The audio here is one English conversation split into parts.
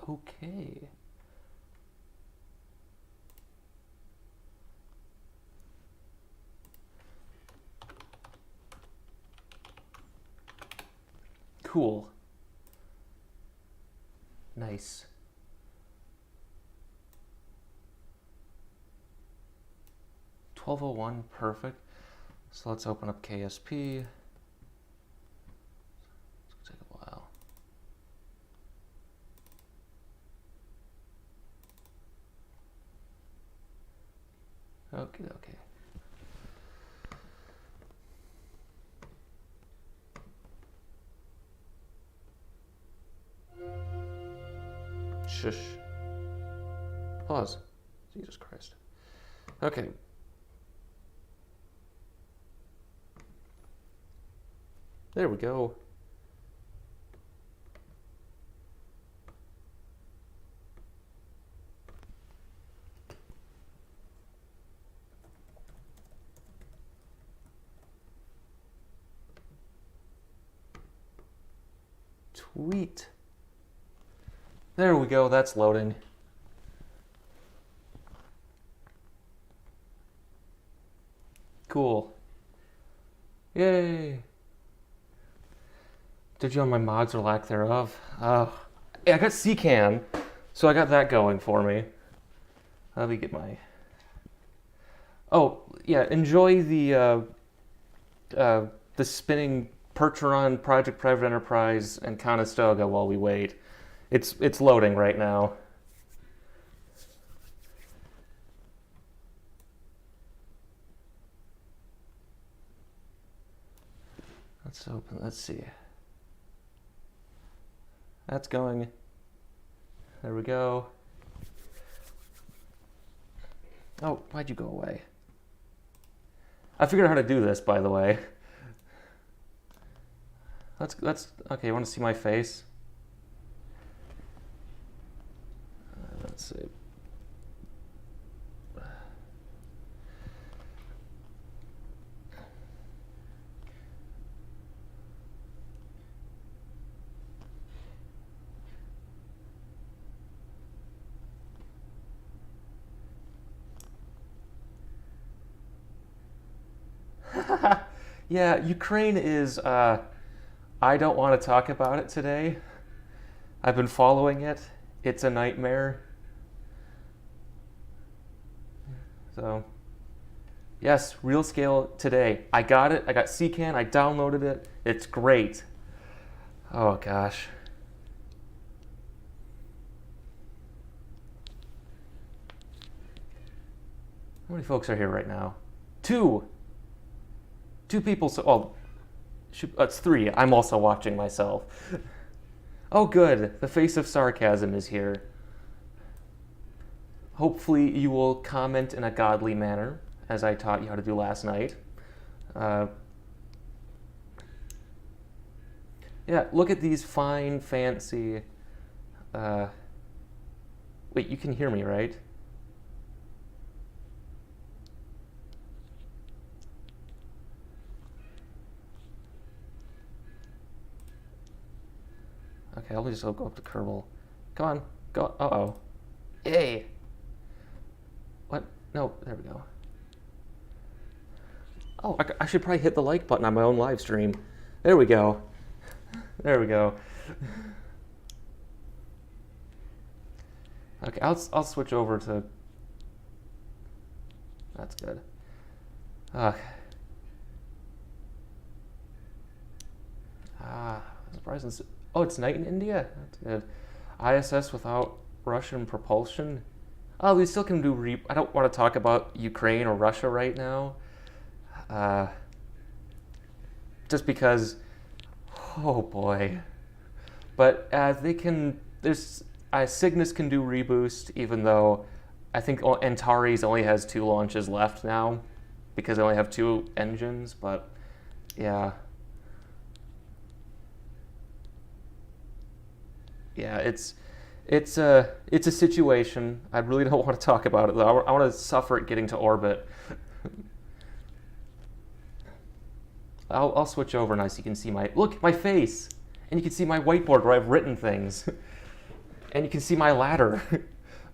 Okay. Cool. Nice. $12:01, perfect. So let's open up KSP. It's gonna take a while. Okay, okay. Shush. Pause. Jesus Christ. Okay. There we go. Sweet. There we go, that's loading. Cool. Yay. Did you on my mods or lack thereof? Yeah, I got CCAN, so I got that going for me. Let me get my... Oh, yeah, enjoy the spinning Percheron, Project Private Enterprise, and Conestoga while we wait. It's loading right now. Let's open, let's see. That's going. There we go. Oh, why'd you go away? I figured out how to do this, by the way. Let's okay, you want to see my face? Let's see. Yeah, Ukraine is, I don't want to talk about it today. I've been following it. It's a nightmare. So, yes, real scale today. I got it. I got CCAN. I downloaded it. It's great. Oh, gosh. How many folks are here right now? Two people. So, oh, it's three. I'm also watching myself. Oh, good. The face of sarcasm is here. Hopefully you will comment in a godly manner, as I taught you how to do last night. Yeah, look at these fine, fancy... Wait, you can hear me, right? Okay, I'll just go up to Kerbal. Come on, go. Uh-oh. Yay! What? No, there we go. Oh, I should probably hit the like button on my own live stream. There we go. There we go. Okay, I'll switch over to... That's good. Surprising. Oh, it's night in India? That's good. ISS without Russian propulsion? Oh, we still can do I don't want to talk about Ukraine or Russia right now. Just because... Oh, boy. But they can... There's... Cygnus can do reboost, even though I think Antares only has 2 launches left now because they only have 2 engines, but yeah. Yeah, it's a situation. I really don't want to talk about it, though. I want to suffer it getting to orbit. I'll switch over now so you can see my... Look, my face! And you can see my whiteboard where I've written things. And you can see my ladder,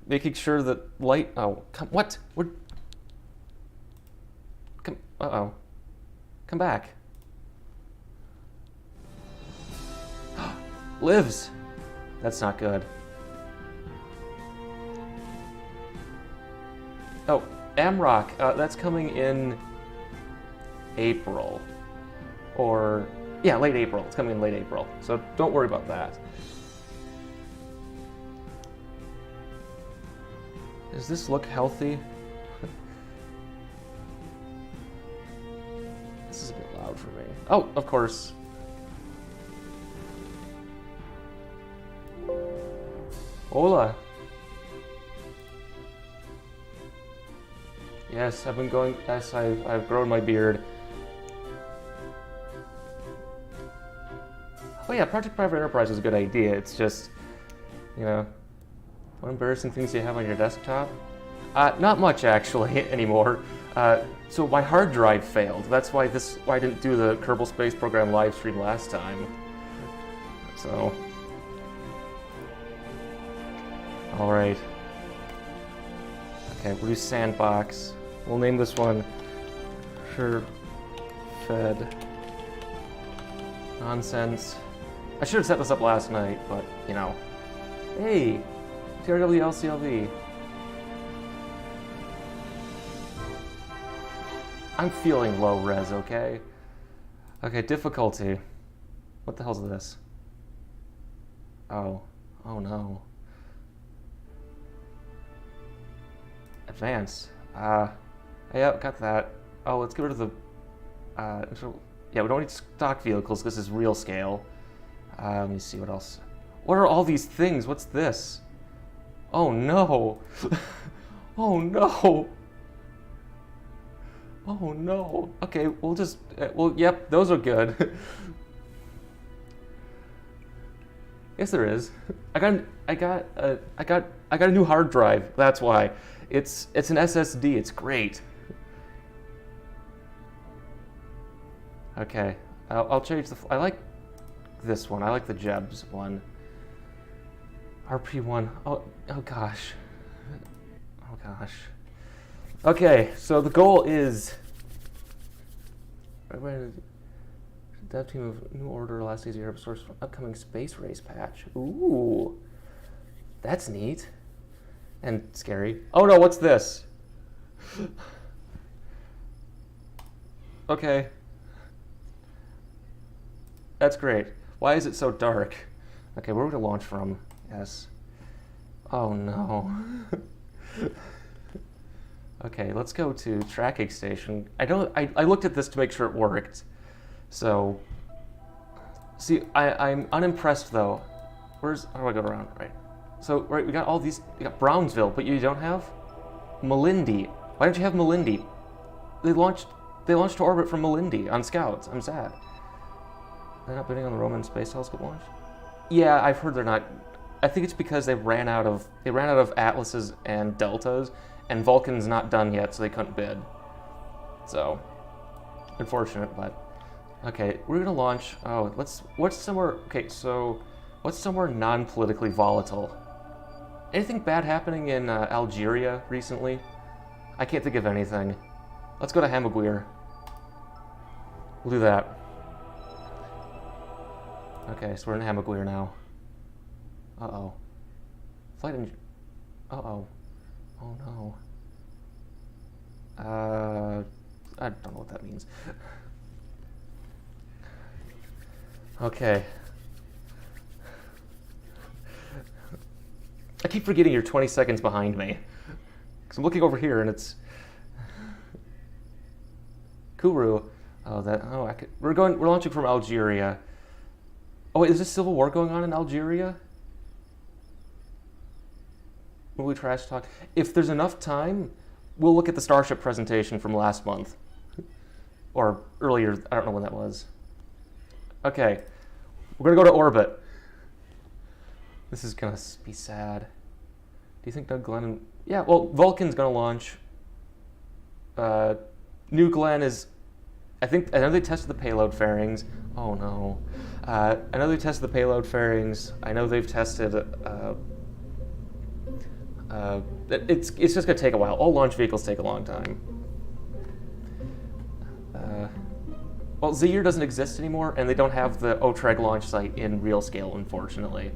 making sure that light. Oh, come what? We're come. Uh-oh. Come back. Lives. That's not good. Oh, Amrock. That's coming in April, or yeah, late April. It's coming in late April, so don't worry about that. Does this look healthy? This is a bit loud for me. Oh, of course. Hola. Yes, I've been going. Yes, I've grown my beard. Oh yeah, Project Private Enterprise is a good idea. It's just, you know, what embarrassing things do you have on your desktop? Not much actually anymore. So my hard drive failed. That's why I didn't do the Kerbal Space Program live stream last time. So, all right. Okay, we'll do Sandbox. We'll name this one Sure Fed Nonsense. I should have set this up last night, but you know. Hey, TRW LCLV. I'm feeling low res, okay? Okay, difficulty. What the hell's this? Oh no. Advanced. Yeah, got that. Oh, let's get rid of the, yeah, we don't need stock vehicles. This is real scale. Let me see what else. What are all these things? What's this? Oh no. Oh no. Oh no. Okay, we'll just, well, yep, those are good. Yes, there is. I got a new hard drive. That's why. It's an SSD. It's great. Okay, I'll change the. I like this one. I like the Jebs one. RP1. Oh gosh. Oh gosh. Okay, so the goal is. Dev team of New Order last days of Europe source from upcoming space race patch. Ooh, that's neat and scary. Oh no, what's this? Okay, that's great. Why is it so dark? Okay, where are we gonna launch from? Yes. Oh no. Okay, let's go to tracking station. I looked at this to make sure it worked. So, see, I'm unimpressed though. How do I go around? Right. So, right, we got all these, we got Brownsville, but you don't have Malindi. Why don't you have Malindi? They launched to orbit from Malindi on Scouts. I'm sad. They're not bidding on the Roman Space Telescope launch? Yeah, I've heard they're not. I think it's because they ran out of Atlases and Deltas, and Vulcan's not done yet, so they couldn't bid. So, unfortunate, but. Okay, we're gonna launch. Oh, what's somewhere? Okay, so what's somewhere non-politically volatile? Anything bad happening in Algeria recently? I can't think of anything. Let's go to Hamaguir. We'll do that. Okay, so we're in Hamaguir now. Uh-oh. Flight engine. Uh-oh. Oh no. I don't know what that means. Okay. I keep forgetting you're 20 seconds behind me. Because I'm looking over here and it's Kuru. Oh, we're launching from Algeria. Oh wait, is this civil war going on in Algeria? Will we trash talk? If there's enough time, we'll look at the Starship presentation from last month. Or earlier, I don't know when that was. Okay, we're gonna go to orbit. This is gonna be sad. Do you think Doug Glenn? Yeah, well, Vulcan's gonna launch. New Glenn is. I know they tested the payload fairings. Oh no. I know they tested the payload fairings. I know they've tested It's just going to take a while. All launch vehicles take a long time. Well, Zaire doesn't exist anymore, and they don't have the Otreg launch site in real scale, unfortunately.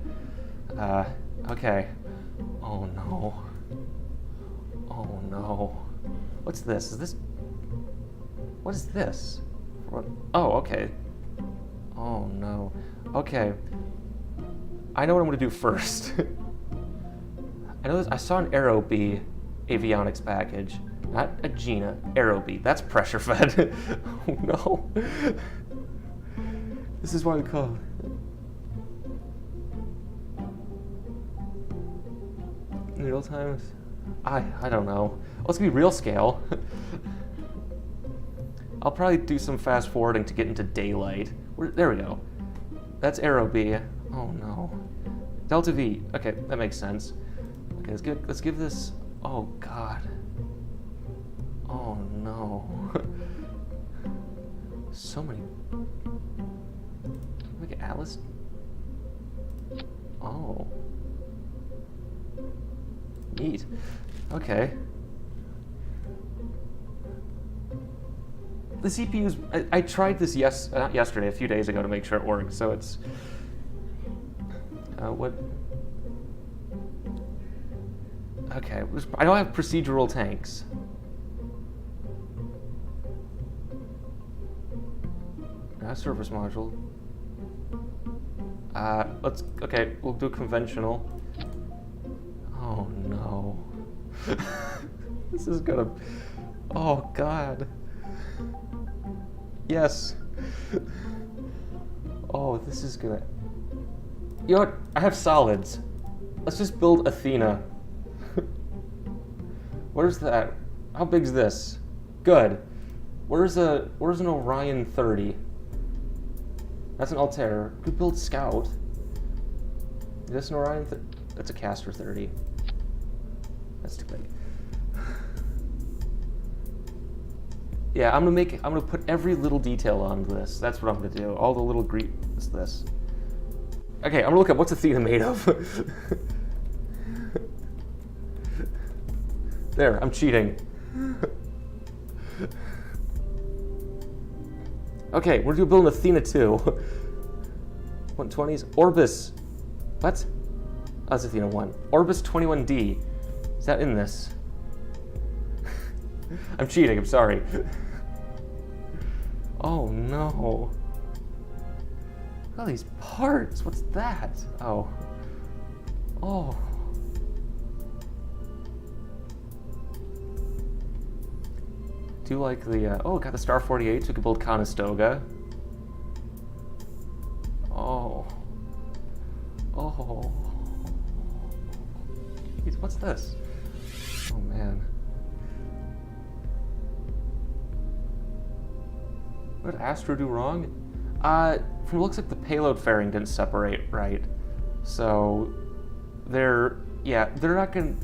Okay. Oh no. Oh no. What's this? Is this... What is this? Oh, okay. Oh no. Okay. I know what I'm going to do first. I know this, I saw an Aerobee avionics package. Not a Gina, Aerobee. That's pressure fed. Oh no. This is why we call it. Real times? I don't know. Oh, it's gonna be real scale. I'll probably do some fast forwarding to get into daylight. There we go. That's Aerobee. Oh no. Delta V. Okay, that makes sense. Okay, let's give this. Oh god. Oh no. So many. Look at Atlas. Oh. Neat. Okay. The CPU's. I tried this not yesterday, a few days ago to make sure it works. So it's. What? Okay. I don't have procedural tanks. Surface module. Okay, we'll do conventional. Oh no. This is gonna, oh god. Yes. Oh, this is gonna, you know what, I have solids. Let's just build Athena. Where's that? How big's this? Good. Where's an Orion 30? That's an Altair. Could build Scout. Is this an Orion? That's a Castor 30. That's too big. Yeah, I'm gonna put every little detail on this. That's what I'm gonna do. All the little this. Okay, I'm gonna look up what's Athena made of. There, I'm cheating. Okay, we're gonna build an Athena 2. 120s. Orbis. What? Oh, that's Athena 1. Orbis 21D. Is that in this? I'm cheating, I'm sorry. Oh no. Look at all these parts. What's that? Oh. Oh. Do you like the, oh, got the Star 48, so we can build Conestoga. Oh. Oh. Jeez, what's this? Oh, man. What did Astro do wrong? From looks like the payload fairing didn't separate right. So, they're not gonna,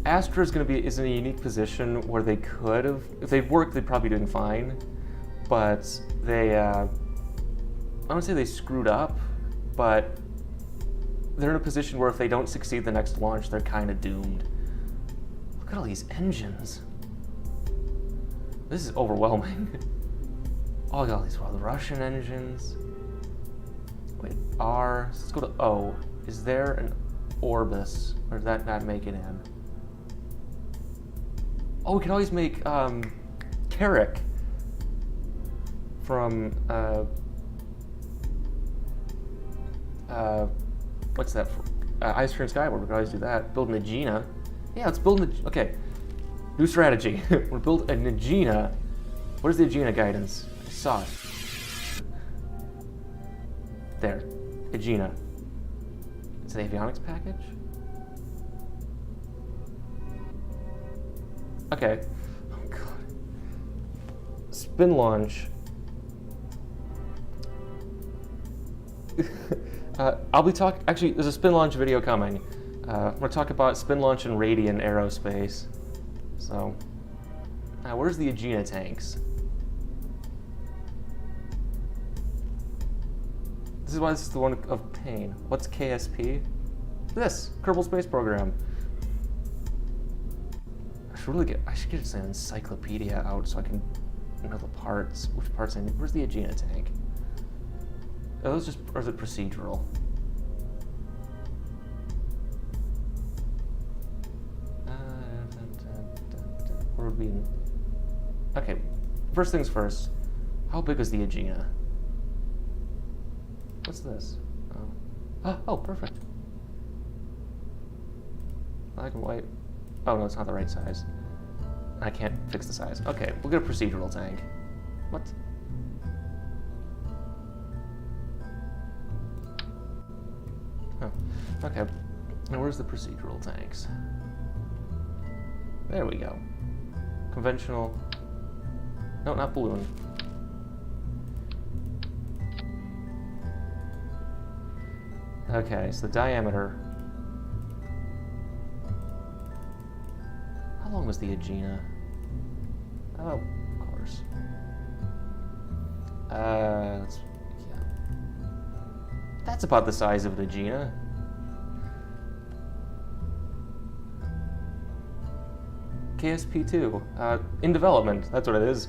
Astra is in a unique position where they could have, if they'd worked, they'd probably be doing fine, but they, I don't say they screwed up, but they're in a position where if they don't succeed the next launch, they're kind of doomed. Look at all these engines. This is overwhelming. Oh, I got all these Russian engines. Wait, R, let's go to O. Is there an Orbis, or did that not make it in? Oh, we can always make Carrick from what's that? Ice Cream Skyward. We can always do that. Build an Aegina. Yeah, let's build an. Okay, new strategy. We'll build an Aegina. What is the Aegina guidance? I saw it. There, Aegina. It's an avionics package. Okay. Oh god. Spin launch. Actually, there's a spin launch video coming. I'm gonna talk about spin launch and Radian Aerospace. So, where's the Aegina tanks? This is why this is the one of pain. What's KSP? This Kerbal Space Program. I should get an encyclopedia out so I can know the parts. Which parts I need. Where's the Aegina tank? Are those just, or is it procedural? Where would we? Okay, first things first. How big is the Aegina? What's this? Oh, perfect. Black and white. Oh no, it's not the right size. I can't fix the size. Okay, we'll get a procedural tank. What? Oh, okay. And where's the procedural tanks? There we go. Conventional. No, not balloon. Okay, so the diameter. How long was the Aegina? Oh, of course. Yeah. That's about the size of an Aegina. KSP2, in development. That's what it is.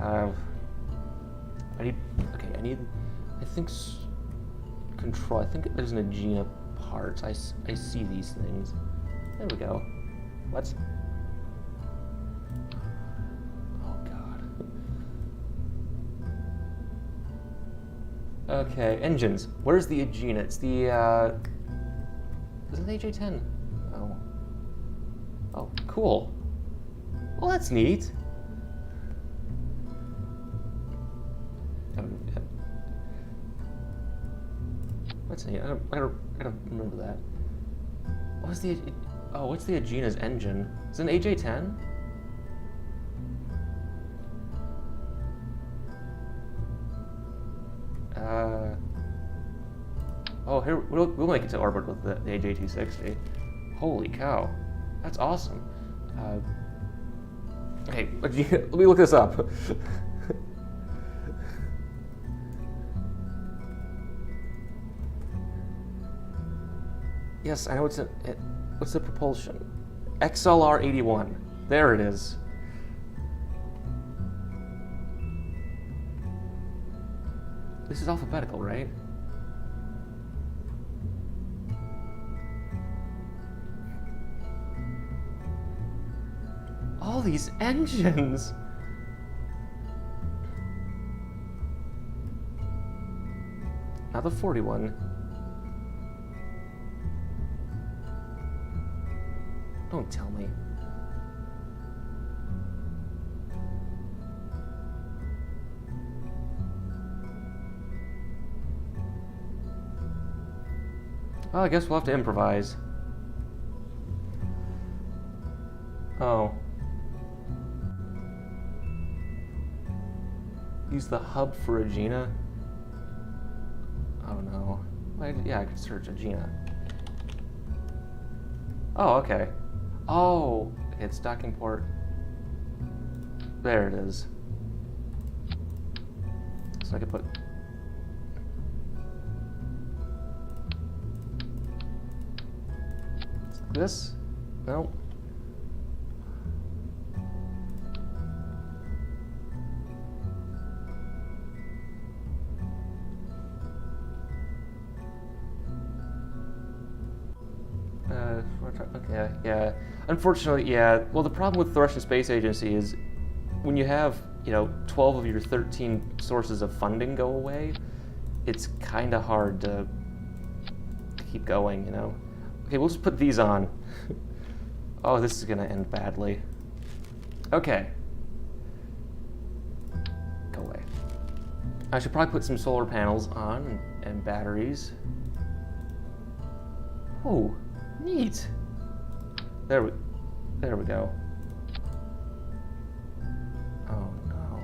I think control. I think there's an Aegina part. I see these things. There we go. What? Oh god. Okay, engines. Where's the Aegina? It's the is it the AJ-10? Oh. Oh, cool. Well, that's neat. What's neat? I gotta remember that. What's the? Oh, what's the Aegina's engine? Is it an AJ-10? Oh, here we'll make it to orbit with the AJ-260. Holy cow, that's awesome. Okay, let me look this up. Yes, I know it's what's the propulsion? XLR-81. There it is. This is alphabetical, right? All these engines! Now the 41. Don't tell me. Well, I guess we'll have to improvise. Oh. Use the hub for Aegina? Oh no. Yeah, I could search Aegina. Oh, okay. Oh, it's docking port. There it is. So I could put... this? No. Okay, yeah. Unfortunately, yeah. Well, the problem with the Russian Space Agency is when you have, 12 of your 13 sources of funding go away, it's kind of hard to keep going, Okay, we'll just put these on. Oh, this is going to end badly. Okay. Go away. I should probably put some solar panels on and batteries. Oh, neat. There we go. Oh no.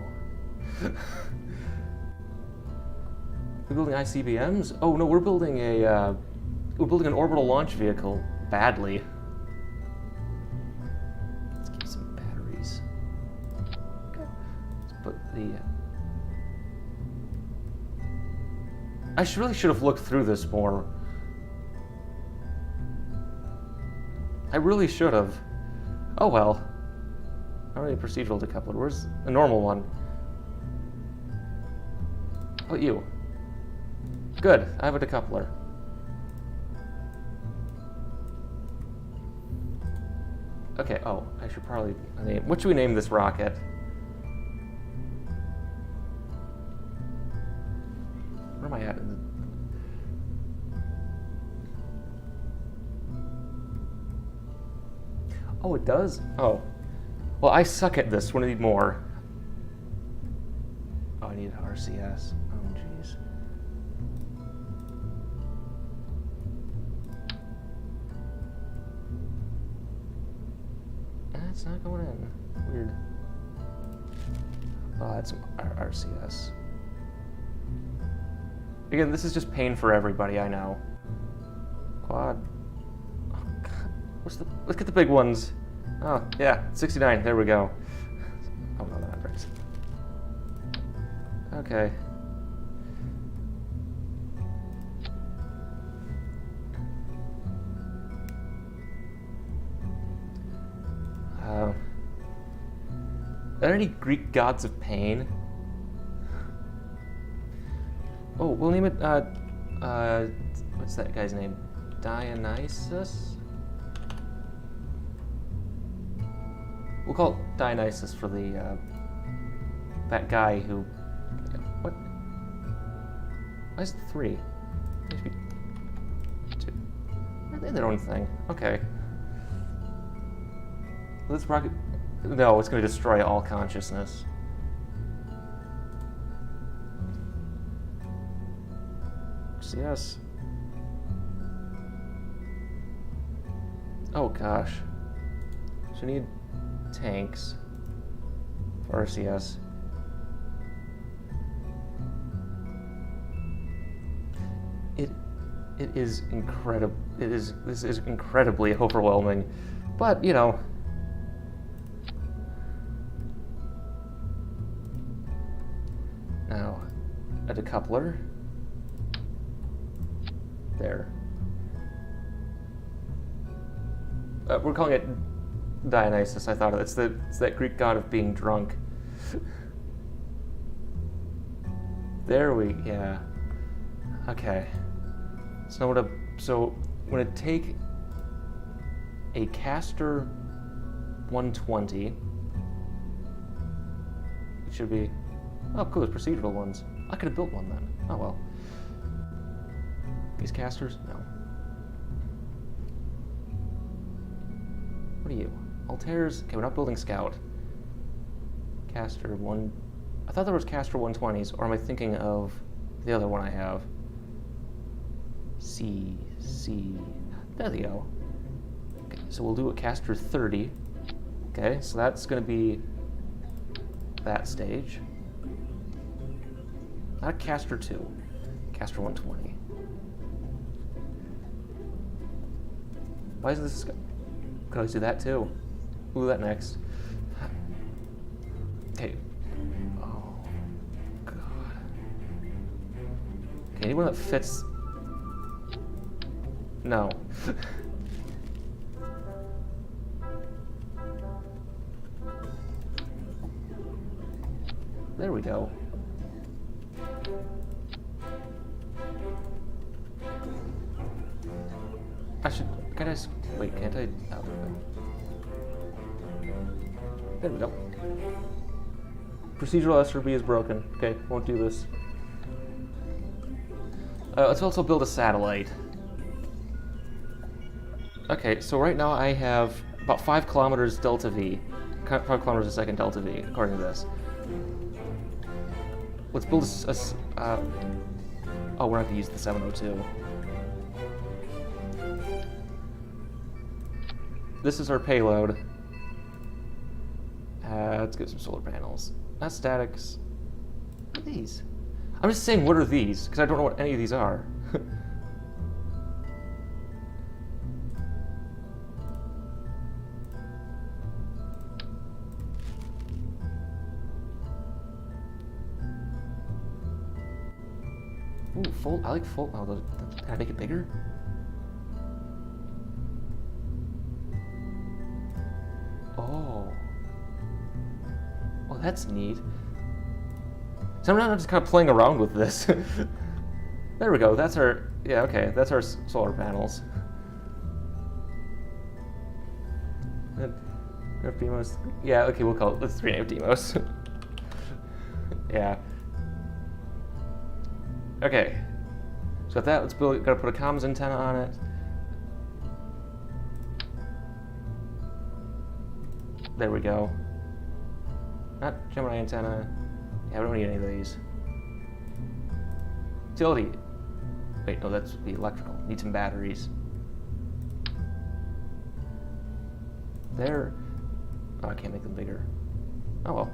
We're building ICBMs? Oh no, we're building an orbital launch vehicle badly. Let's keep some batteries. Okay. Let's put the I really should have looked through this more. I really should have. Oh well. I don't need a procedural decoupler. Where's a normal one? How about you? Good, I have a decoupler. Okay, oh, I should probably name... What should we name this rocket? Where am I at? Oh, it does? Oh. Well, I suck at this. What do I need more? Oh, I need RCS. Oh, jeez. That's not going in. Weird. Oh, that's RCS. Again, this is just pain for everybody, I know. Quad. Oh, God. Let's get the big ones. Oh, yeah, 69. There we go. Oh, no, that breaks. Okay. Are there any Greek gods of pain? Oh, we'll name it, what's that guy's name? Dionysus? We'll call it Dionysus for the, that guy who... What? Why is it 3? It should be 2. They're their own thing. Okay. This rocket... No, it's going to destroy all consciousness. RCS. Oh gosh. So we need tanks for RCS. It is incredible. This is incredibly overwhelming, but you know. Now, a decoupler. There. We're calling it Dionysus. I thought it's that Greek god of being drunk. Yeah. Okay. So I'm gonna take a Castor 120. It should be. Oh, cool. There's procedural ones. I could have built one then. Oh well. These casters? No. What are you? Altairs? Okay, we're not building Scout. Caster 1... I thought there was Castor 120s, or am I thinking of the other one I have? C... There we go. Okay, so we'll do a Castor 30. Okay, so that's going to be that stage. Not a Castor 2. Castor 120. Why is this... Could always do that too. We'll do that next. Okay. Oh, God. Okay, anyone that fits... No. There we go. I should... Can I... Wait, can't I... Oh, there we go. Procedural SRB is broken. Okay, won't do this. Let's also build a satellite. Okay, so right now I have about 5 kilometers delta V. 5 kilometers a second delta V, according to this. Let's build oh, we're not going to use the 702. This is our payload. Let's get some solar panels. Not statics. What are these? I'm just saying, what are these? Because I don't know what any of these are. Ooh, full. I like full. Oh, can I make it bigger? Oh. Oh, that's neat. Sometimes I'm just kind of playing around with this. There we go. That's our... Yeah, okay. That's our solar panels. Demos. Yeah, okay, we'll call it... Let's rename it Demos. Yeah. Okay. So with that, let's build... Gotta put a comms antenna on it. There we go. Not Gemini antenna. Yeah, we don't need any of these. Utility. Wait, no, that's the electrical. Need some batteries. There. Oh, I can't make them bigger. Oh well.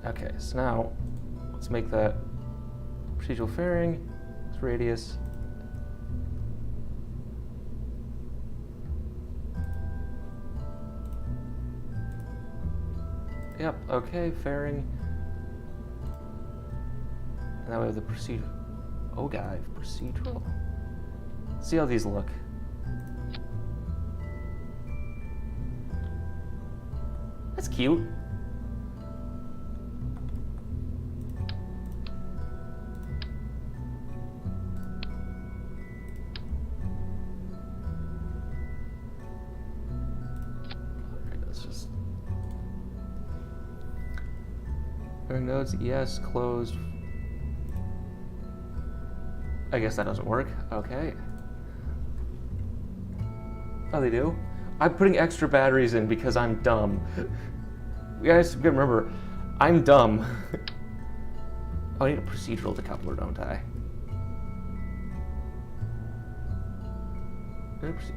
Okay, so now let's make that procedural fairing, radius. Yep, okay, fairing. And now we have the procedural. Ogive, procedural. See how these look. That's cute. Nodes, yes, closed. I guess that doesn't work. Okay. Oh, they do? I'm putting extra batteries in because I'm dumb. You guys remember, I'm dumb. Oh, I need a procedural decoupler, don't I? That's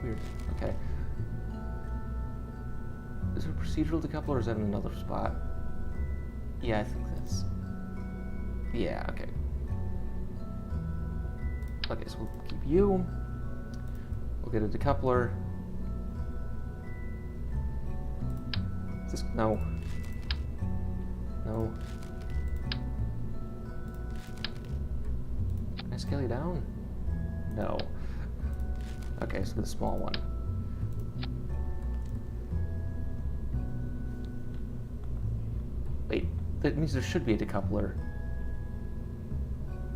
weird. Okay. Is there a procedural decoupler or is that in another spot? Yeah, I think that's... Yeah, okay. Okay, so we'll keep you. We'll get a decoupler. Is this... No. No. Can I scale you down? No. Okay, so the small one. Wait, that means there should be a decoupler.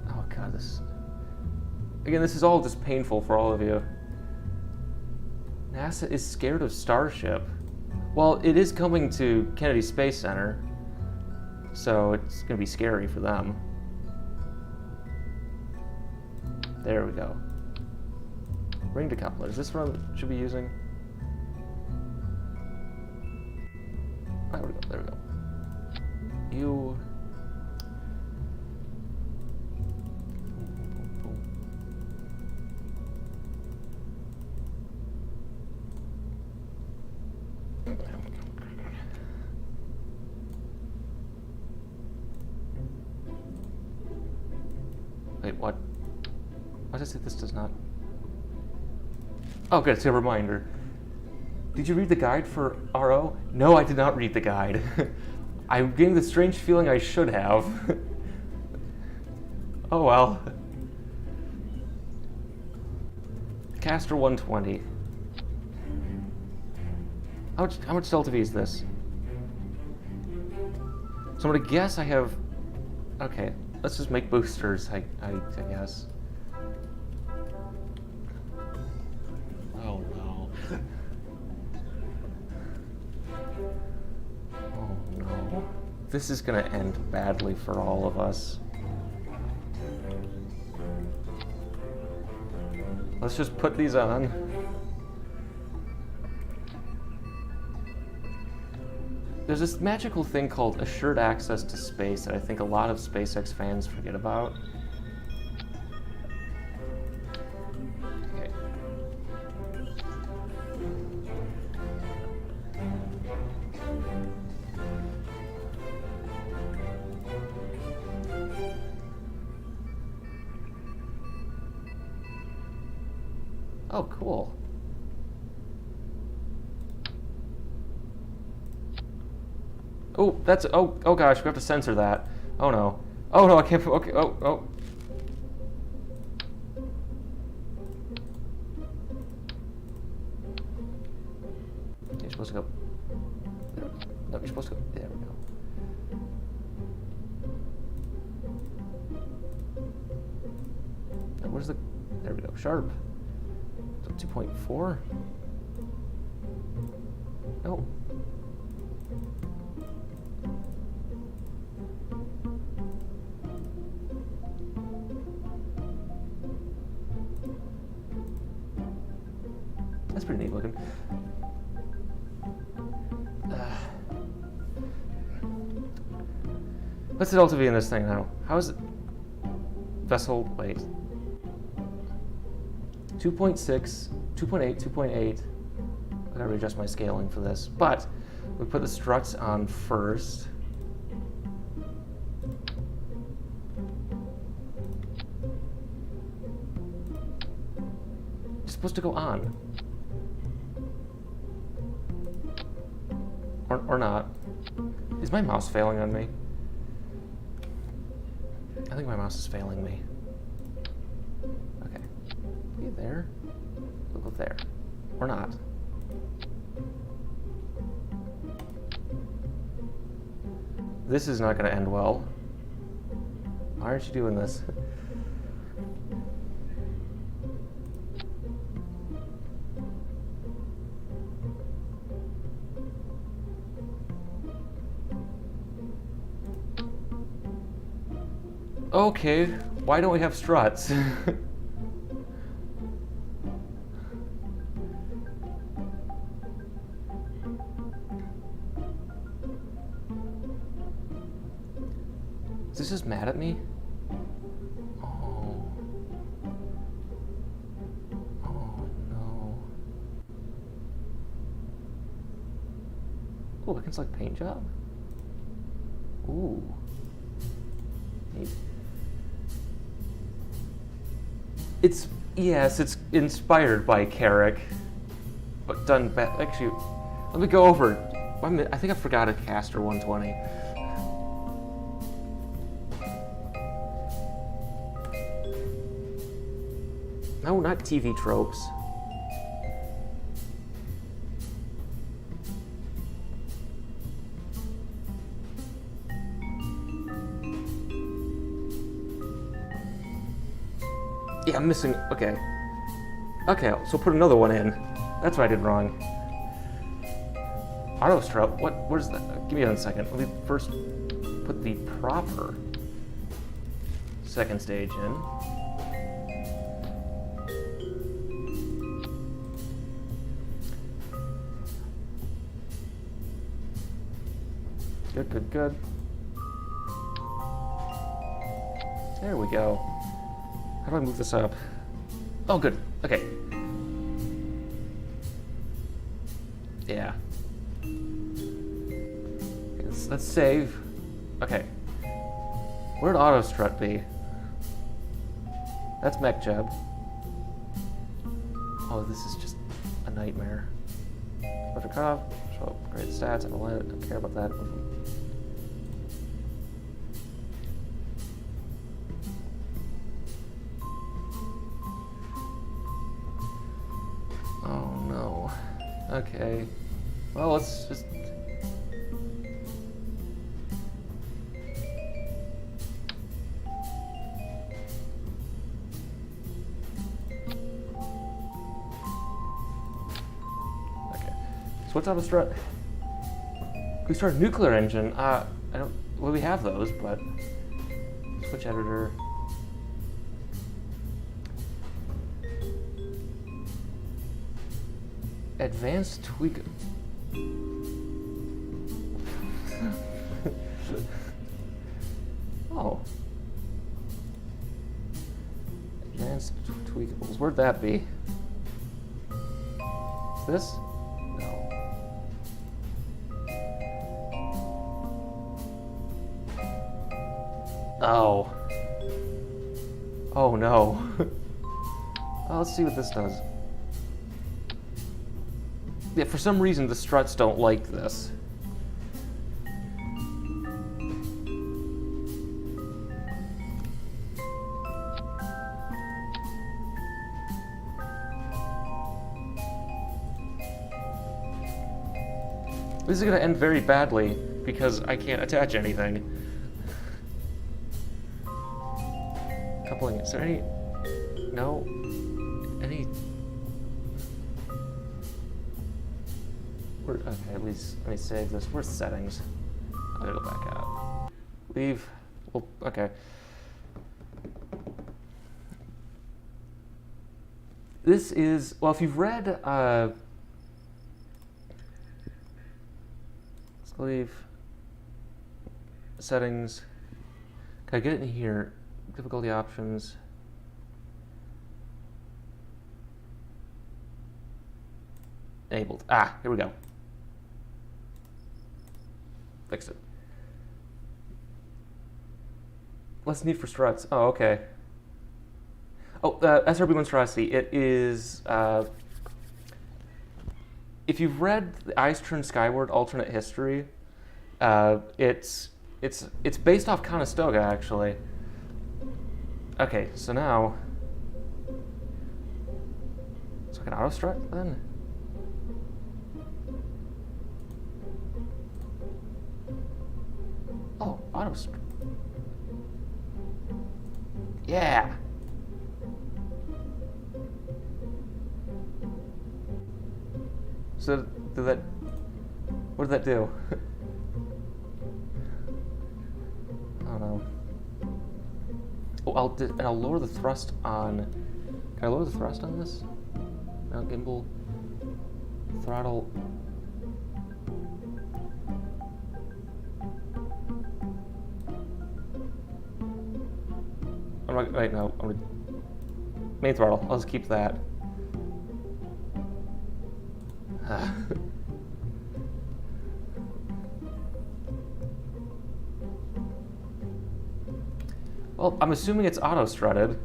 Oh god, this... Again, this is all just painful for all of you. NASA is scared of Starship. Well, it is coming to Kennedy Space Center, so it's going to be scary for them. There we go. Ring decoupler. Is this what I should be using? Oh, there we go. There we go. You... Wait, what? Why does it say this does not... Oh, good, it's a reminder. Did you read the guide for RO? No, I did not read the guide. I'm getting the strange feeling I should have. Oh well. Caster 120. How much Delta V is this? So I'm gonna guess I have... Okay, let's just make boosters, I guess. Oh no. Oh no. This is gonna end badly for all of us. Let's just put these on. There's this magical thing called assured access to space that I think a lot of SpaceX fans forget about. Okay. Oh, cool. Oh, that's... Oh gosh, we have to censor that. Oh no. Oh no, I can't... Okay, oh. supposed to go? There we go. Now, where's the... There we go. Sharp. So 2.4? No. That's pretty neat looking. What's the delta V in this thing now? How is it? Vessel, wait. 2.6, 2.8, 2.8. I gotta readjust my scaling for this. But we put the struts on first. It's supposed to go on. Or not. Is my mouse failing on me? I think my mouse is failing me. Okay. Be there. We'll go there. Or not. This is not going to end well. Why aren't you doing this? Okay, why don't we have struts? Is this just mad at me? Oh. Oh no. Oh, I can select paint job? Ooh. Neat. Yes, it's inspired by Carrick, but done better. Actually, let me go over. I think I forgot a caster 120. No, not TV tropes. Yeah, I'm missing. Okay. Okay, so put another one in. That's what I did wrong. Auto strut. Where's that? Give me a second. Let me first put the proper second stage in. Good, good, good. There we go. How do I move this up? Oh, good. Okay. Yeah. Let's save. Okay. Where'd auto strut be? That's mech jab. Oh, this is just a nightmare. Perfect cutoff. Show great stats. I don't care about that. Okay. Well, let's just... Okay. So what's on the strut? We start a nuclear engine. I don't... Well, we have those, but... Switch editor. Advanced tweak. Oh. Advanced tweakables. Where'd that be? Is this? No. Oh. Oh no. Well, let's see what this does. Yeah, for some reason the struts don't like this. This is gonna end very badly because I can't attach anything. Coupling, is there any... No? Any... Okay, at least let me save this. Where's settings? I'm gonna go back out. Leave. Well, okay. This is, well, if you've read, let's leave settings. Can I get it in here? Difficulty options. Enabled. Ah, here we go. Fixed it. Less need for struts. Oh, okay. Oh, SRB monstrosity. It is. If you've read The Eyes Turn Skyward: Alternate History, it's based off Conestoga actually. Okay, so now. So I can auto strut then. Oh, auto strut. Yeah. So did that? What did that do? I don't know. Oh, and I'll lower the thrust on. Can I lower the thrust on this? No, gimbal, throttle. Wait, no. Main throttle. I'll just keep that. Well, I'm assuming it's auto-strutted.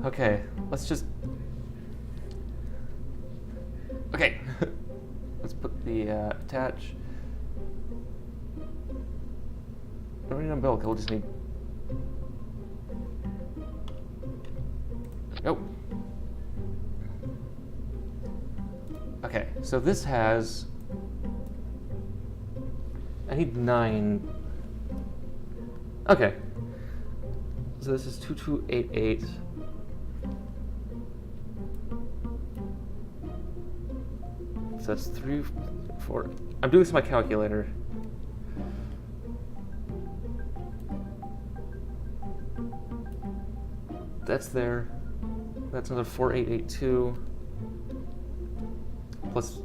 Okay, let's just... Okay, let's put the attach. We don't need umbilical, we'll just need... Nope. Okay, so this has... I need 9. Okay. So this is 2288. So that's 3, 4. I'm doing this on my calculator. That's there. That's another 4882. Plus.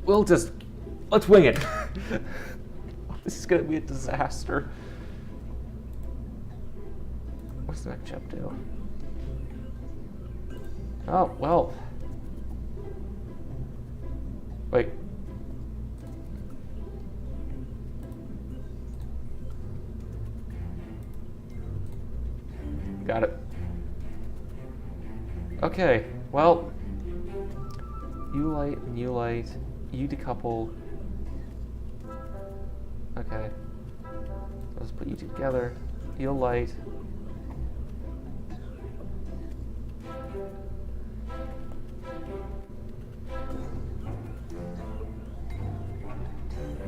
We'll just. Let's wing it. This is gonna be a disaster. What's the next chip do? Oh, well. Wait. Got it. Okay, well. U-light and U-light. U decouple. Okay. Let's put you two together. U-light.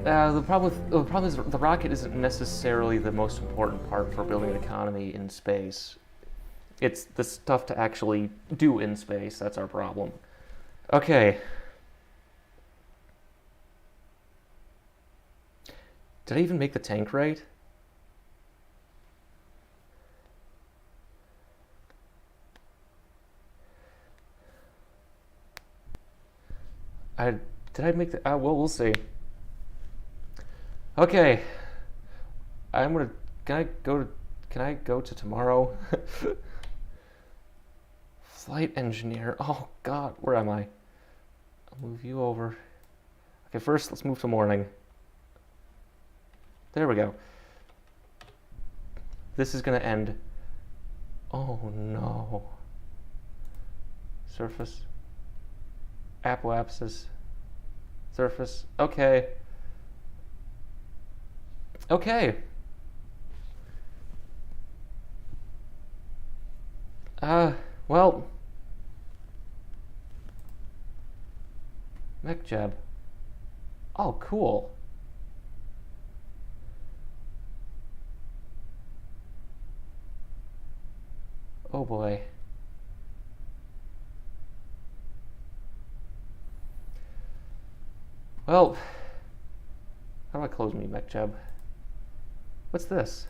The problem is the rocket isn't necessarily the most important part for building an economy in space. It's the stuff to actually do in space that's our problem. Okay. Did I even make the tank right? Did I make the? Well, we'll see. Okay. I'm gonna. Can I go to tomorrow? Flight engineer. Oh God, where am I? I'll move you over. Okay, first let's move to morning. There we go. This is gonna end Oh no. Surface. Apoapsis. Surface. Okay. Okay. Well. MechJeb. Oh, cool. Oh boy. Well, how do I close me, MechJeb? What's this?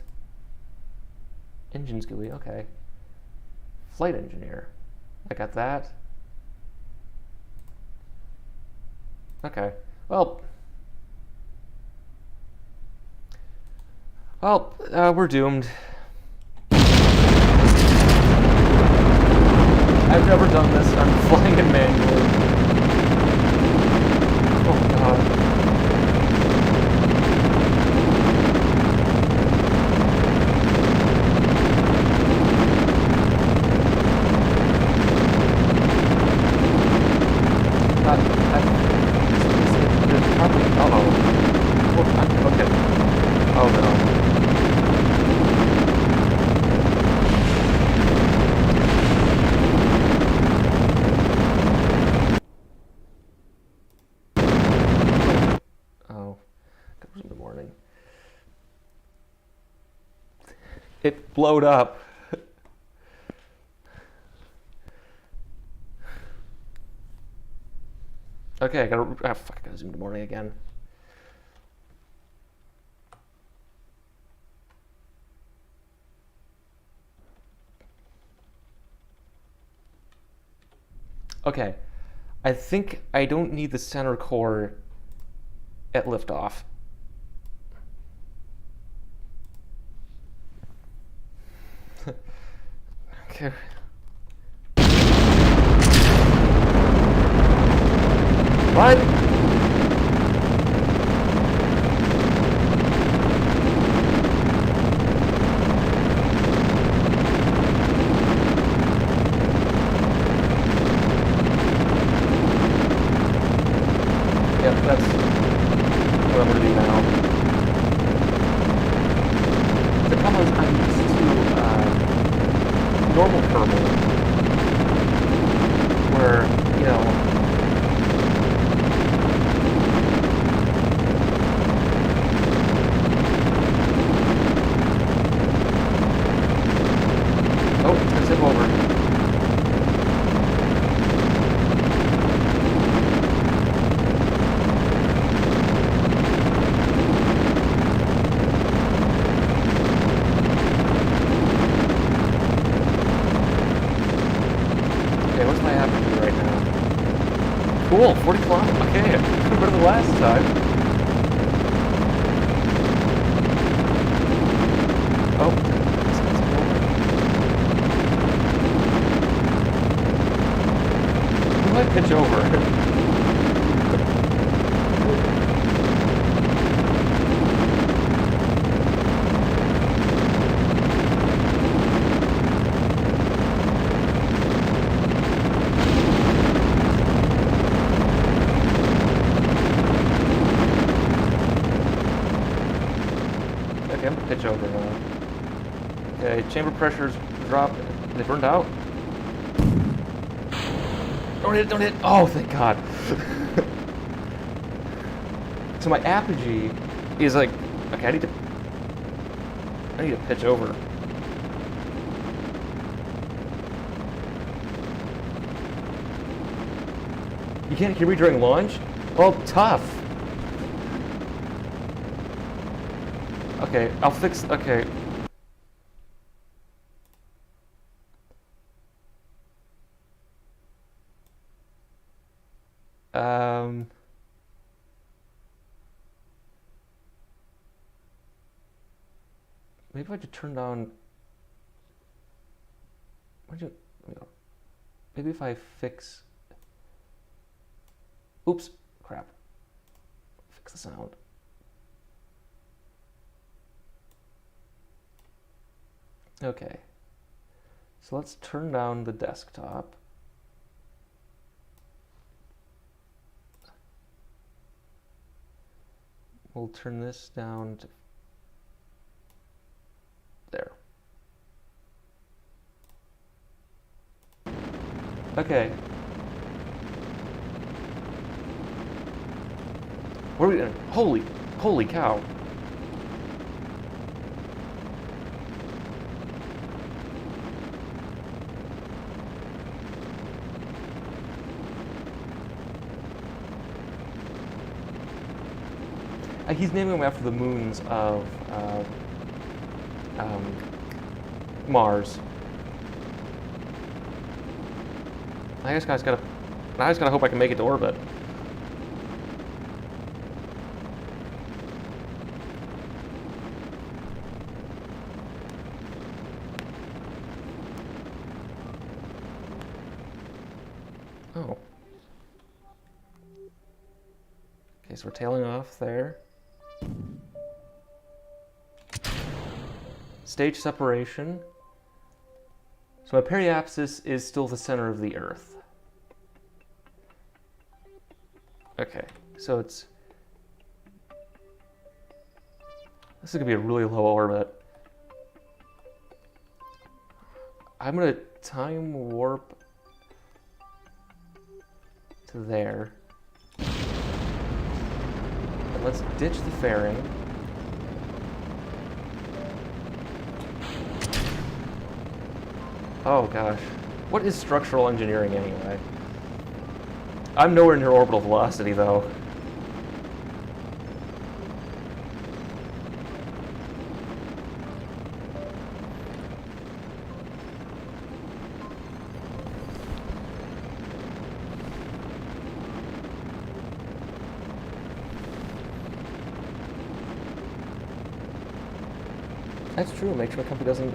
Engines GUI, okay. Flight engineer. I got that. Okay. Well, we're doomed. I've never done this. I'm flying it manually. Oh god. There's probably. Uh-oh. I'm cooking. Oh no. In the morning. It blowed up. Okay, I gotta zoom in the morning again. Okay, I think I don't need the center core at liftoff. Okay. What? Yep, that's what I'm gonna do now. The problem is I'm used to normal Kerbal, where, you know, oh, it's gonna tip over. Cool, 40 kilometers. Okay, better than last time. Oh, who do I pitch over? Okay, I'm gonna pitch over now. Okay, chamber pressures dropped. They burned out. Don't hit, don't hit. Oh, thank God. So my apogee is like, okay, I need to pitch over. You can't hear me during launch? Well, tough. Okay, I'll fix, okay. Maybe I should turn down, maybe if I fix, oops, crap. Fix the sound. Okay. So let's turn down the desktop. We'll turn this down to there. Okay. What are we doing? Holy cow. He's naming them after the moons of Mars. I just gotta hope I can make it to orbit. Oh. Okay, so we're tailing off there. Stage separation. So my periapsis is still the center of the Earth. Okay, so it's... This is gonna be a really low orbit. I'm gonna time warp to there. And let's ditch the fairing. Oh gosh. What is structural engineering anyway? I'm nowhere near orbital velocity though. That's true. Make sure the company doesn't.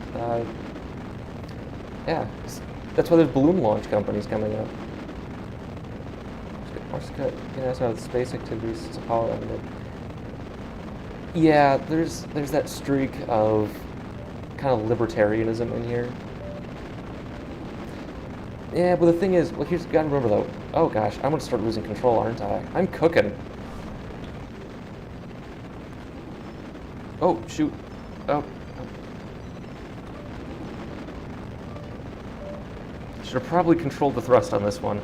Yeah, that's why there's balloon launch companies coming up. That's how the space activities since Apollo ended. Yeah, there's that streak of kind of libertarianism in here. Yeah, but the thing is, well, here's you gotta remember though. Oh gosh, I'm gonna start losing control, aren't I? I'm cooking. Oh shoot. Oh. Should have probably controlled the thrust on this one.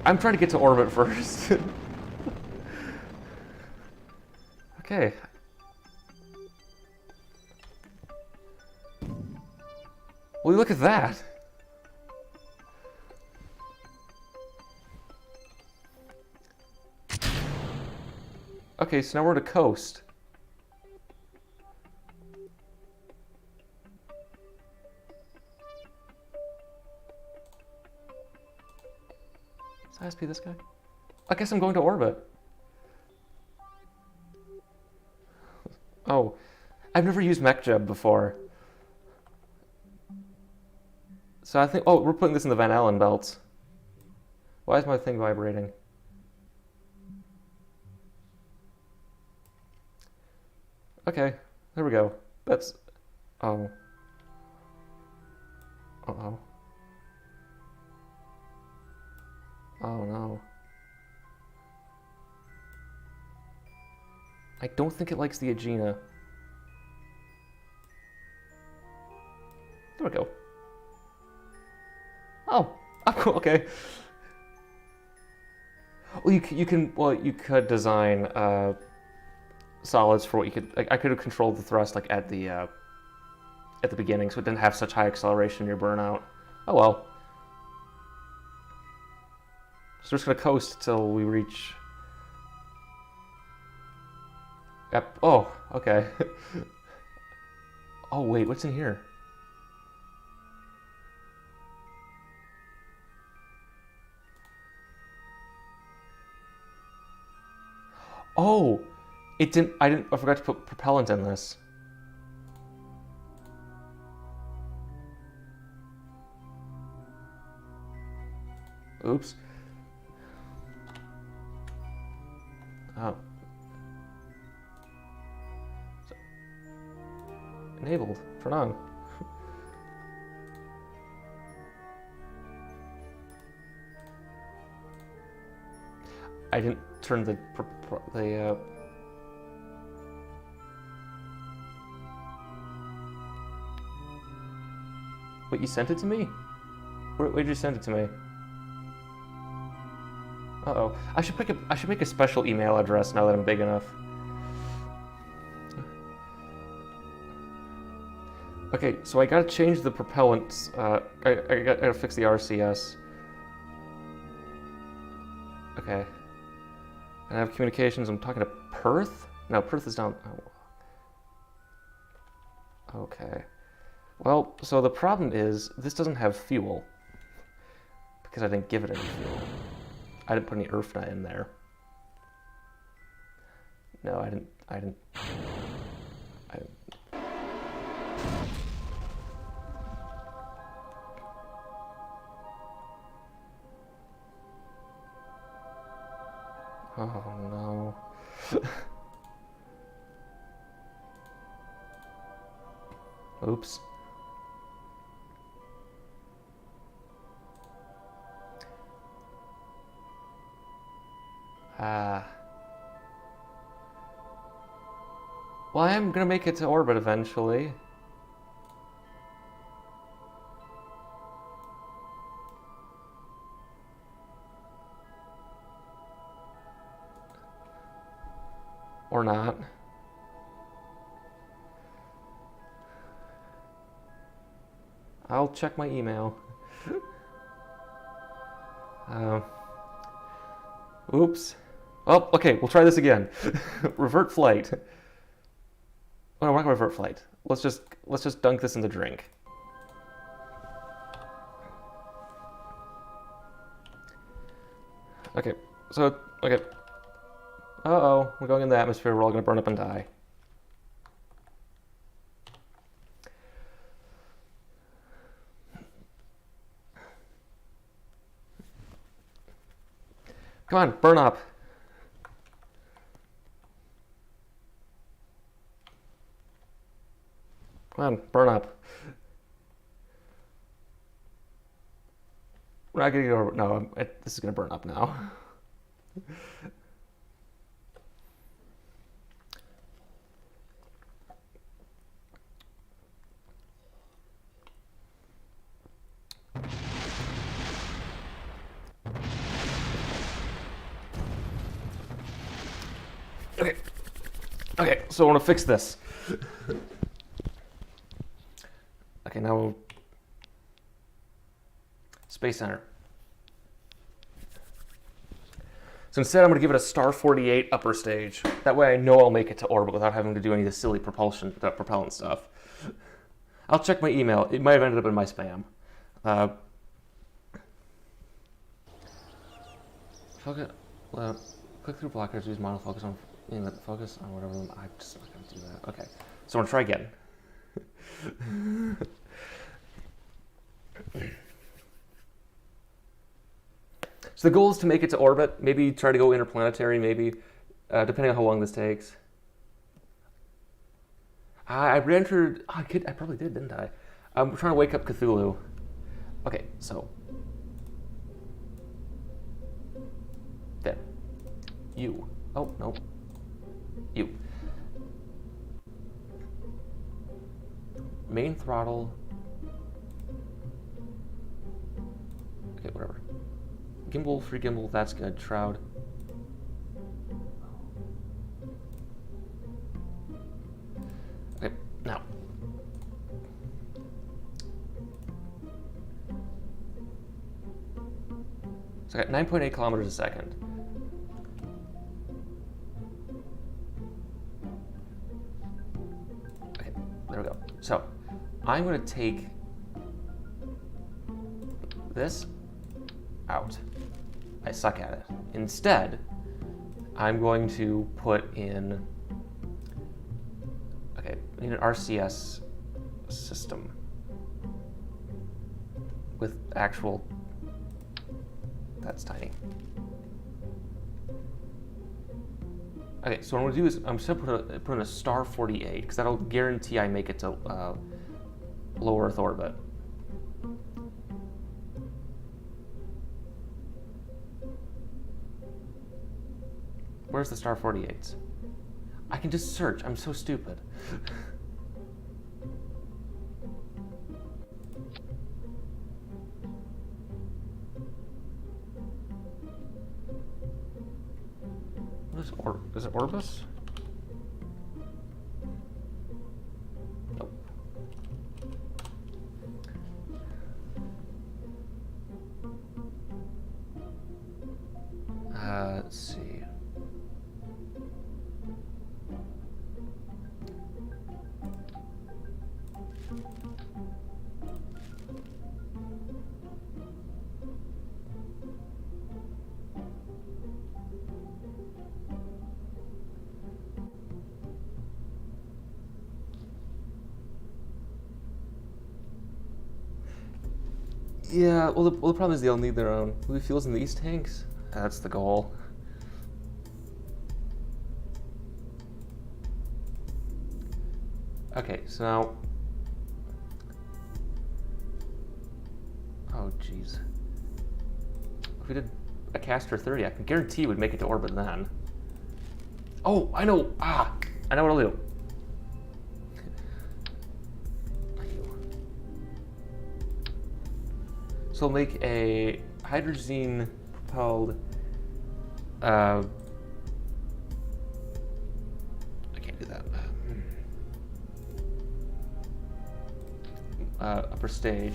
I'm trying to get to orbit first. Okay. Well, look at that. Okay, so now we're at a coast. Is ISP this guy? I guess I'm going to orbit. Oh, I've never used MechJeb before. So I think, oh, we're putting this in the Van Allen belts. Why is my thing vibrating? Okay, there we go. That's, oh. Uh-oh. Oh no. I don't think it likes the Aegina. There we go. Oh, okay. Well, you could design solids for what you could. Like, I could have controlled the thrust like at the beginning, so it didn't have such high acceleration near burnout. Oh well. So we're just gonna coast till we reach. Yep. Oh, okay. Oh wait, what's in here? Oh, it didn't. I forgot to put propellant in this. Oops. Oh. So, enabled. Turn on. I didn't turn the Wait, you sent it to me? Where did you send it to me? Uh-oh. I should make a special email address now that I'm big enough. Okay, so I gotta change the propellants. I gotta fix the RCS. Okay. And I have communications. I'm talking to Perth? No, Perth is down. Oh. Okay. Well, so the problem is this doesn't have fuel because I didn't give it any fuel. I didn't put any ERFNA in there. No, I didn't. Oh no. Oops. Well, I am gonna make it to orbit eventually. Or not. I'll check my email. Oops. Oh, okay, we'll try this again. Revert flight. Oh, no, we're not gonna revert flight. Let's just dunk this in the drink. Okay, so, okay. Uh-oh, we're going in the atmosphere, we're all gonna burn up and die. Come on, burn up. Come on, burn up. We're not gonna go, no, this is gonna burn up now. Okay, so I want to fix this. Okay, now Space Center. So instead, I'm going to give it a star 48 upper stage. That way I know I'll make it to orbit without having to do any of the silly propellant stuff. I'll check my email. It might have ended up in my spam. Click through blockers, use model focus on focus on whatever. I'm just not going to do that. Okay, so I'm going to try again. So the goal is to make it to orbit, maybe try to go interplanetary, maybe, depending on how long this takes. I re-entered, I probably did, didn't I? I'm trying to wake up Cthulhu. Okay, so. There. You. Oh, no. You. Main throttle. Okay, whatever. Gimbal, free gimbal, that's good. Shroud. Okay, now. So I got 9.8 kilometers a second. Okay, there we go. So I'm going to take this out. I suck at it. Instead, I'm going to put in, okay, I need an RCS system with actual, that's tiny. Okay, so what I'm going to do is I'm just going to put in a star 48 because that'll guarantee I make it to low Earth orbit. Where's the star 48s? I can just search. I'm so stupid. Is it Orbis? Nope. Let's see. Yeah, well, the problem is they'll need their own movie fuels in these tanks. That's the goal. Okay, so now... Oh, jeez. If we did a Castor 30, I can guarantee we'd make it to orbit then. Oh, I know! Ah! I know what I'll do. So we'll make a hydrazine-propelled, I can't do that. Upper stage.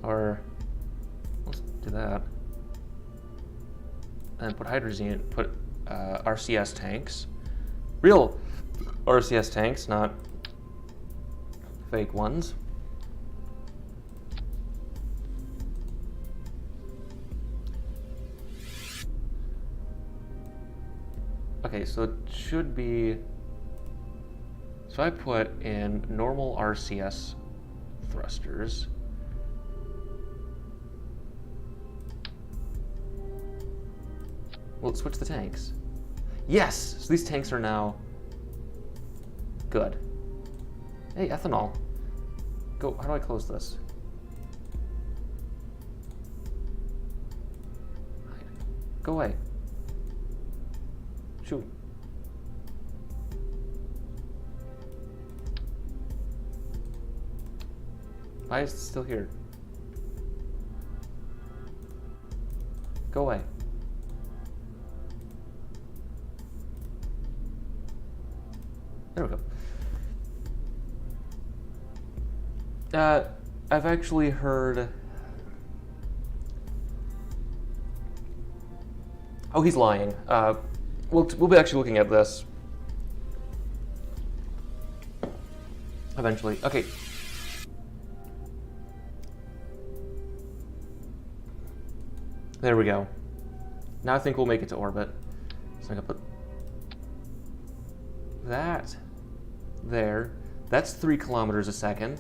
Or, let's do that. And put hydrazine, put RCS tanks. Real RCS tanks, not fake ones. Okay, so it should be, so I put in normal RCS thrusters. Well, switch the tanks. Yes! So these tanks are now good. Hey, ethanol. Go, how do I close this? Go away. Shoot. Why is it still here? Go away. There we go. I've actually heard... Oh, he's lying. We'll be actually looking at this eventually. Okay. There we go. Now I think we'll make it to orbit. So I'm gonna put that there. That's 3 kilometers a second.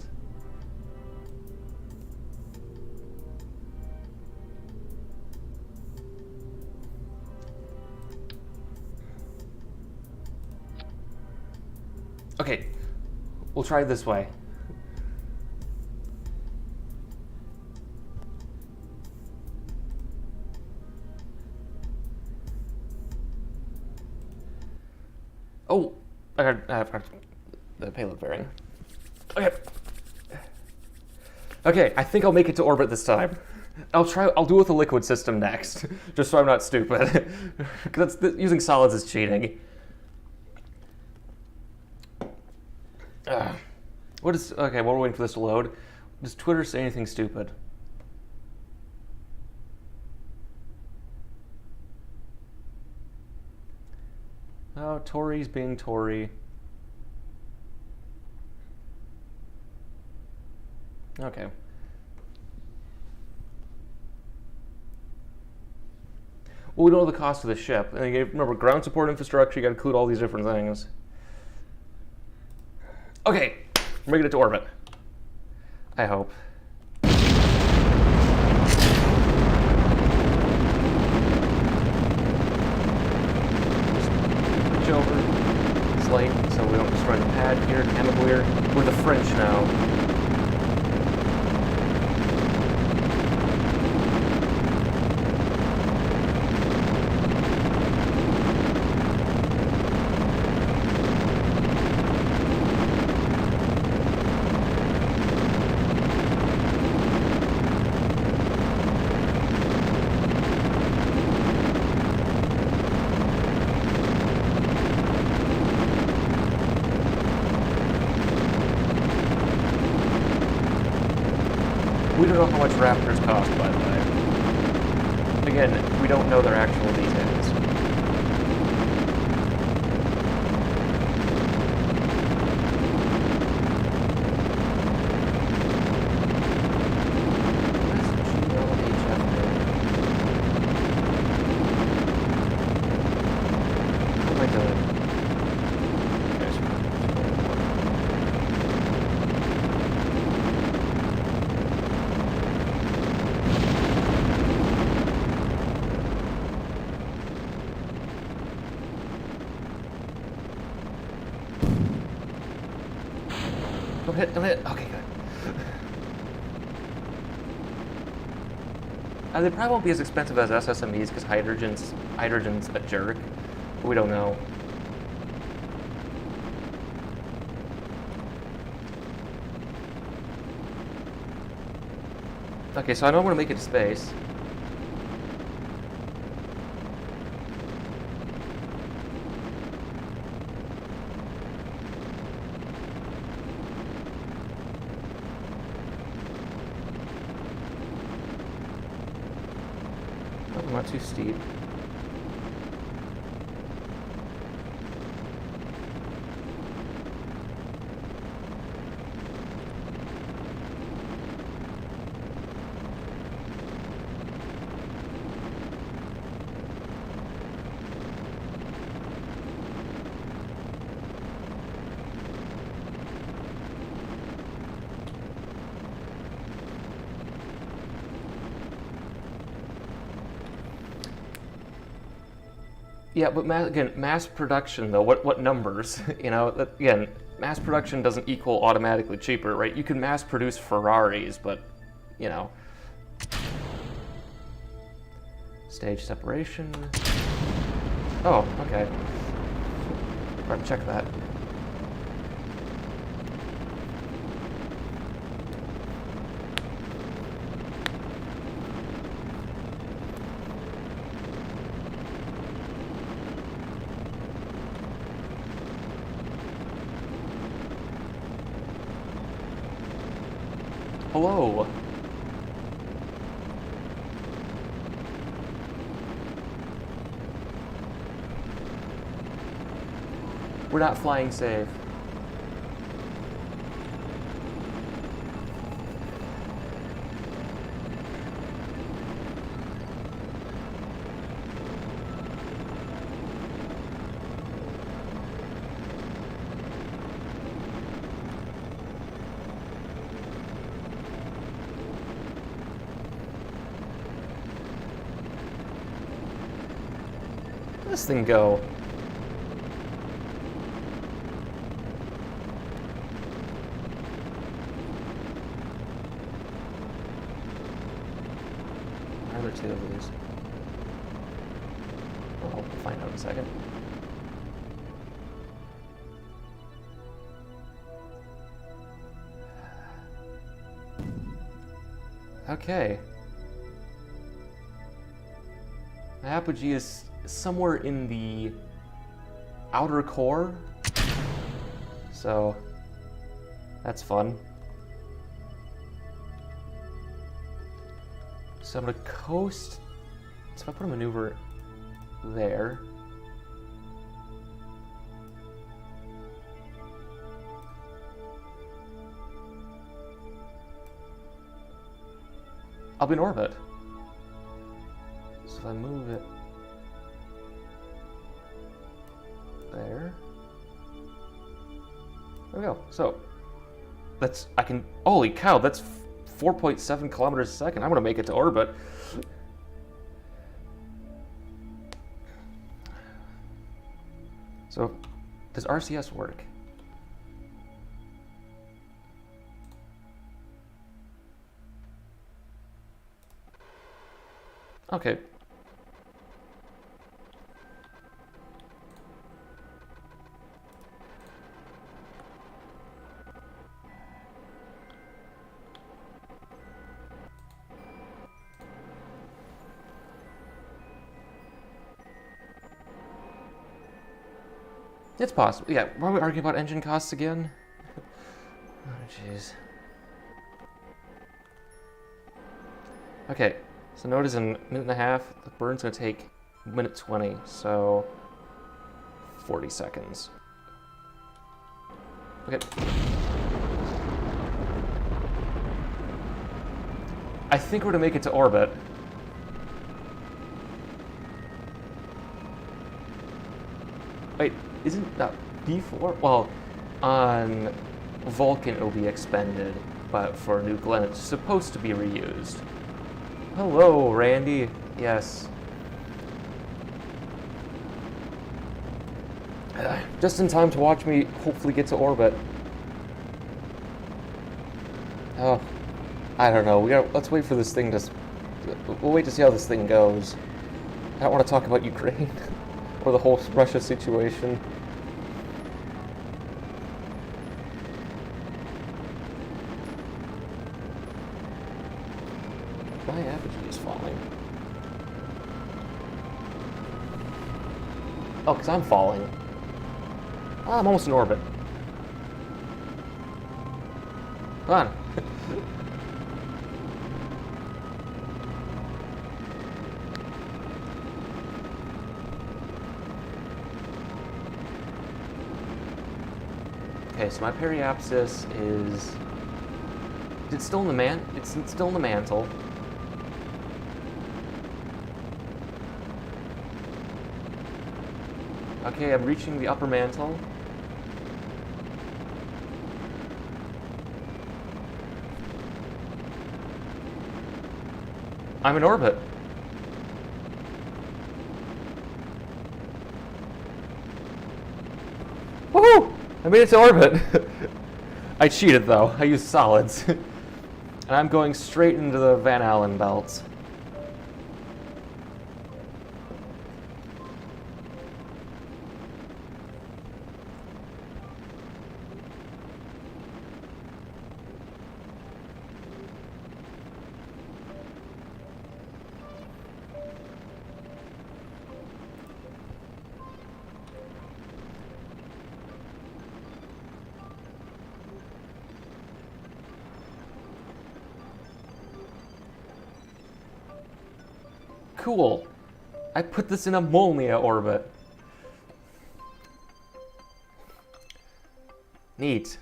Okay, we'll try it this way. Oh, I have the payload bearing. Okay. Okay, I think I'll make it to orbit this time. I'll do it with a liquid system next, just so I'm not stupid. Because using solids is cheating. Okay, while we're waiting for this to load, does Twitter say anything stupid? Oh, Tory's being Tory. Okay. Well, we don't know the cost of the ship. And remember, ground support infrastructure, you gotta include all these different things. Okay, we're making it to orbit. I hope. Switch over. It's late, so we don't destroy the pad here. Cannibalier. We're the French now. We don't know how much Raptors cost, by the way. Again, we don't know their actual details. Don't hit. Okay, good. They probably won't be as expensive as SSMEs because hydrogen's a jerk. But we don't know. Okay, so I know I'm going to make it to space. Not too steep. Yeah, but again, mass production though, what numbers? You know, again, mass production doesn't equal automatically cheaper, right? You can mass produce Ferraris, but, you know. Stage separation. Oh, okay. Better check that. Hello. We're not flying safe. This thing go? Are there two of these? Well, we'll find out in a second. Okay. My apogee is somewhere in the outer core, so that's fun. So I'm gonna coast. So if I put a maneuver there, I'll be in orbit. So if I move it there we go. So that's, I can, holy cow, that's 4.7 kilometers a second. I'm gonna make it to orbit. So does RCS work? Okay. It's possible. Yeah, why are we arguing about engine costs again? Oh, jeez. Okay, so notice in a minute and a half, the burn's gonna take minute 20, so 40 seconds. Okay. I think we're gonna make it to orbit. Wait, isn't that before? Well, on Vulcan it'll be expended, but for New Glenn it's supposed to be reused. Hello, Randy. Yes. Just in time to watch me hopefully get to orbit. Oh, I don't know. Let's wait for this thing to. We'll wait to see how this thing goes. I don't want to talk about Ukraine or the whole Russia situation. My apogee is falling. Oh, because I'm falling. Oh, I'm almost in orbit. Come on. Okay, so my periapsis is. It's still in the It's still in the mantle. Okay, I'm reaching the upper mantle. I'm in orbit. Woohoo! I made it to orbit. I cheated though. I used solids. And I'm going straight into the Van Allen belts. Cool. I put this in a Molnia orbit. Neat.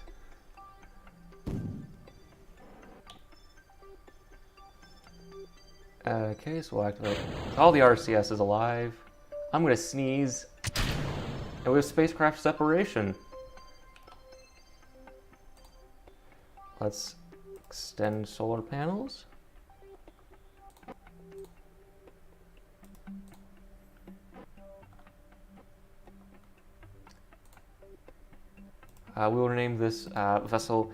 Okay, so we'll activate. All the RCS is alive. I'm gonna sneeze. And we have spacecraft separation. Let's extend solar panels. We will name this vessel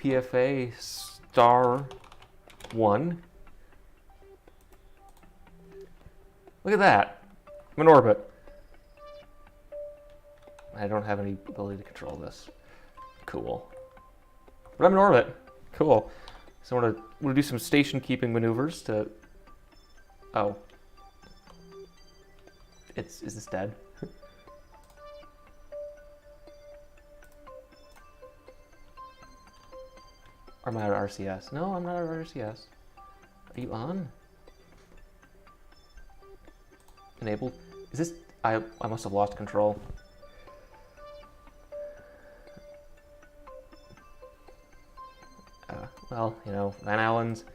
PFA Star 1. Look at that. I'm in orbit. I don't have any ability to control this. Cool. But I'm in orbit. Cool. So I'm gonna do some station keeping maneuvers to. Oh. Is this dead? Or am I at RCS? No, I'm not at RCS. Are you on? Enabled? Is this... I must have lost control. Well, you know, Van Allen's.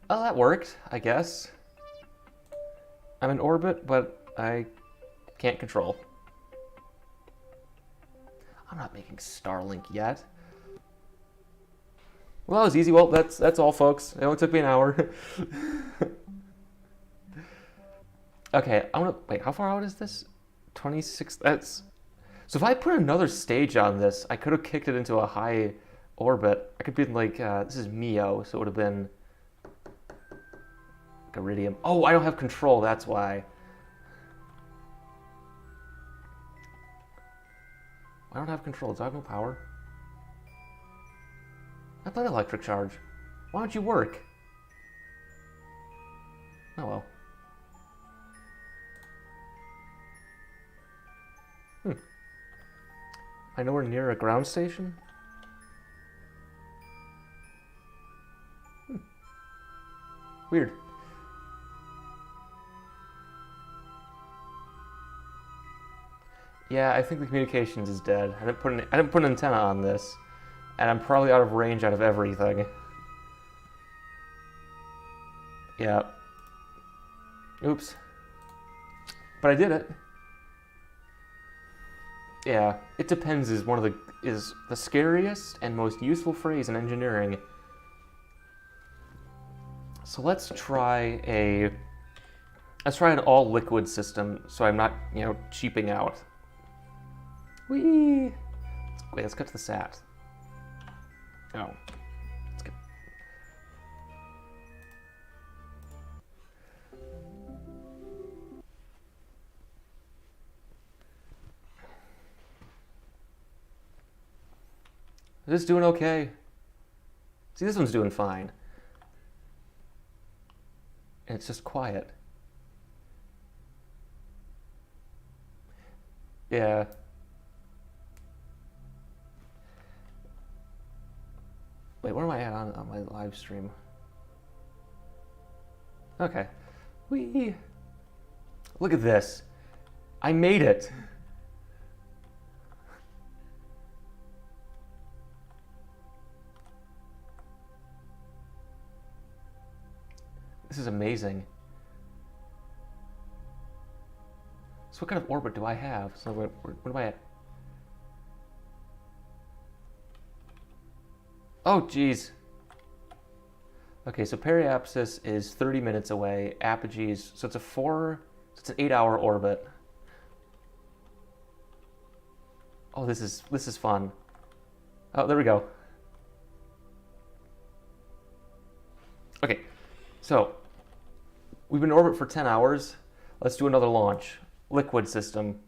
Oh, that worked, I guess. I'm in orbit, but I can't control. I'm not making Starlink yet. Well, that was easy. Well, that's all, folks. It only took me an hour. Okay, I'm gonna wait. How far out is this? 26. That's so. If I put another stage on this, I could have kicked it into a high orbit. I could be like this is Mio, so it would have been like Iridium. Oh, I don't have control. That's why. I don't have control. Do I have no power? I played electric charge. Why don't you work? Oh well. I know we're near a ground station. Weird. Yeah, I think the communications is dead. I didn't put an antenna on this, and I'm probably out of range out of everything. Yeah. Oops. But I did it. Yeah, it depends is the scariest and most useful phrase in engineering. So let's try an all liquid system so I'm not, cheaping out. Whee! Wait, let's cut to the SAT. Oh. Let's get... Is this doing okay? See, this one's doing fine. And it's just quiet. Yeah. Wait, where am I at on my live stream? Okay. Whee! Look at this. I made it. This is amazing. So what kind of orbit do I have? So where am I at? Oh, geez. Okay, so periapsis is 30 minutes away. Apogees, so it's an 8-hour orbit. Oh, this is fun. Oh, there we go. Okay, so we've been in orbit for 10 hours. Let's do another launch. Liquid system.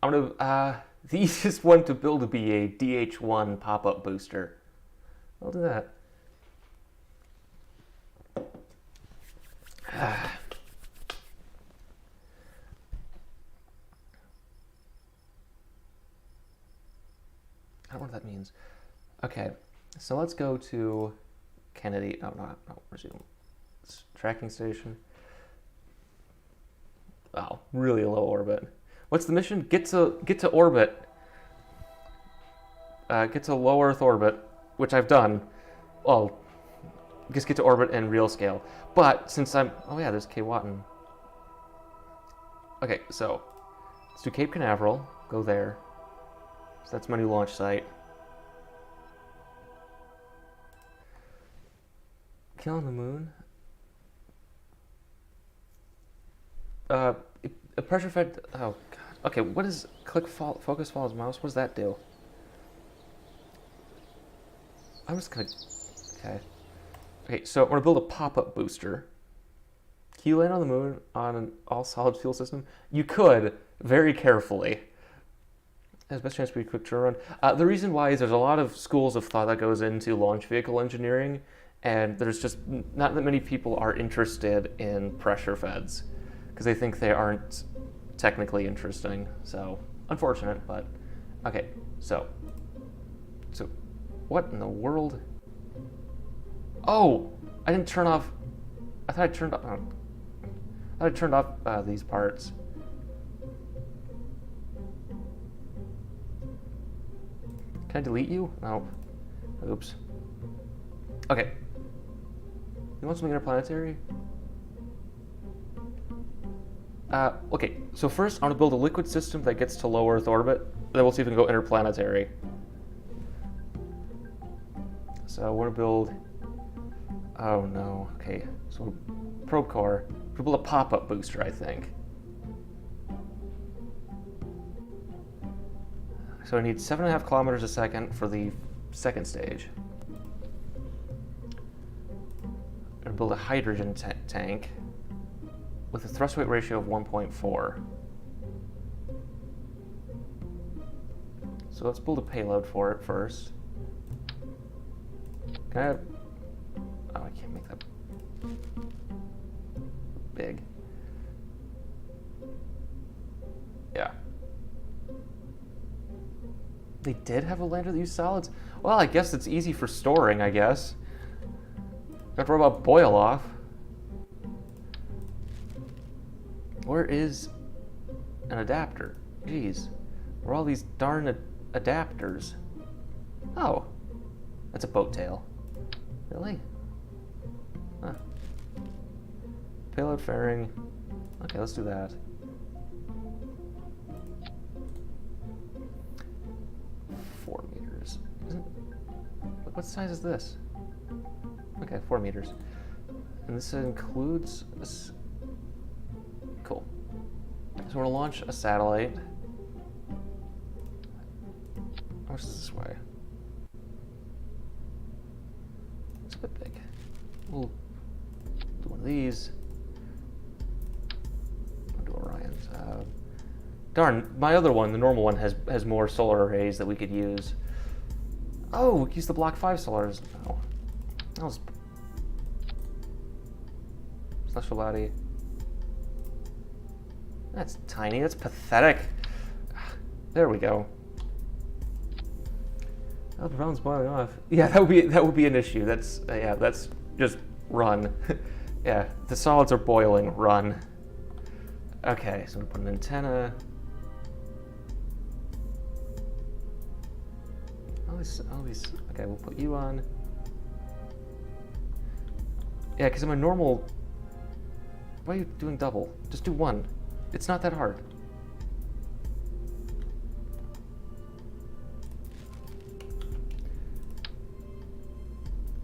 I'm gonna, the easiest one to build would be a DH1 pop-up booster. I'll do that. I don't know what that means. Okay, so let's go to Kennedy. No, resume. It's tracking station. Wow, really low orbit. What's the mission? Get to orbit. Get to low Earth orbit, which I've done. Well, just get to orbit in real scale. But since there's Cape Watton. Okay, so let's do Cape Canaveral. Go there. So that's my new launch site. Kill on the moon. A pressure fed. Oh god. Okay, what is focus follows mouse? What does that do? I'm just gonna. Okay. Okay, so I'm gonna build a pop-up booster. Can you land on the moon on an all-solid fuel system? You could, very carefully. Has best chance to be a quick turnaround. The reason why is there's a lot of schools of thought that goes into launch vehicle engineering, and there's just not that many people are interested in pressure feds because they think they aren't technically interesting. So unfortunate, but okay. So what in the world? Oh, I didn't turn off. I thought I turned off. I turned off these parts. Can I delete you? No. Oops. Okay. You want something interplanetary? Okay, so first I'm gonna build a liquid system that gets to low Earth orbit, then we'll see if we can go interplanetary. So we're gonna build, oh no, okay, so probe core, we'll build a pop-up booster, I think. So I need 7.5 kilometers a second for the second stage. I'm gonna build a hydrogen tank with a thrust weight ratio of 1.4. So let's build a payload for it first. Can I have... Oh, I can't make that big. They did have a lander that used solids? Well, I guess it's easy for storing, I guess. Don't have to worry about boil off. Where is an adapter? Jeez. Where are all these darn adapters? Oh. That's a boat tail. Really? Huh. Payload fairing. Okay, let's do that. What size is this? Okay, 4 meters. And this includes this. Cool. So we're gonna launch a satellite. How much is this way? It's a bit big. We'll do one of these. I'll do Orion's. Darn, my other one, the normal one, has more solar arrays that we could use. Oh, we can use the Block 5 solars. Oh. That was... Celestial body. That's tiny. That's pathetic. There we go. Oh, the round's boiling off. Yeah, that would be an issue. That's yeah, that's just run. Yeah, the solids are boiling. Run. Okay, so we put an antenna. All these. Okay, we'll put you on. Yeah, because I'm a normal. Why are you doing double? Just do one. It's not that hard.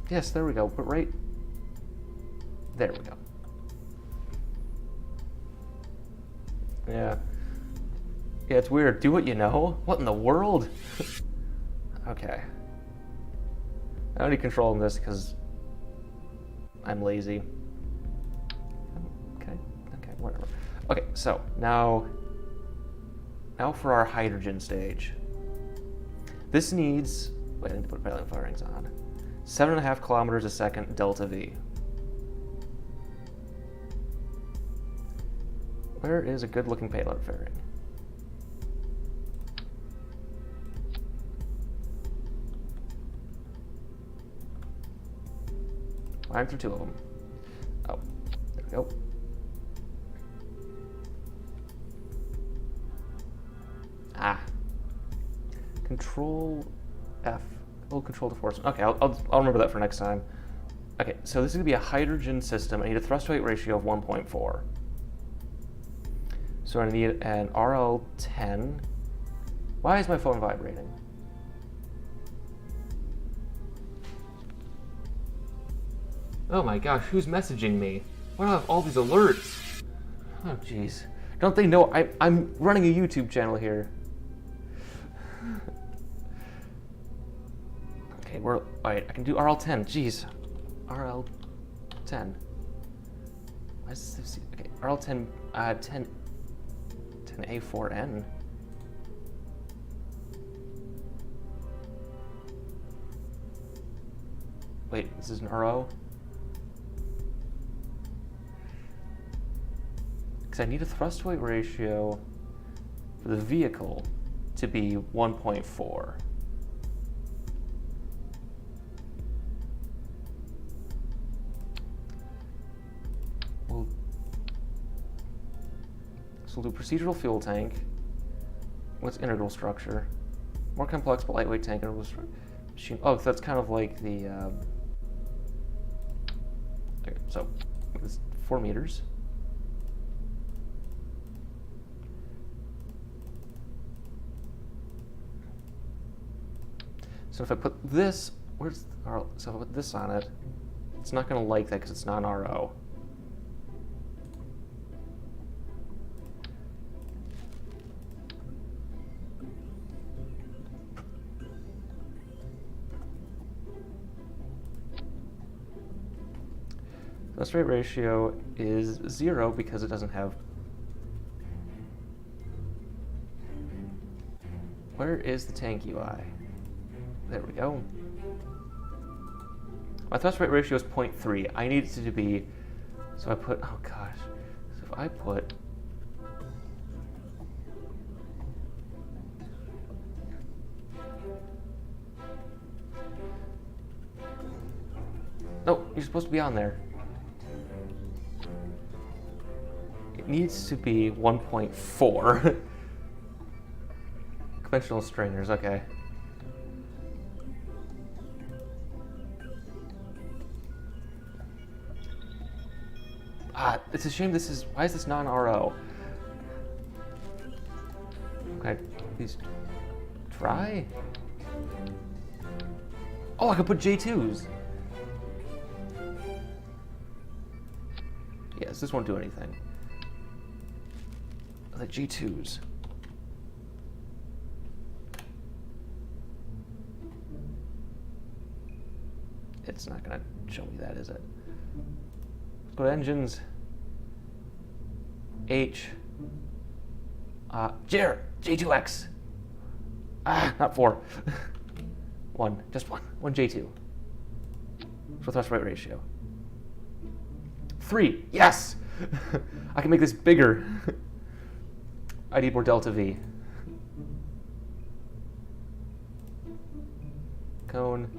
Yes, there we go. But right there we go. Yeah. Yeah, it's weird. Do what you know? What in the world? Okay. I don't need control in this because I'm lazy. Okay, whatever. Okay, so now for our hydrogen stage. This needs, wait, I need to put payload firings on. 7.5 kilometers a second delta V. Where is a good looking payload fairing? I'm through 2 of them. Oh, there we go. Ah. Control F. Oh, control the force. Okay, I'll remember that for next time. Okay, so this is gonna be a hydrogen system. I need a thrust weight ratio of 1.4. So I need an RL10. Why is my phone vibrating? Oh my gosh, who's messaging me? Why do I have all these alerts? Oh jeez. Don't they know I'm running a YouTube channel here? Okay, alright, I can do RL10. Jeez. RL10. Why is this? Okay, RL10 10A4N. Wait, this is an RO? Because I need a thrust weight ratio for the vehicle to be 1.4. So we'll do procedural fuel tank. What's integral structure? More complex but lightweight tank integral machine. Oh, that's kind of like the. Okay, so it's 4 meters. So if I put this, so if I put this on it, it's not going to like that because it's not an RO. Thrust weight ratio is 0 because it doesn't have. Where is the tank UI? There we go. My thrust weight ratio is 0.3. I need it to be, so I put, oh gosh. So if I put, You're supposed to be on there. It needs to be 1.4. Conventional strainers, okay. Ah, it's a shame this is... Why is this non-RO? Okay, these... Try? Oh, I could put J2s! Yes, this won't do anything. The G2s. It's not gonna show me that, is it? Let's go to engines. H. J2X. Ah, not 4. 1, just 1. 1 J2. For thrust weight ratio. 3, yes! I can make this bigger. I need more delta V. Cone,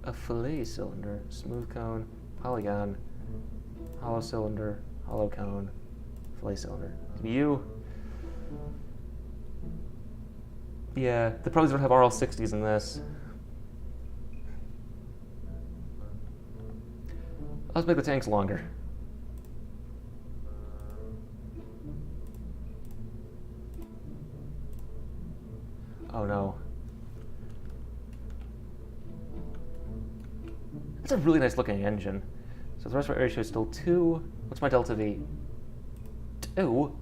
a fillet cylinder, smooth cone, polygon, hollow cylinder, hollow cone, fillet cylinder. U. Yeah, the pros don't have RL60s in this. Let's make the tanks longer. Oh no. That's a really nice looking engine. So the thrust weight ratio is still 2. What's my delta V? 2?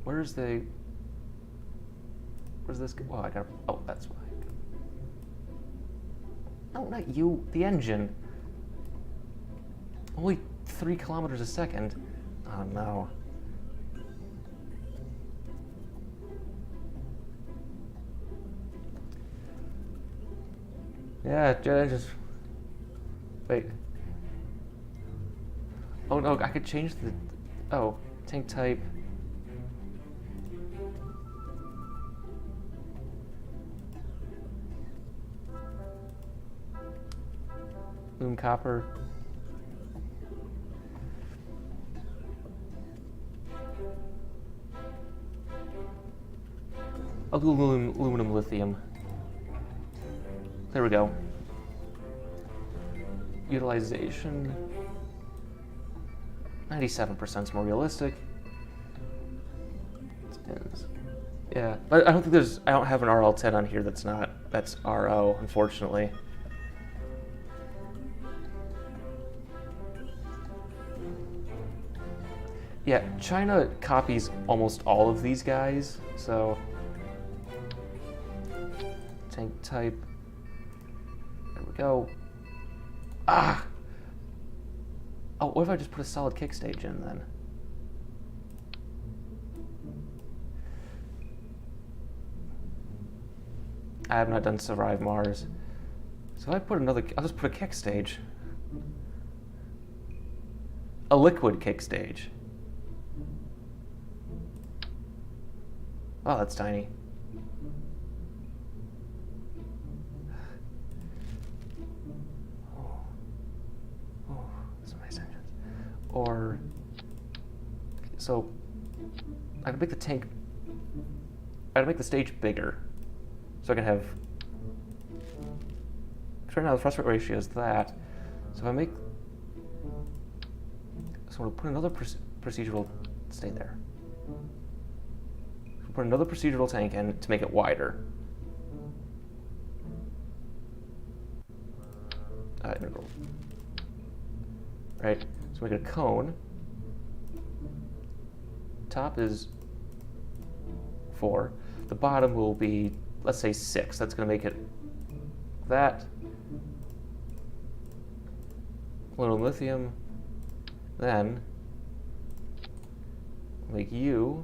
Where's this? Oh, I got. Oh, that's why. No, not you. The engine. Only 3 kilometers a second. Oh no. Yeah, jet engines. Wait. Oh no, I could change the. Oh, tank type. Loom copper. I'll do aluminum lithium. There we go. Utilization. 97% is more realistic. Yeah, but I don't think I don't have an RL10 on here that's RO, unfortunately. Yeah, China copies almost all of these guys, so. Tank type. There we go. Ah! Oh, what if I just put a solid kick stage in then? I have not done Survive Mars. So if I put I'll just put a kick stage. A liquid kick stage. Oh, that's tiny. Oh, those are nice engines. Or, so, I can make the tank, I can make the stage bigger. So I can have, right now the thrust weight ratio is that. So if I make, so I'll put another procedural, stay there. Put another procedural tank in to make it wider. Integral. Right, so make it a cone. Top is 4. The bottom will be, let's say 6. That's going to make it that. Aluminum lithium. Then make you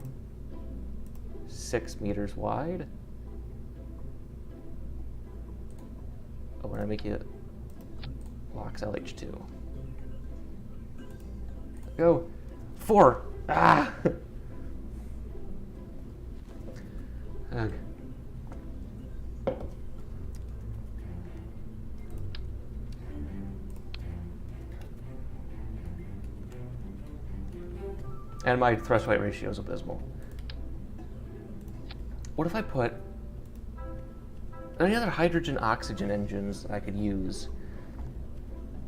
6 meters wide. Oh, when I make it LOX LH2. Go. 4. Ah! Ugh. And my thrust weight ratio is abysmal. What if I put any other hydrogen oxygen engines that I could use?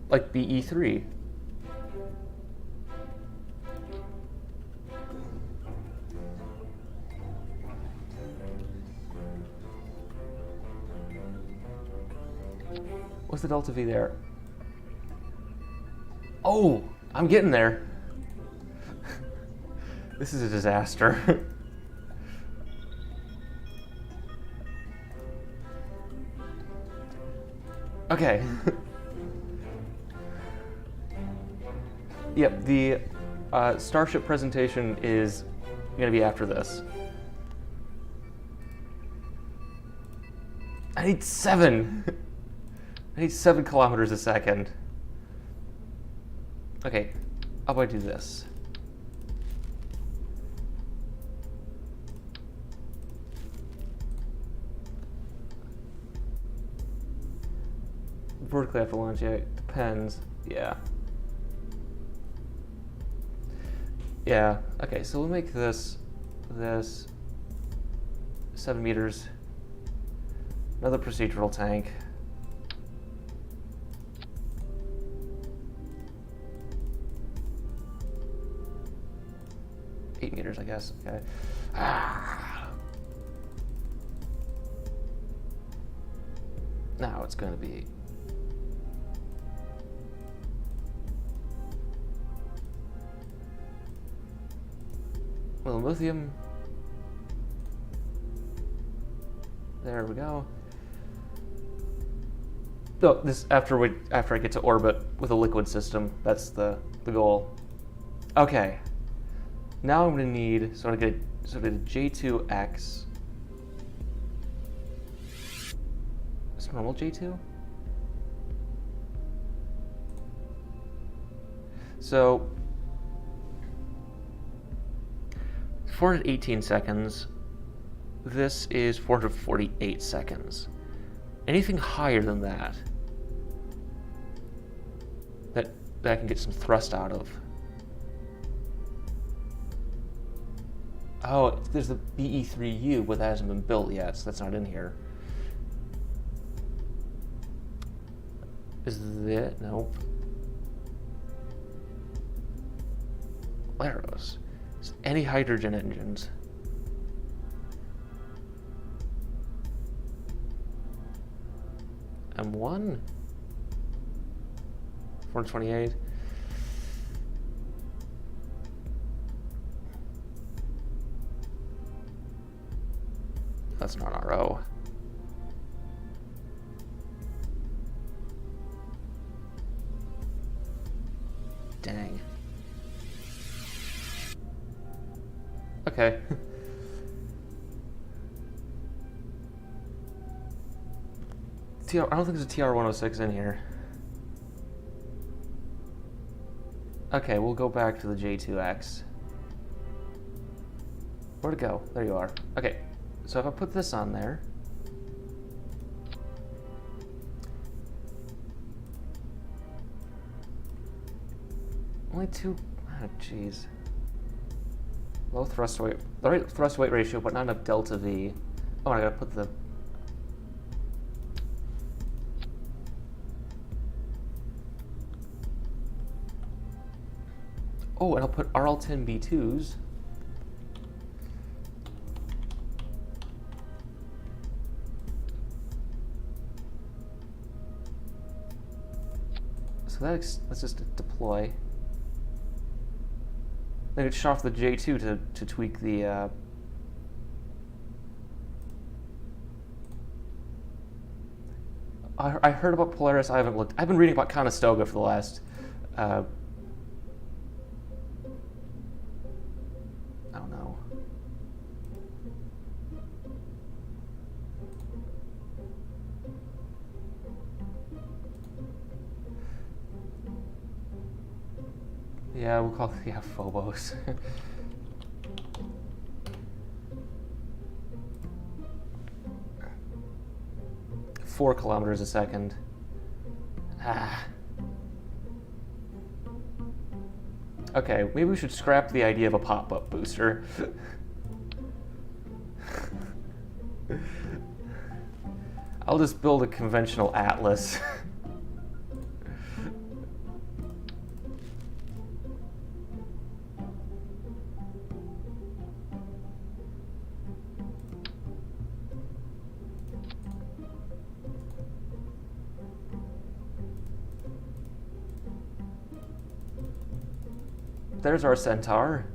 Like BE3. What's the delta V there? Oh, I'm getting there. This is a disaster. Okay. Yep, the Starship presentation is going to be after this. I need 7. I need 7 kilometers a second. Okay, how about I do this? Vertically after launch, yeah, it depends. Yeah. Yeah, okay, so we'll make this 7 meters. Another procedural tank. $8 meters, I guess. Okay. Now it's going to be lithium. There we go. Oh, this after I get to orbit with a liquid system. That's the goal. Okay. Now I'm gonna need so I get a J2X. Is normal J2? So 418 seconds. This is 448 seconds. Anything higher than that I can get some thrust out of. Oh, there's the BE3U, but that hasn't been built yet, so that's not in here. Is that? Nope. Laros. Any hydrogen engines? M1? 428. That's not RO. Dang. Okay. I don't think there's a TR-106 in here. Okay, we'll go back to the J2X. Where'd it go? There you are. Okay, so if I put this on there, only 2. Oh, jeez. Low thrust weight, the right thrust weight ratio, but not enough delta V. Oh, I gotta put the. Oh, and I'll put RL10B2s. So let's just deploy. Then it shut off the J2 to tweak the. I heard about Polaris. I haven't looked. I've been reading about Conestoga for the last. I don't know. Yeah, we'll call it Phobos. 4 kilometers a second. Okay, maybe we should scrap the idea of a pop-up booster. I'll just build a conventional Atlas. There's our Centaur.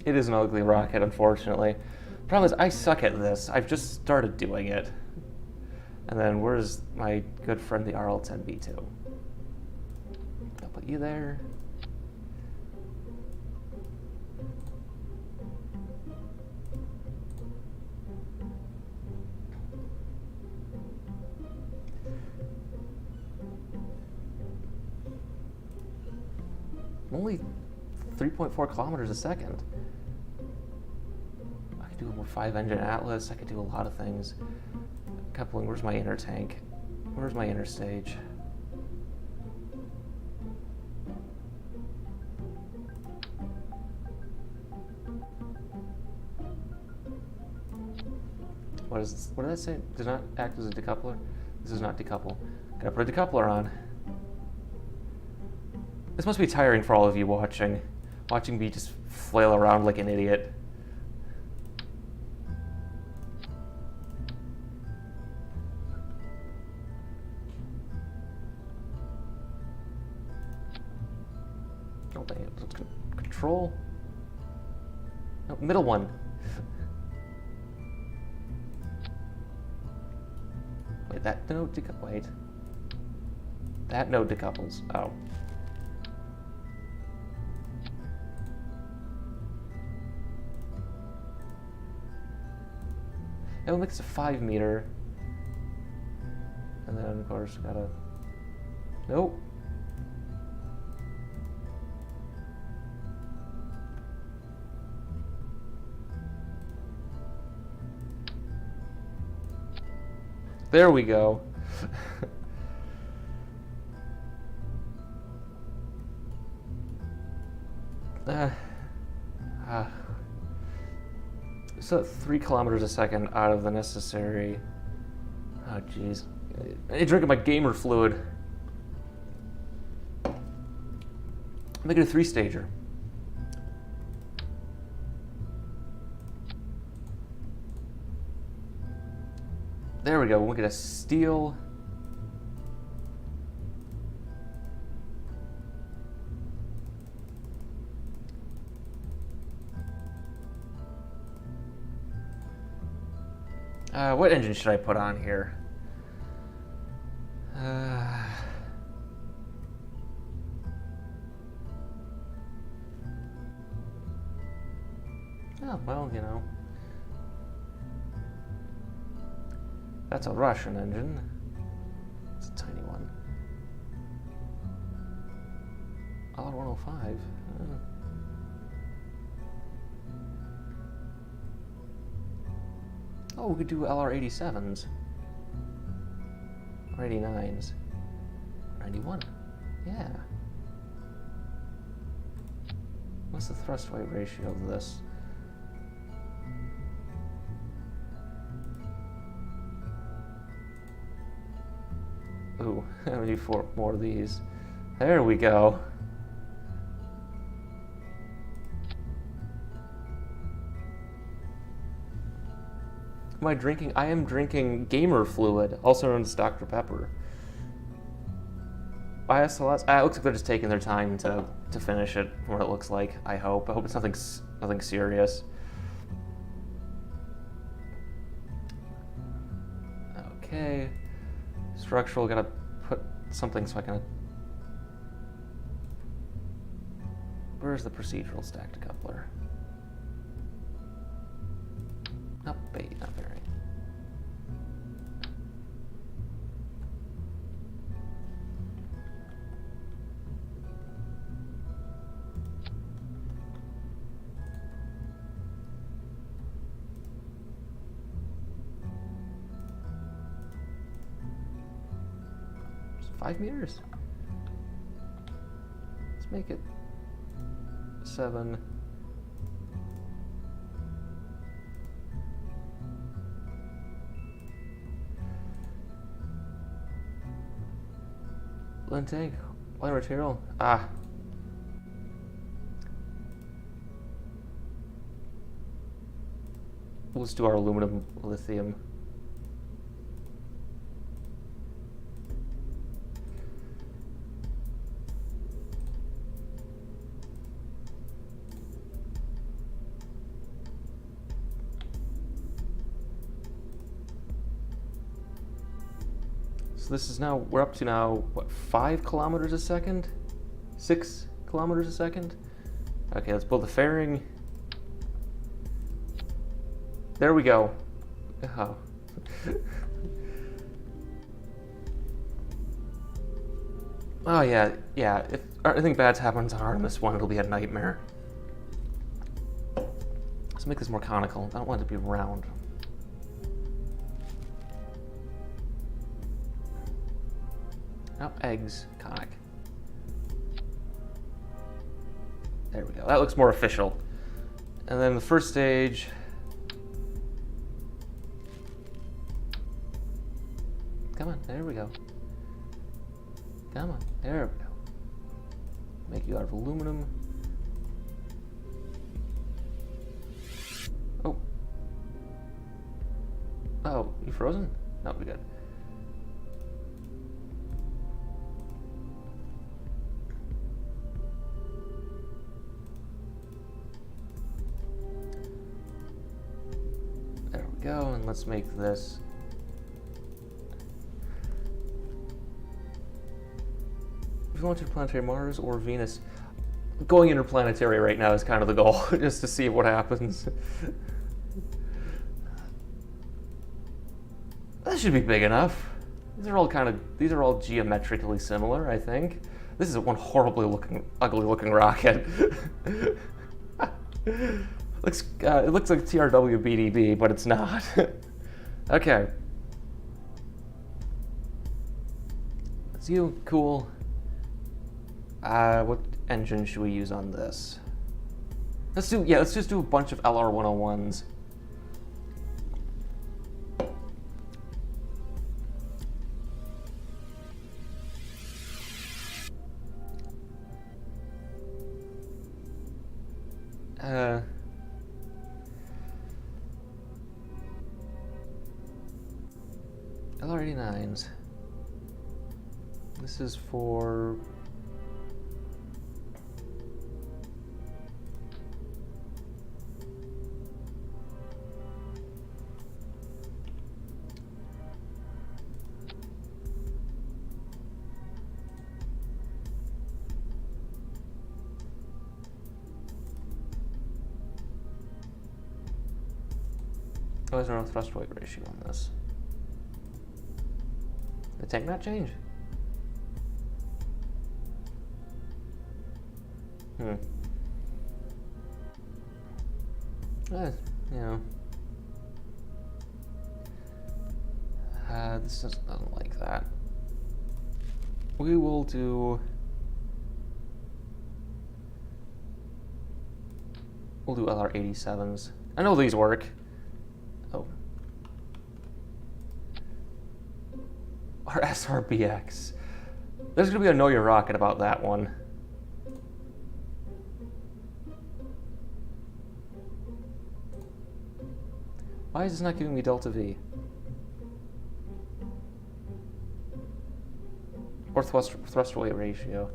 It is an ugly rocket, unfortunately. Problem is, I suck at this. I've just started doing it. And then where's my good friend, the RL-10B2? I'll put you there. Only 3.4 kilometers a second. I could do a more 5-engine Atlas. I could do a lot of things. Coupling. Where's my inner tank? Where's my inner stage? What is this? What did I say? Does not act as a decoupler? This does not decouple. Gotta put a decoupler on. This must be tiring for all of you watching me just flail around like an idiot. Oh, dang it. Let's control. No, middle one. Wait, that node decouples. Wait. That node decouples. Oh. It makes a 5 meter. And then, of course, gotta... Nope. There we go. So 3 kilometers a second out of the necessary. Oh jeez, I drinking my gamer fluid. Make it a 3-stager. There we go. We'll get a steel. What engine should I put on here? Oh, well, you know. That's a Russian engine. It's a tiny one. LR-105. Oh, we could do LR-87s. Or 89s. 91. Yeah. What's the thrust weight ratio of this? Ooh, I'm gonna do 4 more of these. There we go. Am I drinking? I am drinking gamer fluid, also known as Dr. Pepper. ISLS. It looks like they're just taking their time to finish it. From what it looks like, I hope. I hope it's nothing serious. Okay. Structural. Gotta put something so I can. Where's the procedural stacked coupler? Oh, bait, not very. 5 meters? Let's make it 7. Blend tank, light material. Let's do our aluminum lithium. So this is now, we're up to now, what, 5 kilometers a second? 6 kilometers a second? Okay, let's build the fairing. There we go. Oh. Oh yeah, yeah. If anything bad happens on Artemis 1, it'll be a nightmare. Let's make this more conical. I don't want it to be round. Oh, eggs, conic. There we go. That looks more official. And then the first stage. Come on, there we go. Come on, there we go. Make you out of aluminum. Oh. Oh, you frozen? No, we good. There we go, and let's make this. If you want interplanetary Mars or Venus, going interplanetary right now is kind of the goal, just to see what happens. That should be big enough. These are all geometrically similar, I think. This is one horribly ugly looking rocket. It looks like TRW BDB, but it's not. Okay. It's you, cool. What engine should we use on this? Let's just do a bunch of LR101s. LR89s. This is for is there no thrust weight ratio on this? The tank not change? You know. This doesn't like that. We will do. We'll do LR87s. I know these work. Oh. Our SRBX. There's gonna be a Know Your Rocket about that one. Why is this not giving me delta V? Or thrust weight ratio?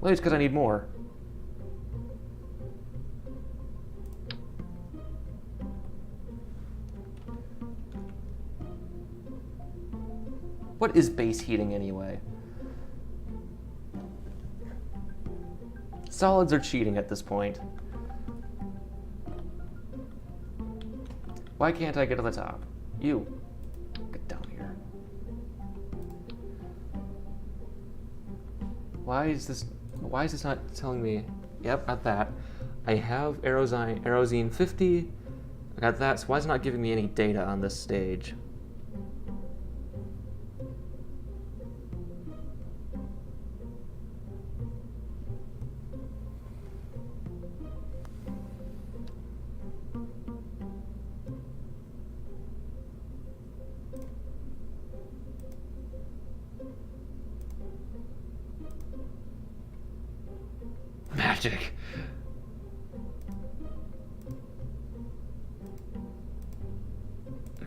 Well, it's because I need more. What is base heating anyway? Solids are cheating at this point. Why can't I get to the top? You. Get down here. Why is this not telling me? Yep, got that. I have Aerozine 50. I got that, so why is it not giving me any data on this stage? magic.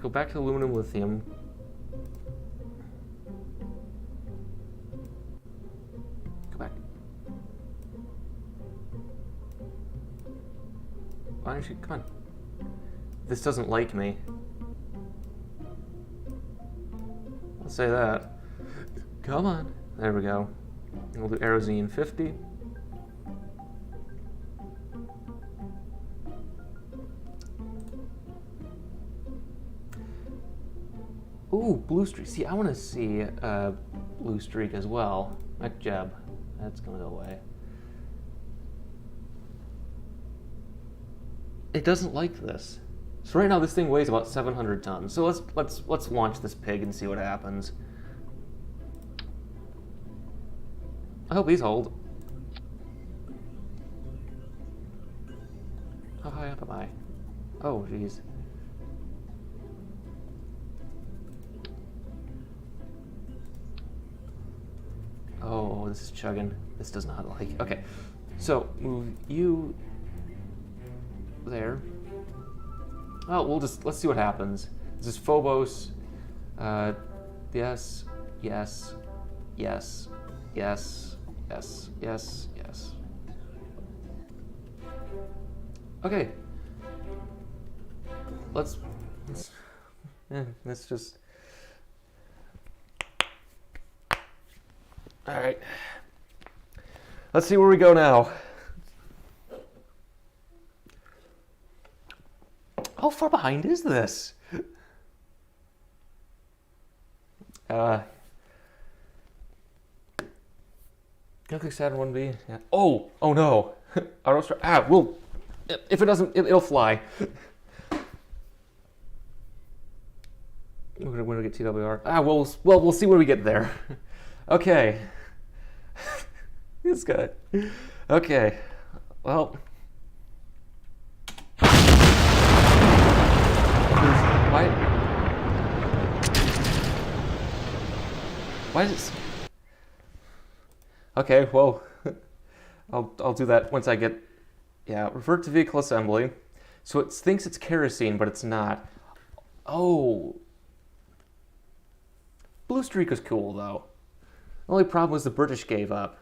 Go back to aluminum lithium. Go back. Why don't you, come on. This doesn't like me. I'll say that. Come on. There we go. And we'll do Aerozine 50. Ooh, blue streak. See, I want to see blue streak as well. Jeb. That's gonna go away. It doesn't like this. So right now this thing weighs about 700 tons. So let's launch this pig and see what happens. I hope these hold. How high up am I? Oh, jeez. Oh, this is chugging. This does not like. Okay, so move you there. Oh, let's see what happens. This is Phobos. Yes, yes, yes, yes, yes, yes, yes. Okay. Let's just. All right. Let's see where we go now. How far behind is this? Click Saturn 1B. Yeah. Oh no. Well, if it doesn't, it'll fly. We're gonna get TWR. Well, we'll see where we get there. Okay. It's good. Okay. Well. Why is it? Okay, well, I'll do that once I get, revert to vehicle assembly. So it thinks it's kerosene, but it's not. Oh. Blue streak was cool, though. The only problem was the British gave up.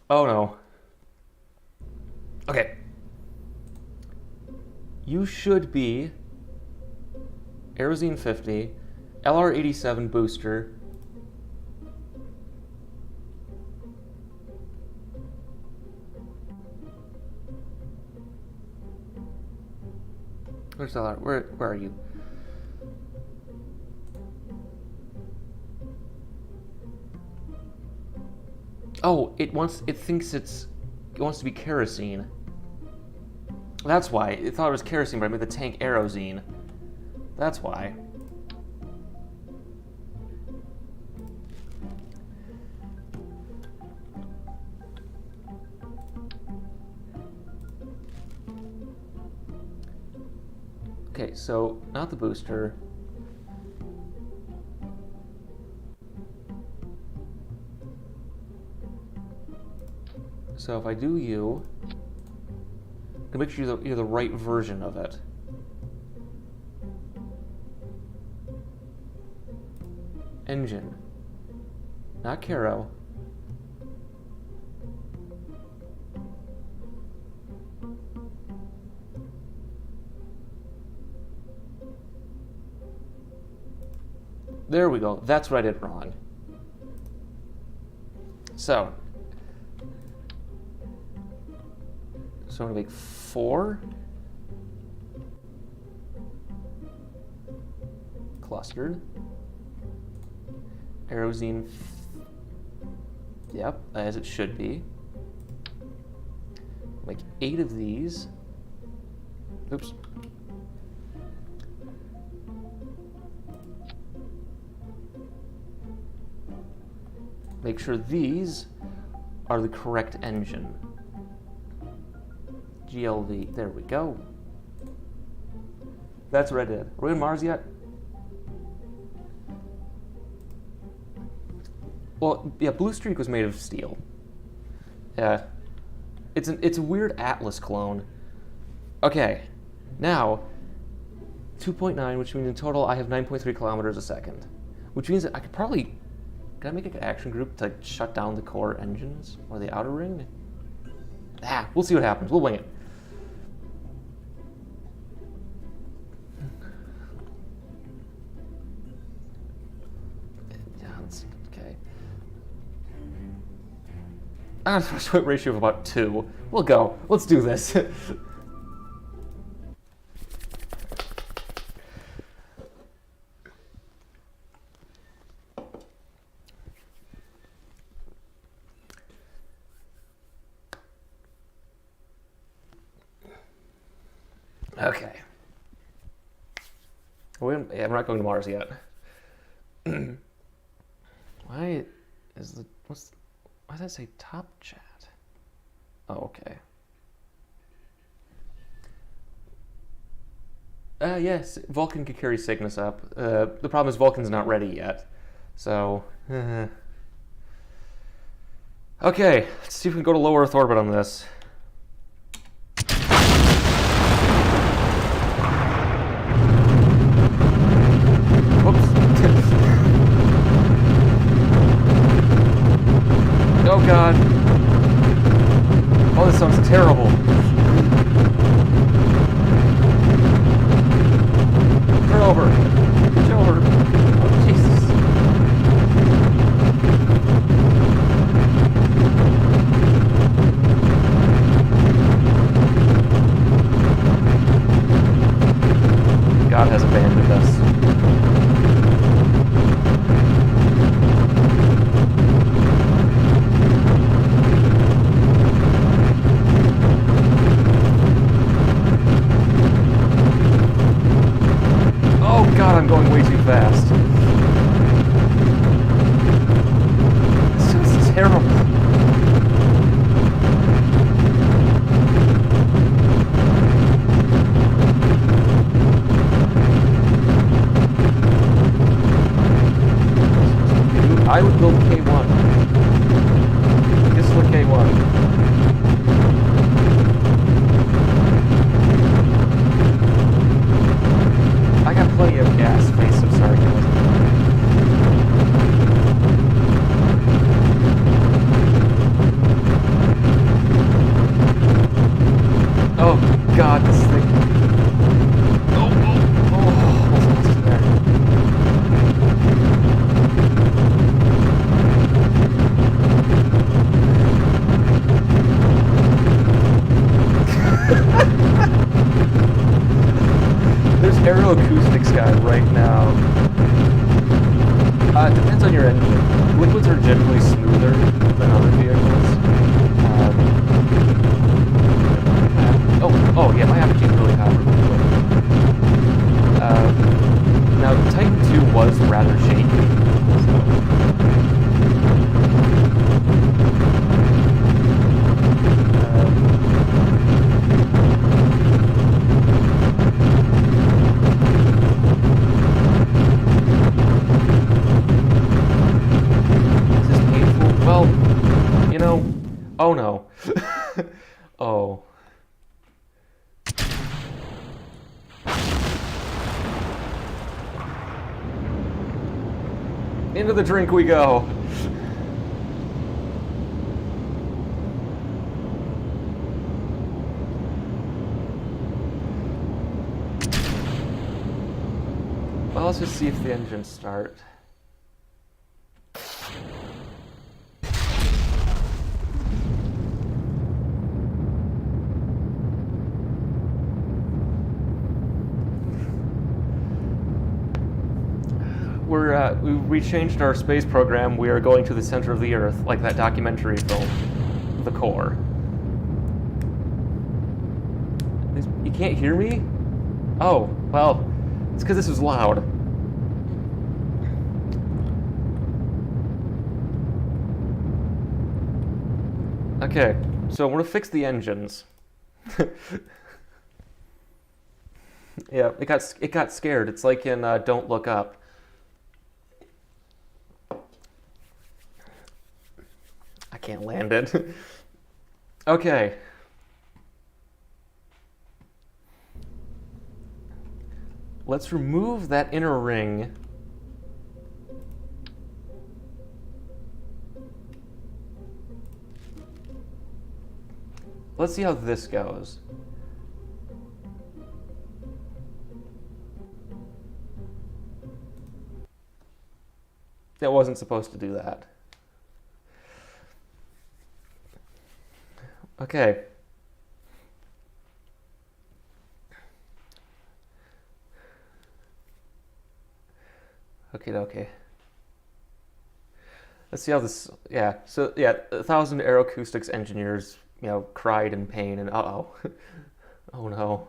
Oh, no. Okay. You should be Aerozine 50, LR87 booster. Where's LR? Where are you? Oh, it thinks it wants to be kerosene. That's why. It thought it was kerosene, but I made the tank Aerozine. That's why. Okay, so not the booster. So if I do you, to make sure you're the right version of it. Engine, not Caro. There we go. That's what I did wrong. So I'm gonna make 4 clustered. Aerozine, yep, as it should be. Make 8 of these. Oops. Make sure these are the correct engine. GLV, there we go. That's what I did. Are we on Mars yet? Well, yeah, Blue Streak was made of steel. Yeah. It's a weird Atlas clone. Okay. Now, 2.9, which means in total I have 9.3 kilometers a second. Which means that I could probably... Can I make an action group to shut down the core engines? Or the outer ring? We'll see what happens. We'll wing it. Yeah, that's okay. I got a sweat ratio of about 2. We'll go. Let's do this. Okay. We're not going to Mars yet. Why does that say top chat? Oh, okay. Yes, Vulcan could carry Cygnus up. The problem is Vulcan's not ready yet. So, okay, let's see if we can go to low Earth orbit on this. Oh god. Oh, this sounds terrible. Turn over. Get over. Oh, Jesus. God has abandoned us. I'm going way too fast. This sounds terrible. I would build K1. This is what K1. I got plenty of gas, face of sarcasm. Oh god, this thing. Almost there. There's aeroacoustics guy right now. It depends on your engine. Liquids are generally smoother than other vehicles. Oh yeah, my Apogee is really hot. Now, Titan 2 was rather shaky, oh no. Oh. Into the drink we go. Well, let's just see if the engines start. We changed our space program. We are going to the center of the Earth, like that documentary film, The Core. You can't hear me? Oh, well, it's because this was loud. Okay, so I'm gonna fix the engines. Yeah, it got scared. It's like in Don't Look Up. I can't land it. Okay. Let's remove that inner ring. Let's see how this goes. It wasn't supposed to do that. Okay. Okay. Let's see how this. Yeah. So yeah, 1,000 aeroacoustics engineers, cried in pain, and oh no.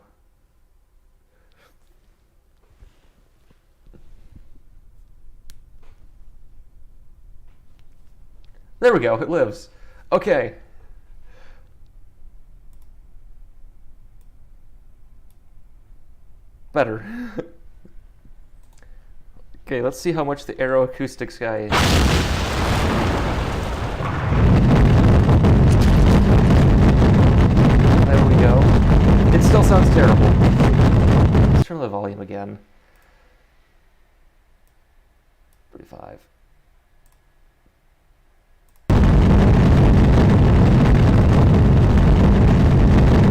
There we go. It lives. Okay. Better. Okay, let's see how much the aeroacoustics guy is. There we go. It still sounds terrible. Let's turn the volume again. 35.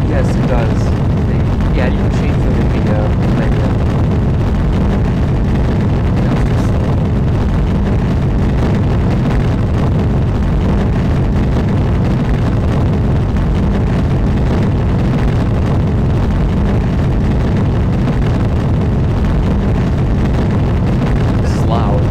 Yes, it does. I think. Yeah, you can change them in the menu. That was too slow. This is loud.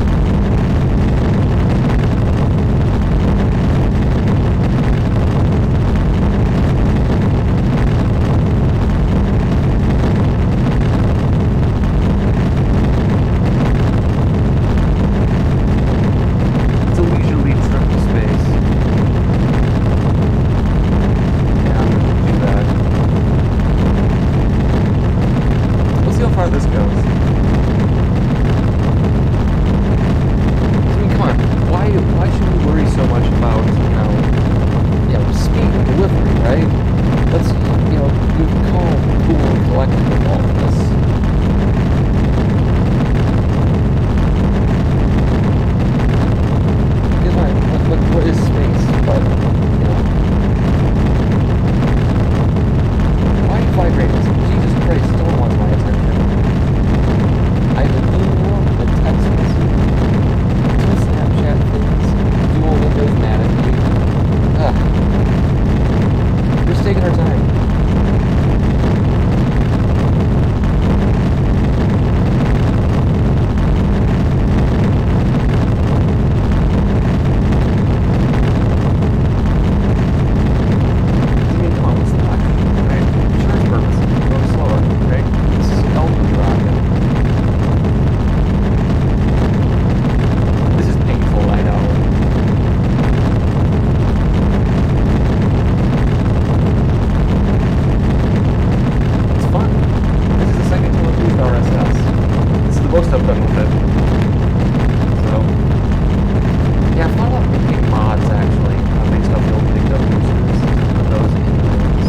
It's a leisurely trip to space. Yeah, I'm gonna do that. We'll see how far this goes. I mean, come on. Why should we worry so much about, speed and delivery, right? Let's, be calm, cool, and collected with all of this. Because what is space? But, why are you vibrating? Jesus Christ, someone wants my attention. I have an email, a text message, 2 Snapchat things, dual windows mad at me. We're just taking our time. I mean, come on, what's the rush, right? Insurance purposes, going slower, right? This is an elderly rocket. This is painful, I know. It's fun. This is the second time I've used RSS. This is the most I've done with it. So, yeah, I thought about making mods actually, based off the old picked up boosters, to put those in rooms.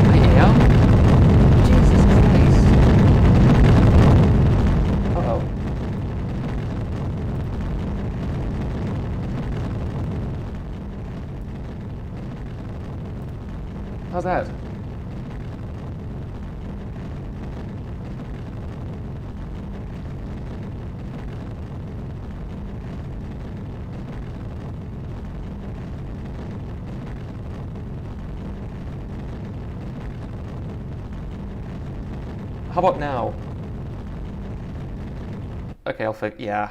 I am? Jesus Christ. Uh-oh. How's that? How about now? Okay, I'll fix. Yeah.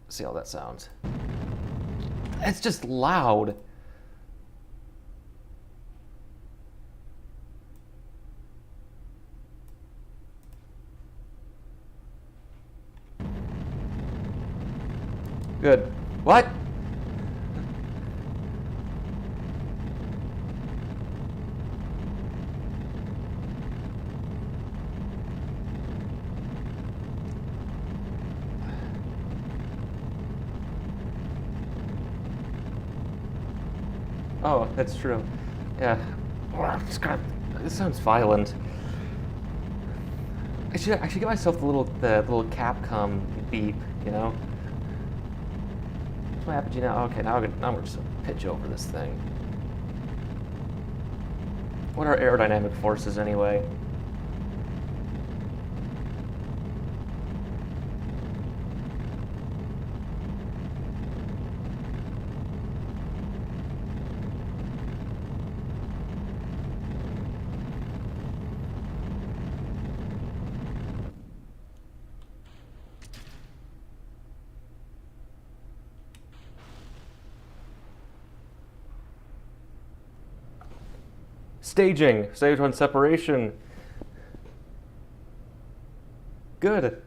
See how that sounds. It's just loud. Good. What? Oh, that's true. Yeah. This sounds violent. I should give myself the little Capcom beep, you know? What's my apogee now? Okay, now we're just gonna pitch over this thing. What are aerodynamic forces anyway? Staging, stage one separation. Good.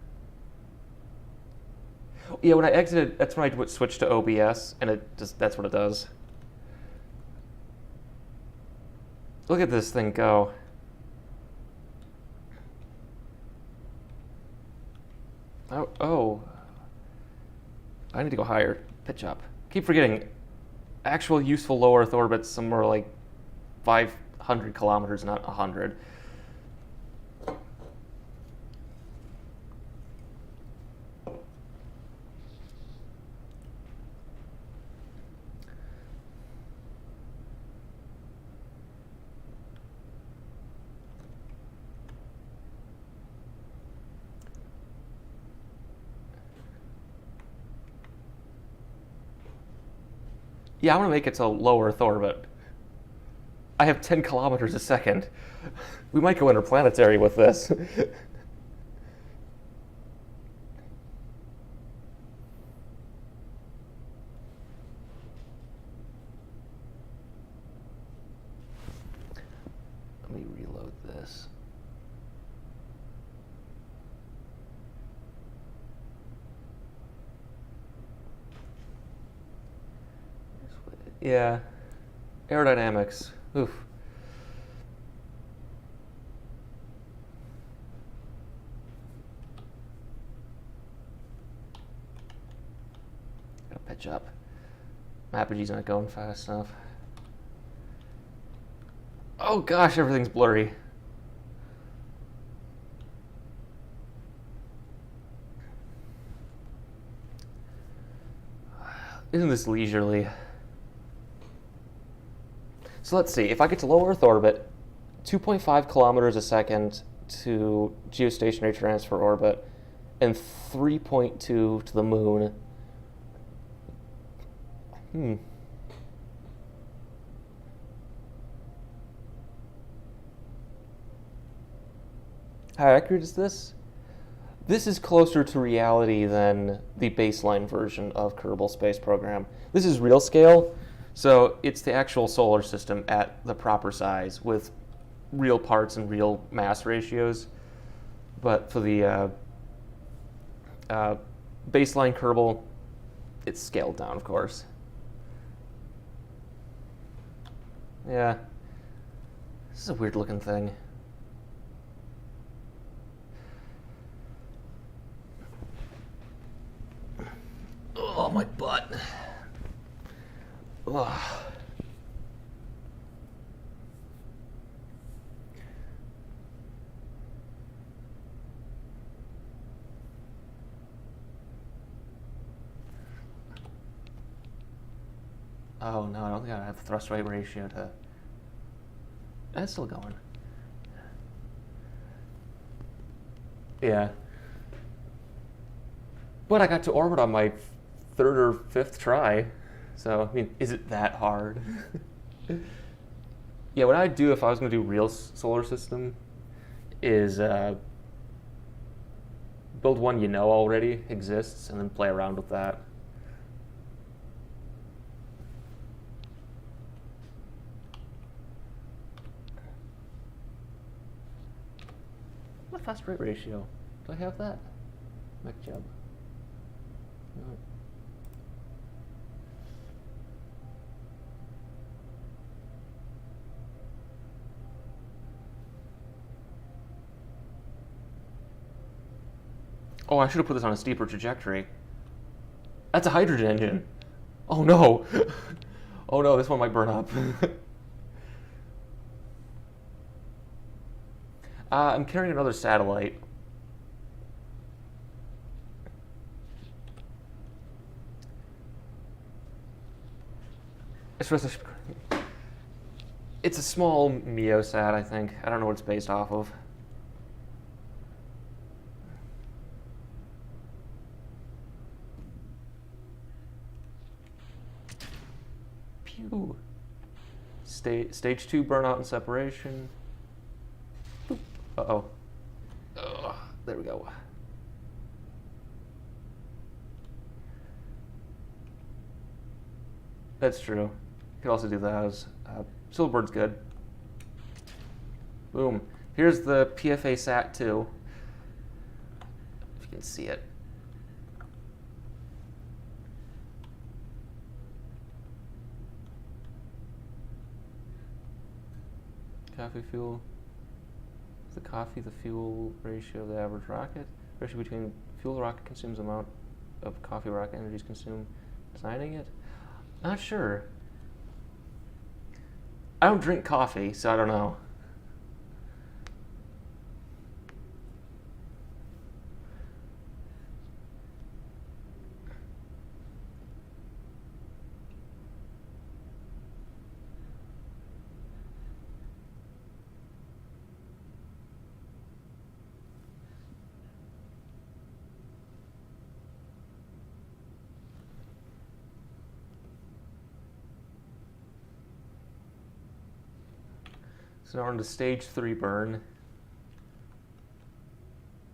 Yeah, when I exited, that's when I switched to OBS, and that's what it does. Look at this thing go. Oh. I need to go higher. Pitch up. Keep forgetting. Actual useful low Earth orbits somewhere like 500 kilometers, not 100. Yeah, I want to make it to low Earth orbit. I have 10 kilometers a second. We might go interplanetary with this. Let me reload this. Yeah, aerodynamics. Oof. Gotta pitch up. My apogee's not going fast enough. Oh gosh, everything's blurry. Isn't this leisurely? So let's see, if I get to low Earth orbit, 2.5 kilometers a second to geostationary transfer orbit, and 3.2 to the moon. How accurate is this? This is closer to reality than the baseline version of Kerbal Space Program. This is real scale. So it's the actual solar system at the proper size with real parts and real mass ratios. But for the baseline Kerbal, it's scaled down, of course. Yeah. This is a weird looking thing. Oh, my butt. Ugh. Oh no, I don't think I have the thrust weight ratio to... That's still going. Yeah. But I got to orbit on my third or fifth try. So, I mean, is it that hard? Yeah, what I'd do if I was going to do real solar system is build one you know already exists and then play around with that. What thrust weight ratio? Do I have that? Mech job. No. Oh, I should have put this on a steeper trajectory. That's a hydrogen engine. Oh no. Oh no, this one might burn up. I'm carrying another satellite. It's a small Meosat, I think. I don't know what it's based off of. Pew. Stage 2 burnout and separation. Uh-oh. There we go. That's true. You could also do those. Silverbird's good. Boom. Here's the PFA Sat 2. If you can see it. Coffee fuel. Is the coffee the fuel ratio of the average rocket? Ratio between fuel the rocket consumes the amount of coffee rocket energy is consumed designing it? Not sure. I don't drink coffee, so I don't know. So now we're into stage 3 burn.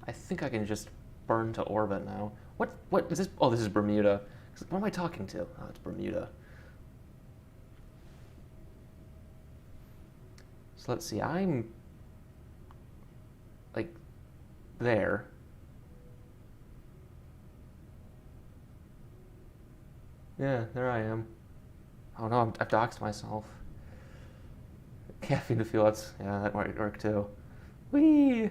I think I can just burn to orbit now. What is this? Oh, this is Bermuda. What am I talking to? Oh, it's Bermuda. So let's see, I'm like there. Yeah, there I am. Oh no, I've doxed myself. Caffeine to fuel, that might work too. Whee!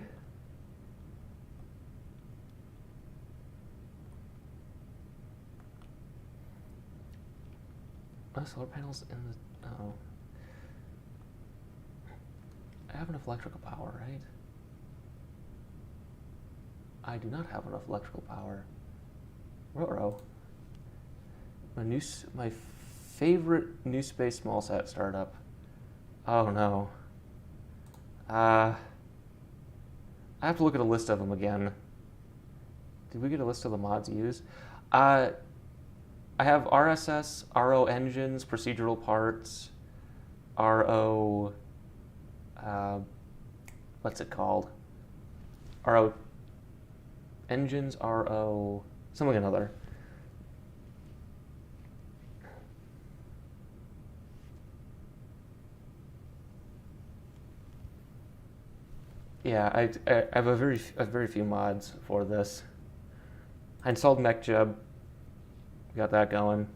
Solar panels in the, oh. I have enough electrical power, right? I do not have enough electrical power. Ruh-roh. My favorite new space smallsat startup. Oh no. I have to look at a list of them again. Did we get a list of the mods used? I have RSS, RO engines, procedural parts, RO, what's it called? RO engines, RO, something or another. Yeah, I have a very few mods for this. I installed MechJeb. Got that going.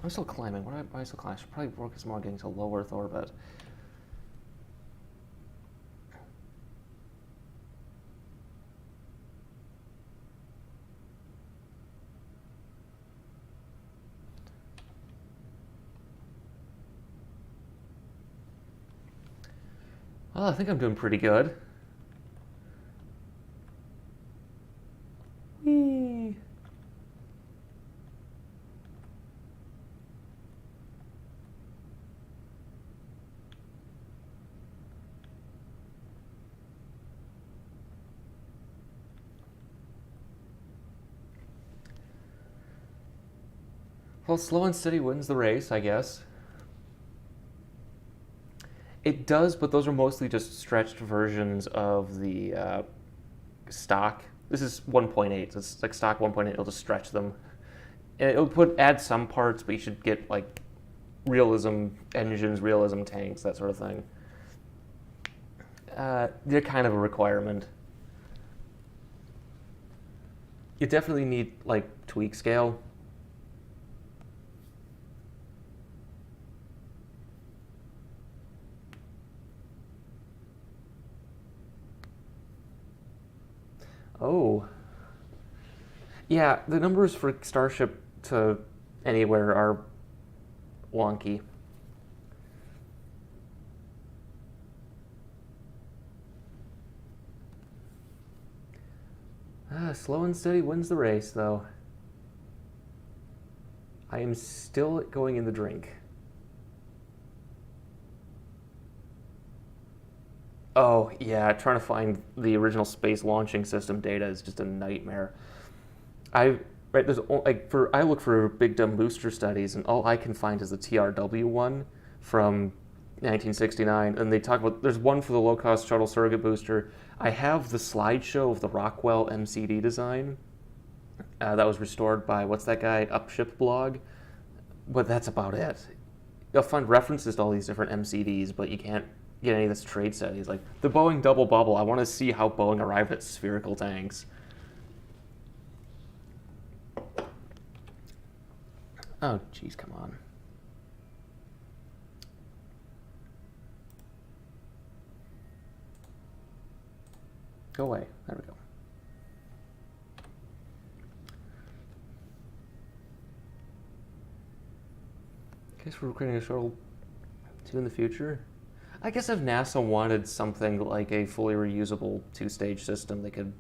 I'm still climbing. Why am I still climbing? I should probably focus more on getting to low Earth orbit. Well, I think I'm doing pretty good. Whee! Well, slow and steady wins the race, I guess. It does, but those are mostly just stretched versions of the stock. This is 1.8, so it's like stock 1.8. It'll just stretch them. And it'll add some parts, but you should get like realism engines, realism tanks, that sort of thing. They're kind of a requirement. You definitely need like tweak scale. Oh. Yeah, the numbers for Starship to anywhere are wonky. Slow and steady wins the race, though. I am still going in the drink. Oh, yeah, trying to find the original space launching system data is just a nightmare. I right there's I look for big dumb booster studies, and all I can find is the TRW one from 1969, and they talk about there's one for the low cost shuttle surrogate booster. I have the slideshow of the Rockwell MCD design that was restored by what's that guy Upship blog, but that's about it. You'll find references to all these different MCDs, but you can't get any of this trade studies. Like the Boeing double bubble, I want to see how Boeing arrived at spherical tanks. Oh, jeez, come on. Go away. There we go. Guess we're creating a shuttle 2 in the future. I guess if NASA wanted something like a fully reusable 2-stage system, they could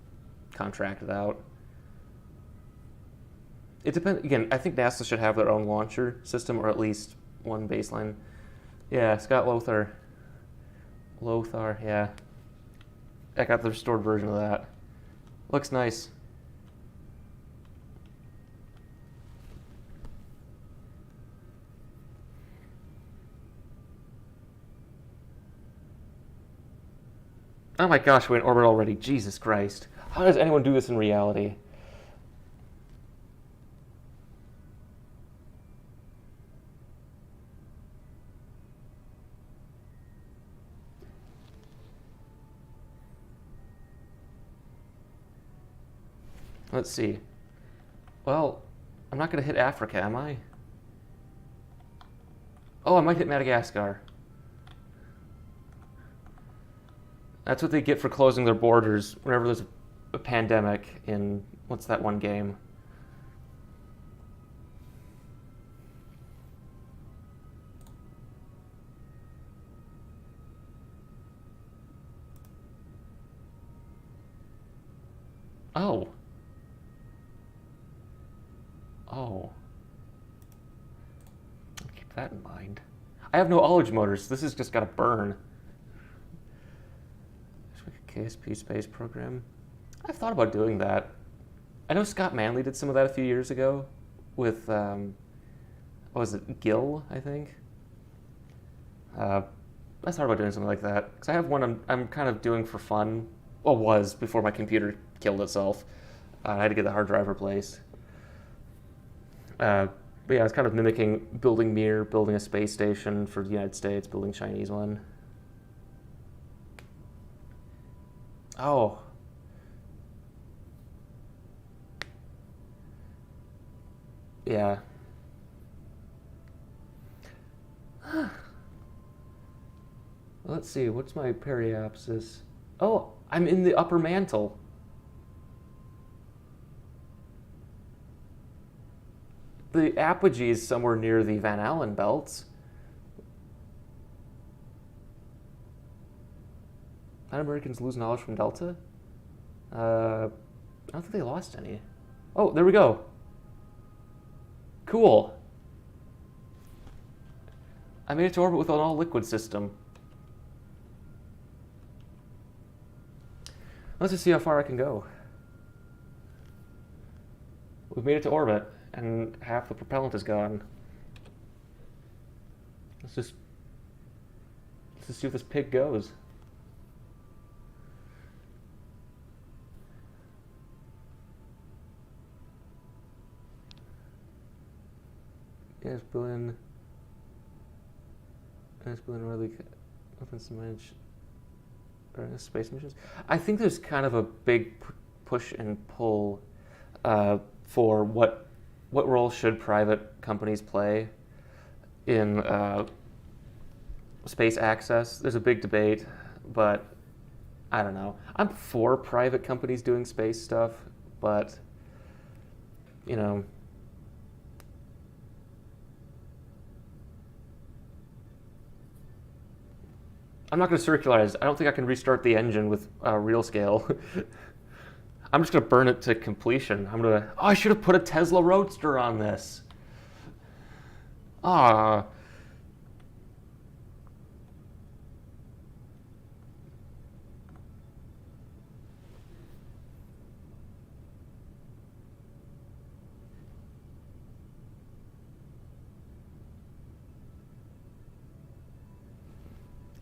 contract it out. It depends. Again, I think NASA should have their own launcher system, or at least one baseline. Yeah, Scott Lothar. Lothar, yeah. I got the restored version of that. Looks nice. Oh my gosh, we're in orbit already. Jesus Christ. How does anyone do this in reality? Let's see. Well, I'm not going to hit Africa, am I? Oh, I might hit Madagascar. That's what they get for closing their borders whenever there's a pandemic in, what's that one game? Oh. Oh. I'll keep that in mind. I have no ullage motors. This has just got to burn. KSP space program. I've thought about doing that. I know Scott Manley did some of that a few years ago with, what was it, Gil, I think? I thought about doing something like that. Because I have one I'm kind of doing for fun. Well, was before my computer killed itself. I had to get the hard drive replaced. But yeah, I was kind of mimicking building Mir, building a space station for the United States, building a Chinese one. Oh. Yeah. Let's see, what's my periapsis? Oh, I'm in the upper mantle. The apogee is somewhere near the Van Allen belts. Non-Americans lose knowledge from Delta? I don't think they lost any. Oh, there we go. Cool. I made it to orbit with an all-liquid system. Let's just see how far I can go. We've made it to orbit, and half the propellant is gone. Let's just see if this pig goes. Yes, billion really opens to manage space missions. I think there's kind of a big push and pull for what role should private companies play in space access. There's a big debate, but I don't know. I'm for private companies doing space stuff, but, you know, I'm not going to circularize. I don't think I can restart the engine with real scale. I'm just going to burn it to completion. I'm going to... Oh, I should have put a Tesla Roadster on this. Ah.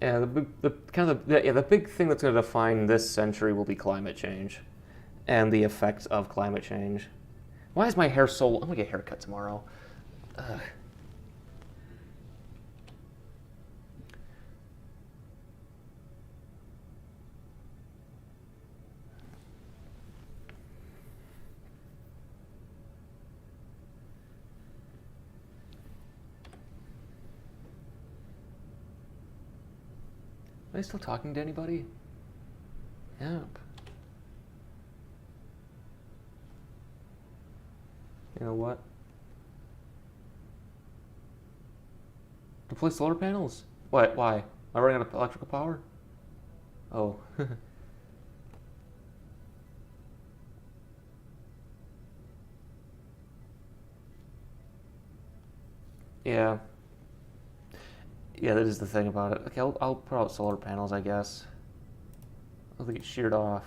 Yeah, the big thing that's going to define this century will be climate change, and the effects of climate change. Why is my hair so? I'm gonna get a haircut tomorrow. Ugh. Am I still talking to anybody? Yep. You know what? Deploy solar panels? What? Why? Am I running out of electrical power? Oh. Yeah. Yeah, that is the thing about it. Okay, I'll put out solar panels, I guess. I'll get sheared off.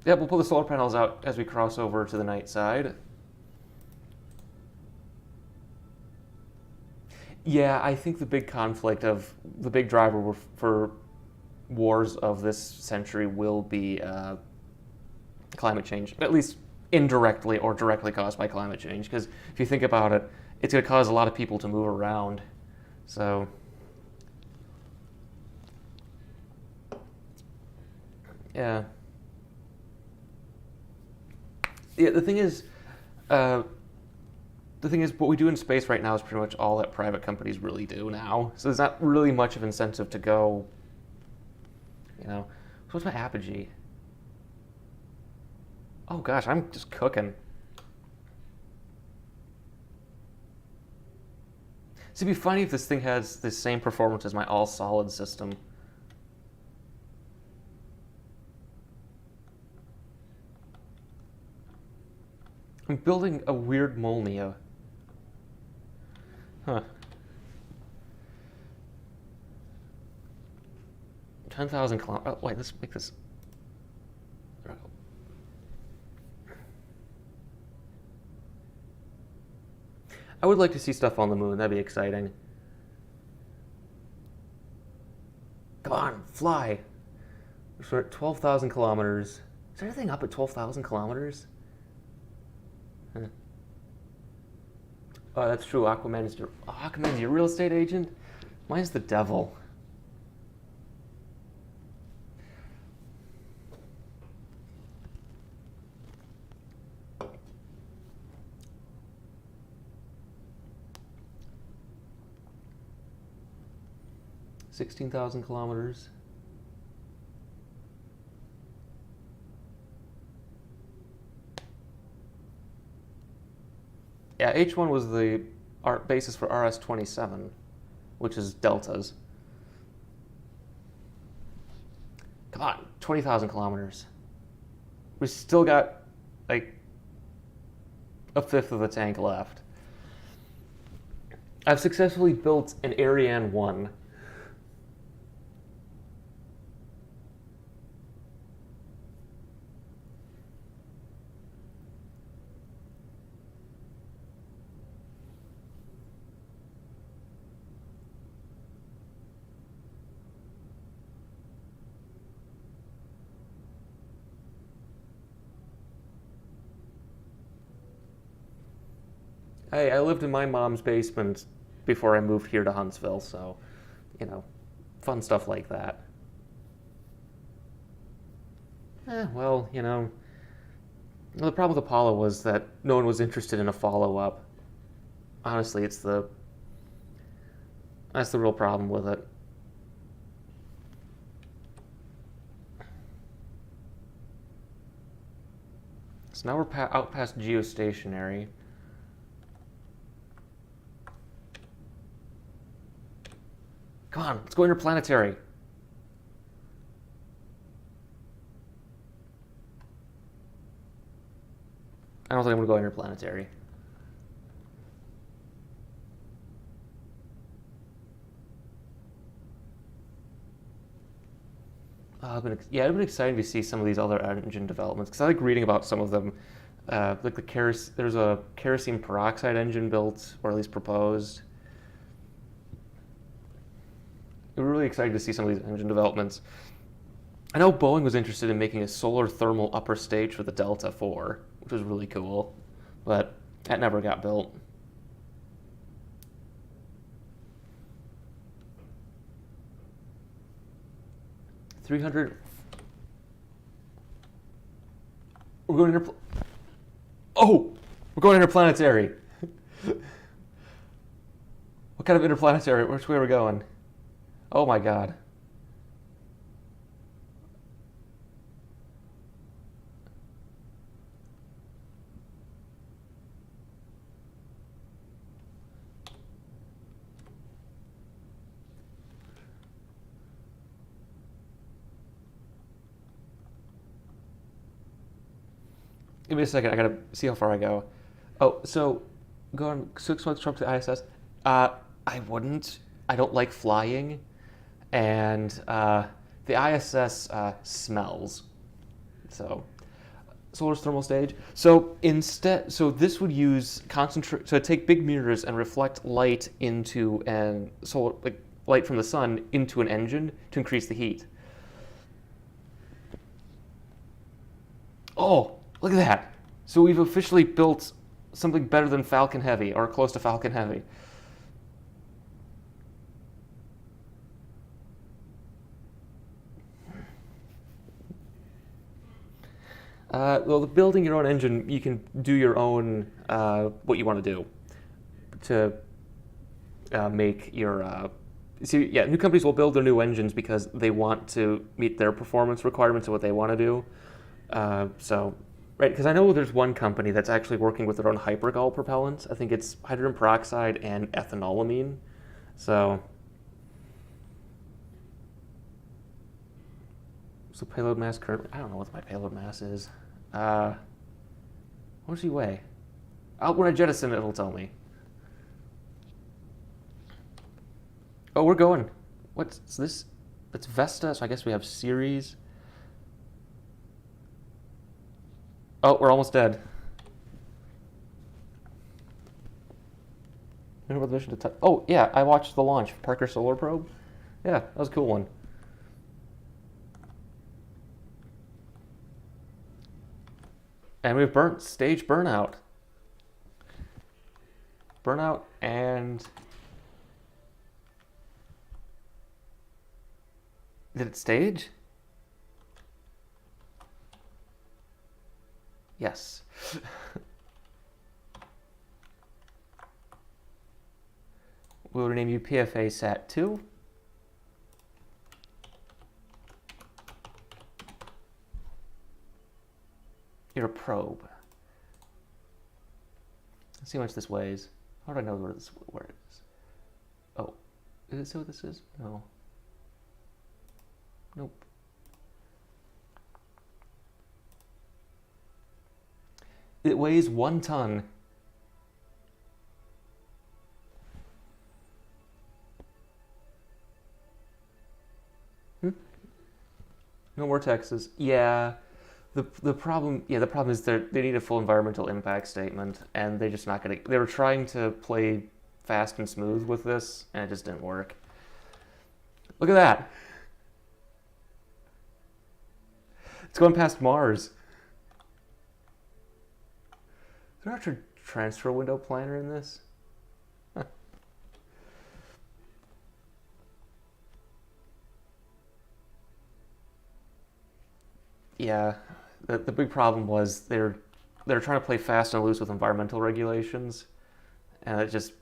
Yeah, we'll pull the solar panels out as we cross over to the night side. Yeah, I think the big conflict of the big driver for wars of this century will be climate change, at least indirectly or directly caused by climate change. Because if you think about it, it's going to cause a lot of people to move around. So, yeah. Yeah, the thing is, what we do in space right now is pretty much all that private companies really do now. So there's not really much of incentive to go, you know. So what's my apogee? Oh gosh, I'm just cooking. So it'd be funny if this thing has the same performance as my all-solid system. I'm building a weird Molnia. Huh. 10,000 kilometers. Oh, wait, let's make this. I would like to see stuff on the moon. That'd be exciting. Come on, fly. We're at 12,000 kilometers. Is there anything up at 12,000 kilometers? Huh. Oh, that's true. Aquaman's your real estate agent? Mine's the devil. $16,000 kilometers. Yeah, H1 was the basis for RS-27, which is deltas. Come on, 20,000 kilometers. We still got like a fifth of the tank left. I've successfully built an Ariane 1. I lived in my mom's basement before I moved here to Huntsville, so, you know, fun stuff like that. Well, you know, the problem with Apollo was that no one was interested in a follow-up. Honestly, that's the real problem with it. So now we're out past geostationary. Come on, let's go interplanetary. I don't think I'm going to go interplanetary. It's been exciting to see some of these other engine developments because I like reading about some of them. Like there's a kerosene peroxide engine built, or at least proposed. We're really excited to see some of these engine developments. I know Boeing was interested in making a solar thermal upper stage for the Delta IV, which was really cool, but that never got built. We're going we're going interplanetary. What kind of interplanetary? Which way are we going? Oh my god. Give me a second. I gotta see how far I go. Oh, so going 6 months Trump to the ISS. I wouldn't. I don't like flying, and the ISS smells. So solar thermal stage. So instead, this would use take big mirrors and reflect light into light from the sun into an engine to increase the heat. Oh, look at that. So we've officially built something better than Falcon Heavy, or close to Falcon Heavy. Well, building your own engine, you can do your own, what you want to do to make your... new companies will build their new engines because they want to meet their performance requirements of what they want to do. Right, because I know there's one company that's actually working with their own hypergol propellants. I think it's hydrogen peroxide and ethanolamine. So payload mass currently, I don't know what my payload mass is. What does he weigh? When I jettison it, it'll tell me. Oh, we're going. What's this? It's Vesta, so I guess we have Ceres. Oh, we're almost dead. Remember the mission to oh, yeah, I watched the launch. Parker Solar Probe. Yeah, that was a cool one. And we've stage burnout. Burnout and... Did it stage? Yes. We'll rename you PFA Sat 2. You're a probe. Let's see how much this weighs. How do I know where it is? Oh, does it say what this is? No. Nope. It weighs 1 ton. No more Texas. Yeah. The problem is they need a full environmental impact statement, and they're just not gonna. They were trying to play fast and smooth with this, and it just didn't work. Look at that. It's going past Mars. Is there actually a transfer window planner in this? Huh. Yeah, the big problem was they're trying to play fast and loose with environmental regulations, and it just...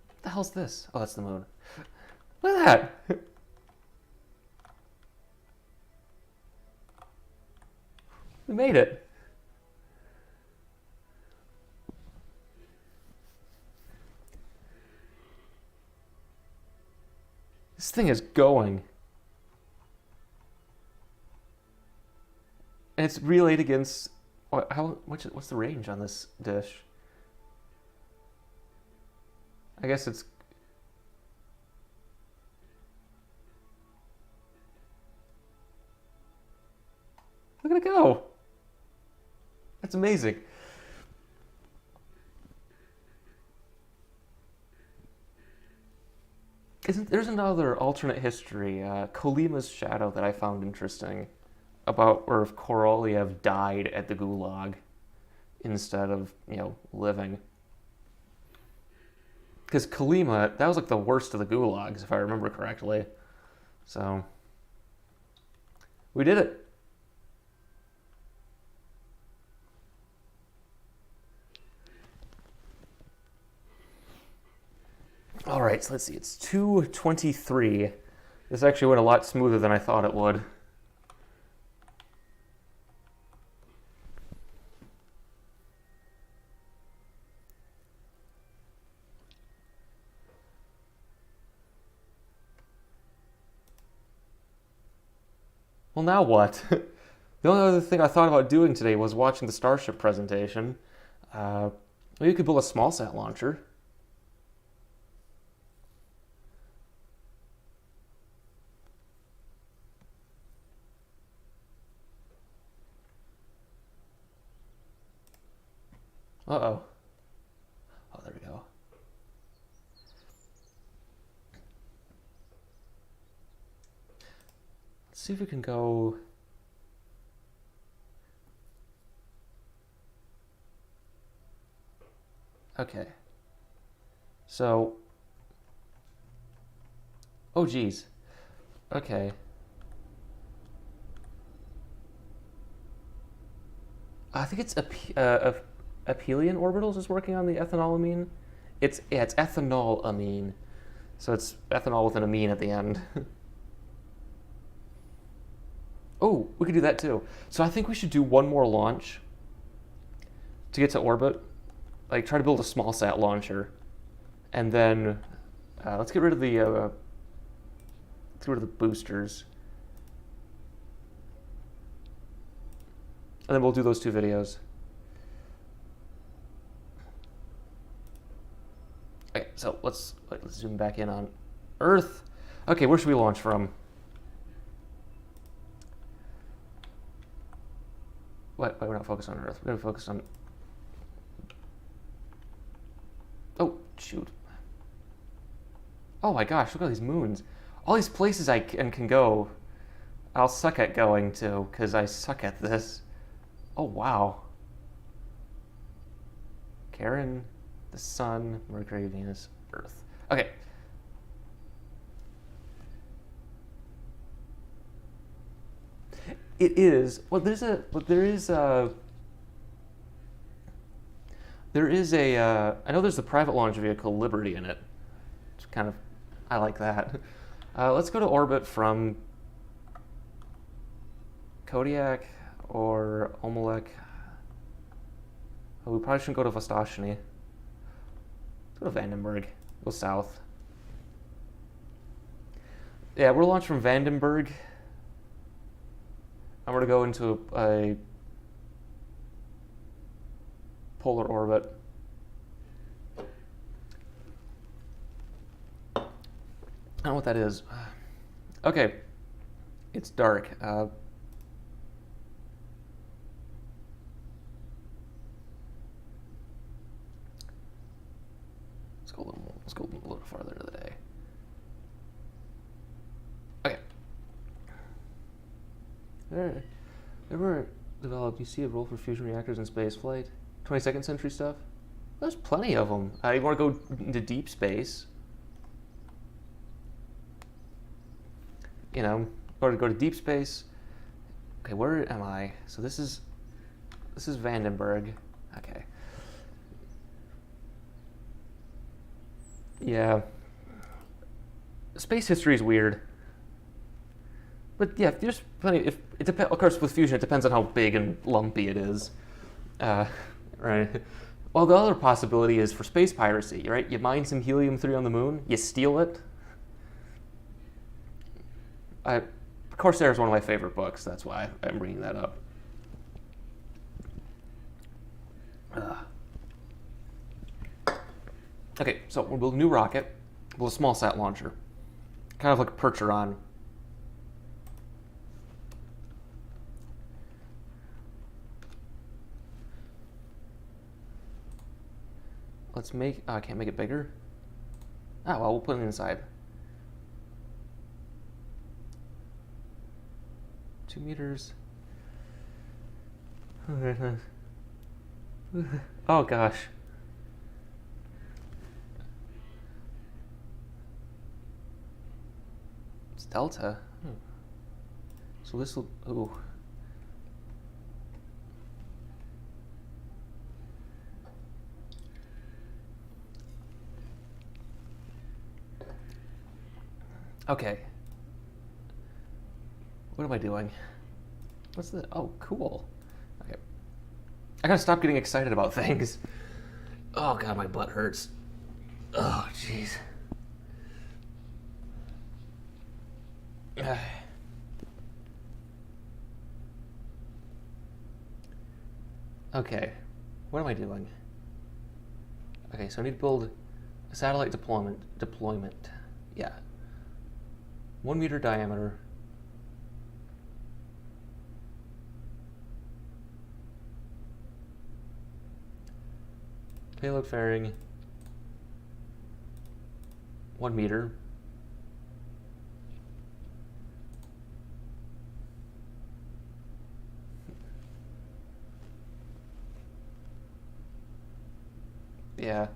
What the hell's this? Oh, that's the moon. Look at that! We made it. This thing is going. And it's relayed against... What's the range on this dish? I guess it's... Look at it go. That's amazing. There's another alternate history, Kolima's Shadow, that I found interesting, about where if Korolev died at the Gulag instead of, living. Because Kolima, that was like the worst of the Gulags, if I remember correctly. So, we did it. All right, so let's see. It's 2:23. This actually went a lot smoother than I thought it would. Well, now what? The only other thing I thought about doing today was watching the Starship presentation. Maybe you could build a small sat launcher. Uh-oh. Oh, there we go. Let's see if we can go... Okay. So... Oh, geez. Okay. I think it's Aphelion Orbitals is working on the ethanolamine. It's ethanolamine. So it's ethanol with an amine at the end. Oh, we could do that too. So I think we should do one more launch to get to orbit. Like, try to build a small sat launcher. And then let's get rid of the boosters. And then we'll do those two videos. Okay, so let's zoom back in on Earth. Okay, where should we launch from? Wait, we're not focused on Earth. We're going to focus on... Oh, shoot. Oh my gosh, look at all these moons. All these places I can go, I'll suck at going to, because I suck at this. Oh, wow. Charon, the Sun, Mercury, Venus, Earth. Okay. It is. Well, there is a. I know there's the private launch vehicle Liberty in it. It's kind of, I like that. Let's go to orbit from Kodiak or Omelek. Oh, we probably shouldn't go to Vostochny. Let's go to Vandenberg. Go south. Yeah, we're launched from Vandenberg. I'm going to go into a polar orbit. I don't know what that is. Okay. It's dark. Let's go a little farther into the day. Okay. Ever developed, you see a role for fusion reactors in space flight? 22nd century stuff? There's plenty of them. You want to go into deep space? Or to go to deep space. Okay, where am I? So this is Vandenberg. Okay. Yeah. Space history is weird. But yeah, there's plenty. Of course, with fusion, it depends on how big and lumpy it is. Right. Well, the other possibility is for space piracy, right? You mine some helium-3 on the moon, you steal it, Corsair is one of my favorite books. That's why I'm bringing that up. Okay, so we'll build a new rocket. Build a small sat launcher. Kind of like a Percheron. Let's make, I can't make it bigger. Ah, well, we'll put it inside. 2 meters. Oh gosh. It's delta. So this will, ooh. Okay. What am I doing? What's the, oh, cool. Okay. I gotta stop getting excited about things. Oh god, my butt hurts. Oh, jeez. Okay, what am I doing? Okay, so I need to build a satellite deployment. Yeah. 1 meter diameter. Payload fairing. 1 meter. Yeah.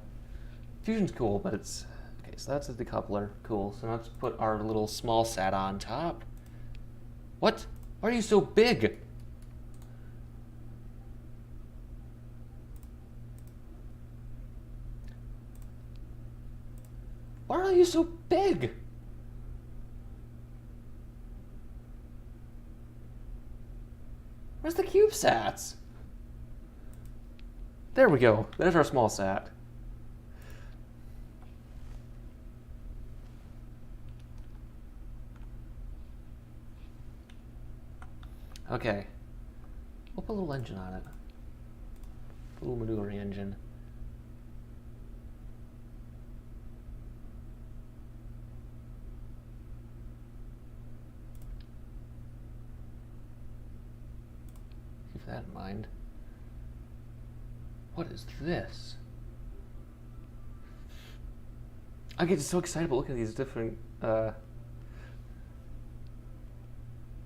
Fusion's cool, but it's... Okay, so that's a decoupler. Cool. So now let's put our little small sat on top. What? Why are you so big? Why are you so big? Where's the CubeSats? There we go. There's our small sat. Okay. We'll put a little engine on it. A little maneuvering engine. Keep that in mind. What is this? I get so excited about looking at these different, oh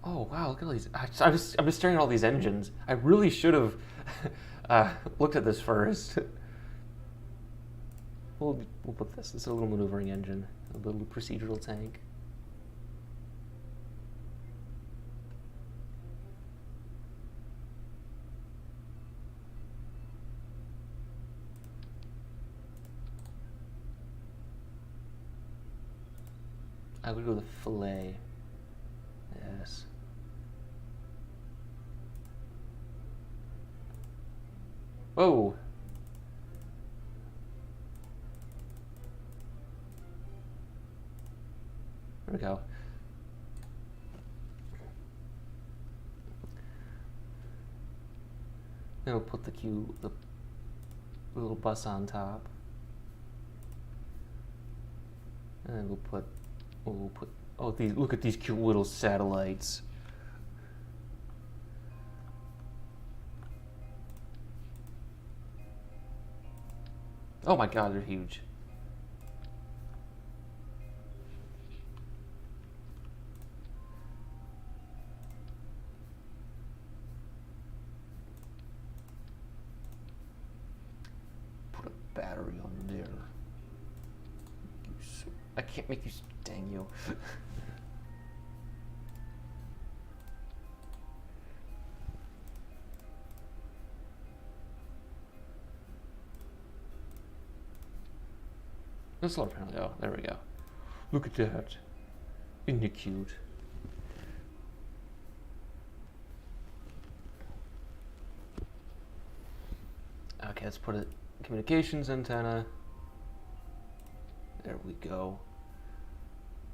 wow, look at all these. I'm just staring at all these engines. I really should have looked at this first. We'll put this. This is a little maneuvering engine, a little procedural tank. I would go with the fillet. Yes. Whoa. There we go. Then we'll put the little bus on top. And then we'll put, oh, these, look at these cute little satellites. Oh my god, they're huge. Put a battery on there. I can't make you, dang you. No solar panel. Oh, there we go. Look at that. Isn't it cute? Okay, let's put a communications antenna. There we go.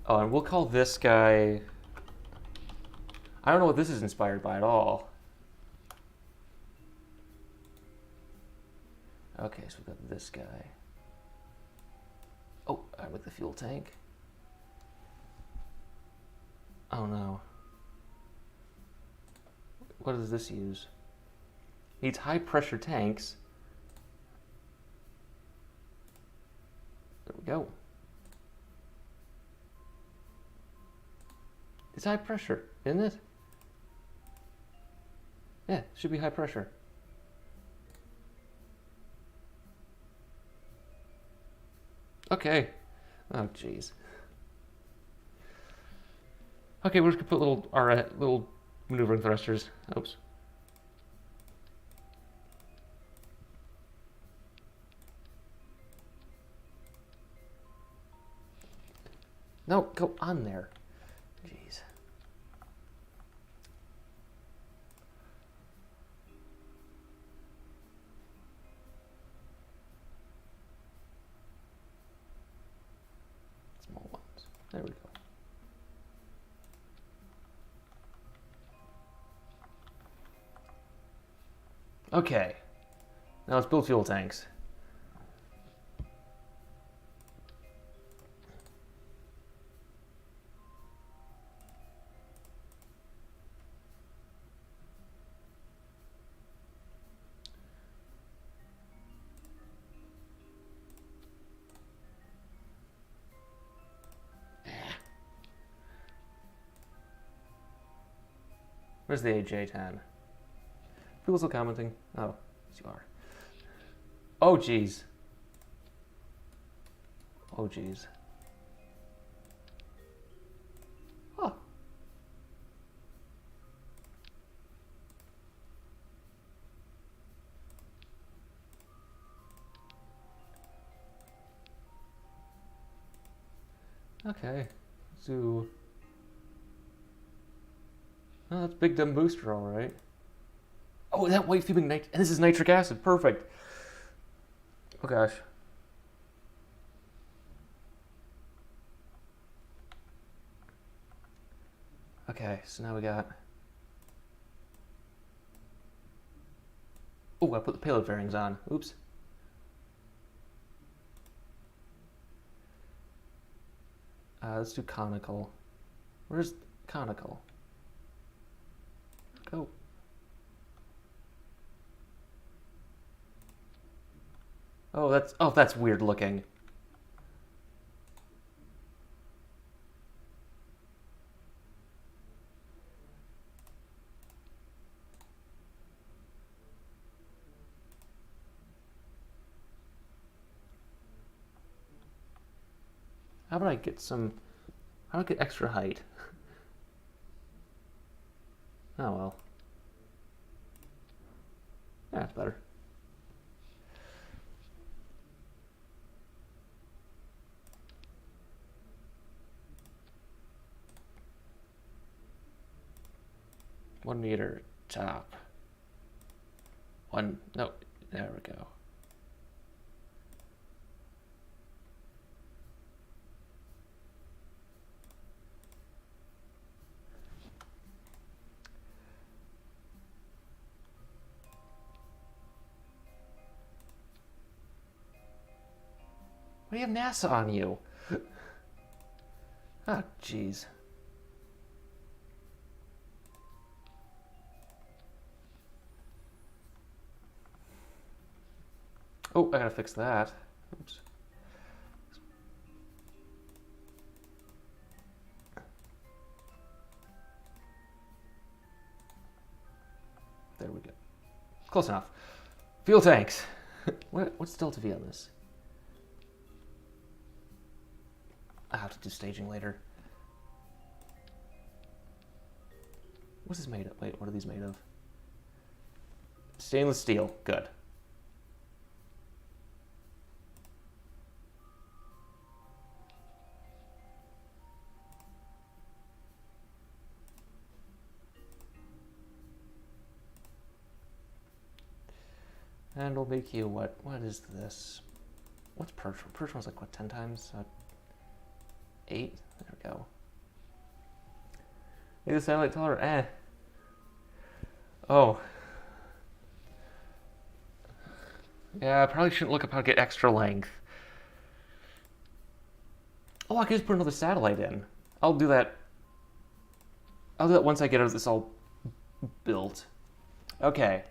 Oh, and we'll call this guy I don't know what this is inspired by at all. Okay, so we've got this guy. Oh, I like the fuel tank. Oh no. What does this use? Needs high pressure tanks. There we go. It's high pressure, isn't it? Yeah, it should be high pressure. Okay. Oh, jeez. Okay, we're just gonna put little maneuvering thrusters. Oops. No, go on there. Jeez. Small ones. There we go. Okay. Now let's build fuel tanks. Where's the AJ10? People still commenting? Oh, yes you are. Oh, jeez. Oh, jeez. Huh. Okay. So... oh, that's big dumb booster, all right. Oh, that white fuming and this is nitric acid. Perfect. Oh gosh. Okay, so now we got. Oh, I put the payload fairings on. Oops. Let's do conical. Where's conical? Go. Oh, that's weird looking. How about I get some? How do I get extra height? Oh well. Yeah, it's better. $1 meter top. No, there we go. Why do you have NASA on you? Oh, jeez. Oh, I gotta fix that. Oops. There we go. Close enough. Fuel tanks. What's delta V on this? I'll have to do staging later. What's this made of? Wait, what are these made of? Stainless steel. Good. And we'll make you what? What is this? What's Perch? Perch one's like what, 10 times? 8? There we go. Make the satellite taller. Oh. Yeah, I probably shouldn't look up how to get extra length. Oh, I can just put another satellite in. I'll do that. I'll do that once I get this all built. Okay.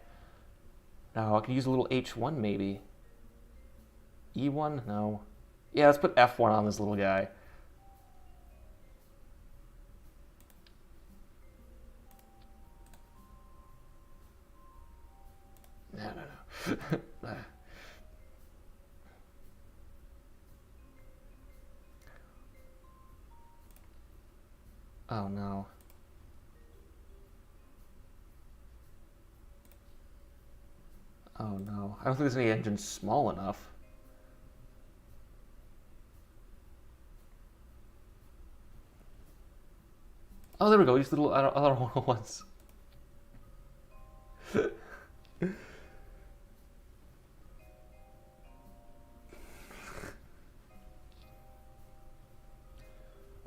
Now I can use a little H1 maybe. E1? No. Yeah, let's put F1 on this little guy. No. Oh no. Oh no. I don't think there's any engine small enough. Oh, there we go. These little other ones.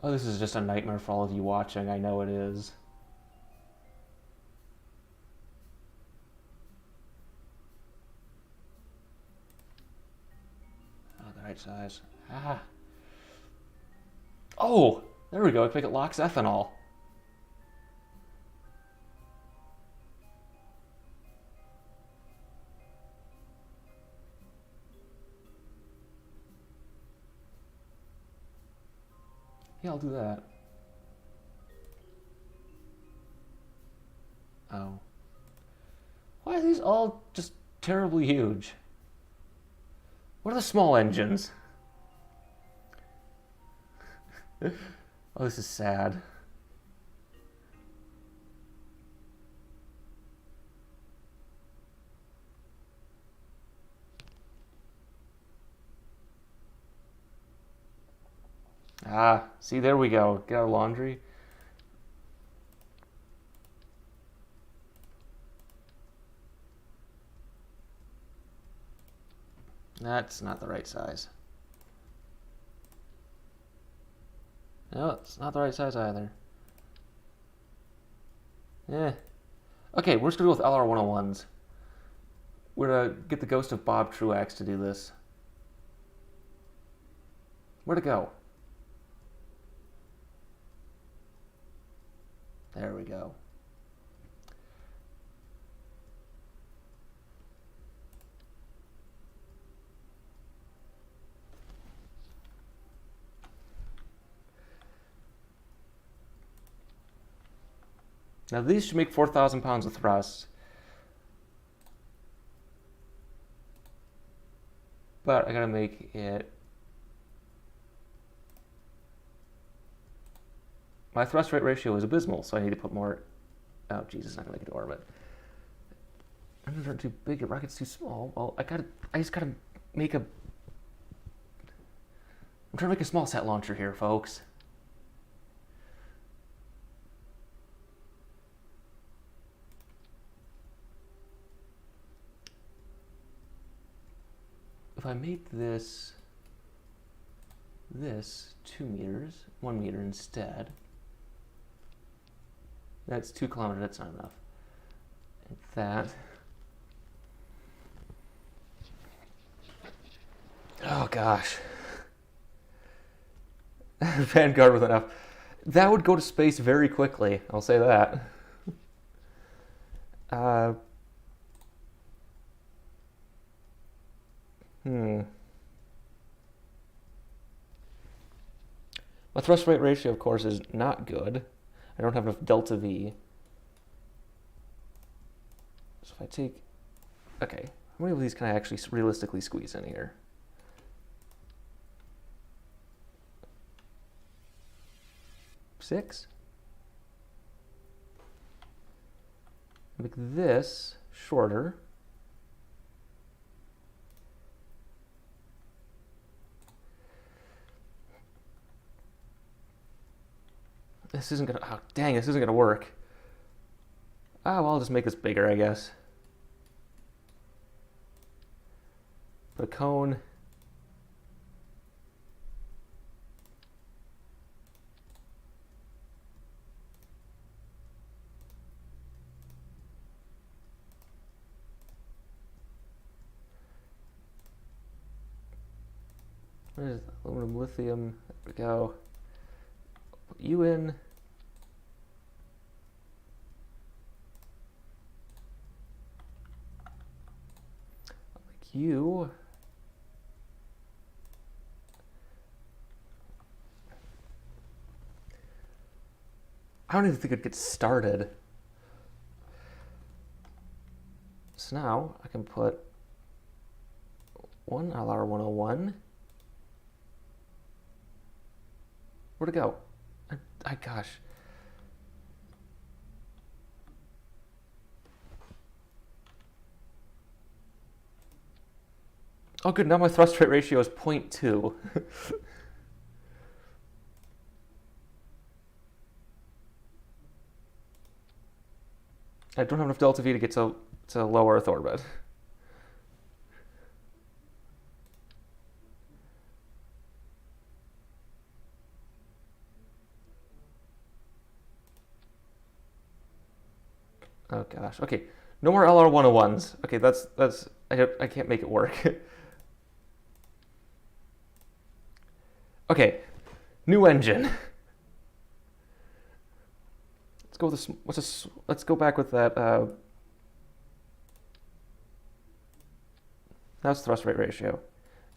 Oh, this is just a nightmare for all of you watching. I know it is. Oh, the right size. Ah. Oh, there we go. I think it locks ethanol. Yeah, I'll do that. Oh. Why are these all just terribly huge? What are the small engines? Oh, this is sad. Ah, see, there we go. Get our laundry. That's not the right size. No, it's not the right size either. Eh. Okay, we're just gonna go with LR101s. We're gonna get the ghost of Bob Truax to do this. Where'd it go? There we go. Now these should make 4,000 pounds of thrust. But I gotta make it... My thrust rate ratio is abysmal, so I need to put more... Oh, Jesus, not gonna make it to orbit. Engines aren't too big, your rocket's too small. Well, I just gotta make a... I'm trying to make a small sat launcher here, folks. If I make this 2 meters, 1 meter instead, that's 2 kilometers, that's not enough. And that, oh gosh. Vanguard with enough. That would go to space very quickly, I'll say that. My thrust rate ratio, of course, is not good. I don't have enough delta V. So if I take... Okay, how many of these can I actually realistically squeeze in here? Six? Make this shorter. This isn't gonna, oh dang, this isn't gonna work. Ah, well, I'll just make this bigger, I guess. Put a cone. There's aluminum, lithium. There we go. Put you in. Like you. I don't even think it gets started. So now I can put one LR101. Where'd it go? Gosh. Oh, good. Now my thrust rate ratio is 0.2. I don't have enough delta V to get to low Earth orbit. Oh gosh. Okay. No more LR101s. Okay, that's I can't make it work. Okay. New engine. Let's go with this. Let's go back with that. That's thrust rate ratio.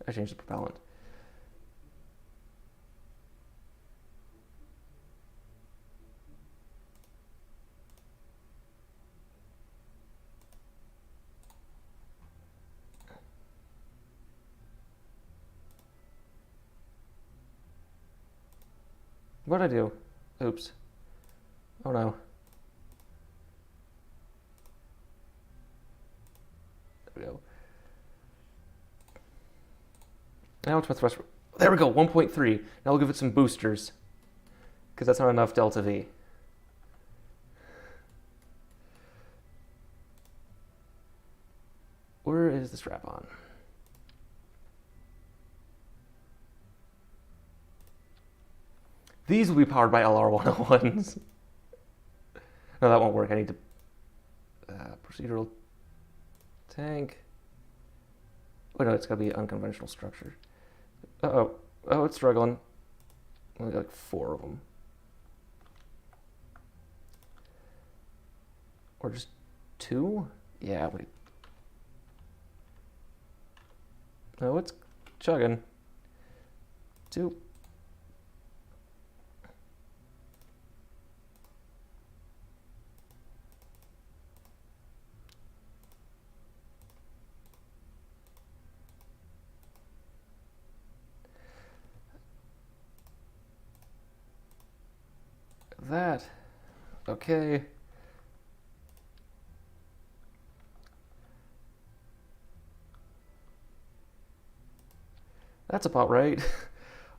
I changed the propellant. What did I do? Oops. Oh no. There we go. Now it's my thrust. There we go, 1.3. Now we'll give it some boosters, because that's not enough delta V. Where is the strap-on? These will be powered by LR101s. No, that won't work. I need to procedural tank. Oh no, it's gotta be unconventional structure. Uh-oh. Oh, it's struggling. Only got like 4 of them. Or just 2? Yeah, wait. Oh, it's chugging. 2. That. Okay. That's about right.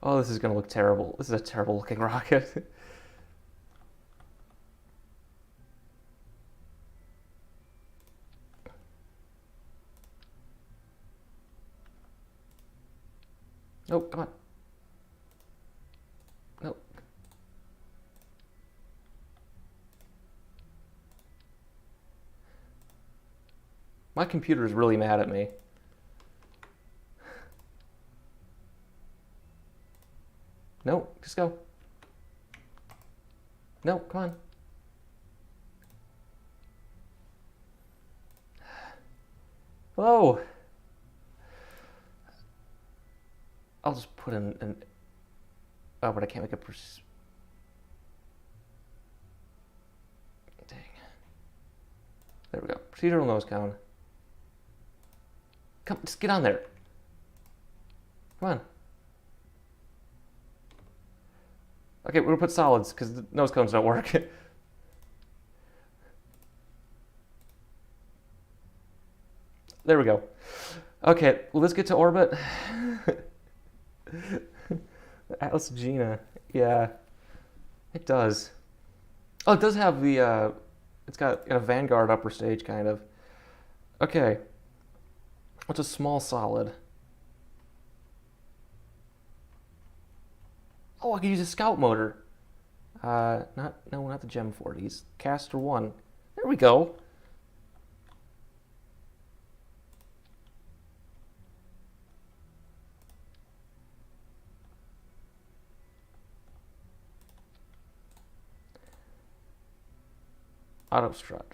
Oh, this is going to look terrible. This is a terrible looking rocket. Oh, come on. No. My computer is really mad at me. No, just go. No, come on. Hello. I'll just put in an... Oh, but I can't make a... Dang. There we go. Procedural nose cone. Come, just get on there. Come on. Okay, we're gonna put solids because the nose cones don't work. There we go. Okay, will this get to orbit? Atlas Gina, yeah, it does. Oh, it does have the, it's got a Vanguard upper stage, kind of. Okay, what's a small solid? Oh, I could use a Scout motor. Not the Gem 40s. Caster 1. There we go. Auto strut.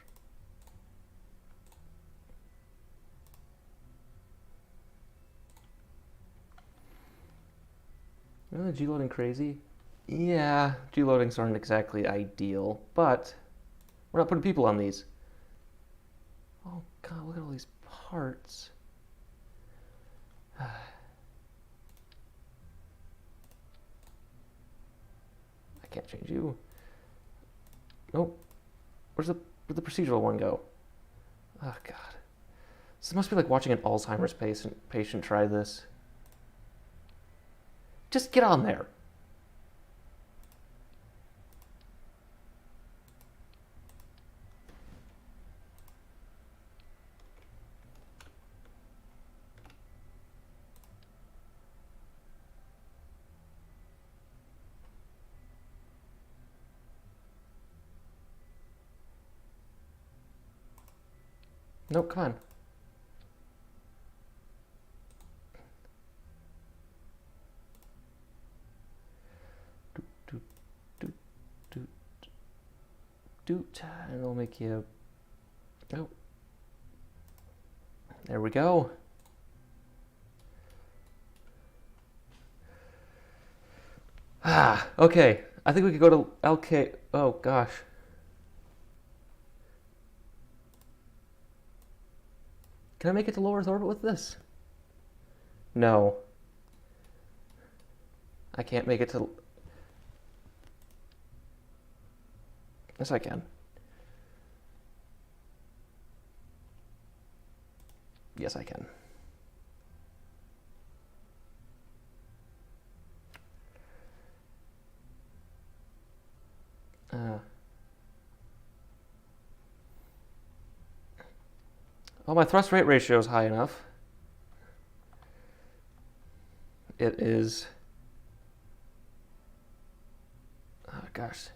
Really, G-loading crazy? Yeah, G-loadings aren't exactly ideal, but we're not putting people on these. Oh god, look at all these parts. I can't change you. Nope. Where'd the procedural one go? Oh god. This must be like watching an Alzheimer's patient try this. Just get on there. Nope, come on. Doot, and it'll make you. Oh, there we go. Ah, okay. I think we could go to LK. Oh gosh. Can I make it to low Earth orbit with this? No. I can't make it to. Yes, I can. Yes, I can. Well, my thrust rate ratio is high enough. It is. Oh, gosh.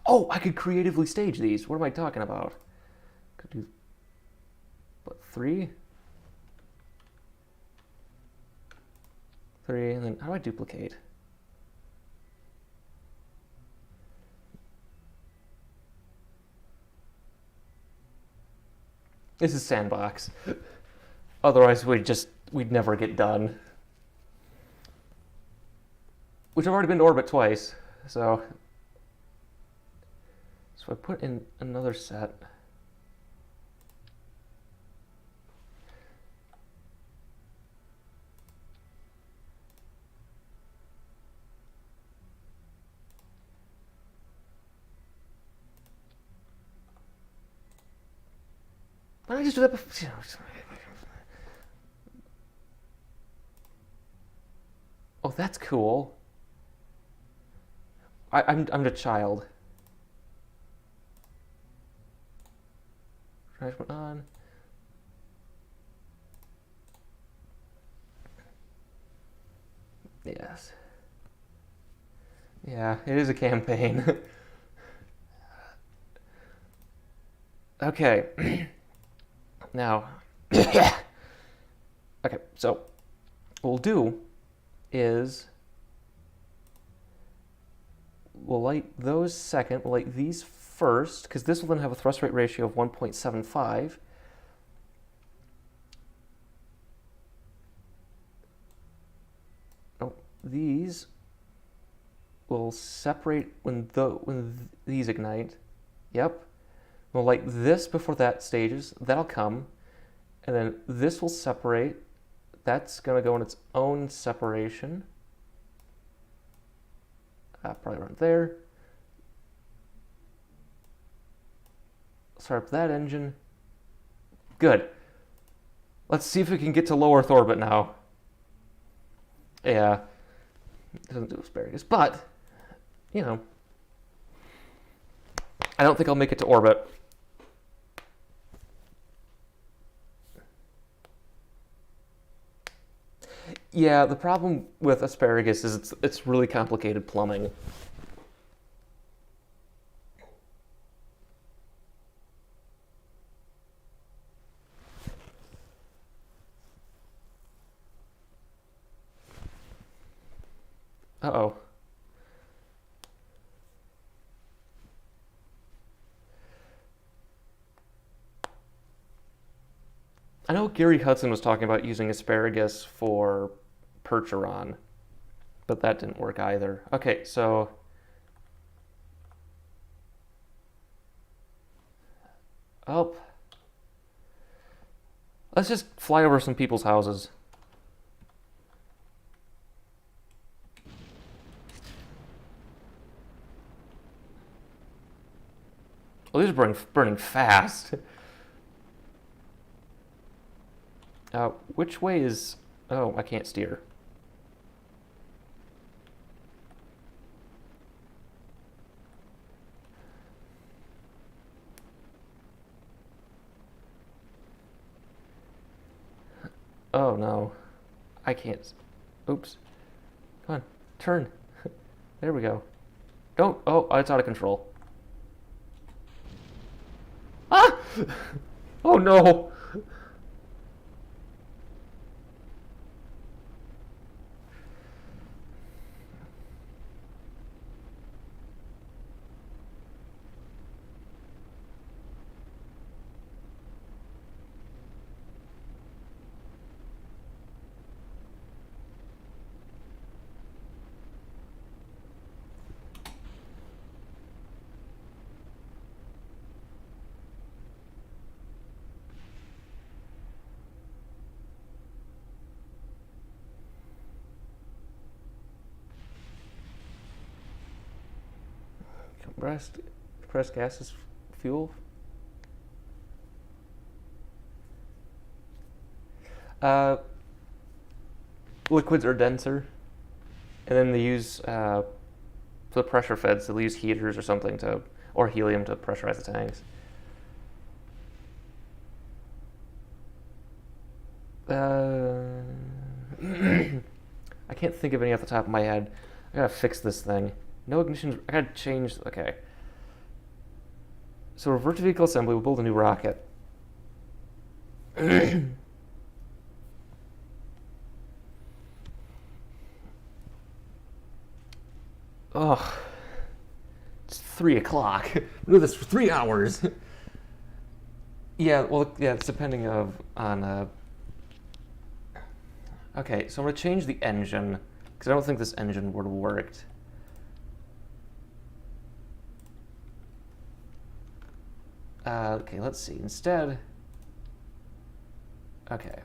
Oh, I could creatively stage these. What am I talking about? Could do. What, 3? 3, and then how do I duplicate? This is sandbox. Otherwise, we'd never get done. Which I've already been to orbit twice, so I put in another set. Why don't I just do that before? Oh, that's cool. I'm the child. Trash went on. Yes. Yeah, it is a campaign. Okay. Now, okay, so what we'll do is we'll light those second, we'll light these first, because this will then have a thrust rate ratio of 1.75. Oh, these will separate when these ignite. Yep. We'll light this before that stages. That'll come. And then this will separate. That's going to go in its own separation. Probably around there. Start up that engine. Good. Let's see if we can get to low Earth orbit now. Yeah. It doesn't do asparagus, but, you know, I don't think I'll make it to orbit. Yeah, the problem with asparagus is it's really complicated plumbing. Uh-oh. I know Gary Hudson was talking about using asparagus for percheron, but that didn't work either. Okay, so oh, let's just fly over some people's houses. Oh, these are burning fast. Which way is... Oh, I can't steer. Oh, no. I can't... Oops. Come on, turn. There we go. Don't... Oh, it's out of control. Ah! Oh, no! Compressed gases fuel. Liquids are denser, and then they use for the pressure feds. They'll use heaters or something to, or helium to pressurize the tanks. I can't think of any off the top of my head. I gotta fix this thing. No ignition. I gotta change. Okay. So revert to vehicle assembly. We'll build a new rocket. Ugh. It's 3 o'clock. We do this for 3 hours. Yeah. Well, yeah. It's depending on. Okay. So I'm gonna change the engine because I don't think this engine would have worked. Okay, let's see. Instead, okay.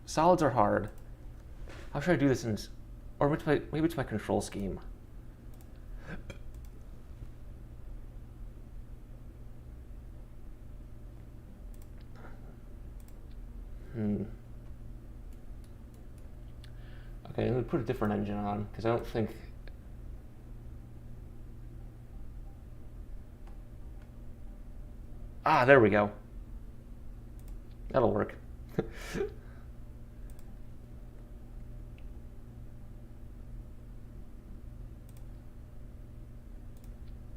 Solids are hard. How should I do this in, or maybe it's my control scheme. Okay, I'm gonna put a different engine on because I don't think. Ah, there we go. That'll work.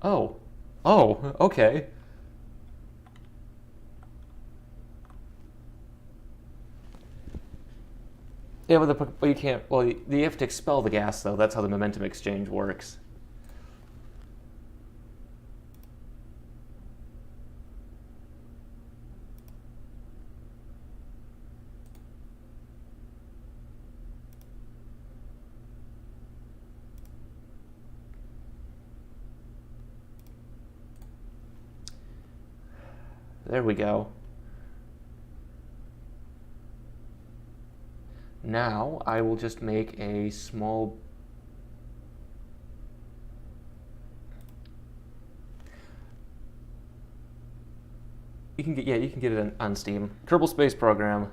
Oh. Oh, okay. Yeah, but you can't. Well, you have to expel the gas, though. That's how the momentum exchange works. There we go. Now I will just make a small. You can get it on Steam. Kerbal Space Program.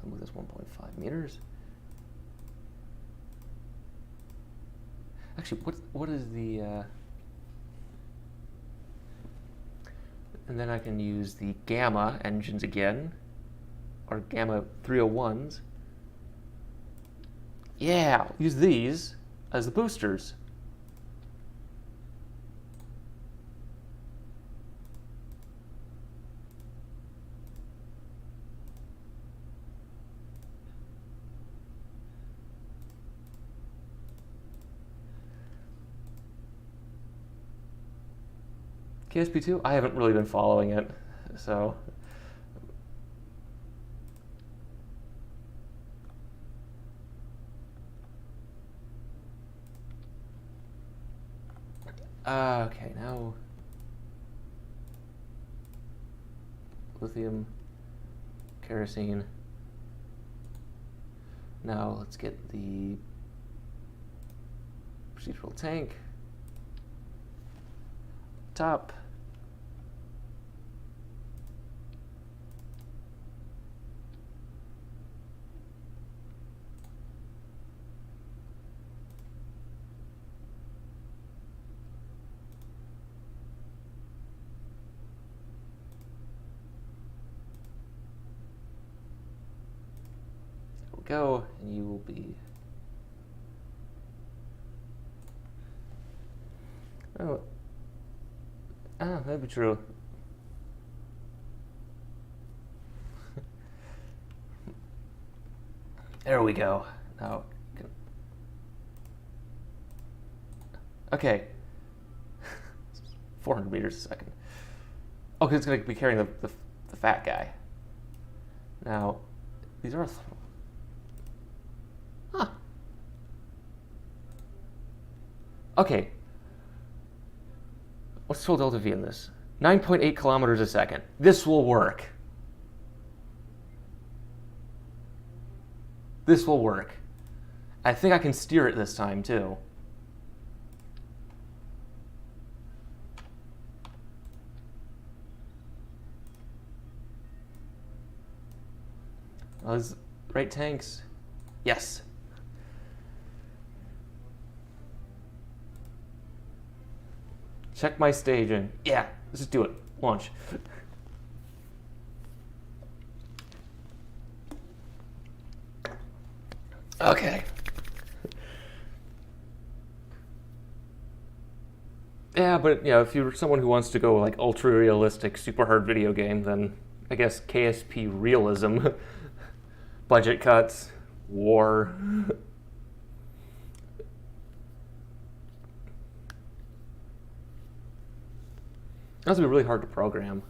Move this 1.5 meters. Actually, what is the? And then I can use the Gamma engines again, or Gamma 301s. Yeah, use these as the boosters. KSP2? I haven't really been following it, so. Okay, now lithium, kerosene. Now let's get the procedural tank. Top. There we go, and you will be. Oh. Ah, that'd be true. There we go. Now, okay. 400 meters a second. Okay, it's going to be carrying the fat guy. Now, these are... Huh. Okay. What's total delta V in this? 9.8 kilometers a second. This will work. This will work. I think I can steer it this time, too. Those right tanks. Yes. Check my staging. Yeah, let's just do it. Launch. Okay. Yeah, but yeah, if you're someone who wants to go like ultra realistic, super hard video game, then I guess KSP realism, budget cuts, war. That's gonna be really hard to program.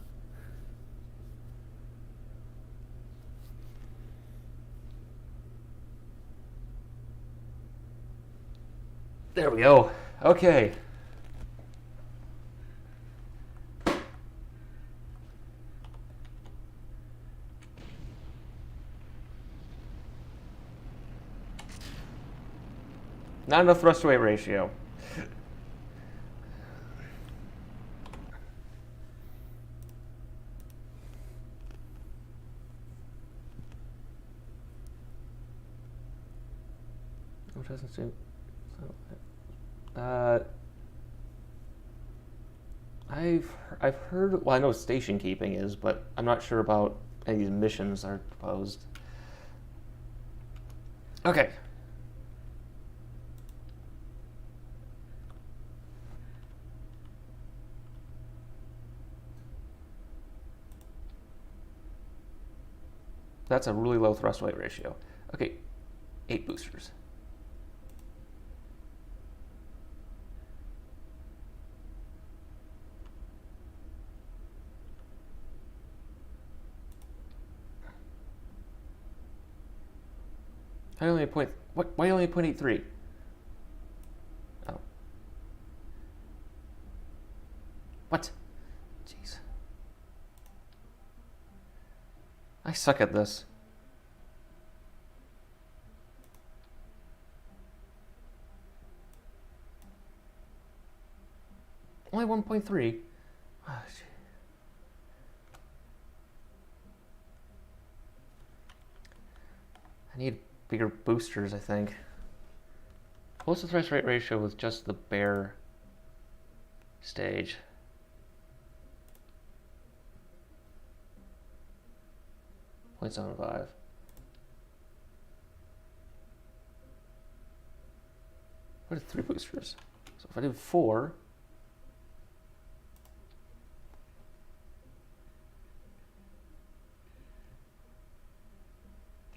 There we go. Okay. Not enough thrust to weight ratio. Which doesn't seem. I've heard. Well, I know station keeping is, but I'm not sure about any of these missions that are proposed. Okay. That's a really low thrust weight ratio. Okay, 8 boosters. I only point. What? Why only 0.83? Oh. What? Jeez. I suck at this. Only 1.3. Oh, I need bigger boosters, I think. What's the thrust rate ratio with just the bare stage? .75. What are 3 boosters? So if I do 4,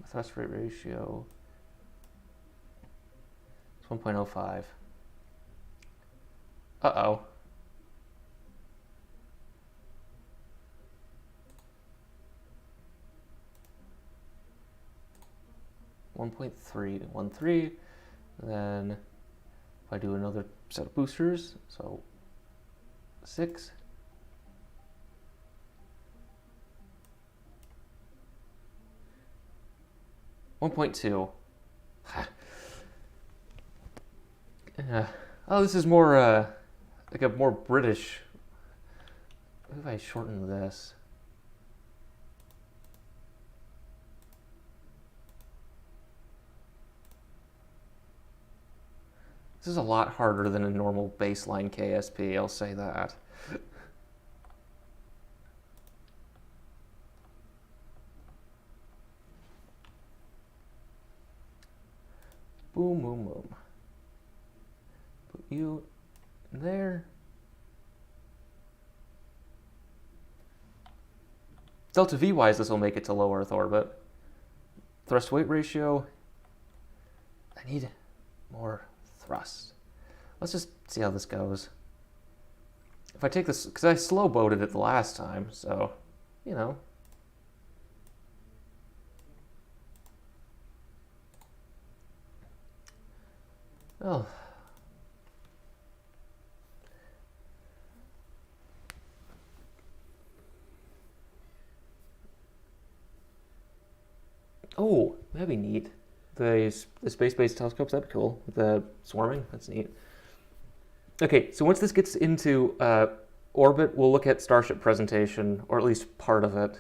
the thrust rate ratio is 1.05. Uh-oh. 1.313. Then if I do another set of boosters, so 6. $1.2. Oh, this is more like a more British. What if I shorten this? This is a lot harder than a normal baseline KSP, I'll say that. Boom, boom, boom. Put you there. Delta V wise, this will make it to low Earth orbit. Thrust weight ratio. I need more thrust. Let's just see how this goes. If I take this, because I slow boated it the last time, so, you know. Oh. Oh, that'd be neat. The space-based telescopes, that'd be cool. The swarming, that's neat. Okay, so once this gets into orbit, we'll look at Starship presentation, or at least part of it.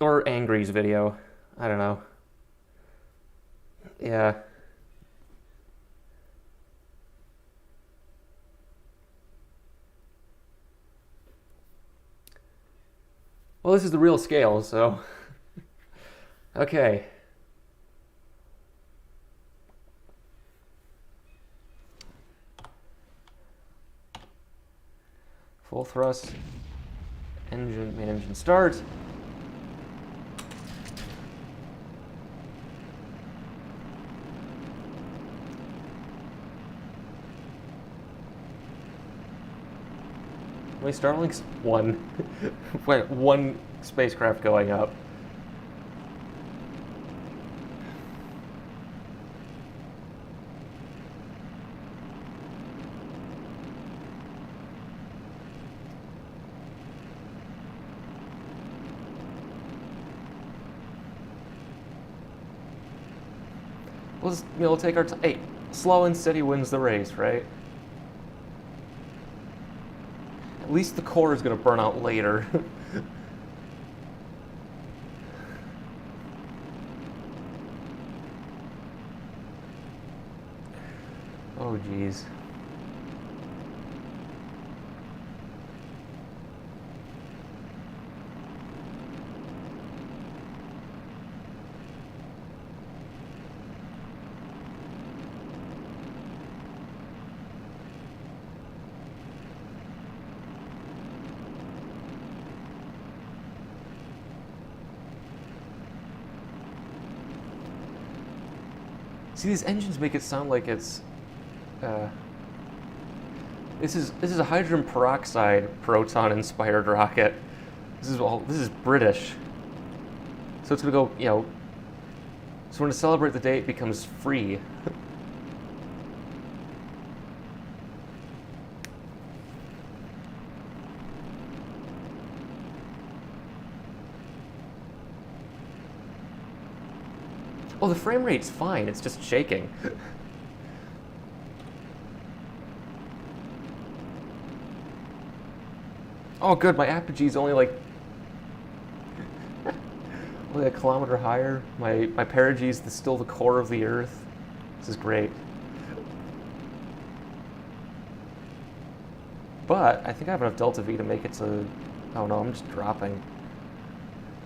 Or Angry's video. I don't know. Yeah. Well, this is the real scale, so. Okay. Full thrust. Engine, main engine start. Wait, Starlink's one. Wait, one spacecraft going up. We'll take our time. Hey, slow and steady wins the race, right? At least the core is going to burn out later. Oh, geez. See, these engines make it sound like it's. This is a hydrogen peroxide proton-inspired rocket. This is British. So it's gonna go, you know. So when to celebrate the day, it becomes free. Oh, the frame rate's fine. It's just shaking. Oh, good. My apogee's only like only a kilometer higher. My perigee's still the core of the Earth. This is great. But I think I have enough delta V to make it to. Oh no, I'm just dropping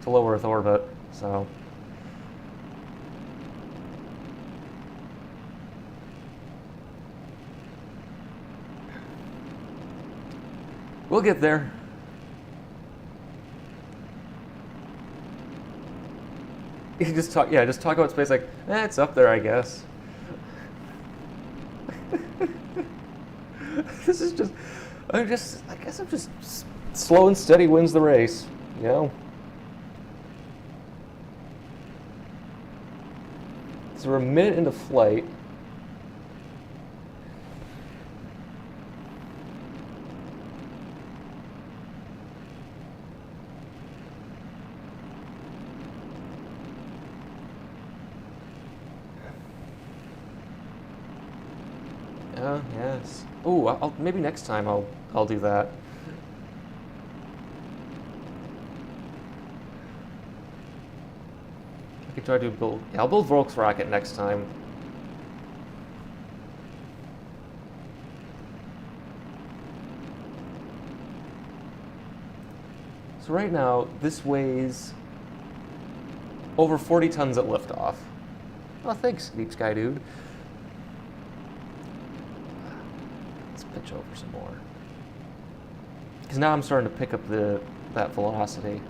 to low Earth orbit. So. We'll get there. You just talk about space like, it's up there, I guess. This is just, I guess I'm just slow and steady wins the race. you know. So we're a minute into flight. Yes. Oh, maybe next time I'll do that. I could try to build. Yeah, I'll build Volksrocket next time. So right now, this weighs over 40 tons at liftoff. Oh, thanks, Deep Sky Dude. Let's pitch over some more. Because now I'm starting to pick up that velocity.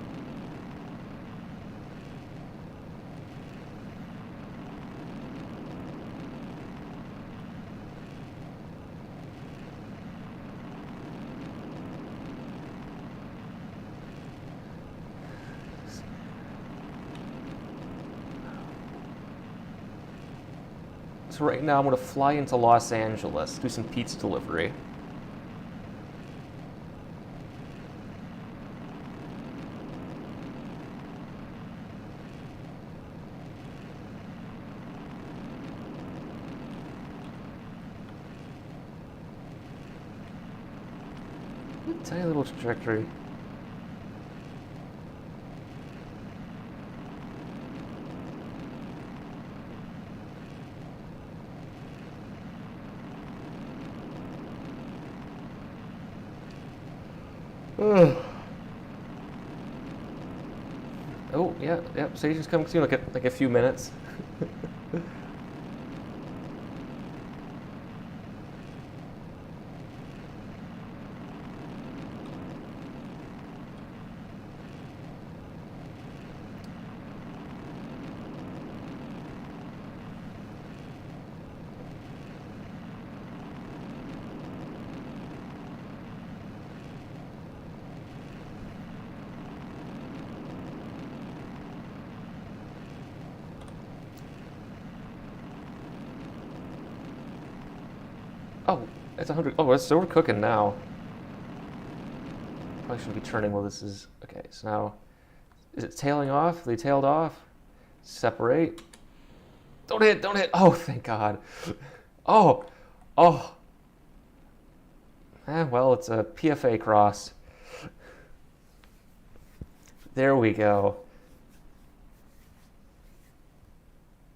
So right now I'm going to fly into Los Angeles, do some pizza delivery. Tiny little trajectory. Oh, yeah, station's coming soon, like a few minutes. Oh, it's 100. Oh, so we're cooking now. Probably shouldn't be turning while this is. Okay, so now. Is it tailing off? They tailed off. Separate. Don't hit, don't hit. Oh, thank God. Oh, oh. Well, it's a PFA cross. There we go.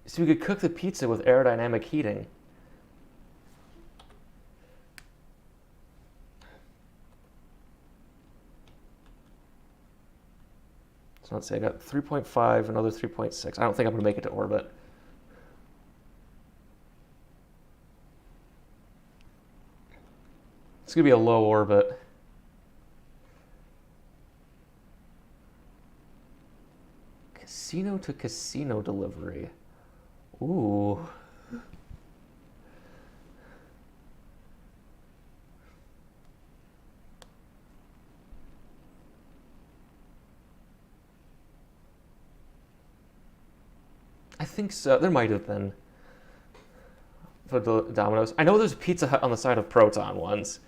So we could cook the pizza with aerodynamic heating. So let's say I got 3.5, another 3.6. I don't think I'm going to make it to orbit. It's going to be a low orbit. Casino to casino delivery. Ooh. I think so. There might have been. For the Domino's. I know there's a Pizza Hut on the side of Proton once.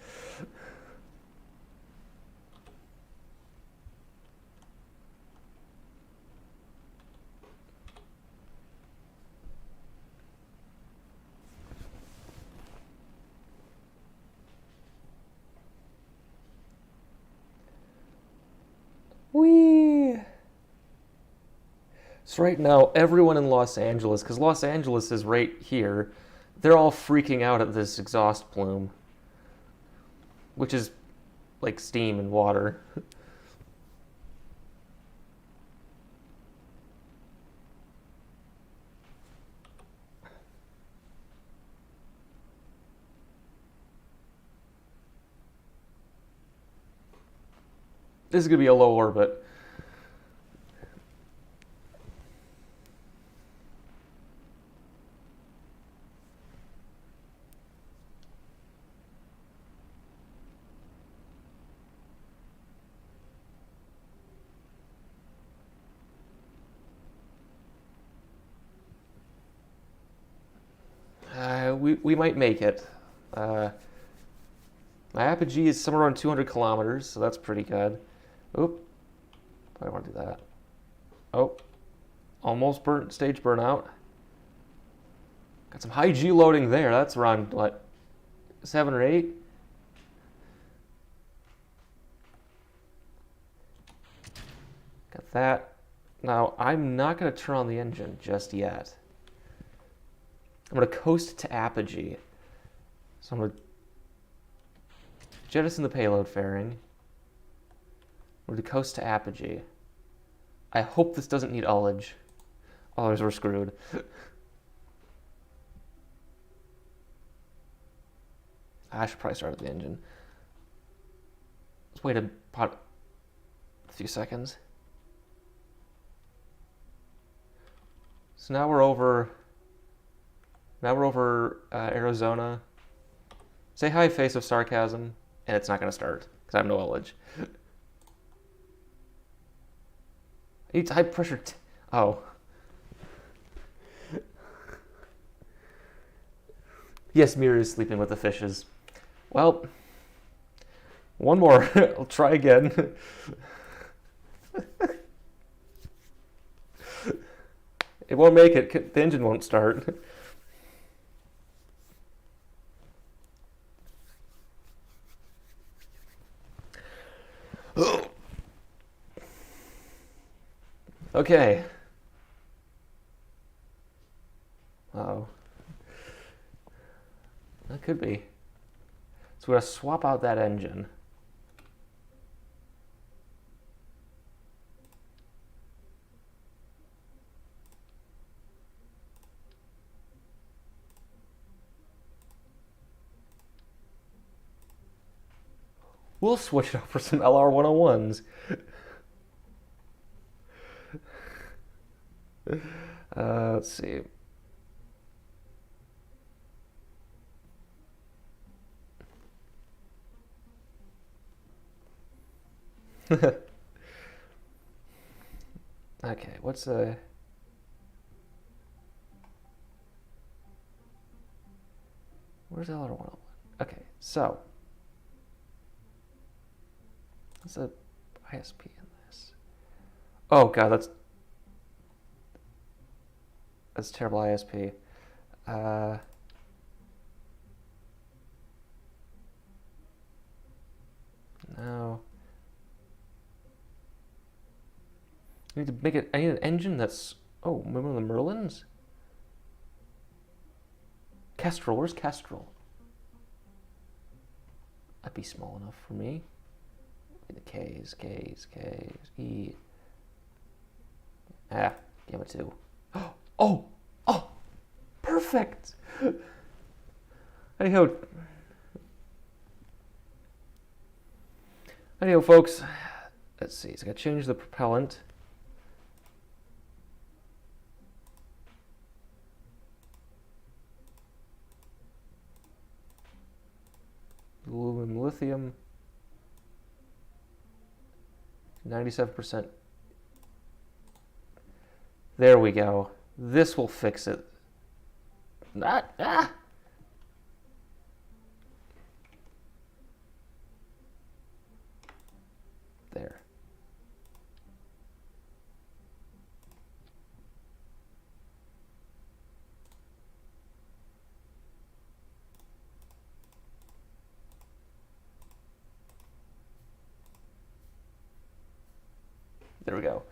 Whee! So right now, everyone in Los Angeles, because Los Angeles is right here, they're all freaking out at this exhaust plume, which is like steam and water. This is going to be a low orbit. we might make it. My apogee is somewhere around 200 kilometers, so that's pretty good. Oop. I don't want to do that. Oh. Almost stage burnout. Got some high G loading there. That's around, what, 7 or 8? Got that. Now, I'm not going to turn on the engine just yet. I'm going to coast to apogee. So I'm going to jettison the payload fairing. We're going to coast to apogee. I hope this doesn't need ullage. Otherwise we're screwed. I should probably start up the engine. Let's wait a few seconds. So now we're over Arizona. Say hi, face of sarcasm, and it's not going to start because I have no ullage. It's high pressure. Oh. Yes, Mira is sleeping with the fishes. Well, one more. I'll try again. It won't make it. The engine won't start. Okay. Oh. That could be. So we're going to swap out that engine. We'll switch it up for some LR101s. Let's see. Okay, what's a... Where's LR101? Okay, so... What's a ISP in this? Oh god, that's terrible ISP. No. I need to make it. I need an engine that's. Oh, remember the Merlins? Kestrel. Where's Kestrel? That'd be small enough for me. The K's, E. Ah, give it 2. Oh! Perfect! Anyhow, folks. Let's see. So I gotta change the propellant. Aluminum, lithium. 97%. There we go. This will fix it. There. There we go.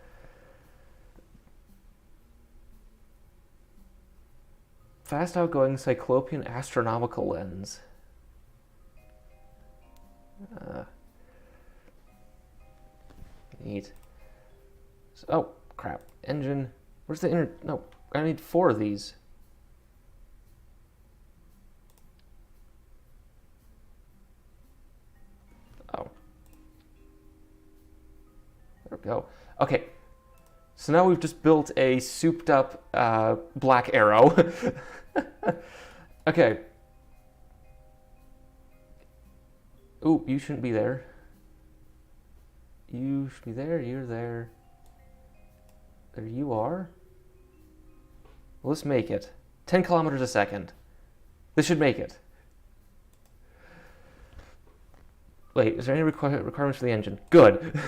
Fast outgoing cyclopean astronomical lens. Neat. So, oh, crap. Engine. Where's the inner... No, I need 4 of these. Oh. There we go. Okay. So now we've just built a souped up black arrow. Okay. Ooh, you shouldn't be there. You should be there. You're there. There you are. Well, let's make it. 10 kilometers a second. This should make it. Wait, is there any requirements for the engine? Good.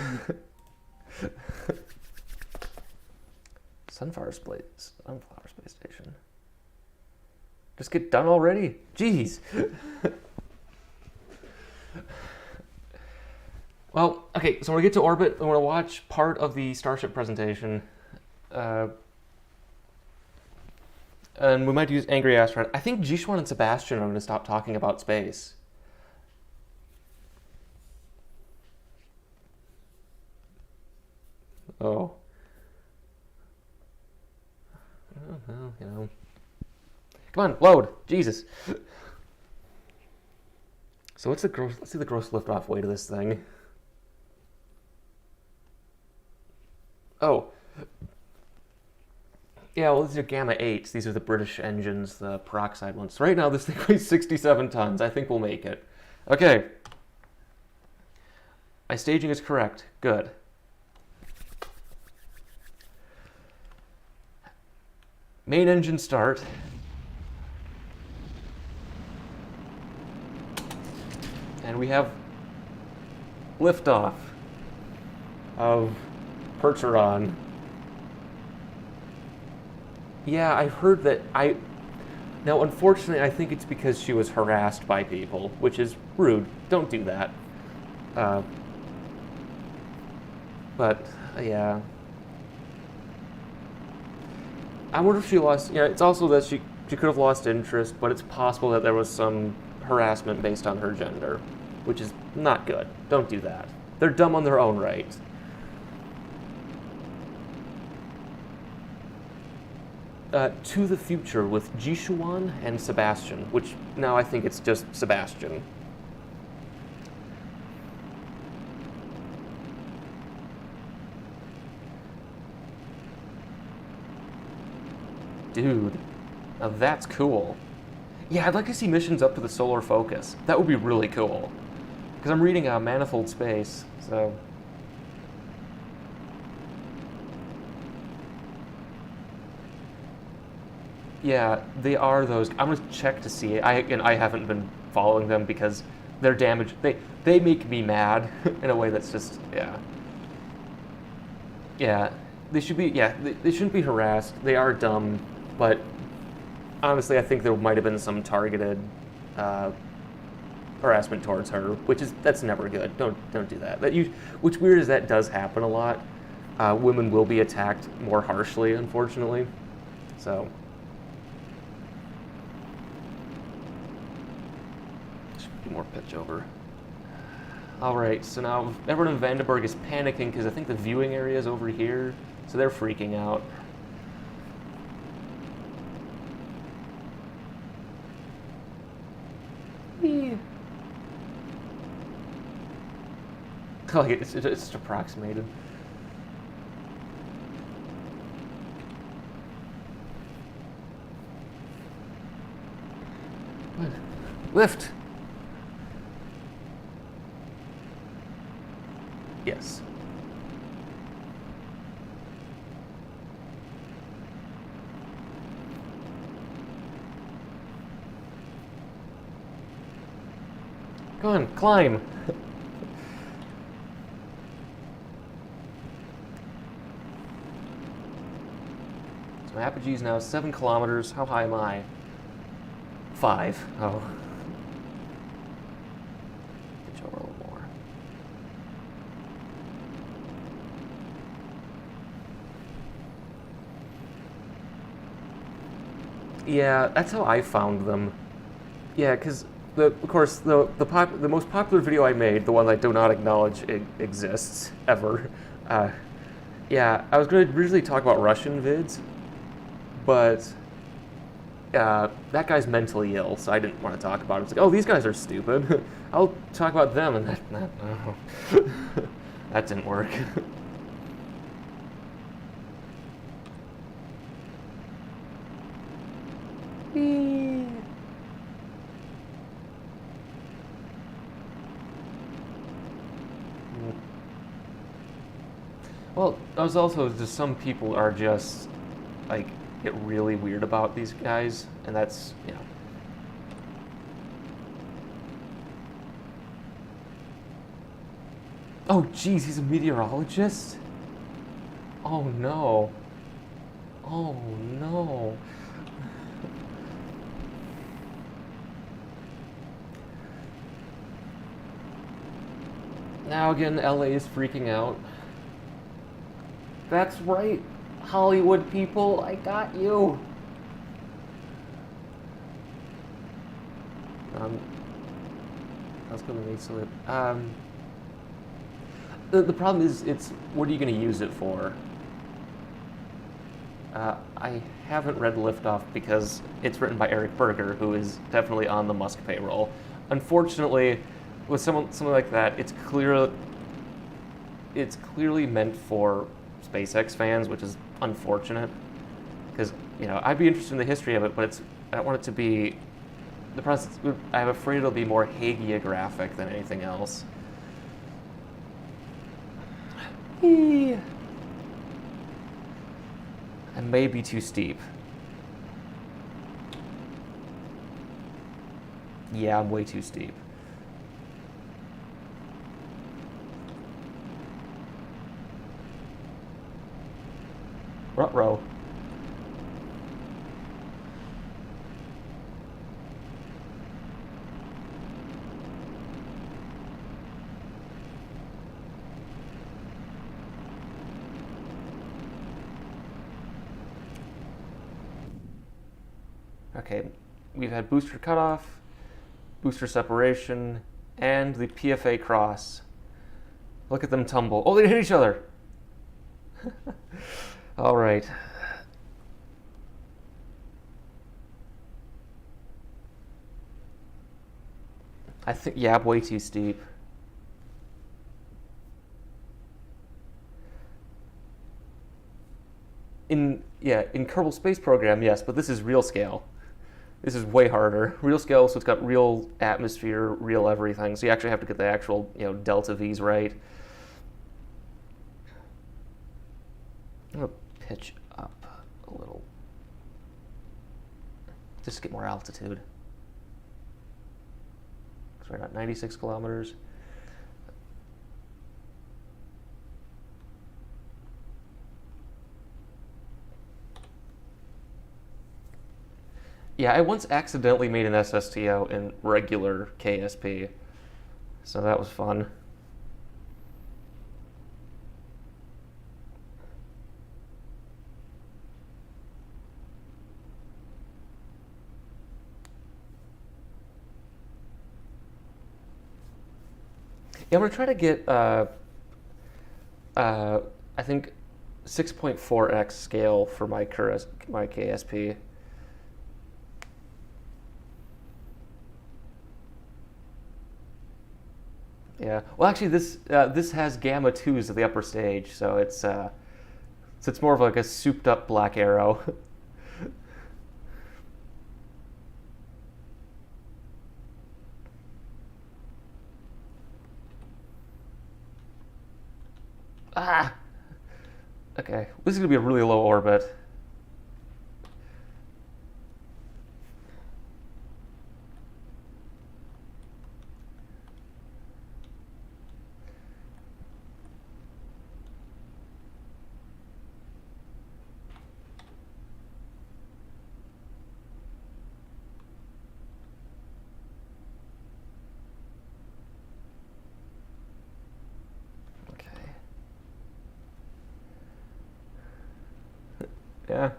Sunflower Space Station. Just get done already? Jeez. Well, okay, so when we get to orbit, we're going to watch part of the Starship presentation. And we might use Angry Astronaut. I think Jishwan and Sebastian are going to stop talking about space. Oh. Well, you know. Come on, load! Jesus! So what's the gross, let's see the gross liftoff weight of this thing. Oh. Yeah, well, these are Gamma 8s. These are the British engines, the peroxide ones. So right now, this thing weighs 67 tons. I think we'll make it. Okay. My staging is correct. Good. Main engine start. And we have liftoff of Percheron. Yeah, I've heard that. Now, unfortunately, I think it's because she was harassed by people, which is rude. Don't do that. But, yeah. I wonder if she lost... Yeah, it's also that she could have lost interest, but it's possible that there was some harassment based on her gender, which is not good. Don't do that. They're dumb on their own right. To the Future with Jishuan and Sebastian, which now I think it's just Sebastian. Dude, now that's cool. Yeah, I'd like to see missions up to the solar focus. That would be really cool. Because I'm reading Manifold Space, so... Yeah, they are those. I'm gonna check to see. I haven't been following them because they're damaged. They make me mad in a way that's just yeah. They should be they shouldn't be harassed. They are dumb, but honestly, I think there might have been some targeted harassment towards her, that's never good. Don't do that. What's weird is that does happen a lot. Women will be attacked more harshly, unfortunately. So. More pitch over. Alright, so now everyone in Vandenberg is panicking because I think the viewing area is over here, so they're freaking out. Like it's just approximated. Lift! Yes. Go on, climb. So my apogee is now 7 kilometers. How high am I? 5. Oh. Pitch over a little more. Yeah, that's how I found them. Yeah, because of course the most popular video I made, the one I do not acknowledge exists ever. Yeah, I was going to originally talk about Russian vids, but that guy's mentally ill, so I didn't want to talk about it. It's like, oh, these guys are stupid. I'll talk about them, and that didn't work. Well, there's also just some people are just like get really weird about these guys, and that's Oh, geez, he's a meteorologist? Oh, no. Oh, no. Now again, LA is freaking out. That's right, Hollywood people, I got you. Let's go to the salute. The problem is, it's what are you going to use it for? I haven't read Liftoff because it's written by Eric Berger, who is definitely on the Musk payroll. Unfortunately, with something like that, it's clearly meant for SpaceX fans, which is unfortunate. Because I'd be interested in the history of it, but I don't want it to be the process. I'm afraid it'll be more hagiographic than anything else. I may be too steep. Yeah, I'm way too steep. Ruh-roh. Okay, we've had booster cutoff, booster separation, and the PFA cross. Look at them tumble. Oh, they hit each other! All right. I think, yeah, I'm way too steep. In Kerbal Space Program, yes, but this is real scale. This is way harder. Real scale, so it's got real atmosphere, real everything. So you actually have to get the actual, delta V's right. I'm gonna pitch up a little, just to get more altitude. Because we're at 96 kilometers. Yeah, I once accidentally made an SSTO in regular KSP, so that was fun. Yeah, I'm gonna try to get, I think 6.4x scale for my KSP. Yeah. Well, actually, this has gamma 2s at the upper stage, so it's more of like a souped up black arrow. Ah. Okay. This is gonna be a really low orbit. Yeah.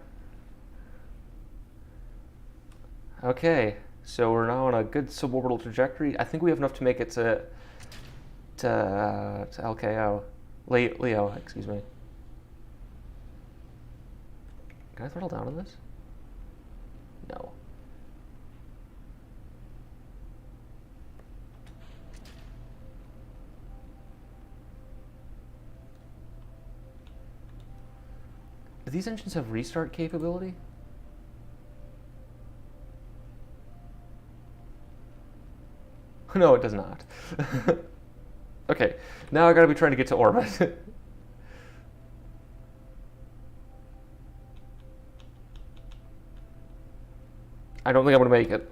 Okay, so we're now on a good suborbital trajectory. I think we have enough to make it to LKO. Leo, excuse me. Can I throttle down on this? No. Do these engines have restart capability? No, it does not. Okay, now I gotta be trying to get to orbit. I don't think I'm gonna make it.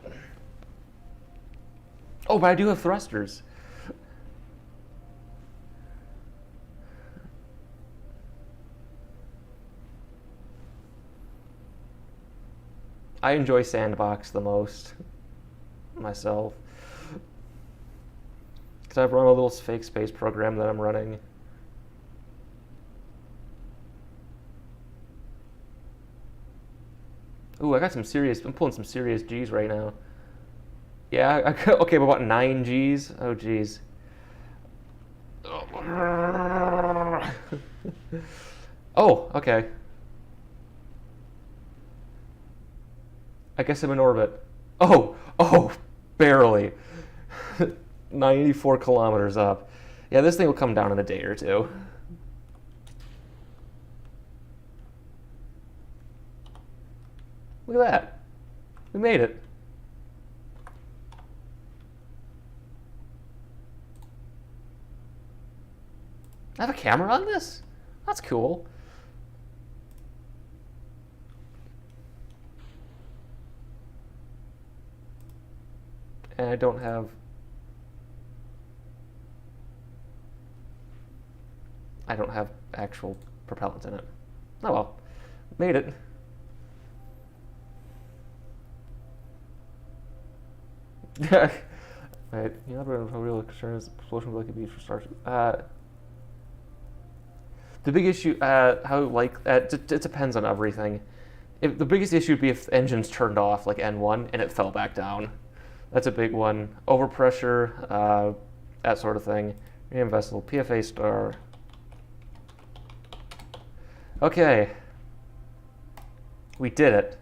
Oh, but I do have thrusters. I enjoy Sandbox the most myself. Because I've run a little fake space program that I'm running. Ooh, I got some serious, I'm pulling some serious G's right now. Yeah, okay, about 9 G's. Oh, geez. Oh, okay. I guess I'm in orbit. Oh, barely. 94 kilometers up. Yeah, this thing will come down in a day or two. Look at that. We made it. I have a camera on this? That's cool. And I don't have actual propellant in it. Oh well, made it. Wait, you know, a real concern is explosion will likely be for stars. The big issue, it depends on everything. If the biggest issue would be if the engine's turned off, like N1, and it fell back down. That's a big one. Overpressure, that sort of thing. Reinvestable, PFA star. Okay. We did it.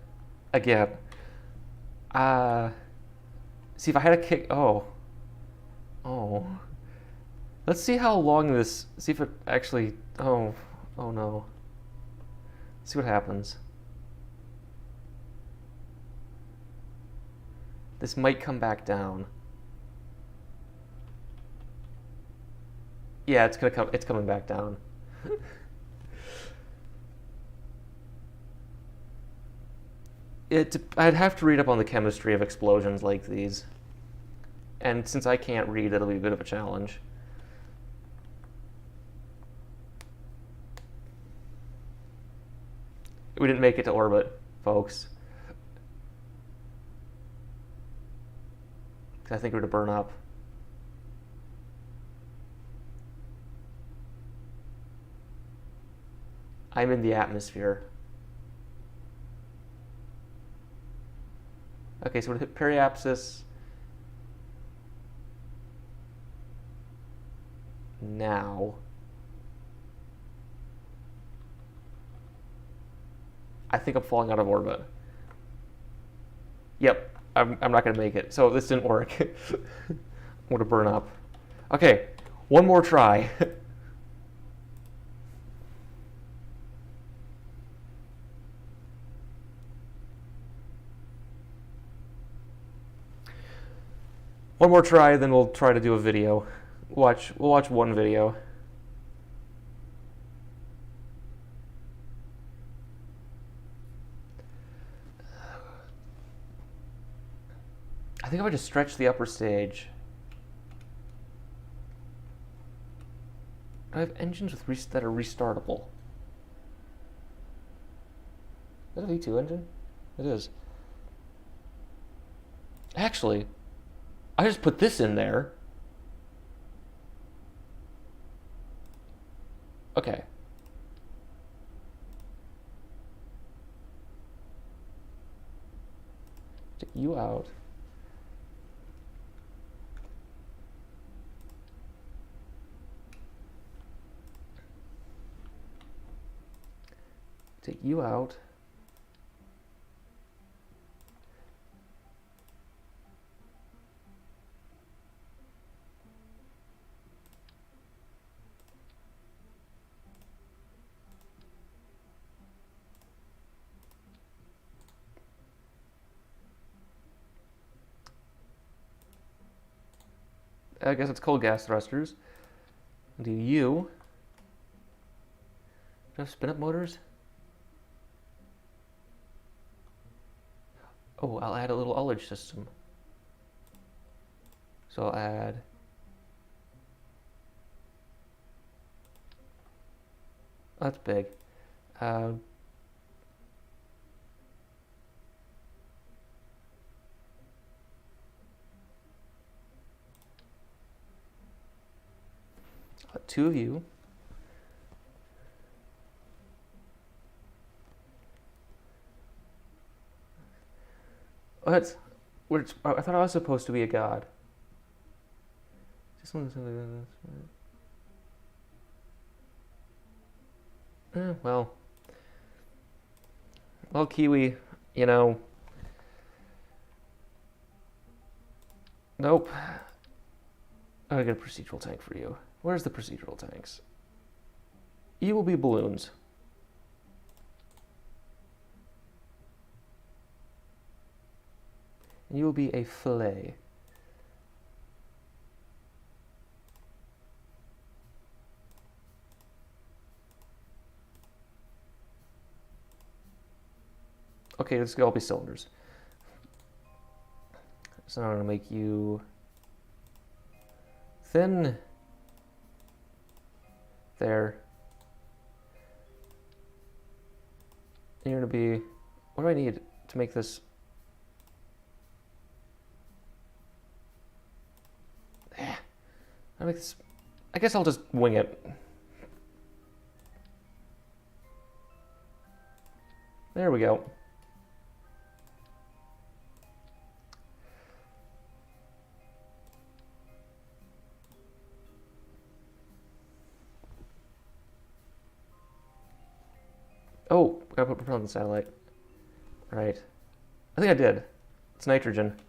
Again. See if I had a kick. Oh. Let's see how long this. See if it actually. Oh no. Let's see what happens. This might come back down. Yeah, it's gonna come. It's coming back down. I'd have to read up on the chemistry of explosions like these. And since I can't read, it'll be a bit of a challenge. We didn't make it to orbit, folks. I think we're to burn up. I'm in the atmosphere. Okay, so we're gonna hit periapsis. Now. I think I'm falling out of orbit. Yep, I'm not gonna make it. So this didn't work. I'm gonna burn up. Okay, one more try. One more try, then we'll try to do a video. We'll watch one video. I think I would just stretch the upper stage. I have engines that are restartable. Is that a V2 engine? It is. Actually, I just put this in there. Okay. Take you out. Take you out. I guess it's cold gas thrusters. Do you have spin-up motors? Oh, I'll add a little ullage system. So I'll add that's big. Put 2 of you. What? I thought I was supposed to be a god. Just well, Kiwi, you know. Nope. I got a procedural tank for you. Where's the procedural tanks? You will be balloons. And you will be a fillet. Okay, this could all be cylinders. So now I'm going to make you thin. There. And you're going to be... What do I need to make this... I guess I'll just wing it. There we go. Oh, I gotta put propellant on the satellite. Right. I think I did. It's nitrogen.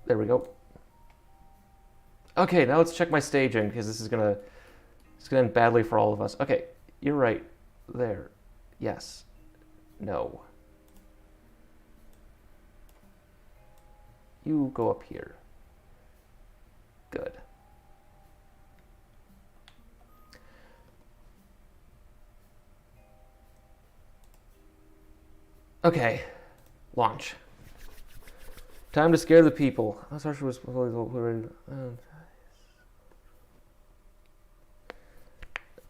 There we go. Okay, now let's check my staging, because it's gonna end badly for all of us. Okay, you're right. There. Yes. No. You go up here. Good. Okay. Launch. Time to scare the people. I was was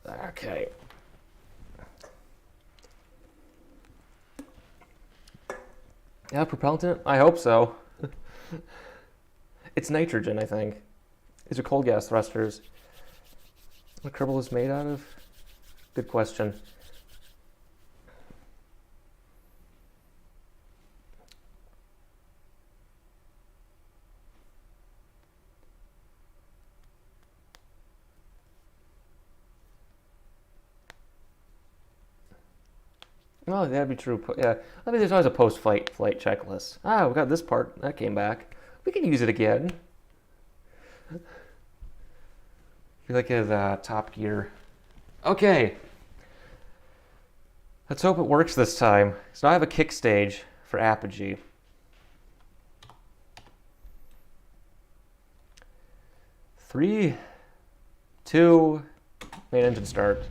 okay. Yeah, propellant in it? I hope so. It's nitrogen, I think. These are cold gas thrusters. What Kerbal is made out of? Good question. Oh, that'd be true. Yeah, I mean, there's always a post-flight checklist. Ah, we got this part. That came back. We can use it again. I feel like it's Top Gear. Okay. Let's hope it works this time. So now I have a kick stage for Apogee. Three, two, main engine start.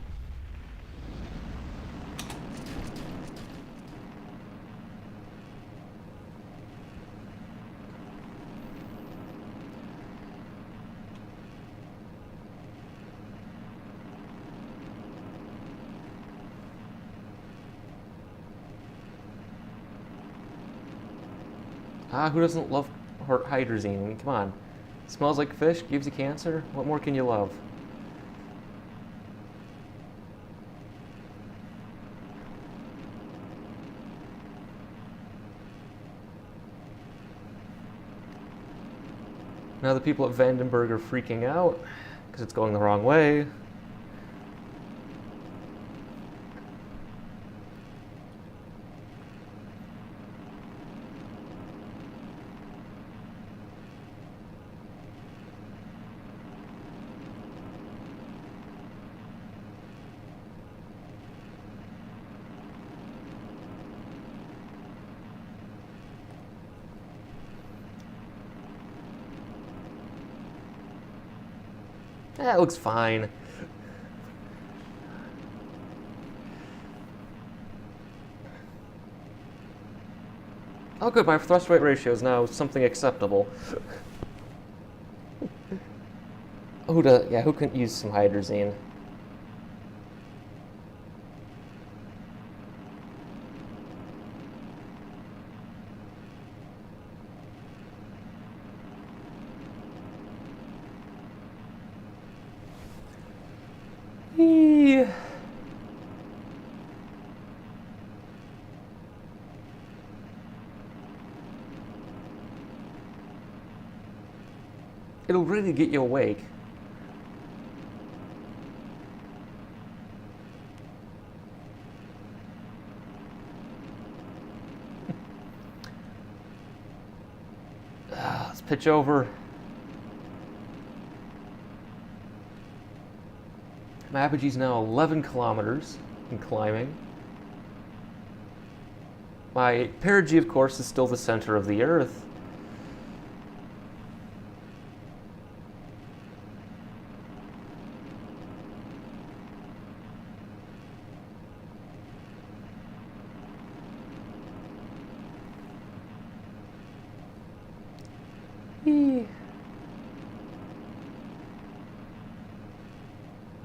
Ah, who doesn't love hydrazine? I mean, come on. It smells like fish, gives you cancer. What more can you love? Now the people at Vandenberg are freaking out because it's going the wrong way. That looks fine. Oh good, my thrust weight ratio is now something acceptable. Who couldn't use some hydrazine? Yeah. It'll really get you awake. Let's pitch over. My apogee's now 11 kilometers in climbing. My perigee, of course, is still the center of the Earth.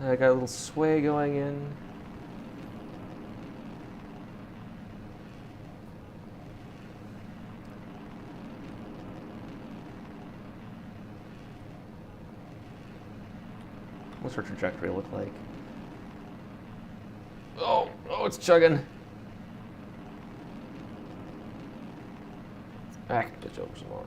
I got a little sway going in. What's her trajectory look like? Oh, it's chugging. I can pitch over some more.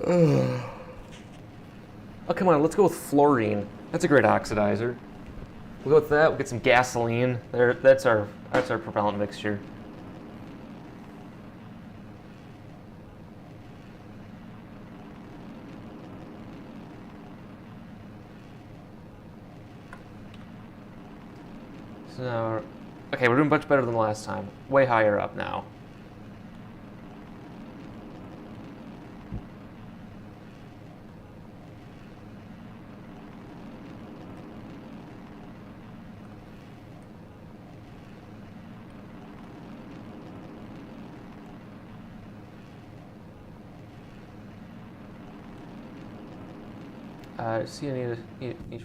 Oh, come on, let's go with fluorine. That's a great oxidizer. We'll go with that. We'll get some gasoline. That's our propellant mixture. So, okay, we're doing much better than last time. Way higher up now. See any niche?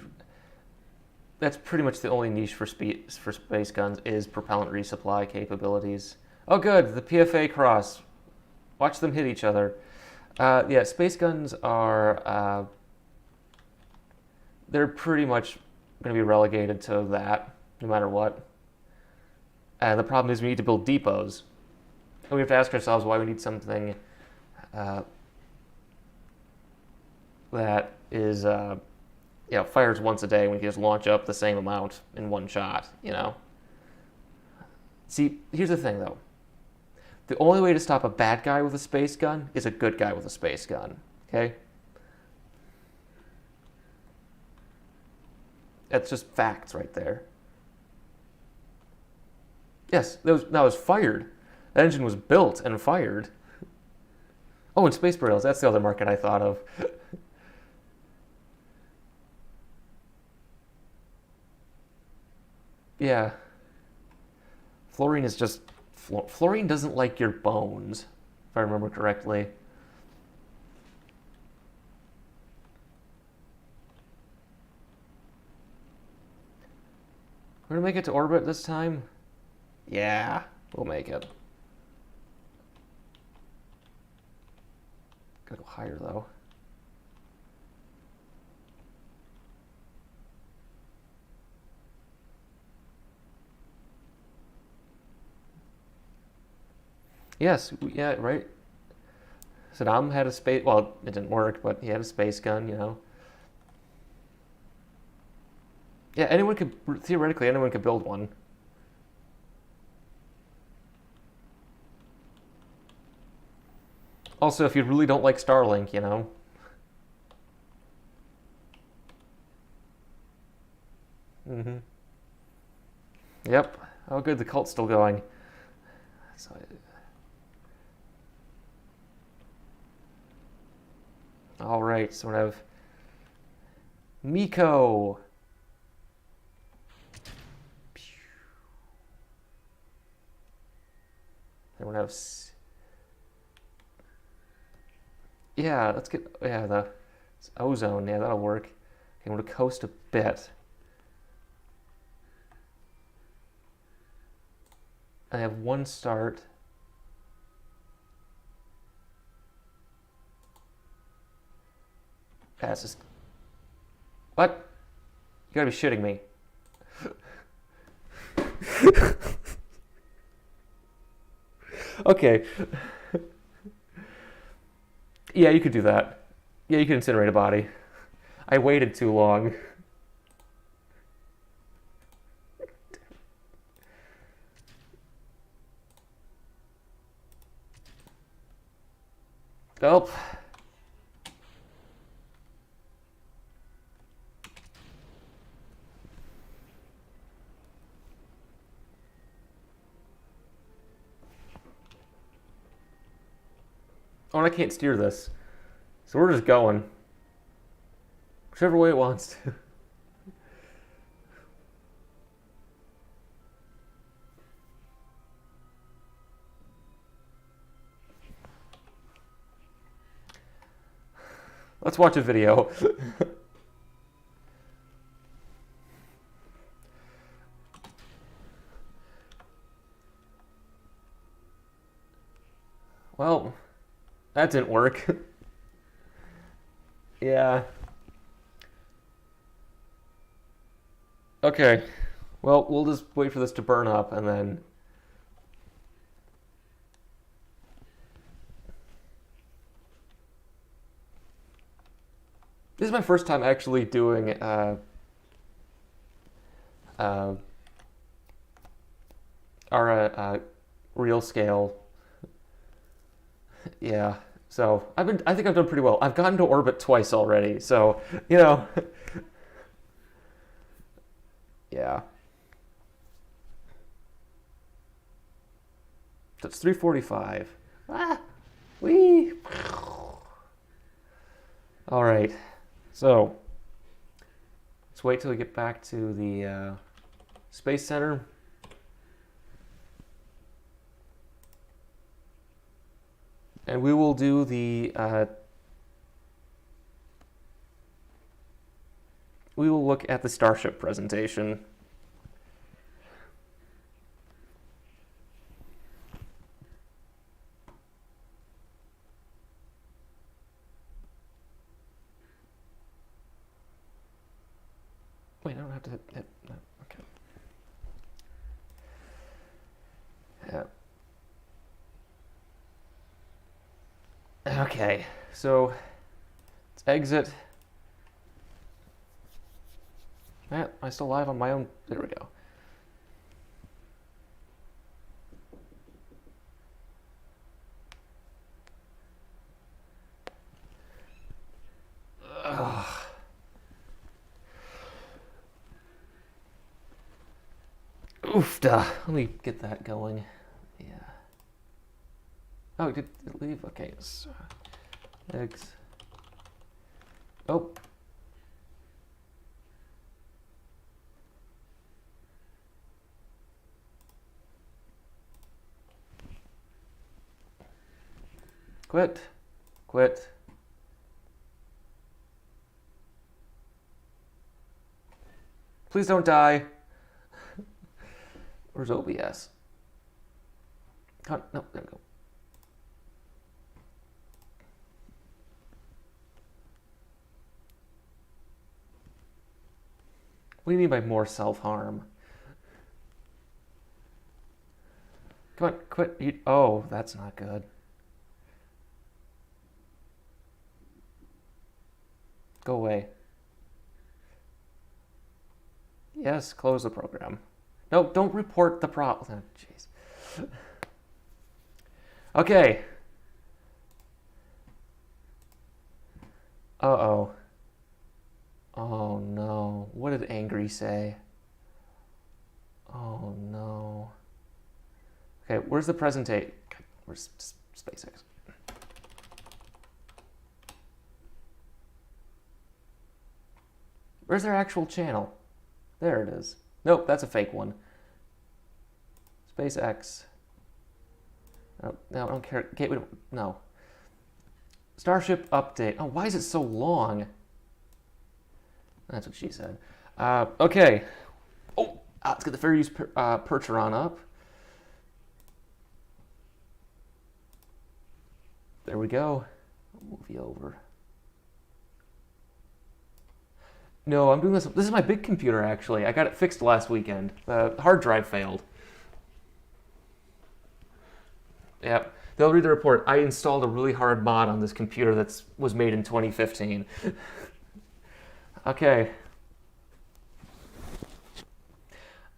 That's pretty much the only niche for space guns is propellant resupply capabilities. Oh, good, the PFA cross. Watch them hit each other. Yeah, space guns are they're pretty much going to be relegated to that, no matter what. And the problem is we need to build depots. And we have to ask ourselves why we need something that is, fires once a day when we can just launch up the same amount in one shot, you know? See, here's the thing, though. The only way to stop a bad guy with a space gun is a good guy with a space gun, okay? That's just facts right there. Yes, that was fired. That engine was built and fired. Oh, and space burials, that's the other market I thought of. Yeah. Fluorine is just... Fluorine doesn't like your bones, if I remember correctly. We're gonna make it to orbit this time? Yeah, we'll make it. Gotta go higher, though. Yes, yeah, right. Saddam had a space... Well, it didn't work, but he had a space gun, you know. Yeah, theoretically, anyone could build one. Also, if you really don't like Starlink, you know. Mm-hmm. Yep. Oh, good, the cult's still going. So, all right, so we have Miko. Then we have... Yeah, let's get... Yeah, the ozone. Yeah, that'll work. Okay, I'm going to coast a bit. I have one start. That's just... What? You gotta be shitting me. Okay. Yeah, you could do that. Yeah, you could incinerate a body. I waited too long. Oh. Oh, and I can't steer this. So we're just going. Whichever way it wants to. Let's watch a video. Well, that didn't work. Yeah. Okay. Well, we'll just wait for this to burn up and then... This is my first time actually doing our real scale. Yeah. So I think I've done pretty well. I've gotten to orbit twice already, so you know. Yeah. That's 345. Ah, wee. All right. So let's wait till we get back to the Space Center. And we will do the, we will look at the Starship presentation. Wait, I don't have to hit no, okay. Yeah. Okay, so let's exit. Am I still live on my own? There we go. Ugh. Oofda. Let me get that going. Yeah. Oh, did it leave? Okay. So, eggs. Oh. Quit. Quit. Please don't die. Where's OBS? Oh, no, there we go. What do you mean by more self-harm? Come on, quit. Oh, that's not good. Go away. Yes, close the program. No, don't report the problem. Oh, jeez. Okay. Uh-oh. Oh, no. What did Angry say? Oh, no. Okay, where's the presentation? Where's SpaceX? Where's their actual channel? There it is. Nope, that's a fake one. SpaceX. Oh, no, I don't care. Gateway. No. Starship update. Oh, why is it so long? That's what she said. Okay. Oh, let's get the fair use Percheron up. There we go. I'll move you over. No, I'm doing this. This is my big computer, actually. I got it fixed last weekend. The hard drive failed. Yep. They'll read the report. I installed a really hard mod on this computer that was made in 2015. Okay.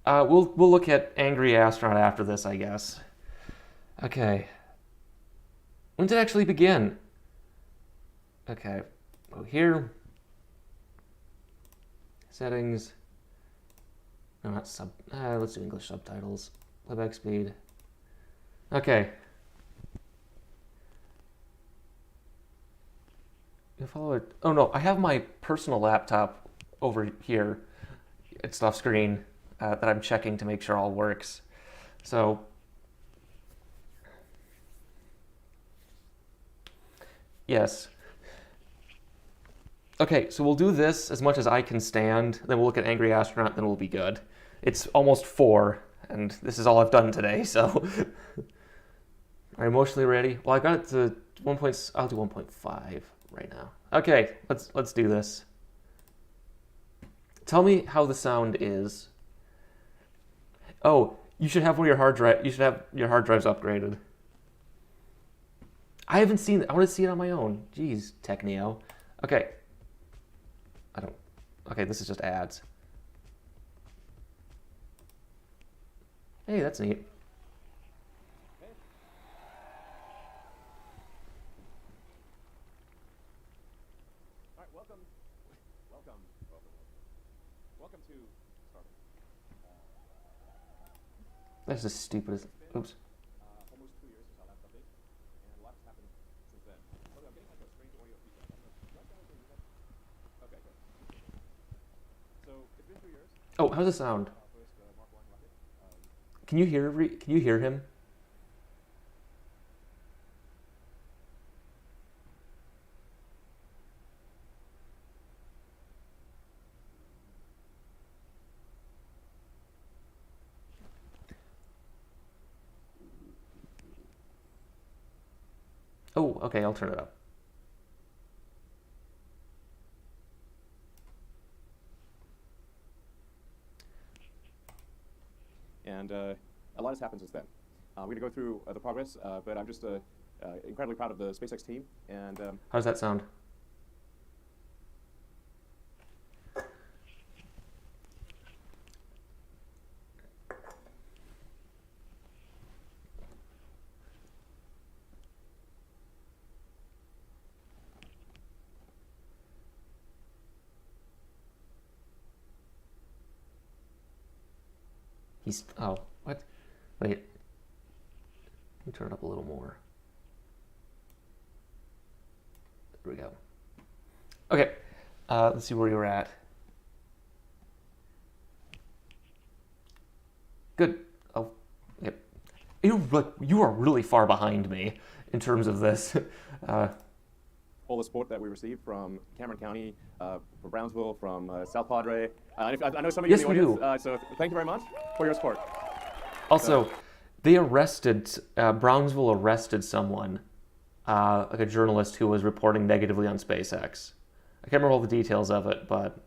We'll look at Angry Astronaut after this, I guess. Okay. When did it actually begin? Okay. Go here. Settings. No, not sub. Let's do English subtitles. Playback speed. Okay. You follow it. Oh no, I have my personal laptop over here. It's off screen that I'm checking to make sure all works. So. Yes. Okay, so we'll do this as much as I can stand, then we'll look at Angry Astronaut, then we'll be good. It's almost 4, and this is all I've done today, so... Are you emotionally ready? Well, I got it to 1. I'll do 1.5 right now. Okay, let's do this. Tell me how the sound is. Oh, you should have one of your hard drive. You should have your hard drives upgraded. I haven't seen it. I want to see it on my own. Jeez, Techneo. Okay. Okay, this is just ads. Hey, that's neat. All right, welcome to Starbucks. That's the stupidest. Oops. Almost 2 years since our last update, and a lot has happened since then. By the way, I'm getting like a strange audio feedback. Okay, good. So it's been 2 years. Oh, how's it sound? First Mark 1 rocket. Can you hear him? Oh, okay, I'll turn it up. And a lot has happened since then. We're going to go through the progress, but I'm just incredibly proud of the SpaceX team. And How does that sound? Oh, what? Wait. Let me turn it up a little more. There we go. Okay, let's see where you're at. Good. Oh, yep. You are really far behind me in terms of this. all the support that we received from Cameron County, from Brownsville, from South Padre. I know some of you Yes, in the we audience, so thank you very much for your support. Also, they arrested, Brownsville arrested someone, like a journalist who was reporting negatively on SpaceX. I can't remember all the details of it, but...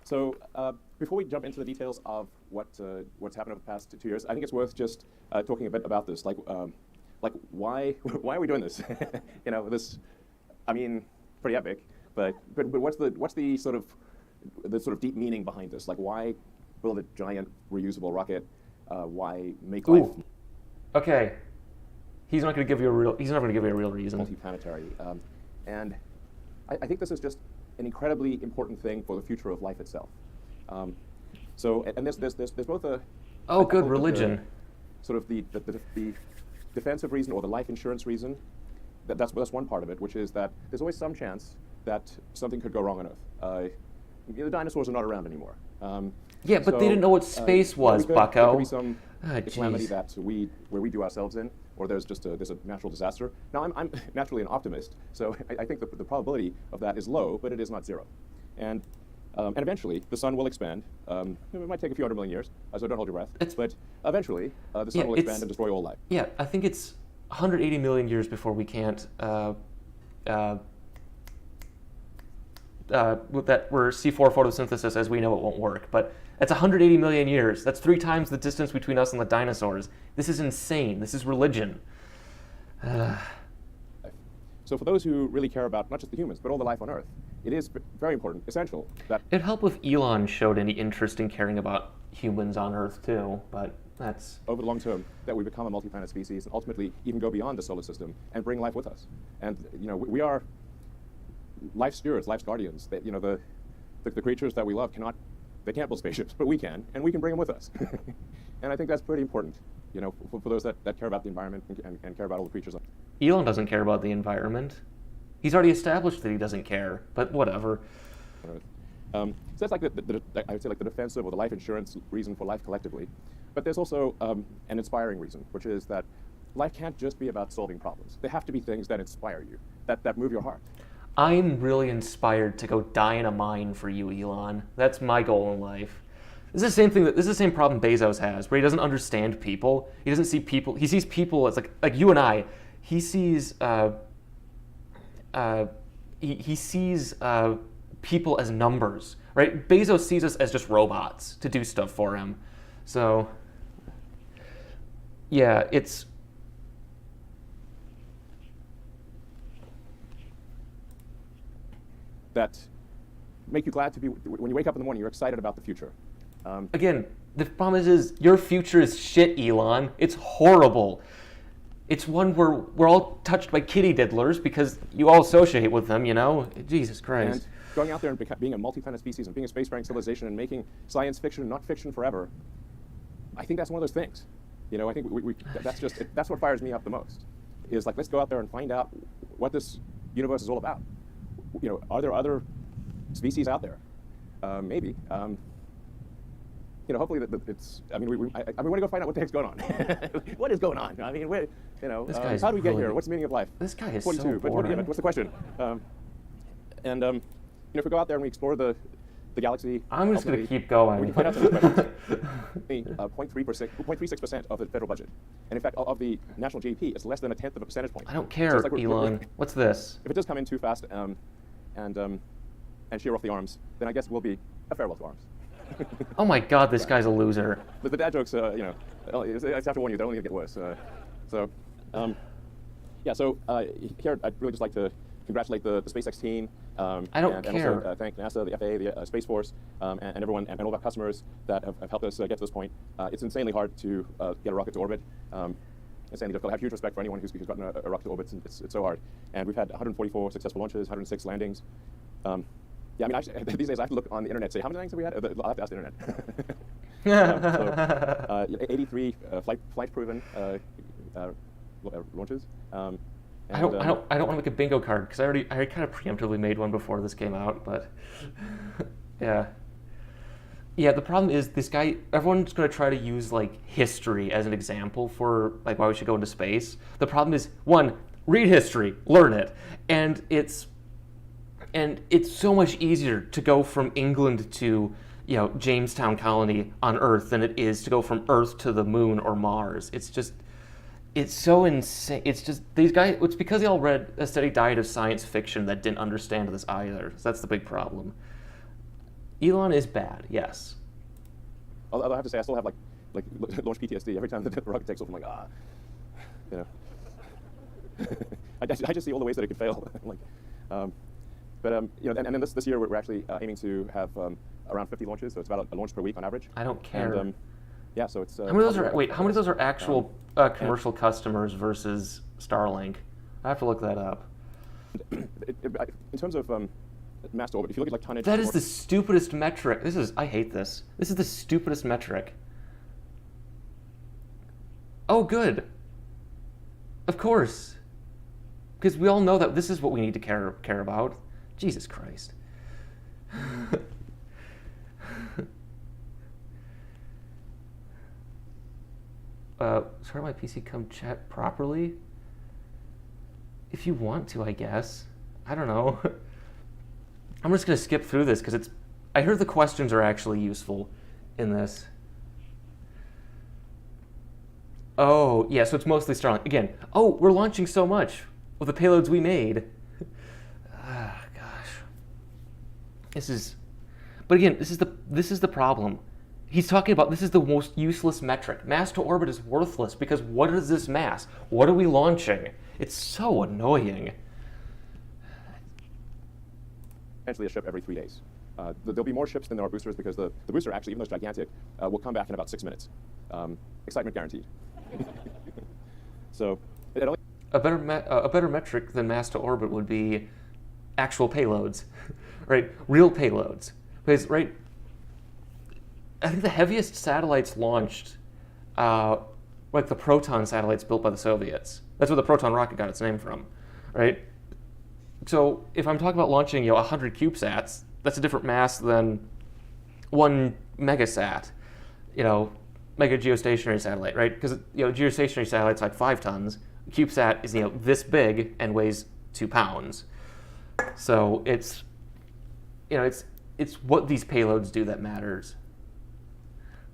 So before we jump into the details of what's happened over the past 2 years, I think it's worth just talking a bit about this. Like why are we doing this? You know, this, I mean, pretty epic. But what's the sort of deep meaning behind this? Like, why build a giant reusable rocket? Why make life? Okay. He's not going to give you a real reason. Multiplanetary, and I think this is just an incredibly important thing for the future of life itself. So, and there's both a good religion. Sort of the defensive reason or the life insurance reason. That's one part of it, which is that there's always some chance that something could go wrong on Earth. The dinosaurs are not around anymore. Yeah, but they didn't know what space was, Bucko. There could be some calamity that where we do ourselves in, or there's a natural disaster. Now, I'm naturally an optimist, so I think the probability of that is low, but it is not zero. And And eventually, the sun will expand. It might take a few 100 million years, so don't hold your breath. But eventually, the sun will expand and destroy all life. Yeah, I think it's 180 million years before we can't where C4 photosynthesis as we know it won't work. But that's 180 million years. That's 3 times the distance between us and the dinosaurs. This is insane. This is religion. So for those who really care about not just the humans, but all the life on Earth, it is very important, essential that... It'd help if Elon showed any interest in caring about humans on Earth too, but that's... Over the long term, that we become a multi-planet species and ultimately even go beyond the solar system and bring life with us. And, you know, we are life's stewards, life's guardians. That, you know, the creatures that we love they can't build spaceships, but we can, and we can bring them with us. And I think that's pretty important, you know, for those that care about the environment and care about all the creatures. Elon doesn't care about the environment. He's already established that he doesn't care, but whatever. So that's like I would say like the defensive or the life insurance reason for life collectively. But there's also an inspiring reason, which is that life can't just be about solving problems. There have to be things that inspire you, that move your heart. I'm really inspired to go die in a mine for you, Elon. That's my goal in life. This is the same thing. This is the same problem Bezos has, where he doesn't understand people. He doesn't see people. He sees people as like you and I. He sees he sees people as numbers, right? Bezos sees us as just robots to do stuff for him. So yeah, it's that make you glad to be, when you wake up in the morning, you're excited about the future. Again, the problem is your future is shit, Elon. It's horrible. It's one where we're all touched by kitty diddlers because you all associate with them, you know? Jesus Christ. And going out there and being a multi-planet species and being a spacefaring civilization and making science fiction not fiction forever, I think that's one of those things. You know, I think that's what fires me up the most. Is like, let's go out there and find out what this universe is all about. You know, are there other species out there? Maybe. You know, hopefully it's. I mean, we want to go find out what the heck's going on. What is going on? I mean, you know, how do we get here? What's the meaning of life? This guy is 42, so boring. But what's the question? You know, if we go out there and we explore the galaxy, I'm just going to keep going. We can find out some questions. 0.36% of the federal budget, and in fact, of the national GDP, it's less than a tenth of a percentage point. I don't care, So Elon. What's this? If it does come in too fast and shear off the arms, then I guess we'll be a farewell to arms. Oh my God, this guy's a loser. But the dad jokes, you know, I just have to warn you, they're only going to get worse. Yeah, so here I'd really just like to congratulate the SpaceX team. I don't care. And also thank NASA, the FAA, the Space Force, and everyone, and all of our customers that have helped us get to this point. It's insanely hard to get a rocket to orbit. Insanely difficult. I have huge respect for anyone who's gotten a rocket to orbit. It's so hard. And we've had 144 successful launches, 106 landings. Yeah, I mean, actually, these days I have to look on the internet and say, how many landings have we had? I'll have to ask the internet. 83 flight-proven launches. I don't want to make a bingo card because I kind of preemptively made one before this came out, but yeah. Yeah, the problem is this guy, everyone's going to try to use like history as an example for like why we should go into space. The problem is, one, read history, learn it. And it's so much easier to go from England to, you know, Jamestown Colony on Earth than it is to go from Earth to the moon or Mars. It's so insane. It's just these guys. It's because they all read a steady diet of science fiction that didn't understand this either. So that's the big problem. Elon is bad, yes. Although I have to say, I still have like launch PTSD every time the rocket takes off. I'm like, you know. I just see all the ways that it could fail. Like, you know, and then this year we're actually aiming to have around 50 launches, so it's about a launch per week on average. I don't care. And, yeah, so it's. How many of those are actual commercial customers versus Starlink? I have to look that up. In terms of mass to orbit, if you look at like tonnage. That is the stupidest metric. I hate this. This is the stupidest metric. Oh, good. Of course. Because we all know that this is what we need to care about. Jesus Christ. Start my PC come chat properly? If you want to, I guess. I don't know. I'm just going to skip through this because I heard the questions are actually useful in this. Oh, yeah, so it's mostly Starlink. Again, oh, we're launching so much with the payloads we made. Ah, gosh. But again, this is the problem. He's talking about this is the most useless metric. Mass to orbit is worthless because what is this mass? What are we launching? It's so annoying. Potentially a ship every 3 days. There'll be more ships than there are boosters because the booster actually, even though it's gigantic, will come back in about 6 minutes. Excitement guaranteed. So it only A better metric than mass to orbit would be actual payloads, right? Real payloads. Because, right, I think the heaviest satellites launched, like the Proton satellites built by the Soviets. That's where the Proton rocket got its name from, right? So if I'm talking about launching, 100 CubeSats, that's a different mass than one megasat, mega geostationary satellite, right? Because geostationary satellite's like 5 tons. CubeSat is this big and weighs 2 pounds. So it's what these payloads do that matters.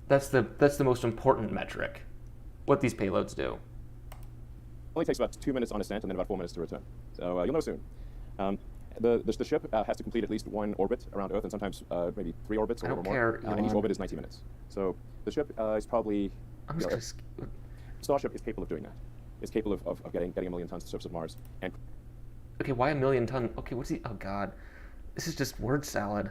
That's the most important metric. What these payloads do. only takes about 2 minutes on ascent and then about 4 minutes to return. So you'll know soon. The ship has to complete at least 1 orbit around Earth, and sometimes maybe 3 orbits or more. And each orbit is 90 minutes. So the ship is probably. Starship is capable of doing that. It's capable of getting 1 million tons to the surface of Mars. And okay, why 1 million ton? Okay, what's he? Oh God, this is just word salad.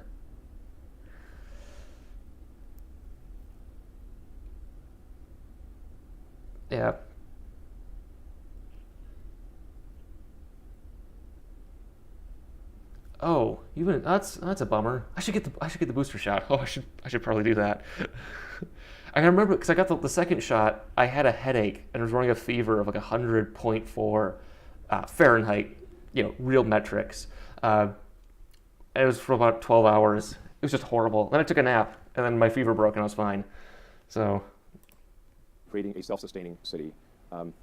Yeah. Oh, that's a bummer. I should get the booster shot. Oh, I should probably do that. I can remember because I got the second shot. I had a headache and was running a fever of like 100.4 Fahrenheit. Real metrics. And it was for about 12 hours. It was just horrible. Then I took a nap, and then my fever broke, and I was fine. So. Creating a self-sustaining city. And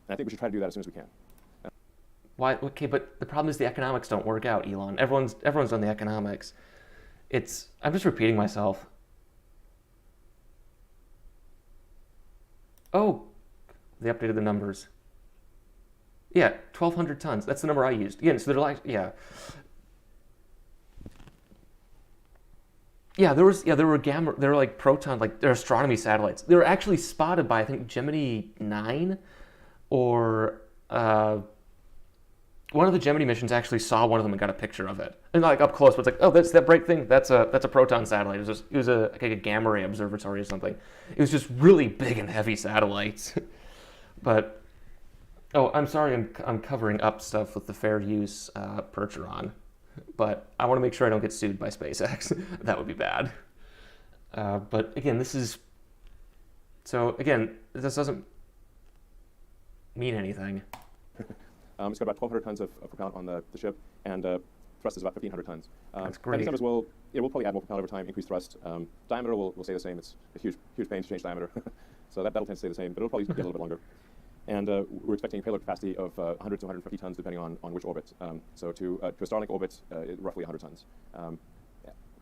I think we should try to do that as soon as we can. Why? Okay, but the problem is the economics don't work out, Elon. Everyone's done the economics. I'm just repeating myself. Oh, they updated the numbers. Yeah, 1,200 tons. That's the number I used. Yeah, so they're like, yeah. Yeah, there were like Proton, like they're astronomy satellites. They were actually spotted by, I think, Gemini 9 or one of the Gemini missions actually saw one of them and got a picture of it. And like up close, but it's like, oh, that's that bright thing. That's a Proton satellite. It was like a gamma ray observatory or something. It was just really big and heavy satellites. But oh, I'm sorry, I'm covering up stuff with the fair use Percheron. But I want to make sure I don't get sued by SpaceX. That would be bad. But again, this doesn't mean anything. It's got about 1,200 tons of propellant on the ship, and thrust is about 1,500 tons. That's great. And we'll probably add more propellant over time, increase thrust. Diameter will stay the same. It's a huge pain to change diameter. So that'll tend to stay the same, but it'll probably get a little bit longer. And we're expecting a payload capacity of 100 to 150 tons, depending on which orbit. So to a Starlink orbit, roughly 100 tons.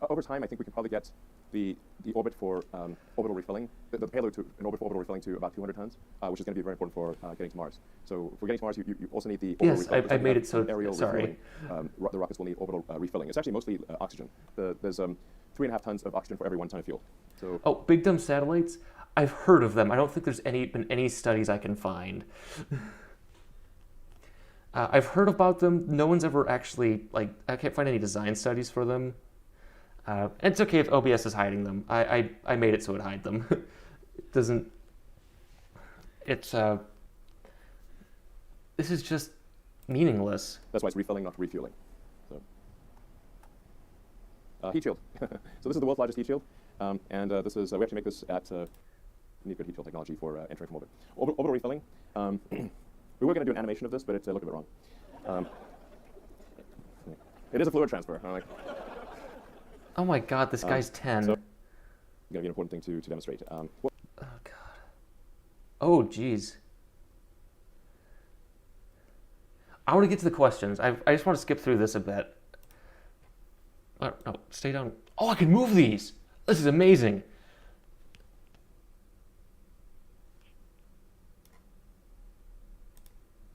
Over time, I think we can probably get the orbit for orbital refilling, the payload to an orbit for orbital refilling to about 200 tons, which is going to be very important for getting to Mars. So for getting to Mars, you also need the orbital refilling. Yes, I made it so. Aerial sorry. Refilling. The rockets will need orbital refilling. It's actually mostly oxygen. There's 3.5 tons of oxygen for every 1 ton of fuel. So. Oh, big dumb satellites. I've heard of them. I don't think there's been any studies I can find. I've heard about them. No one's ever actually, I can't find any design studies for them. It's okay if OBS is hiding them. I made it so it hide them. It doesn't. This is just meaningless. That's why it's refilling, not refueling. So. Heat shield. So this is the world's largest heat shield. And this is, we actually make this at, we need good heat shield technology for entering from orbit. Orbital refilling. We were going to do an animation of this, but it looked a bit wrong. It is a fluid transfer. Oh my God, this guy's 10. So, going to be an important thing to demonstrate. Oh God. Oh geez. I want to get to the questions. I just want to skip through this a bit. No, stay down. Oh, I can move these. This is amazing.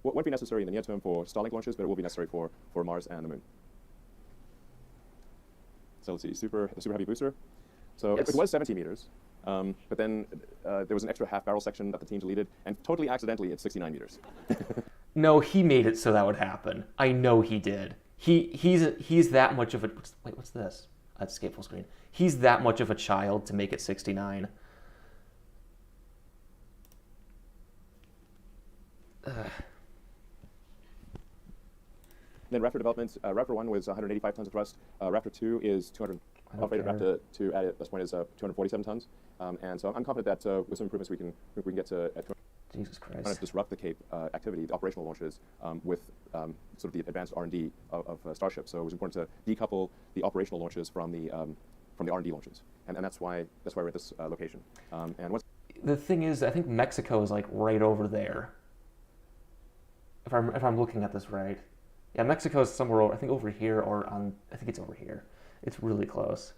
Won't be necessary in the near term for Starlink launches, but it will be necessary for Mars and the Moon. So let's see, the super heavy booster. So Yes. it was 70 meters, but then there was an extra half barrel section that the team deleted, and totally accidentally, it's 69 meters. No, he made it so that would happen. I know he did. He's that much of a what's this? That's escape full screen. He's that much of a child to make it 69. Then Raptor development, Raptor 1 was 185 tons of thrust. Raptor 2 is 200. Operated Raptor 2 at this point is 247 tons. And so I'm confident that with some improvements we can get to at 200. Jesus Trying to Christ. disrupt the Cape activity, the operational launches, with sort of the advanced R&D of Starship. So it was important to decouple the operational launches from the R&D launches, and that's why we're at this location. And what's The thing is, I think Mexico is like right over there. If I'm looking at this right. Yeah, Mexico is somewhere over, I think over here or on, I think it's over here. It's really close.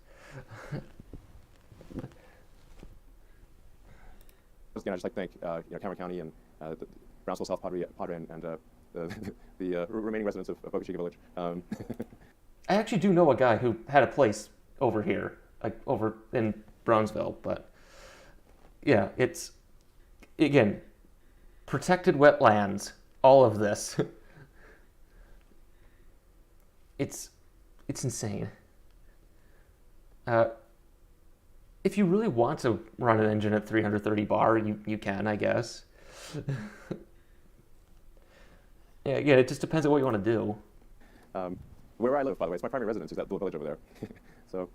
Again, I'd just like to thank Cameron County and the Brownsville South Padre and the remaining residents of Boca Chica Village. I actually do know a guy who had a place over here, like over in Brownsville, but yeah, it's, again, protected wetlands, all of this. It's insane. If you really want to run an engine at 330 bar, you can, I guess. Yeah, again, it just depends on what you want to do. Where I live, by the way, it's my primary residence is that little village over there. So,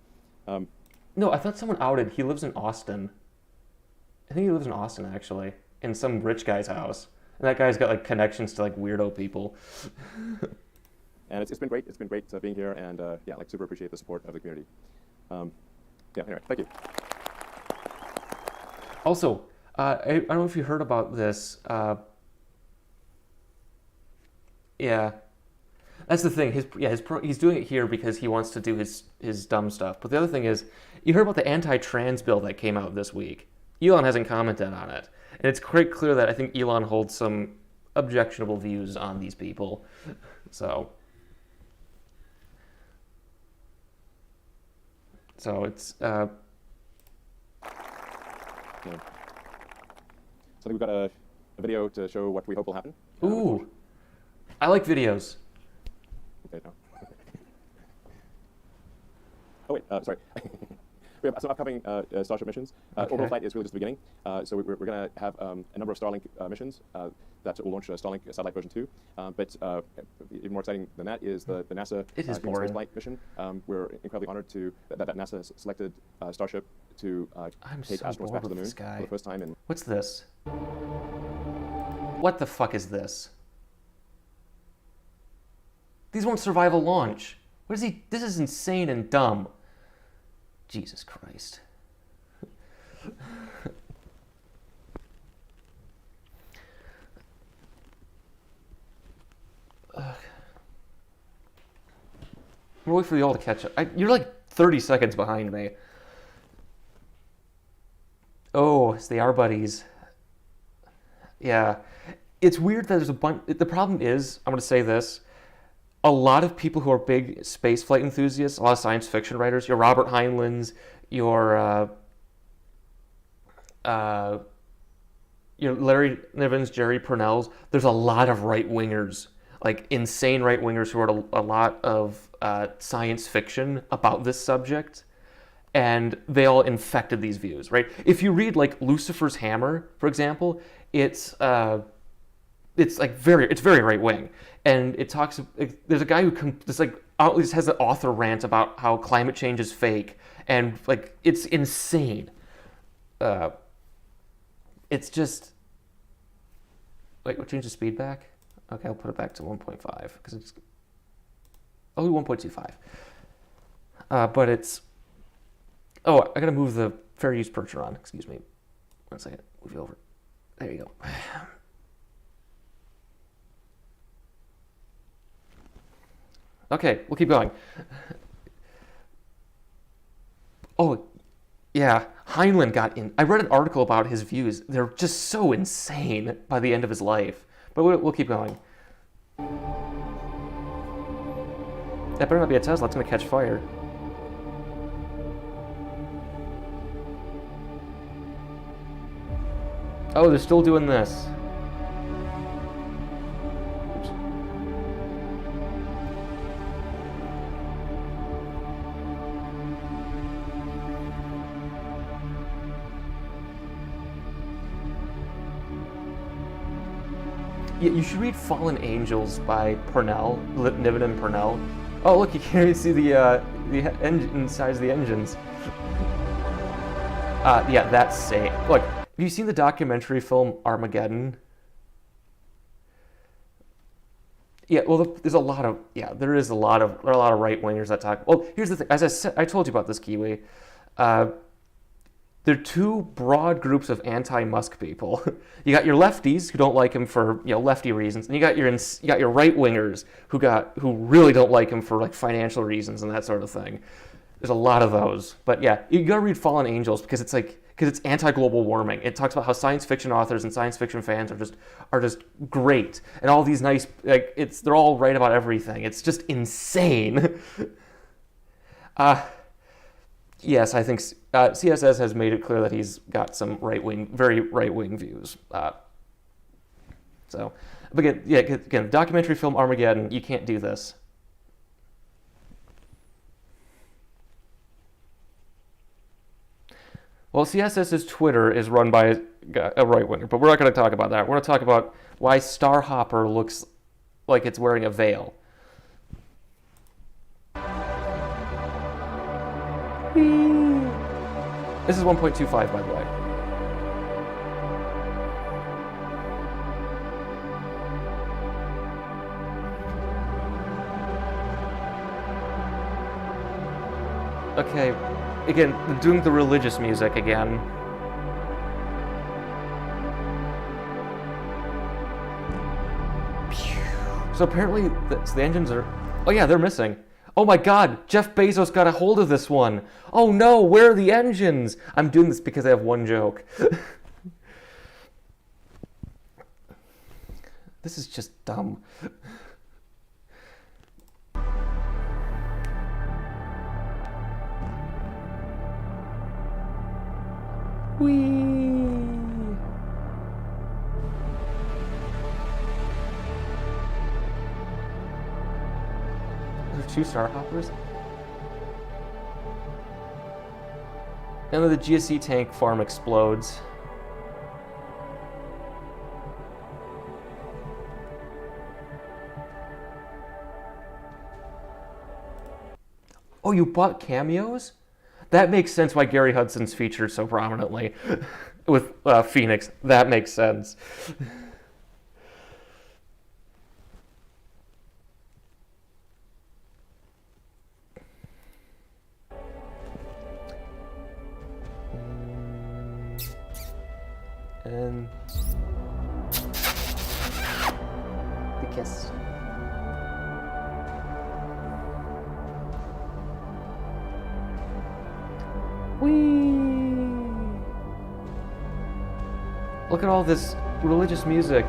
No, I thought someone outed. He lives in Austin. I think he lives in Austin, actually, in some rich guy's house. And that guy's got, like, connections to, like, weirdo people. and it's been great. It's been great being here, and yeah, like super appreciate the support of the community. Yeah, anyway, thank you. Also, I don't know if you heard about this. Yeah, that's the thing. He's doing it here because he wants to do his dumb stuff. But the other thing is, you heard about the anti-trans bill that came out this week. Elon hasn't commented on it, and it's quite clear that I think Elon holds some objectionable views on these people. So it's. Yeah. So I think we've got a video to show what we hope will happen. Ooh, I like videos. Okay, no. Oh wait, sorry. We have some upcoming Starship missions. Okay. Orbital flight is really just the beginning. So we're going to have a number of Starlink missions that will launch Starlink satellite version 2. But even more exciting than that is the NASA It is space boring. flight mission. We're incredibly honored that NASA has selected Starship to I'm take so astronauts bored back to the with moon this guy. for the first time in. What's this? What the fuck is this? These won't survive a launch. What is he? This is insane and dumb. Jesus Christ. I'm gonna wait for you all to catch up. You're like 30 seconds behind me. Oh, it's the R buddies. Yeah. It's weird that there's a bunch. The problem is, I'm going to say this. A lot of people who are big spaceflight enthusiasts, a lot of science fiction writers, your Robert Heinleins, your Larry Nivens, Jerry Purnells, there's a lot of right-wingers, like insane right-wingers who wrote a lot of science fiction about this subject, and they all infected these views, right? If you read like Lucifer's Hammer, for example, it's very right-wing, and it talks. There's a guy who has an author rant about how climate change is fake, and like it's insane. It's just. Wait, we'll change the speed back? Okay, I'll put it back to 1.5 because it's. Oh, 1.25. But it's. Oh, I gotta move the fair use Percheron. Excuse me. 1 second. Move you over. There you go. Okay, we'll keep going. Oh, yeah, Heinlein got in. I read an article about his views. They're just so insane by the end of his life. But we'll keep going. That better not be a Tesla. It's going to catch fire. Oh, they're still doing this. Oops. Yeah, you should read Fallen Angels by Purnell, Niven and Purnell. Oh, look, you can't even see the insides of the engines. Yeah, that's safe. Look, have you seen the documentary film Armageddon? Yeah, well, there are a lot of right-wingers that talk. Well, here's the thing. As I said, I told you about this, Kiwi. There are two broad groups of anti-Musk people. You got your lefties who don't like him for lefty reasons, and you got your right-wingers who really don't like him for like financial reasons and that sort of thing. There's a lot of those, but yeah, you gotta read Fallen Angels because it's anti-global warming. It talks about how science fiction authors and science fiction fans are just great, and all these nice they're all right about everything. It's just insane. Yes, I think CSS has made it clear that he's got some very right-wing views. But again, documentary film Armageddon, you can't do this. Well, CSS's Twitter is run by a right-winger, but we're not going to talk about that. We're going to talk about why Starhopper looks like it's wearing a veil. This is 1.25, by the way. Okay, again, doing the religious music again. So apparently, the engines are... Oh yeah, they're missing. Oh my god, Jeff Bezos got a hold of this one. Oh no, where are the engines? I'm doing this because I have one joke. This is just dumb. Whee! Two Starhoppers. And then the GSC tank farm explodes. Oh, you bought cameos? That makes sense why Gary Hudson's featured so prominently with Phoenix. That makes sense. And the kiss. Whee! Look at all this religious music.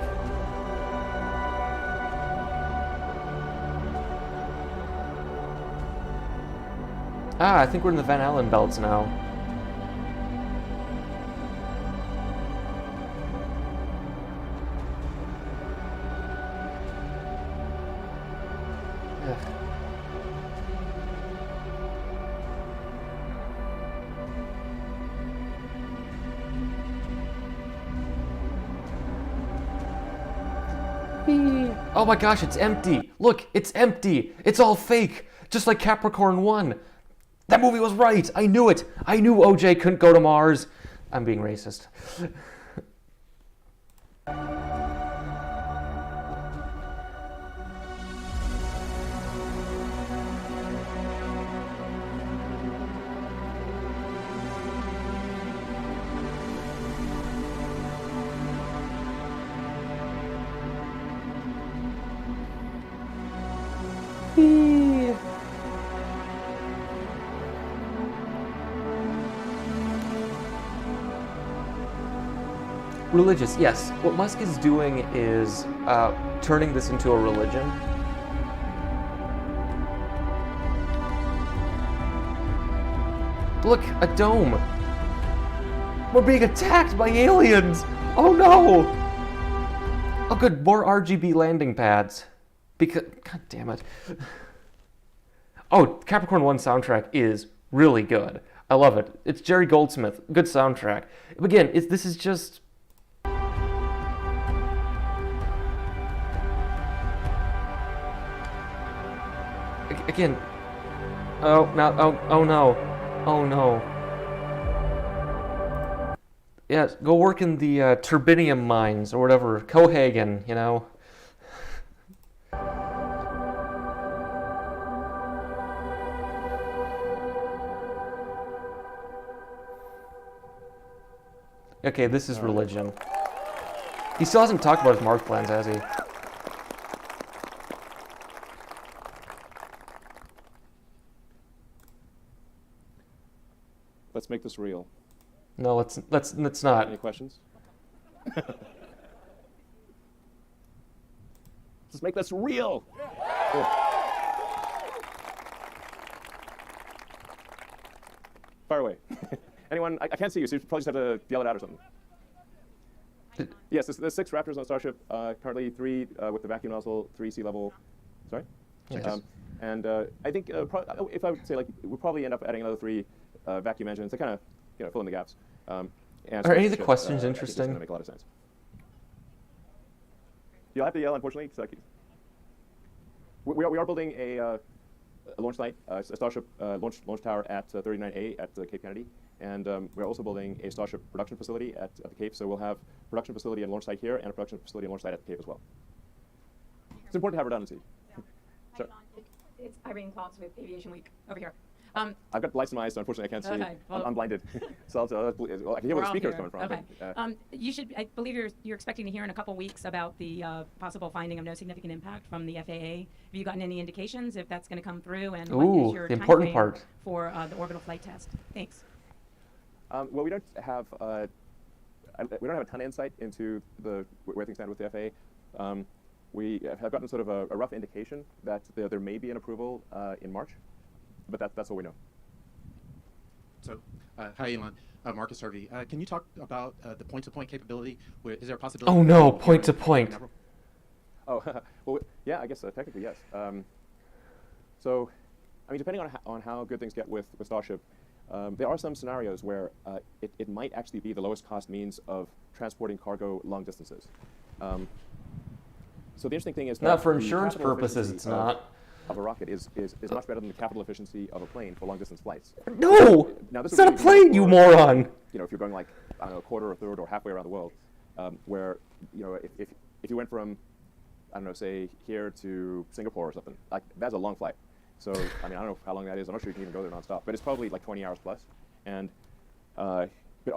I think we're in the Van Allen belts now. Oh my gosh, it's empty. Look, it's empty. It's all fake. Just like Capricorn 1. That movie was right. I knew it. I knew OJ couldn't go to Mars. I'm being racist. Religious, yes. What Musk is doing is turning this into a religion. Look, a dome. We're being attacked by aliens. Oh no. Oh good, more RGB landing pads. Because, god damn it. Oh, Capricorn 1 soundtrack is really good. I love it. It's Jerry Goldsmith. Good soundtrack. Again, this is just... Again... Oh, no. Oh, no. Oh, no. Yeah, go work in the turbinium mines or whatever. Cohagen, you know. Okay, this is religion. He still hasn't talked about his Mars plans, has he? Let's make this real. No, let's not. Any questions? Let's make this real. Cool. Fire away. Anyone? I can't see you, so you probably just have to yell it out or something. Yes, there's 6 Raptors on Starship. Currently 3 with the vacuum nozzle, 3 sea level. Sorry. Yes. I think if I would say we'll probably end up adding another 3 vacuum engines to kind of fill in the gaps. And are any of the questions interesting? It's going to make a lot of sense. You'll have to yell, unfortunately. We are building a launch site, a Starship launch tower at 39A at Cape Kennedy. And we're also building a Starship production facility at the Cape, so we'll have production facility and launch site here, and a production facility and launch site at the Cape as well. It's important to have redundancy. Yeah. Hi, Sure. John. It's Irene Klotz with Aviation Week over here. I've got lights in my eyes, so unfortunately I can't see. Okay, well, I'm blinded. So I can hear where the speaker's coming from. Okay. But, You should. I believe you're expecting to hear in a couple weeks about the possible finding of no significant impact from the FAA. Have you gotten any indications if that's going to come through, and what Ooh, is your the important timeframe part. for the orbital flight test? Thanks. well, we don't have a ton of insight into where things stand with the FAA. We have gotten sort of a rough indication that there may be an approval in March, but that's all we know. So, hi, Elon. Marcus Harvey. Can you talk about the point-to-point capability? Is there a possibility? Oh no, point-to-point. Oh, well, yeah, I guess technically yes. So, I mean, depending on how good things get with Starship, there are some scenarios where it might actually be the lowest cost means of transporting cargo long distances. So the interesting thing is Not that for the insurance capital purposes, efficiency it's not. of a rocket is much better than the capital efficiency of a plane for long distance flights. No! Now, this It's is not a really plane, you for, moron! If you're going like, I don't know, a quarter or a third or halfway around the world, where, if you went from, I don't know, say here to Singapore or something, like that's a long flight. So, I mean, I don't know how long that is. I'm not sure you can even go there nonstop, but it's probably like 20 hours plus. And but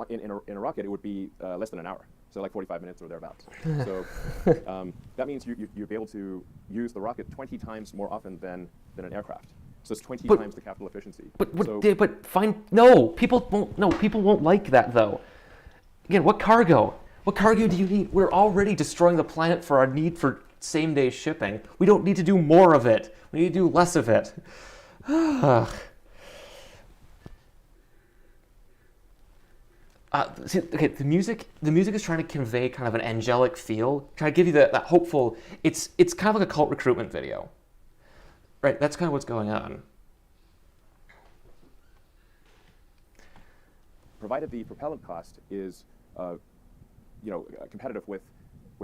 in a rocket, it would be less than an hour. So like 45 minutes or thereabouts. So that means you'd be able to use the rocket 20 times more often than an aircraft. So it's 20 times the capital efficiency. But fine. No, people won't like that though. Again, what cargo? What cargo do you need? We're already destroying the planet for our need for same-day shipping. We don't need to do more of it. We need to do less of it. Okay, the music is trying to convey kind of an angelic feel, trying to give you that hopeful. It's kind of like a cult recruitment video, right? That's kind of what's going on. Provided the propellant cost is, competitive with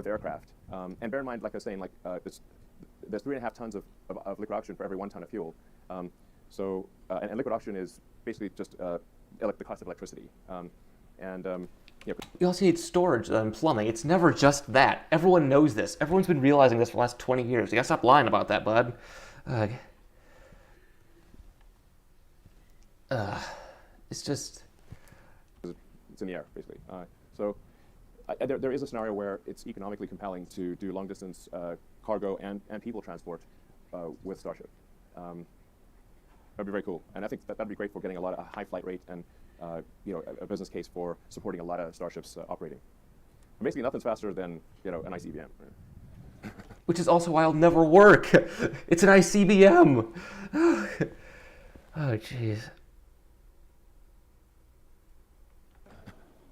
aircraft, and bear in mind, like I was saying, there's 3.5 tons of liquid oxygen for every 1 ton of fuel. And liquid oxygen is basically just the cost of electricity. You also need storage and plumbing. It's never just that. Everyone knows this. Everyone's been realizing this for the last 20 years. You gotta stop lying about that, bud. It's just... It's in the air, basically. There is a scenario where it's economically compelling to do long-distance cargo and people transport with Starship. That'd be very cool. And I think that'd be great for getting a high flight rate and a business case for supporting a lot of Starships operating. basically nothing's faster than an ICBM. Which is also why it'll never work. It's an ICBM. Oh, jeez.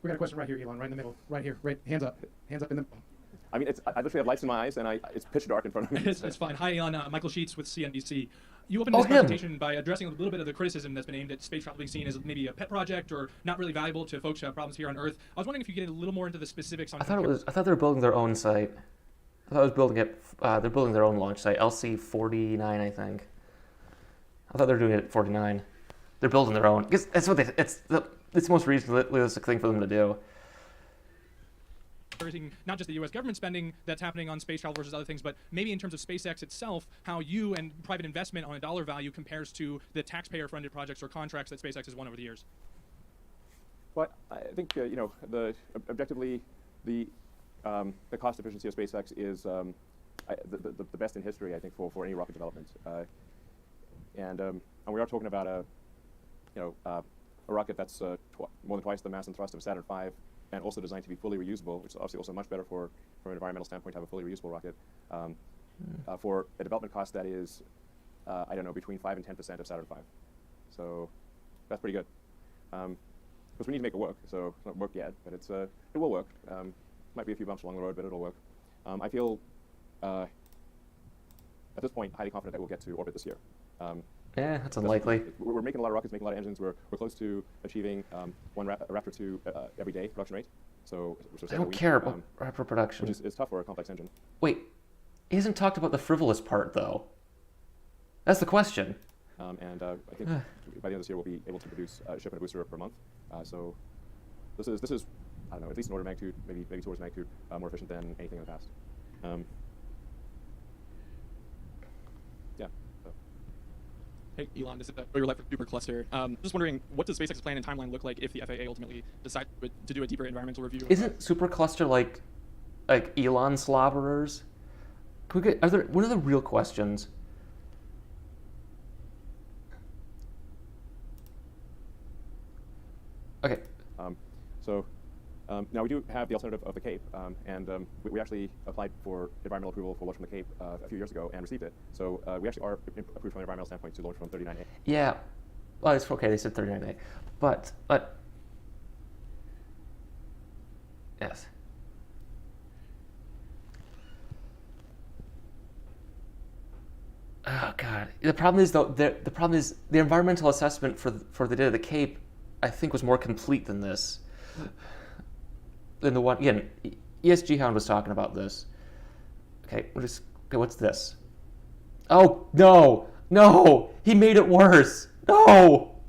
We got a question right here, Elon, right in the middle, right here, right, hands up in the. I mean, I literally have lights in my eyes, and it's pitch dark in front of me. It's fine. Hi, Elon. Michael Sheets with CNBC. You opened this him. presentation by addressing a little bit of the criticism that's been aimed at space travel being seen as maybe a pet project or not really valuable to folks who have problems here on Earth. I was wondering if you could get a little more into the specifics on. I thought they were building their own site. I thought it was building it. They're building their own launch site, LC-49, I think. I thought they were doing it at 49. They're building their own. Because that's what it's the most realistic thing for them to do. Everything, not just the U.S. government spending that's happening on space travel versus other things, but maybe in terms of SpaceX itself, how you and private investment on a dollar value compares to the taxpayer-funded projects or contracts that SpaceX has won over the years. But I think objectively the cost efficiency of SpaceX is the best in history, I think, for any rocket development. And we are talking about a rocket that's more than twice the mass and thrust of Saturn V, and also designed to be fully reusable, which is obviously also much better from an environmental standpoint to have a fully reusable rocket, for a development cost that is, I don't know, between 5 and 10% of Saturn V. So that's pretty good. Because we need to make it work, so it's not worked yet, but it will work. Might be a few bumps along the road, but it'll work. I feel, at this point, highly confident that we'll get to orbit this year. Yeah, that's unlikely. We're making a lot of rockets, making a lot of engines. We're close to achieving one Raptor 2 every day production rate. So I don't care about Raptor production. Which is tough for a complex engine. Wait, he hasn't talked about the frivolous part though. That's the question. And I think by the end of this year we'll be able to produce a ship and a booster per month. So this is I don't know, at least an order of magnitude, maybe 2 orders of magnitude more efficient than anything in the past. Yeah. So. Hey, Elon, this is your life for supercluster. Just wondering, what does SpaceX's plan and timeline look like if the FAA ultimately decides to do a deeper environmental review? Isn't supercluster like Elon slobberers? What are the real questions? Okay. Now we do have the alternative of the Cape, and we actually applied for environmental approval for launch from the Cape a few years ago and received it. So we actually are approved from an environmental standpoint to launch from 39A. Yeah, well, it's okay. They said 39A, but yes. Oh God. The problem is though. The problem is the environmental assessment for the day of the Cape, I think, was more complete than this. Than the one again. ESG Hound was talking about this. Okay, what's this? Oh no! He made it worse. No!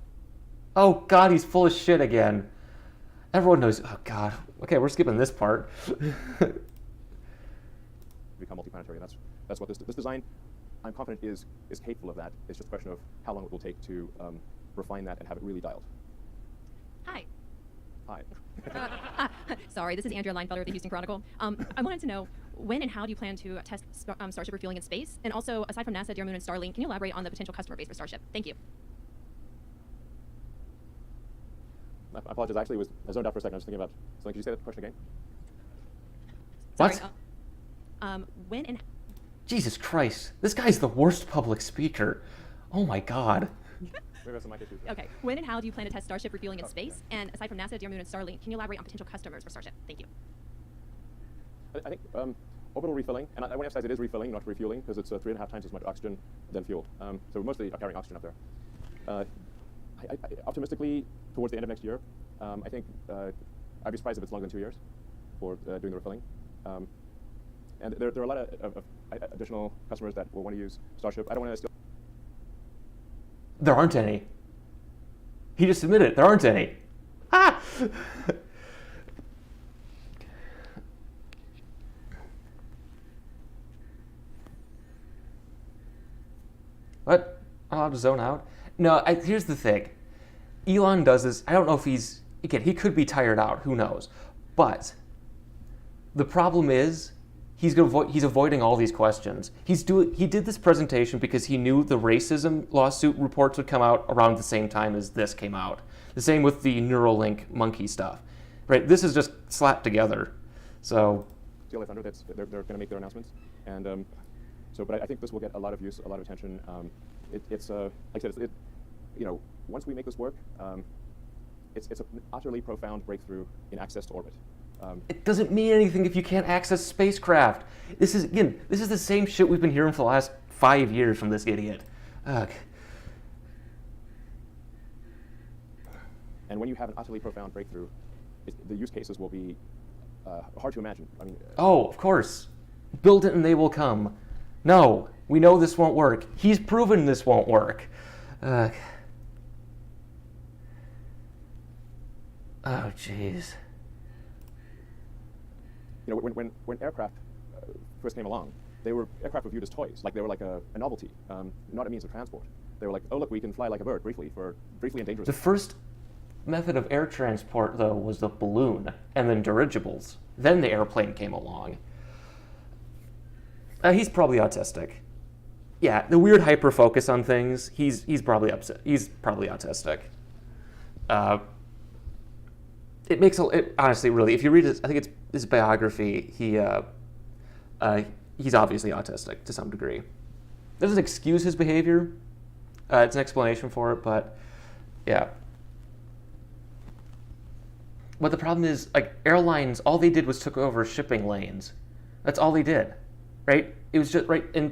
Oh God, he's full of shit again. Everyone knows. Oh God. Okay, we're skipping this part. Become multiplanetary. That's what this design, I'm confident, is capable of that. It's just a question of how long it will take to refine that and have it really dialed. Hi. Hi. Sorry, this is Andrea Leinfelder of the Houston Chronicle. I wanted to know, when and how do you plan to test Starship refueling in space? And also, aside from NASA, Dear Moon, and Starlink, can you elaborate on the potential customer base for Starship? Thank you. I apologize. I actually was zoned out for a second. I was thinking about something. Could you say that question again? What? Sorry, when and... Jesus Christ. This guy's the worst public speaker. Oh my God. Maybe that's some mic issues. Okay. When and how do you plan to test Starship refueling in space? And aside from NASA, Dear Moon, and Starlink, can you elaborate on potential customers for Starship? Thank you. I think orbital refilling, and I want to emphasize it is refilling, not refueling, because it's 3.5 times as much oxygen than fuel. So we mostly are carrying oxygen up there. Optimistically, towards the end of next year, I think I'd be surprised if it's longer than 2 years for doing the refilling. And there are a lot of additional customers that will want to use Starship. I don't want to steal. There aren't any. He just admitted it. There aren't any. Ah! What? I'm allowed to zone out? No, here's the thing. Elon does this. I don't know if he could be tired out. Who knows? But the problem is, he's avoiding all these questions. He did this presentation because he knew the racism lawsuit reports would come out around the same time as this came out. The same with the Neuralink monkey stuff, right? This is just slapped together. So CLA Thunder, they're going to make their announcements, and but I think this will get a lot of use, a lot of attention. It's like I said, once we make this work, it's an utterly profound breakthrough in access to orbit. it doesn't mean anything if you can't access spacecraft. This is the same shit we've been hearing for the last 5 years from this idiot. Ugh. And when you have an utterly profound breakthrough, the use cases will be hard to imagine. I mean, Oh, of course. Build it and they will come. No, we know this won't work. He's proven this won't work. Ugh. Oh, jeez. When aircraft first came along, aircraft were viewed as toys, like they were like a novelty, not a means of transport. They were like, oh look, we can fly like a bird briefly and dangerously. The first method of air transport, though, was the balloon, and then dirigibles. Then the airplane came along. He's probably autistic. Yeah, the weird hyper focus on things. He's probably upset. He's probably autistic. It makes honestly, really, if you read his, I think it's his biography. He's obviously autistic to some degree. Doesn't excuse his behavior. It's an explanation for it, but yeah. But the problem is, like, airlines, all they did was took over shipping lanes. That's all they did, right? It was just, right, and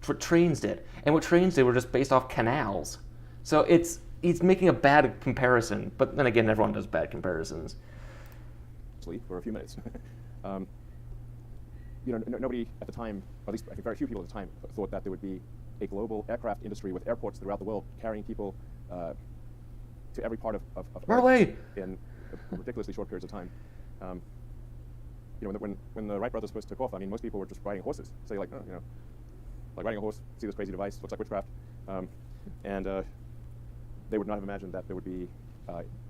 what trains did. And what trains did were just based off canals. So he's making a bad comparison, but then again, everyone does bad comparisons. For a few minutes. Nobody at the time, at least I think very few people at the time, thought that there would be a global aircraft industry with airports throughout the world carrying people to every part of Earth in ridiculously short periods of time. When the Wright brothers first took off, I mean, most people were just riding horses. Say like, like riding a horse, see this crazy device, looks like witchcraft, and they would not have imagined that there would be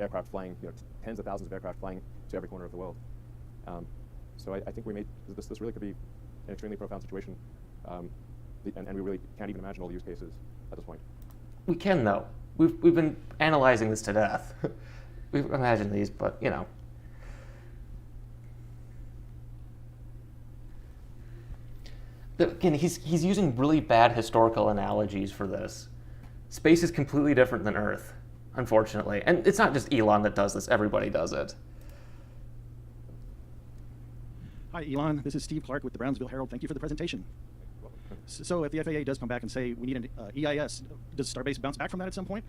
aircraft flying, tens of thousands of aircraft flying to every corner of the world. So I think we made this really could be an extremely profound situation, and we really can't even imagine all the use cases at this point. We can, though. We've been analyzing this to death. We've imagined these, but Again, he's using really bad historical analogies for this. Space is completely different than Earth, unfortunately. And it's not just Elon that does this. Everybody does it. Hi, Elon. This is Steve Clark with the Brownsville Herald. Thank you for the presentation. So if the FAA does come back and say we need an EIS, does Starbase bounce back from that at some point?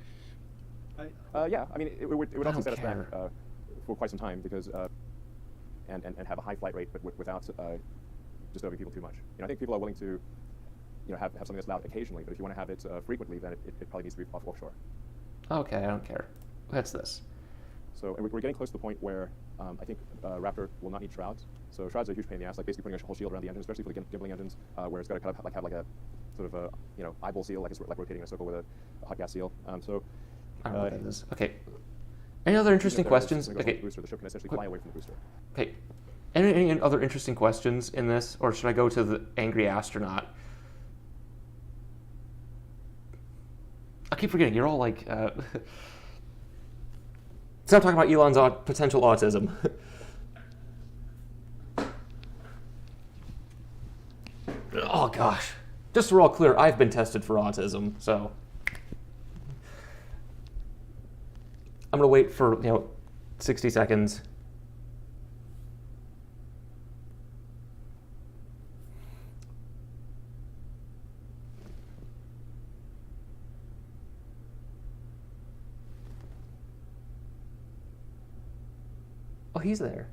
Yeah, I mean, it would often set us back care. for quite some time because and have a high flight rate, but without disturbing people too much. I think people are willing to have something that's loud occasionally, but if you want to have it frequently, then it probably needs to be offshore. Okay, I don't care. What's this? So we're getting close to the point where I think Raptor will not need shrouds. So shrouds are a huge pain in the ass, like basically putting a whole shield around the engine, especially for the gimbling engines, where it's got to kind of have like a sort of a eyeball seal, like it's like rotating in a circle with a hot gas seal. I don't know what that is. Okay. Any other interesting questions? Okay. The ship can essentially fly away from the booster. Okay. Any other interesting questions in this, or should I go to the angry astronaut? I keep forgetting. You're all like. Stop talking about Elon's potential autism. Oh gosh. Just so we're all clear, I've been tested for autism, so I'm gonna wait for 60 seconds. Oh, he's there.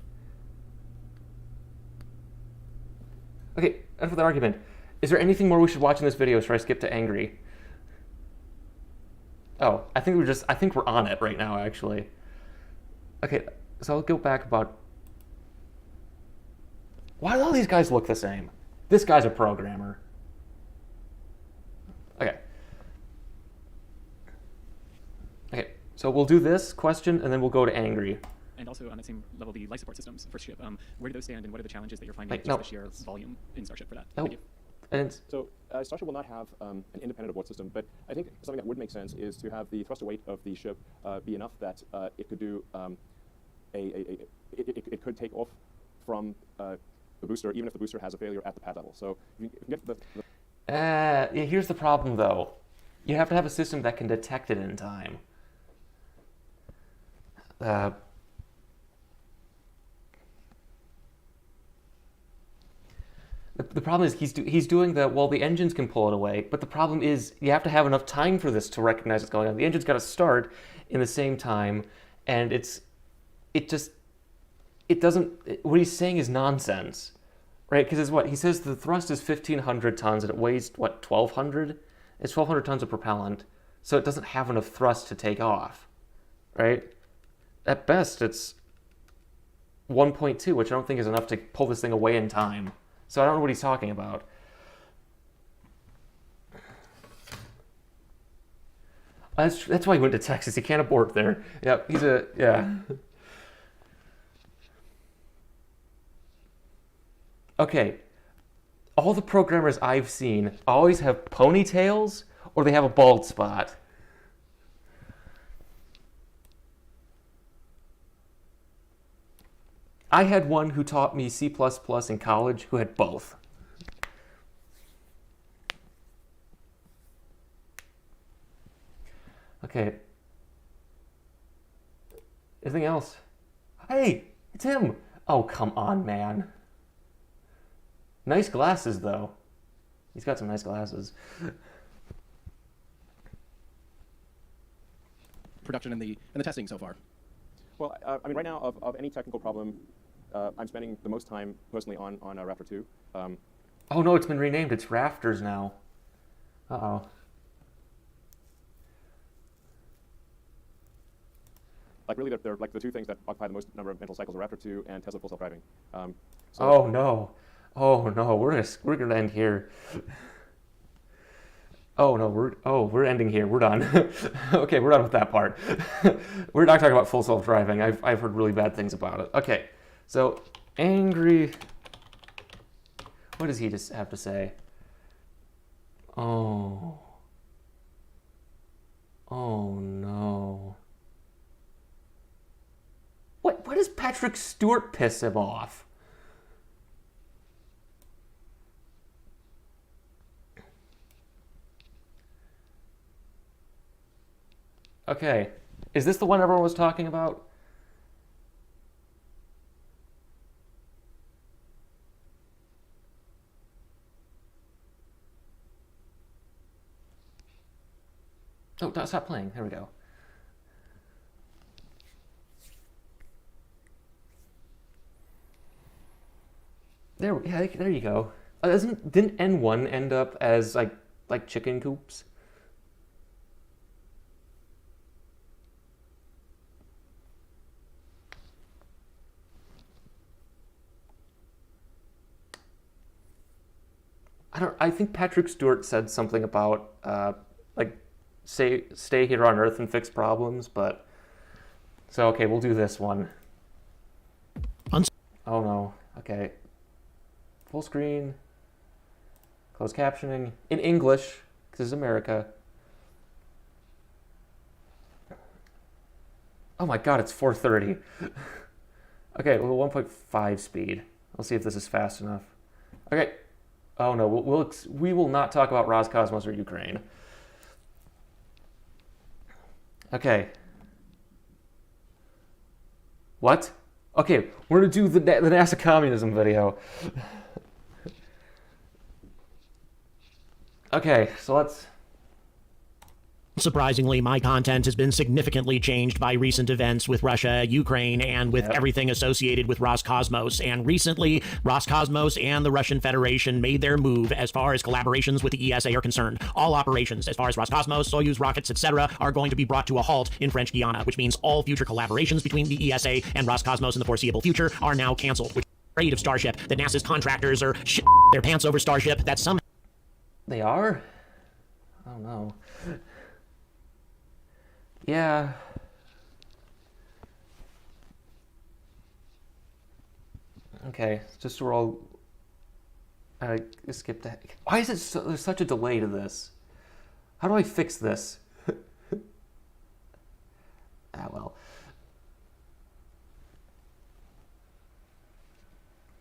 Okay, enough of that argument. Is there anything more we should watch in this video, or should I skip to angry? Oh, I think we're on it right now, actually. Okay, so I'll go back about... Why do all these guys look the same? This guy's a programmer. Okay. Okay, so we'll do this question, and then we'll go to angry. And also on that same level, the life support systems for Starship. Where do those stand, and what are the challenges that you're finding No. with the sheer volume in Starship for that? Oh, Thank you. and So Starship will not have an independent abort system, but I think something that would make sense is to have the thruster weight of the ship be enough that it could do it could take off from the booster, even if the booster has a failure at the pad level. So if you get Yeah, here's the problem, though. You have to have a system that can detect it in time. The problem is he's doing the, well, the engines can pull it away, but the problem is you have to have enough time for this to recognize what's going on. The engine's got to start in the same time, and it doesn't, what he's saying is nonsense, right? Because he says the thrust is 1,500 tons and it weighs, what, 1,200? It's 1,200 tons of propellant, so it doesn't have enough thrust to take off, right? At best, it's 1.2, which I don't think is enough to pull this thing away in time. So I don't know what he's talking about. That's why he went to Texas. He can't abort there. Yep, yeah. Okay, all the programmers I've seen always have ponytails or they have a bald spot. I had one who taught me C++ in college who had both. Okay. Anything else? Hey, it's him. Oh, come on, man. Nice glasses, though. He's got some nice glasses. Production and the testing so far. Well, I mean, right now, of any technical problem, I'm spending the most time personally on Raptor 2. Oh no, it's been renamed. It's Rafters now. Uh-oh. Like really, they're like the two things that occupy the most number of mental cycles are Raptor 2 and Tesla Full Self-Driving. Oh no. Oh no, we're gonna end here. Oh no, we're ending here. We're done. Okay, we're done with that part. We're not talking about full self-driving. I've heard really bad things about it. Okay, so angry. What does he just have to say? Oh no. What does Patrick Stewart piss him off? Okay, is this the one everyone was talking about? Oh, stop playing. There we go. There you go. Didn't N1 end up as like chicken coops? I think Patrick Stewart said something about like stay here on Earth and fix problems, but so okay, we'll do this one. Oh no. Okay. Full screen. Closed captioning in English because this is America. Oh my God, it's 4:30. Okay, well 1.5 speed. I'll see if this is fast enough. Okay. Oh no, we will not talk about Roscosmos or Ukraine. Okay. What? Okay, we're gonna do the NASA communism video. Okay, so let's... Surprisingly, my content has been significantly changed by recent events with Russia, Ukraine, and with everything associated with Roscosmos. And recently, Roscosmos and the Russian Federation made their move as far as collaborations with the ESA are concerned. All operations, as far as Roscosmos, Soyuz rockets, etc., are going to be brought to a halt in French Guiana, which means all future collaborations between the ESA and Roscosmos in the foreseeable future are now canceled. Which is afraid of Starship. The NASA's contractors are their pants over Starship. That some... They are? Oh no. Yeah. Okay, just so we're all... I skipped that. Why is it there's such a delay to this? How do I fix this? Well.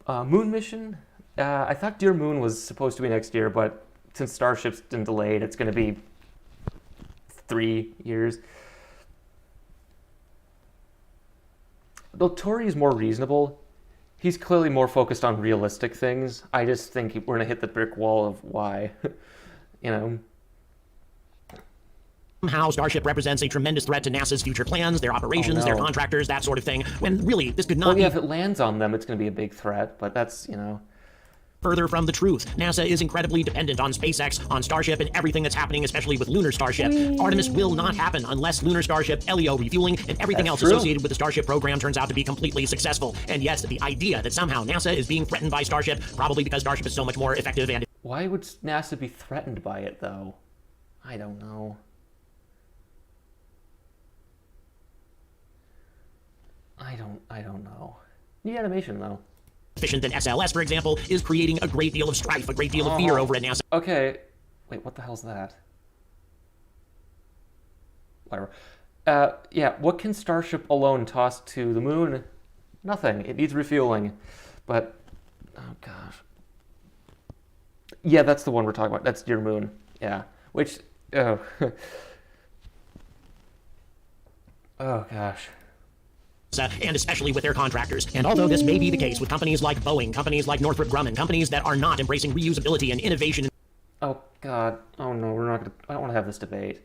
Moon mission. I thought Dear Moon was supposed to be next year, but since Starship's been delayed, it's going to be 3 years. Though Tori is more reasonable, he's clearly more focused on realistic things. I just think we're going to hit the brick wall of why, you know. Somehow Starship represents a tremendous threat to NASA's future plans, their operations, their contractors, that sort of thing, when really this could not well, be... yeah, if it lands on them, it's going to be a big threat, but that's, you know... further from the truth. NASA is incredibly dependent on SpaceX, on Starship, and everything that's happening, especially with Lunar Starship. Artemis will not happen unless Lunar Starship, LEO refueling, and everything else associated with the Starship program turns out to be completely successful. And yes, the idea that somehow NASA is being threatened by Starship, probably because Starship is so much more effective and... Why would NASA be threatened by it, though? I don't know. I don't know. Neat animation, though. efficient than SLS, for example, is creating a great deal of strife, a great deal of fear over at NASA. Okay. Wait, what the hell's that? Whatever. Yeah, what can Starship alone toss to the moon? Nothing. It needs refueling. But, oh gosh. Yeah, that's the one we're talking about. That's Dear Moon. Yeah. Which, oh. Oh gosh. And especially with their contractors. And although this may be the case with companies like Boeing, companies like Northrop Grumman, companies that are not embracing reusability and innovation. Oh God. Oh no, we're not gonna, I don't want to have this debate.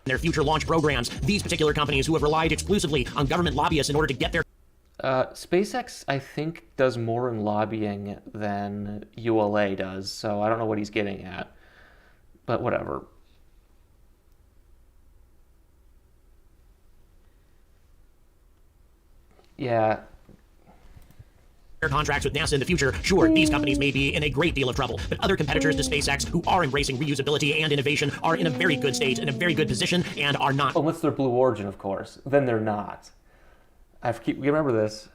Their future launch programs, these particular companies who have relied exclusively on government lobbyists in order to get their... SpaceX, I think, does more in lobbying than ULA does, so I don't know what he's getting at. But whatever. Yeah. Their contracts with NASA in the future, sure, these companies may be in a great deal of trouble, but other competitors to SpaceX who are embracing reusability and innovation are in a very good state, in a very good position, and are not. Unless they're Blue Origin, of course. Then they're not. Remember this.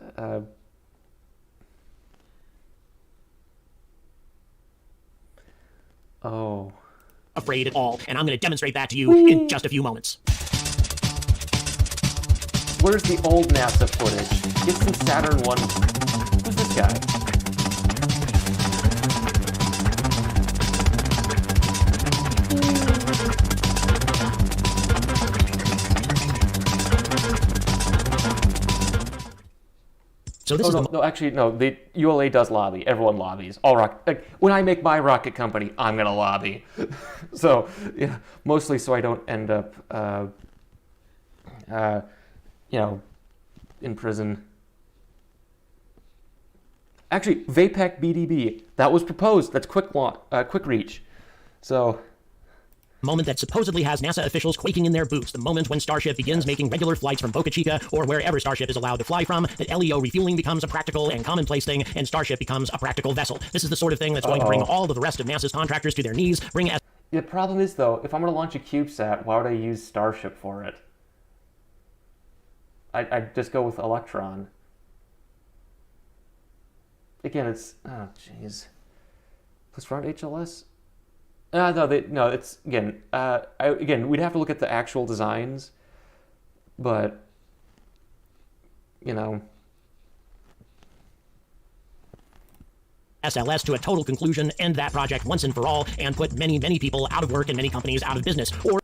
Afraid at all, and I'm going to demonstrate that to you in just a few moments. Where's the old NASA footage? Get some Saturn 1. Who's this guy? So this is no, actually, no. The ULA does lobby. Everyone lobbies. When I make my rocket company, I'm gonna lobby. So, yeah, mostly so I don't end up, in prison. Actually, VAPEC BDB, that was proposed. That's quick reach. So. Moment that supposedly has NASA officials quaking in their boots, the moment when Starship begins making regular flights from Boca Chica or wherever Starship is allowed to fly from, that LEO refueling becomes a practical and commonplace thing, and Starship becomes a practical vessel. This is the sort of thing that's going to bring all of the rest of NASA's contractors to their knees, The problem is, though, if I'm going to launch a CubeSat, why would I use Starship for it? I'd just go with Electron. Again, it's... Oh, jeez. Plus round HLS? No, it's, again, we'd have to look at the actual designs, but, SLS to a total conclusion, end that project once and for all, and put many, many people out of work and many companies out of business. Or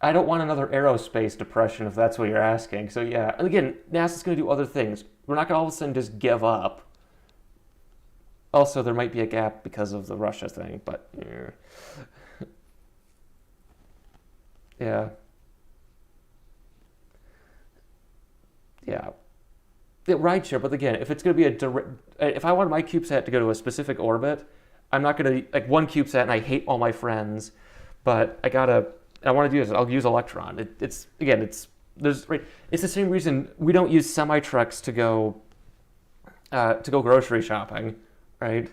I don't want another aerospace depression if that's what you're asking. So yeah, and again, NASA's going to do other things. We're not going to all of a sudden just give up. Also, there might be a gap because of the Russia thing, but yeah. Rideshare, but again, if it's going to be if I want my CubeSat to go to a specific orbit, I'm not going to, like, one CubeSat and I hate all my friends, but I want to do this, I'll use Electron. It's the same reason we don't use semi-trucks to go grocery shopping. Right?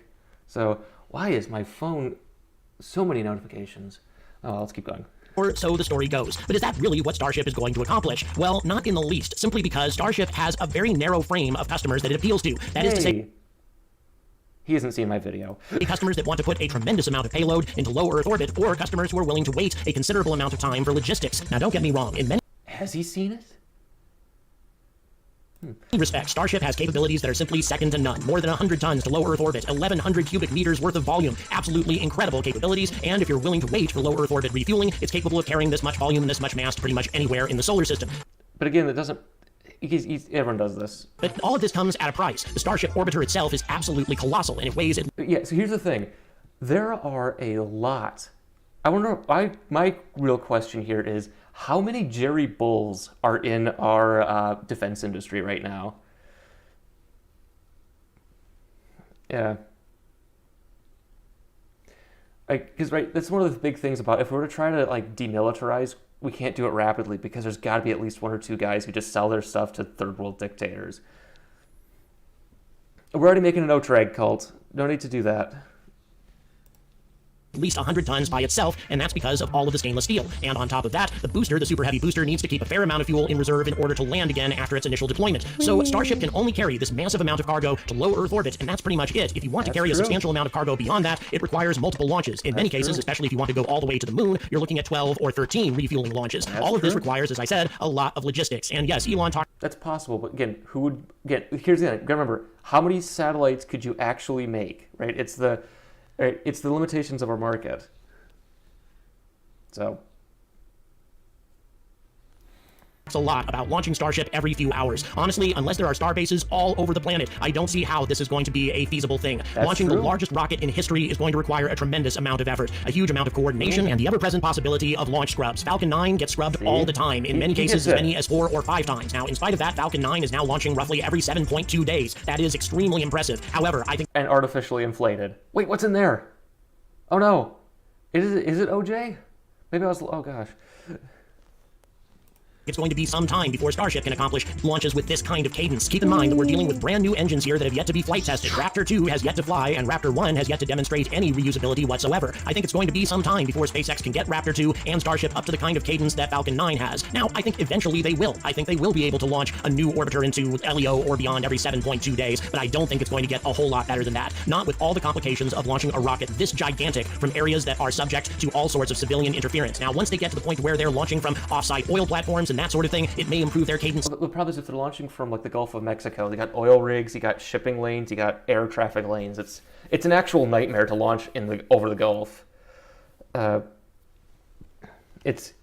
So, why is my phone so many notifications? Oh, let's keep going. Or so the story goes. But is that really what Starship is going to accomplish? Well, not in the least, simply because Starship has a very narrow frame of customers that it appeals to. That is to say... He hasn't seen my video. Customers that want to put a tremendous amount of payload into low Earth orbit, or customers who are willing to wait a considerable amount of time for logistics. Now, don't get me wrong. Has he seen it? respect, Starship has capabilities that are simply second to none. More than 100 tons to low Earth orbit, 1,100 cubic meters worth of volume. Absolutely incredible capabilities, and if you're willing to wait for low Earth orbit refueling, it's capable of carrying this much volume and this much mass to pretty much anywhere in the solar system. But again, that doesn't... everyone does this. But all of this comes at a price. The Starship orbiter itself is absolutely colossal, and it weighs... Yeah, so here's the thing. There are a lot... I wonder, my real question here is, how many Jerry Bulls are in our defense industry right now? Yeah. Because, right, that's one of the big things about, if we were to try to, like, demilitarize, we can't do it rapidly because there's got to be at least one or two guys who just sell their stuff to third world dictators. We're already making an Otrag cult. No need to do that. At least 100 tons by itself, and that's because of all of the stainless steel. And on top of that, the booster, the super heavy booster, needs to keep a fair amount of fuel in reserve in order to land again after its initial deployment. So Starship can only carry this massive amount of cargo to low Earth orbit, and that's pretty much it. If you want to carry a substantial amount of cargo beyond that, it requires multiple launches. In many cases, especially if you want to go all the way to the moon, you're looking at 12 or 13 refueling launches. All of this requires, as I said, a lot of logistics. And yes, Elon talked... That's possible, but again, here's the thing. Remember, how many satellites could you actually make, right? It's the limitations of our market. So a lot about launching Starship every few hours. Honestly, unless there are star bases all over the planet, I don't see how this is going to be a feasible thing. Launching the largest rocket in history is going to require a tremendous amount of effort, a huge amount of coordination, and the ever-present possibility of launch scrubs. Falcon 9 gets scrubbed all the time, in many cases as many as 4 or 5 times. Now, in spite of that, Falcon 9 is now launching roughly every 7.2 days. That is extremely impressive. However, I think... And artificially inflated. Wait, what's in there? Oh no. Is it OJ? Maybe I was... Oh gosh. It's going to be some time before Starship can accomplish launches with this kind of cadence. Keep in mind that we're dealing with brand new engines here that have yet to be flight tested. Raptor 2 has yet to fly, and Raptor 1 has yet to demonstrate any reusability whatsoever. I think it's going to be some time before SpaceX can get Raptor 2 and Starship up to the kind of cadence that Falcon 9 has. Now, I think eventually they will. I think they will be able to launch a new orbiter into LEO or beyond every 7.2 days, but I don't think it's going to get a whole lot better than that. Not with all the complications of launching a rocket this gigantic from areas that are subject to all sorts of civilian interference. Now, once they get to the point where they're launching from off-site oil platforms and that sort of thing, it may improve their cadence. The problem is if they're launching from like the Gulf of Mexico, they got oil rigs, you got shipping lanes, you got air traffic lanes. It's an actual nightmare to launch over the Gulf. It's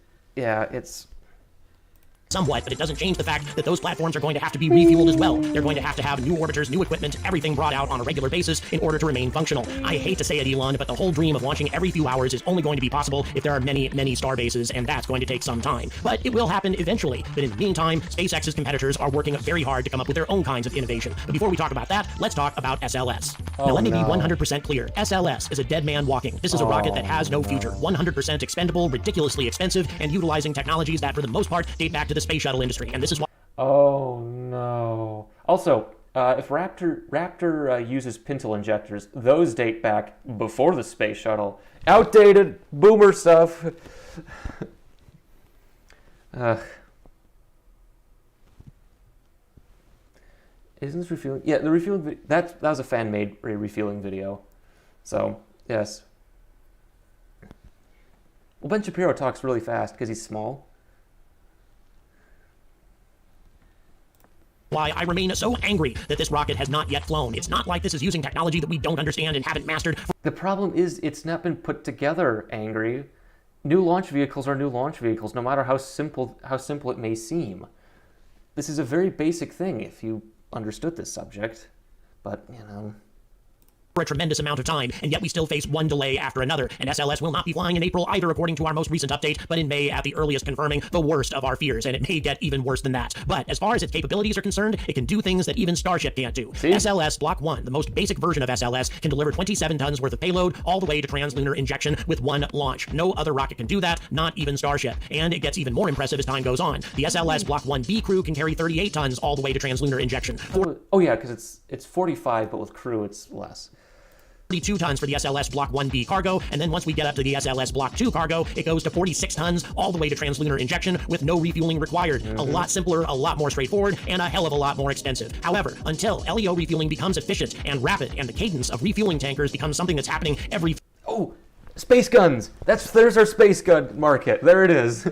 somewhat, but it doesn't change the fact that those platforms are going to have to be refueled as well. They're going to have new orbiters, new equipment, everything brought out on a regular basis in order to remain functional. I hate to say it, Elon, but the whole dream of launching every few hours is only going to be possible if there are many, many star bases, and that's going to take some time. But it will happen eventually. But in the meantime, SpaceX's competitors are working very hard to come up with their own kinds of innovation. But before we talk about that, let's talk about SLS. Now, let me be 100% clear. SLS is a dead man walking. This is a rocket that has no future. 100% expendable, ridiculously expensive, and utilizing technologies that, for the most part, date back to the space shuttle industry. And this is why... Oh no. Also, if Raptor uses pintle injectors, those date back before the space shuttle. Outdated boomer stuff. Isn't this refueling? Yeah, the refueling that was a fan-made refueling video. So yes. Well, Ben Shapiro talks really fast because he's small. Why I remain so angry that this rocket has not yet flown. It's not like this is using technology that we don't understand and haven't mastered. The problem is it's not been put together, Angry. New launch vehicles are new launch vehicles, no matter how simple it may seem. This is a very basic thing if you understood this subject, but, you know... for a tremendous amount of time, and yet we still face one delay after another, and SLS will not be flying in April either according to our most recent update, but in May at the earliest, confirming the worst of our fears, and it may get even worse than that. But as far as its capabilities are concerned, it can do things that even Starship can't do. See? SLS Block 1, the most basic version of SLS, can deliver 27 tons worth of payload all the way to translunar injection with one launch. No other rocket can do that, not even Starship. And it gets even more impressive as time goes on. The SLS Block 1B crew can carry 38 tons all the way to translunar injection. Oh yeah, because it's 45, but with crew it's less. 42 tons for the SLS Block 1B cargo, and then once we get up to the SLS Block 2 cargo, it goes to 46 tons all the way to translunar injection with no refueling required. A lot simpler, a lot more straightforward, and a hell of a lot more expensive. However, until LEO refueling becomes efficient and rapid, and the cadence of refueling tankers becomes something that's happening every... Oh, space guns! There's our space gun market. There it is.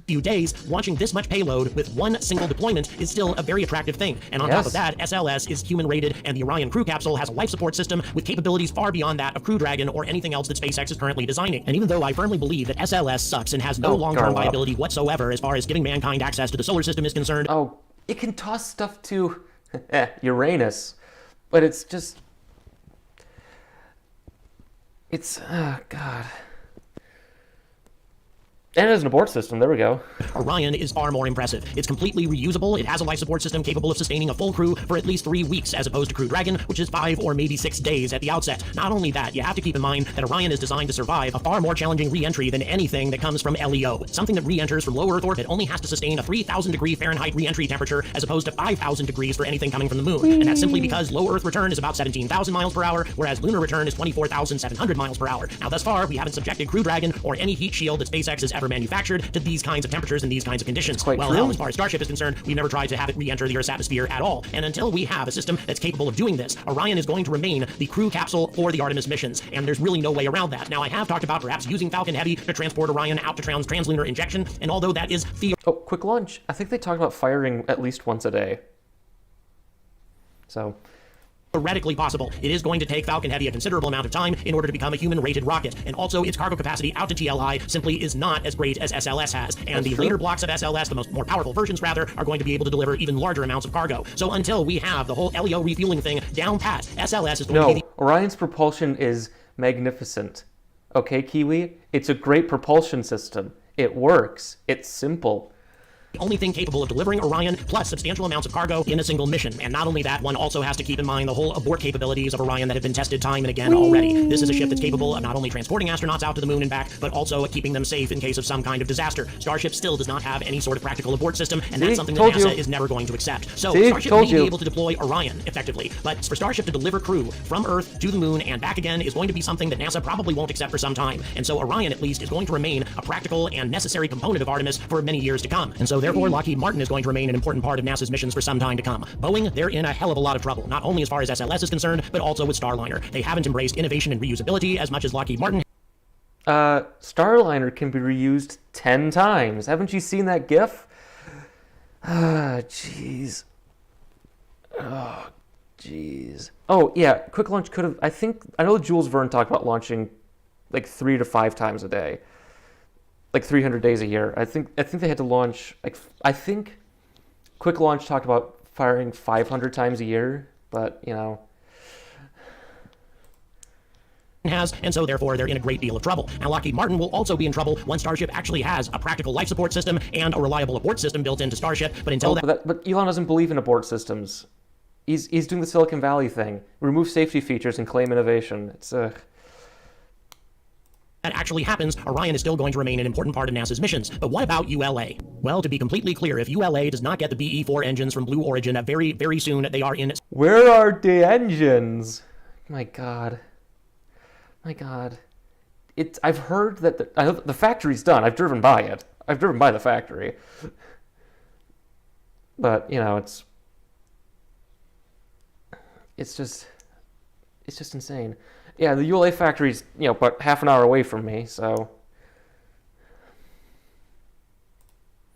few days, launching this much payload with one single deployment is still a very attractive thing. And on top of that, SLS is human-rated, and the Orion crew capsule has a life support system with capabilities far beyond that of Crew Dragon or anything else that SpaceX is currently designing. And even though I firmly believe that SLS sucks and has no long-term viability whatsoever as far as giving mankind access to the solar system is concerned... Oh, it can toss stuff to Uranus, but it's just... It's... oh, God... And it has an abort system, there we go. Orion is far more impressive. It's completely reusable, it has a life support system capable of sustaining a full crew for at least 3 weeks, as opposed to Crew Dragon, which is 5 or maybe 6 days at the outset. Not only that, you have to keep in mind that Orion is designed to survive a far more challenging re-entry than anything that comes from LEO. Something that re-enters from low Earth orbit only has to sustain a 3,000 degree Fahrenheit re-entry temperature, as opposed to 5,000 degrees for anything coming from the moon. And that's simply because low Earth return is about 17,000 miles per hour, whereas lunar return is 24,700 miles per hour. Now, thus far, we haven't subjected Crew Dragon or any heat shield that SpaceX has ever manufactured to these kinds of temperatures and these kinds of conditions. Well, hell, as far as Starship is concerned, we've never tried to have it re-enter the Earth's atmosphere at all. And until we have a system that's capable of doing this, Orion is going to remain the crew capsule for the Artemis missions. And there's really no way around that. Now, I have talked about perhaps using Falcon Heavy to transport Orion out to translunar injection, and although that is quick launch. I think they talked about firing at least once a day. So... theoretically possible, it is going to take Falcon Heavy a considerable amount of time in order to become a human-rated rocket, and also its cargo capacity out to TLI simply is not as great as SLS has, and the later blocks of SLS, the more powerful versions rather, are going to be able to deliver even larger amounts of cargo. So until we have the whole LEO refueling thing down pat, SLS is going to be Orion's propulsion is magnificent. Okay, Kiwi? It's a great propulsion system. It works. It's simple. the only thing capable of delivering Orion plus substantial amounts of cargo in a single mission. And not only that, one also has to keep in mind the whole abort capabilities of Orion that have been tested time and again already. This is a ship that's capable of not only transporting astronauts out to the moon and back, but also keeping them safe in case of some kind of disaster. Starship still does not have any sort of practical abort system, and that's something that NASA is never going to accept. So Starship may be able to deploy Orion effectively, but for Starship to deliver crew from Earth to the moon and back again is going to be something that NASA probably won't accept for some time. And so Orion, at least, is going to remain a practical and necessary component of Artemis for many years to come. And so therefore, Lockheed Martin is going to remain an important part of NASA's missions for some time to come. Boeing, they're in a hell of a lot of trouble, not only as far as SLS is concerned, but also with Starliner. They haven't embraced innovation and reusability as much as Lockheed Martin. Starliner can be reused 10 times. Haven't you seen that GIF? Ah, jeez. Oh, jeez. Oh, yeah, quick launch could have... I know Jules Verne talked about launching like 3 to 5 times a day. Like 300 days a year. I think they had to launch... I think quick launch talked about firing 500 times a year, but, you know... has, and so therefore they're in a great deal of trouble. Now Lockheed Martin will also be in trouble once Starship actually has a practical life support system and a reliable abort system built into Starship, but until But Elon doesn't believe in abort systems. He's doing the Silicon Valley thing. Remove safety features and claim innovation. It's that actually happens, Orion is still going to remain an important part of NASA's missions. But what about ULA? Well, to be completely clear, if ULA does not get the BE-4 engines from Blue Origin very, very soon, they are in... Where are the engines? My God. My God. I've heard that the factory's done. I've driven by it. I've driven by the factory. But, you know, it's just insane. Yeah, the ULA factory's, you know, about half an hour away from me, so...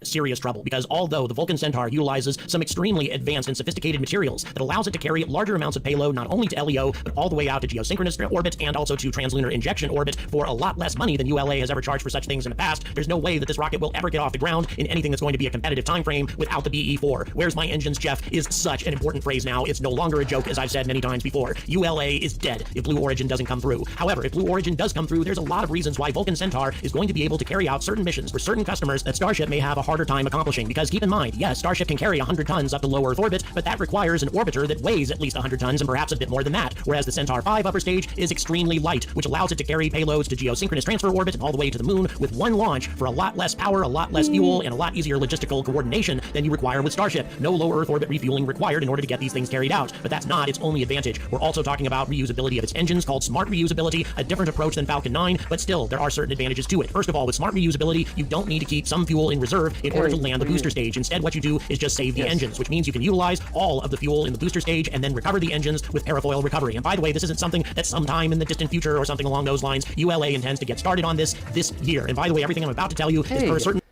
serious trouble, because although the Vulcan Centaur utilizes some extremely advanced and sophisticated materials that allows it to carry larger amounts of payload not only to LEO, but all the way out to geosynchronous orbit and also to translunar injection orbit for a lot less money than ULA has ever charged for such things in the past, there's no way that this rocket will ever get off the ground in anything that's going to be a competitive time frame without the BE-4. Where's my engines, Jeff, is such an important phrase now. It's no longer a joke, as I've said many times before. ULA is dead if Blue Origin doesn't come through. However, if Blue Origin does come through, there's a lot of reasons why Vulcan Centaur is going to be able to carry out certain missions for certain customers that Starship may have a harder time accomplishing. Because keep in mind, yes, Starship can carry 100 tons up to low Earth orbit, but that requires an orbiter that weighs at least 100 tons and perhaps a bit more than that, whereas the Centaur 5 upper stage is extremely light, which allows it to carry payloads to geosynchronous transfer orbit and all the way to the moon with one launch for a lot less power, a lot less fuel, and a lot easier logistical coordination than you require with Starship. No low Earth orbit refueling required in order to get these things carried out, but that's not its only advantage. We're also talking about reusability of its engines, called smart reusability, a different approach than Falcon 9, but still, there are certain advantages to it. First of all, with smart reusability, you don't need to keep some fuel in reserve in order to land the booster stage. Instead, what you do is just save the engines, which means you can utilize all of the fuel in the booster stage and then recover the engines with aerofoil recovery. And by the way, this isn't something that sometime in the distant future or something along those lines, ULA intends to get started on this year. And by the way, everything I'm about to tell you is for a certain...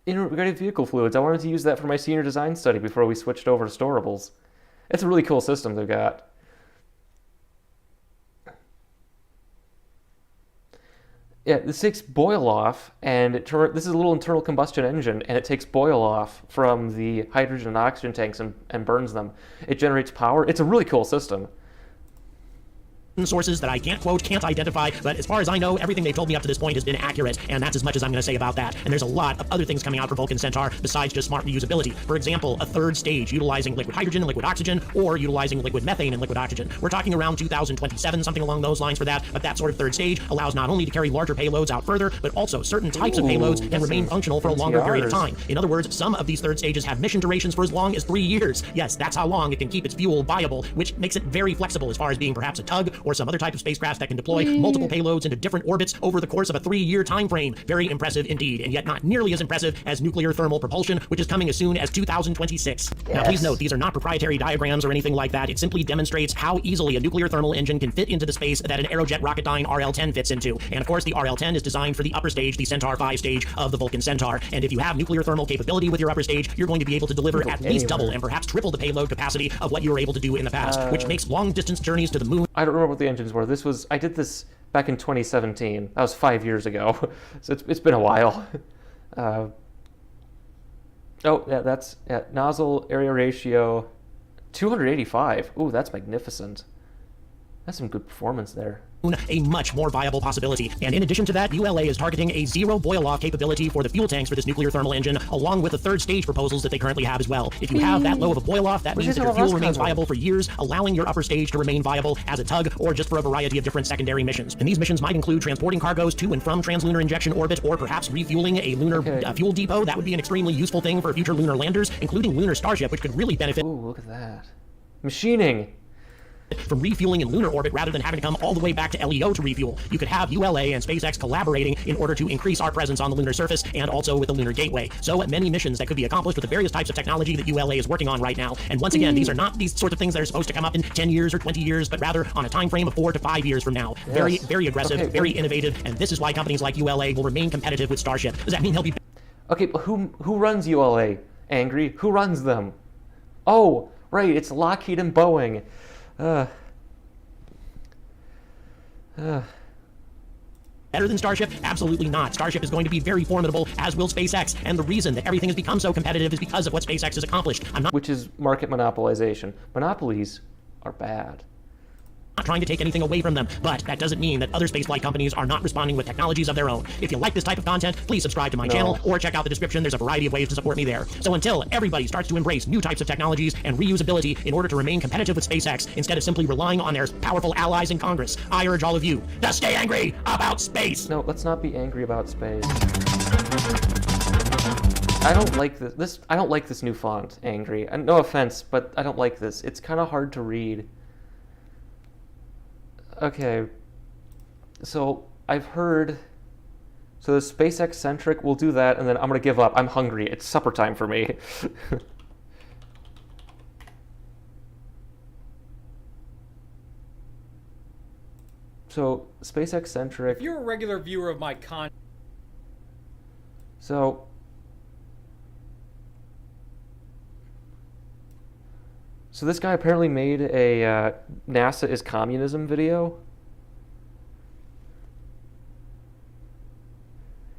integrated vehicle fluids. I wanted to use that for my senior design study before we switched over to storables. It's a really cool system they've got. Yeah, this takes boil off, and this is a little internal combustion engine, and it takes boil off from the hydrogen and oxygen tanks and burns them. It generates power. It's a really cool system. Sources that I can't quote, can't identify, but as far as I know, everything they've told me up to this point has been accurate, and that's as much as I'm going to say about that. And there's a lot of other things coming out for Vulcan Centaur besides just smart reusability. For example, a third stage utilizing liquid hydrogen and liquid oxygen, or utilizing liquid methane and liquid oxygen. We're talking around 2027, something along those lines for that, but that sort of third stage allows not only to carry larger payloads out further, but also certain types of payloads can remain functional for a longer period of time. In other words, some of these third stages have mission durations for as long as 3 years. Yes, that's how long it can keep its fuel viable, which makes it very flexible as far as being perhaps a tug or some other type of spacecraft that can deploy multiple payloads into different orbits over the course of a 3-year time frame. Very impressive indeed, and yet not nearly as impressive as nuclear thermal propulsion, which is coming as soon as 2026. Yes. Now please note, these are not proprietary diagrams or anything like that. It simply demonstrates how easily a nuclear thermal engine can fit into the space that an Aerojet Rocketdyne RL-10 fits into. And of course, the RL-10 is designed for the upper stage, the Centaur 5 stage of the Vulcan Centaur. And if you have nuclear thermal capability with your upper stage, you're going to be able to deliver at least double and perhaps triple the payload capacity of what you were able to do in the past, which makes long distance journeys to the moon. I don't remember what the engines were. I did this back in 2017. That was 5 years ago. So it's been a while. Oh, yeah, that's nozzle area ratio 285. Ooh, that's magnificent. That's some good performance there. A much more viable possibility. And in addition to that, ULA is targeting a zero boil-off capability for the fuel tanks for this nuclear thermal engine, along with the third stage proposals that they currently have as well. If you have that low of a boil-off, that means that your fuel remains viable for years, allowing your upper stage to remain viable as a tug or just for a variety of different secondary missions. And these missions might include transporting cargoes to and from translunar injection orbit, or perhaps refueling a lunar fuel depot. That would be an extremely useful thing for future lunar landers, including Lunar Starship, which could really benefit. Ooh, look at that. Machining. From refueling in lunar orbit rather than having to come all the way back to LEO to refuel. You could have ULA and SpaceX collaborating in order to increase our presence on the lunar surface and also with the Lunar Gateway. So many missions that could be accomplished with the various types of technology that ULA is working on right now. And once again, these are not these sorts of things that are supposed to come up in 10 years or 20 years, but rather on a time frame of 4 to 5 years from now. Yes. Very, very aggressive, very innovative, and this is why companies like ULA will remain competitive with Starship. Does that mean they'll be... Okay, but who runs ULA? Angry? Who runs them? Oh, right, it's Lockheed and Boeing. Better than Starship? Absolutely not. Starship is going to be very formidable, as will SpaceX, and the reason that everything has become so competitive is because of what SpaceX has accomplished. Which is market monopolization. Monopolies are bad. Not trying to take anything away from them, but that doesn't mean that other spaceflight companies are not responding with technologies of their own. If you like this type of content, please subscribe to my channel or check out the description. There's a variety of ways to support me there. So until everybody starts to embrace new types of technologies and reusability in order to remain competitive with SpaceX instead of simply relying on their powerful allies in Congress, I urge all of you to stay angry about space. No, let's not be angry about space. I don't like this. I don't like this new font, Angry. And no offense, but I don't like this. It's kind of hard to read. Okay, so I've heard, so the SpaceX-centric, we'll do that, and then I'm going to give up. I'm hungry. It's supper time for me. So, SpaceX-centric. If you're a regular viewer of my content... So this guy apparently made a NASA is communism video.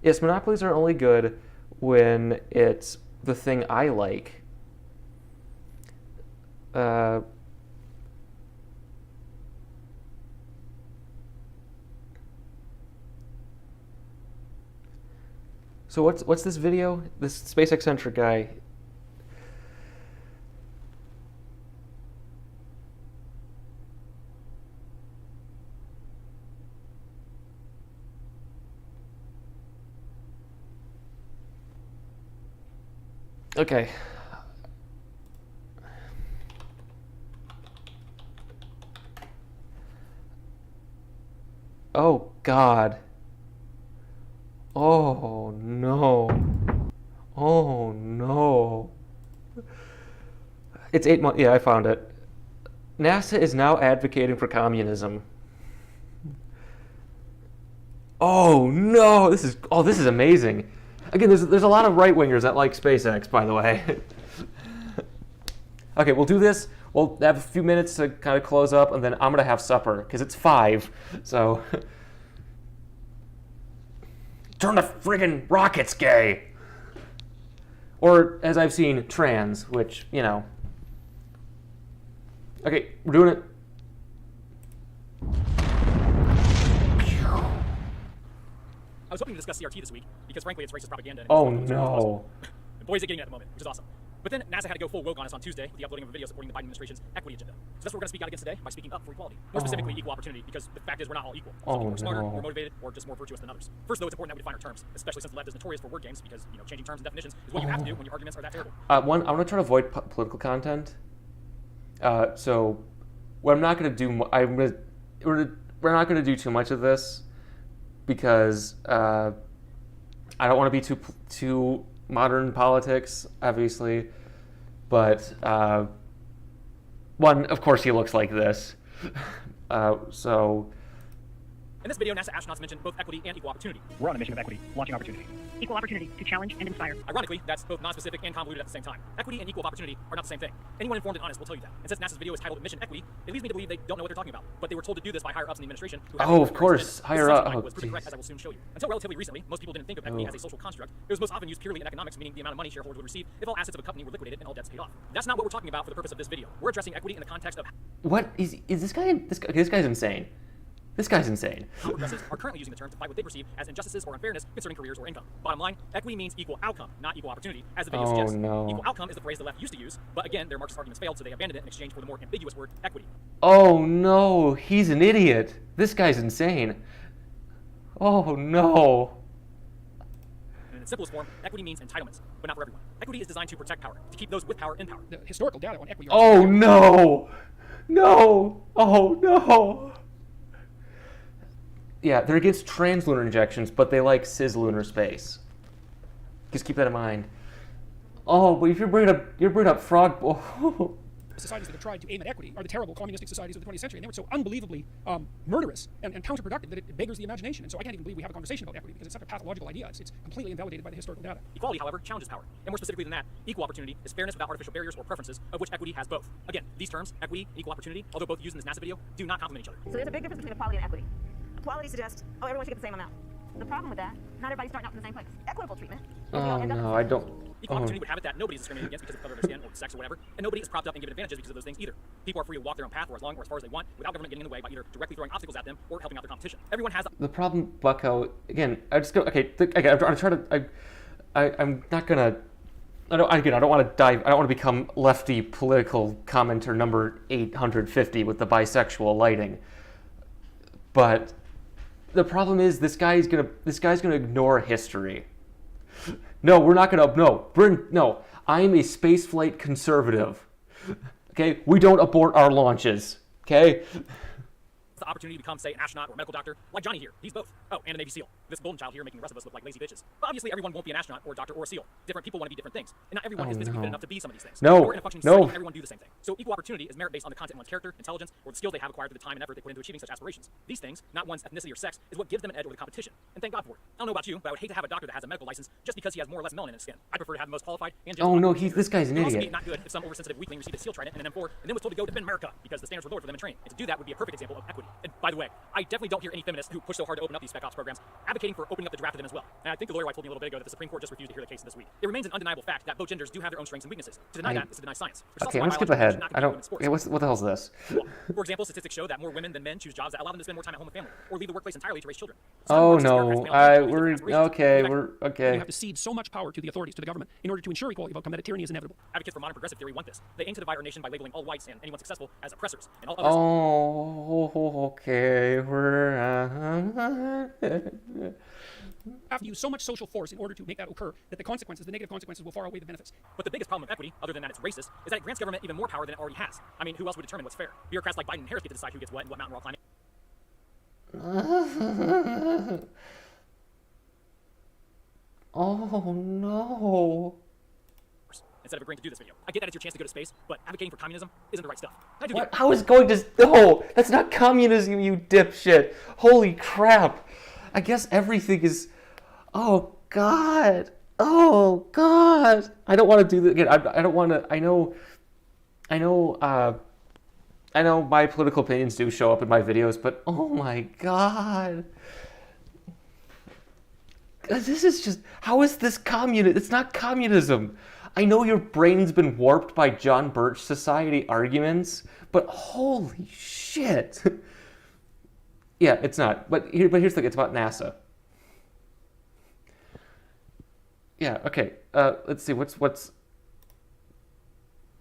Yes, monopolies are only good when it's the thing I like. So what's this video? This SpaceX-centric guy. Okay. Oh, God. Oh, no. Oh, no. It's 8 months. Yeah, I found it. NASA is now advocating for communism. Oh, no. This is amazing. Again, there's a lot of right-wingers that like SpaceX, by the way. Okay, we'll do this. We'll have a few minutes to kind of close up, and then I'm going to have supper, because it's 5, so... Turn the friggin' rockets gay! Or, as I've seen, trans, which, you know... Okay, we're doing it. I was hoping to discuss CRT this week, because frankly it's racist propaganda. And Oh no. And boy is it getting it at the moment, which is awesome. But then NASA had to go full woke on us on Tuesday with the uploading of a video supporting the Biden administration's equity agenda. So that's what we're going to speak out against today by speaking up for equality. More specifically, equal opportunity, because the fact is we're not all equal. Some people are smarter, more motivated, or just more virtuous than others. First, though, it's important that we define our terms, especially since the left is notorious for word games, because changing terms and definitions is what you have to do when your arguments are that terrible. One, I want to try to avoid political content. So, what I'm not going to do, we're not going to do too much of this, because I don't want to be too modern politics, obviously. But one, of course, he looks like this. So. In this video, NASA astronauts mentioned both equity and equal opportunity. We're on a mission of equity, launching opportunity. Equal opportunity to challenge and inspire. Ironically, that's both non-specific and convoluted at the same time. Equity and equal opportunity are not the same thing. Anyone informed and honest will tell you that. And since NASA's video is titled Mission Equity, it leads me to believe they don't know what they're talking about. But they were told to do this by higher ups in the administration. Who have of course, higher up. Was proven correct, as I will soon show you. Until relatively recently, most people didn't think of equity as a social construct. It was most often used purely in economics, meaning the amount of money shareholders would receive if all assets of a company were liquidated and all debts paid off. That's not what we're talking about for the purpose of this video. We're addressing equity in the context of what is this guy? This guy's insane. This guy's insane. How progressives are currently using the term to fight what they perceive as injustices or unfairness concerning careers or income. Bottom line, equity means equal outcome, not equal opportunity, as the video suggests. No. Equal outcome is the phrase the left used to use, but again, their Marxist arguments failed, so they abandoned it in exchange for the more ambiguous word equity. Oh no, he's an idiot. This guy's insane. Oh no. In its simplest form, equity means entitlements, but not for everyone. Equity is designed to protect power, to keep those with power in power. The historical data on equity. Oh no. No. Oh no. Yeah, they're against translunar injections, but they like cislunar space. Just keep that in mind. Oh, but if you're bringing up frog. Oh. The societies that have tried to aim at equity are the terrible communistic societies of the 20th century, and they were so unbelievably murderous and counterproductive that it beggars the imagination. And so I can't even believe we have a conversation about equity because it's such a pathological idea. It's completely invalidated by the historical data. Equality, however, challenges power. And more specifically than that, equal opportunity is fairness without artificial barriers or preferences, of which equity has both. Again, these terms, equity and equal opportunity, although both used in this NASA video, do not complement each other. So there's a big difference between equality and equity. Equality suggests, oh, everyone should get the same amount. The problem with that, not everybody's starting out from the same place. Equitable treatment. Oh no, I don't. Equal opportunity would have it that nobody is discriminated against because of the color of their skin or sex or whatever, and nobody is propped up and given advantages because of those things either. People are free to walk their own path or as long or as far as they want without government getting in the way by either directly throwing obstacles at them or helping out their competition. Everyone has the problem, Bucko. Again, I just go. Okay, I'm trying to. I'm not gonna. I don't want to dive. I don't want to become lefty political commenter number 850 with the bisexual lighting. But the problem is this guy's gonna ignore history. No, we're not gonna. No. I'm a spaceflight conservative. Okay, we don't abort our launches. Okay. the opportunity to become, say, an astronaut or a medical doctor, like Johnny here. He's both. Oh, and a Navy SEAL. This golden child here making the rest of us look like lazy bitches. But obviously, everyone won't be an astronaut or a doctor or a SEAL. Different people want to be different things. And not everyone is physically fit enough to be some of these things. No. Or in a functioning society, everyone do the same thing. So equal opportunity is merit based on the content of one's character, intelligence, or the skills they have acquired through the time and effort they put into achieving such aspirations. These things, not one's ethnicity or sex, is what gives them an edge over the competition. And thank God for it. I don't know about you, but I would hate to have a doctor that has a medical license just because he has more or less melanin in his skin. I prefer to have the most qualified and Oh no, this guy's an it would also idiot. be not good if some oversensitive weakling received a SEAL trident and an M4 and then was told to go defend America because the standards were lowered for them in training. And to do that would be a perfect example of equity. And by the way, I definitely don't hear any feminists who push so hard to open up these spec ops programs advocating for opening up the draft to them as well. And I think the lawyer wife told me a little bit ago that the Supreme Court just refused to hear the case this week. It remains an undeniable fact that both genders do have their own strengths and weaknesses. To deny that is to deny science. Okay, let's skip ahead. I don't. Okay, what the hell's this? Well, for example, statistics show that more women than men choose jobs that allow them to spend more time at home with family or leave the workplace entirely to raise children. Oh no, we're okay. You have to cede so much power to the authorities, to the government, in order to ensure equality of outcome that tyranny is inevitable. Advocates for modern progressive theory want this. They aim to divide our nation by labeling all whites and anyone successful as oppressors, and all others. Oh, okay. Have to use so much social force in order to make that occur that the consequences, the negative consequences, will far outweigh the benefits. But the biggest problem of equity, other than that it's racist, is that it grants government even more power than it already has. I mean, who else would determine what's fair? Bureaucrats like Biden and Harris get to decide who gets what and what mountain we're all climbing. Oh no. Instead of agreeing to do this video. I get that it's your chance to go to space, but advocating for communism isn't the right stuff. I do What? get it. How is going to? No, that's not communism, you dipshit. Holy crap. I guess everything is. Oh God. Oh God! I don't want to do that again. I don't want to. I know. My political opinions do show up in my videos, but oh my God! This is just. How is this communist? It's not communism. I know your brain's been warped by John Birch Society arguments, but holy shit! Yeah, it's not. But here's the thing. It's about NASA. Yeah. Okay. Let's see. What's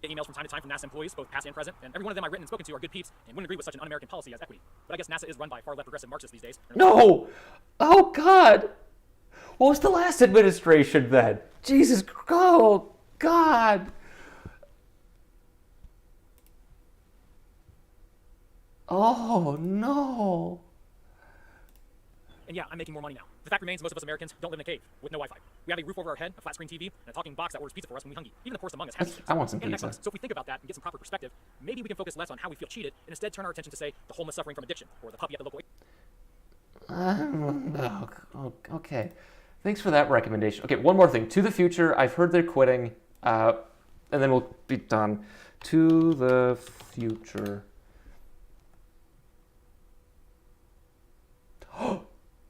Get emails from time to time from NASA employees, both past and present, and every one of them I've written and spoken to are good peeps and wouldn't agree with such an un-American policy as equity. But I guess NASA is run by far-left progressive Marxists these days. No! Oh God! What was the last administration then? Jesus! Oh God! Oh no! And yeah, I'm making more money now. The fact remains most of us Americans don't live in a cave with no Wi-Fi. We have a roof over our head, a flat-screen TV, and a talking box that orders pizza for us when we hungry. Even the poorest among us have these things. I want some And pizza. excellence. So if we think about that and get some proper perspective, maybe we can focus less on how we feel cheated and instead turn our attention to, say, the homeless suffering from addiction or the puppy at the local... Okay. Thanks for that recommendation. Okay, one more thing. To the Future, I've heard they're quitting, and then we'll be done. To the Future. Oh,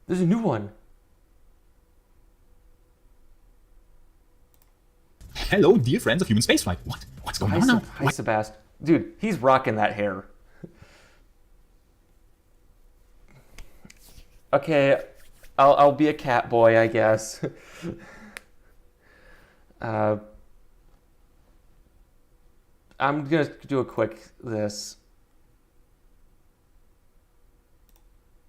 there's a new one. Hello, dear friends of human spaceflight. What's going on now? Hi, Sebastian. Dude, he's rocking that hair. Okay, I'll be a cat boy, I guess. I'm gonna do a quick this.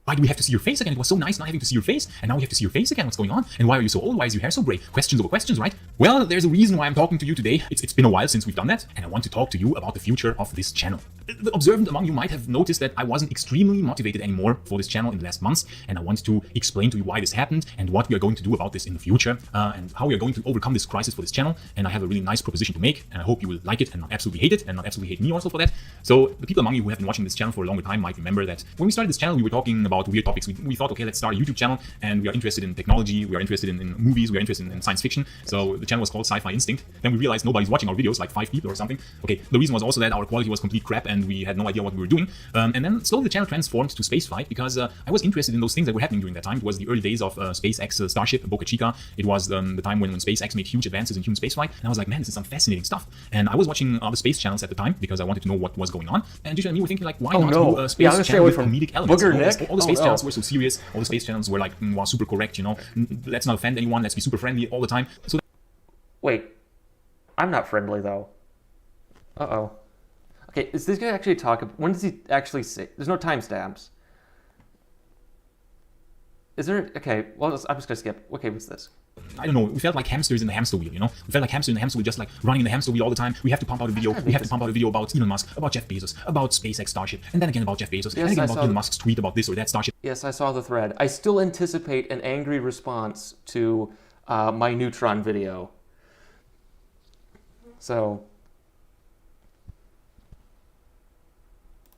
Why do we have to see your face again? It was so nice not having to see your face, and now we have to see your face again. What's going on? And why are you so old? Why is your hair so gray? Questions over questions, right? Well, there's a reason why I'm talking to you today. It's been a while since we've done that, and I want to talk to you about the future of this channel. The observant among you might have noticed that I wasn't extremely motivated anymore for this channel in the last months, and I want to explain to you why this happened and what we are going to do about this in the future, and how we are going to overcome this crisis for this channel. And I have a really nice proposition to make, and I hope you will like it and not absolutely hate it, and not absolutely hate me also for that. So the people among you who have been watching this channel for a longer time might remember that when we started this channel, we were talking about weird topics. We thought, okay, let's start a YouTube channel, and we are interested in technology, we are interested in movies, we are interested in science fiction. So the channel was called Sci-Fi Instinct. Then we realized nobody's watching our videos, like 5 people or something. Okay, the reason was also that our quality was complete crap, and we had no idea what we were doing. And then slowly the channel transformed to spaceflight because I was interested in those things that were happening during that time. It was the early days of SpaceX Starship, Boca Chica. It was the time when SpaceX made huge advances in human spaceflight. And I was like, man, this is some fascinating stuff. And I was watching other space channels at the time because I wanted to know what was going on. And Jisha and me were thinking, like, why not do a space channel with comedic elements? All the space channels were so serious. All the space channels were like, wow, super correct, you know. Let's not offend anyone. Let's be super friendly all the time. So wait, I'm not friendly though. Uh-oh. Okay, is this guy actually talk? When does he actually say? There's no timestamps. Is there? Okay, well, I'm just gonna skip. Okay, what's this? I don't know. We felt like hamsters in the hamster wheel, you know? We felt like hamsters in the hamster wheel, just like running in the hamster wheel all the time. We have to pump out a video. We have to pump out a video about Elon Musk, about Jeff Bezos, about SpaceX Starship, and then again about Jeff Bezos, and again about Elon Musk's tweet about this or that Starship. Yes, I saw the thread. I still anticipate an angry response to my Neutron video. So.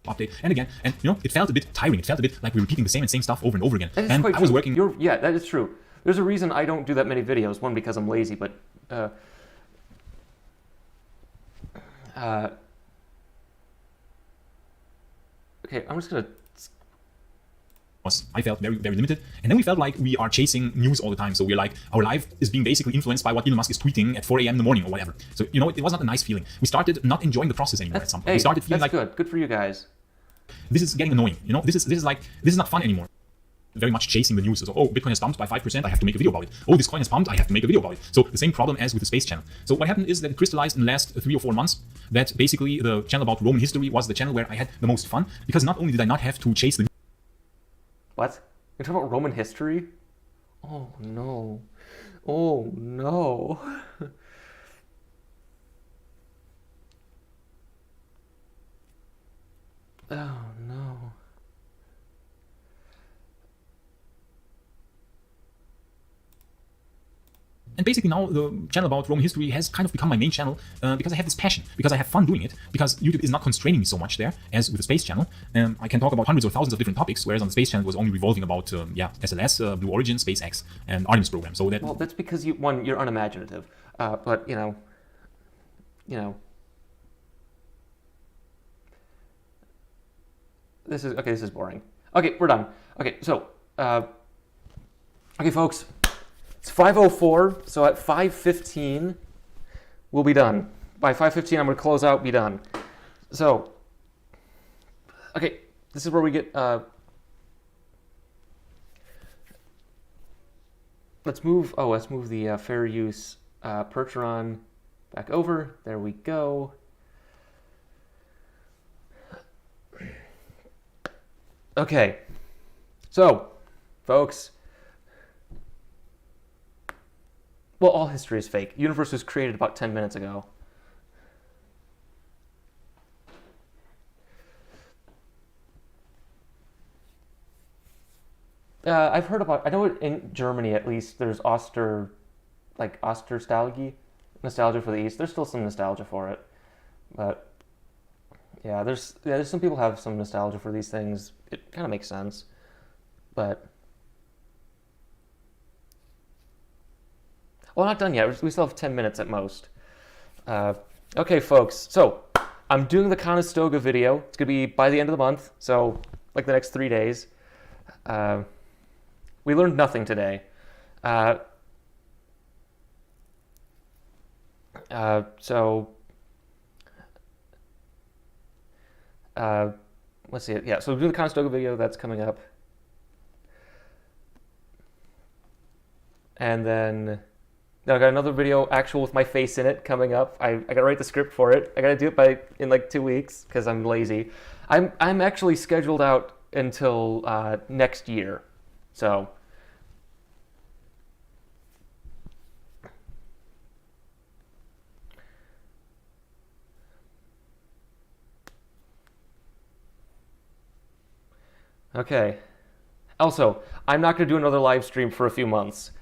Update and again, and you know, it felt a bit tiring. It felt a bit like we were repeating the same stuff over and over again. And I was working. Yeah, that is true. There's a reason I don't do that many videos. One, because I'm lazy, but okay, I'm just gonna. I felt very, very limited, and then we felt like we are chasing news all the time. So we're like, our life is being basically influenced by what Elon Musk is tweeting at 4 a.m. in the morning or whatever. So you know, it was not a nice feeling. We started not enjoying the process anymore at some point. Hey, we started feeling that's like good for you guys. This is getting annoying. You know, this is not fun anymore. Very much chasing the news. So, oh, Bitcoin has pumped by 5%, I have to make a video about it. Oh, this coin has pumped, I have to make a video about it. So the same problem as with the space channel. So what happened is that it crystallized in the last 3 or 4 months that basically the channel about Roman history was the channel where I had the most fun, because not only did I not have to chase the... What? You're talking about Roman history? Oh no. Oh no. Oh no. And basically now the channel about Roman history has kind of become my main channel because I have this passion, because I have fun doing it, because YouTube is not constraining me so much there as with the Space channel. I can talk about hundreds or thousands of different topics, whereas on the Space channel it was only revolving about SLS, Blue Origin, SpaceX, and Artemis program. So that, well, that's because you're unimaginative, but you know. This is boring. Okay, we're done. Okay, so, okay, folks, it's 5:04, so at 5:15, we'll be done. By 5:15, I'm going to close out, be done. So, okay, this is where we get, let's move the fair use Percheron back over. There we go. Okay, so, folks, well, all history is fake. The universe was created about 10 minutes ago. I've heard about, I know in Germany at least, there's Osterstalgie, nostalgia for the East. There's still some nostalgia for it, but yeah, there's some people have some nostalgia for these things. It kind of makes sense, but well, not done yet. We still have 10 minutes at most. Okay, folks. So I'm doing the Conestoga video. It's gonna be by the end of the month, so like the next 3 days. We learned nothing today. Let's see. Yeah, so we'll do the Conestoga video. That's coming up. And then I got another video actual with my face in it coming up. I gotta write the script for it. I gotta do it in like 2 weeks because I'm lazy. I'm actually scheduled out until next year. So okay. Also, I'm not going to do another live stream for a few months.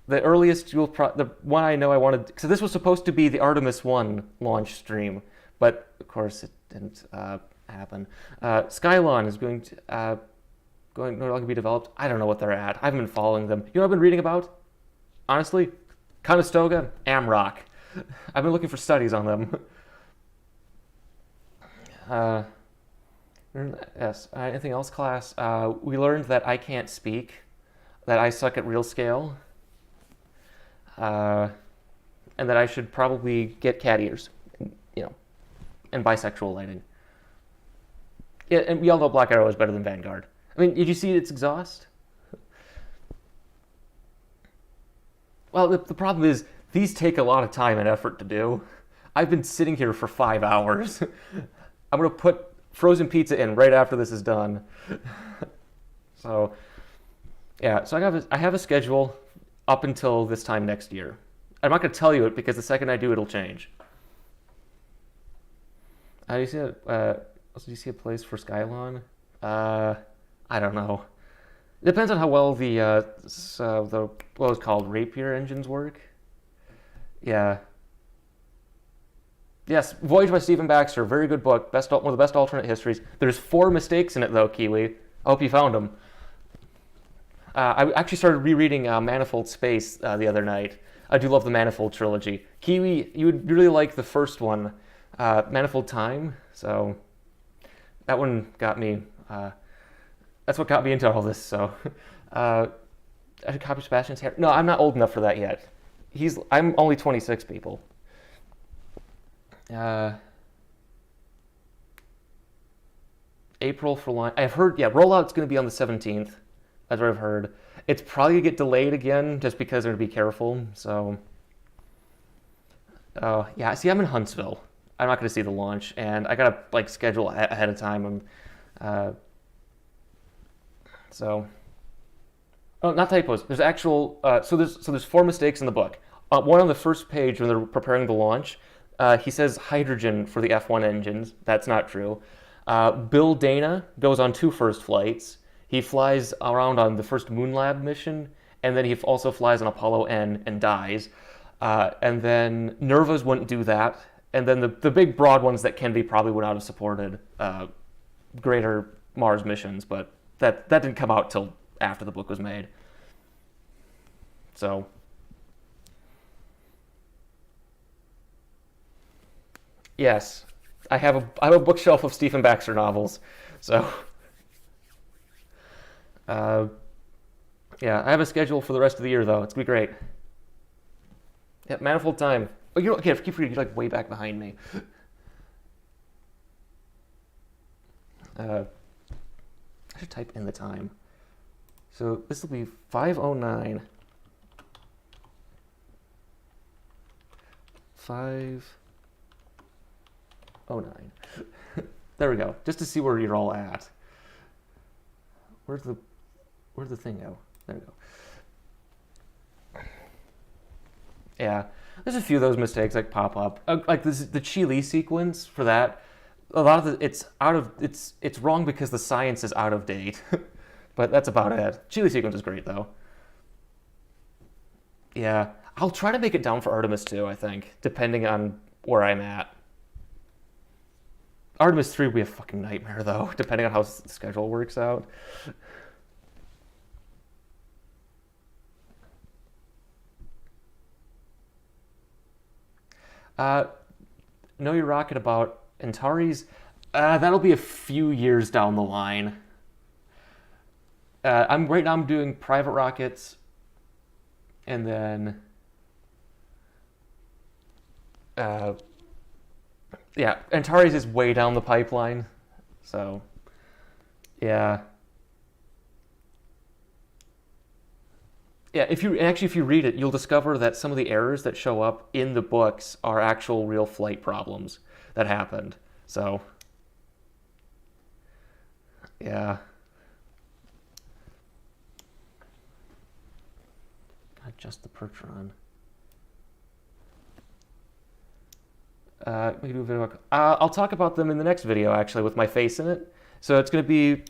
The earliest the one I know I wanted, so this was supposed to be the Artemis 1 launch stream, but of course it didn't happen. Skylon is going to be developed. I don't know what they're at. I haven't been following them. You know what I've been reading about? Honestly, Conestoga, Amrock. I've been looking for studies on them. Yes. Anything else, class? We learned that I can't speak, that I suck at real scale, and that I should probably get cat ears, and bisexual lighting. Yeah, and we all know Black Arrow is better than Vanguard. I mean, did you see its exhaust? Well, the problem is these take a lot of time and effort to do. I've been sitting here for 5 hours. I'm gonna put frozen pizza in right after this is done. So, yeah. So I have a schedule up until this time next year. I'm not gonna tell you it because the second I do, it'll change. Do you see a place for Skylon? I don't know. It depends on how well the what was called Rapier engines work. Yeah. Yes, Voyage by Stephen Baxter, very good book, one of the best alternate histories. There's 4 mistakes in it though, Kiwi. I hope you found them. I actually started rereading Manifold Space the other night. I do love the Manifold trilogy. Kiwi, you would really like the first one, Manifold Time. So that one got me. That's what got me into all this. So I should copy Sebastian's hair. No, I'm not old enough for that yet. I'm only 26, people. April for launch. I've heard, rollout's going to be on the 17th. That's what I've heard. It's probably going to get delayed again just because they're going to be careful. So, yeah. See, I'm in Huntsville. I'm not going to see the launch, and I got to schedule ahead of time. So, oh, not typos. There's actual. So there's 4 mistakes in the book. One on the first page when they're preparing the launch. He says hydrogen for the F1 engines. That's not true. Bill Dana goes on 2 first flights. He flies around on the first Moon Lab mission, and then he also flies on Apollo N and dies. And then Nervas wouldn't do that. And then the big broad ones that Kennedy probably would not have supported greater Mars missions, but that didn't come out till after the book was made. So yes, I have a bookshelf of Stephen Baxter novels. So yeah, I have a schedule for the rest of the year though. It's gonna be great. Yeah, Manifold Time. Oh, you keep forgetting, you're like way back behind me. I should type in the time. So this will be 5:09. 5:09. There we go. Just to see where you're all at. Where'd the thing go? There we go. Yeah, there's a few of those mistakes like pop up. Like the Chile sequence for that. A lot of it's wrong because the science is out of date. But that's about it. Chile sequence is great though. Yeah, I'll try to make it down for Artemis 2, I think, depending on where I'm at. Artemis 3 will be a fucking nightmare though, depending on how the schedule works out. Know Your Rocket about Antares? That'll be a few years down the line. Right now I'm doing private rockets, and then yeah, Antares is way down the pipeline, so yeah. Yeah, if you read it, you'll discover that some of the errors that show up in the books are actual real flight problems that happened. So, yeah. Adjust the Pertron. We can do a video. I'll talk about them in the next video, actually, with my face in it. So it's going to be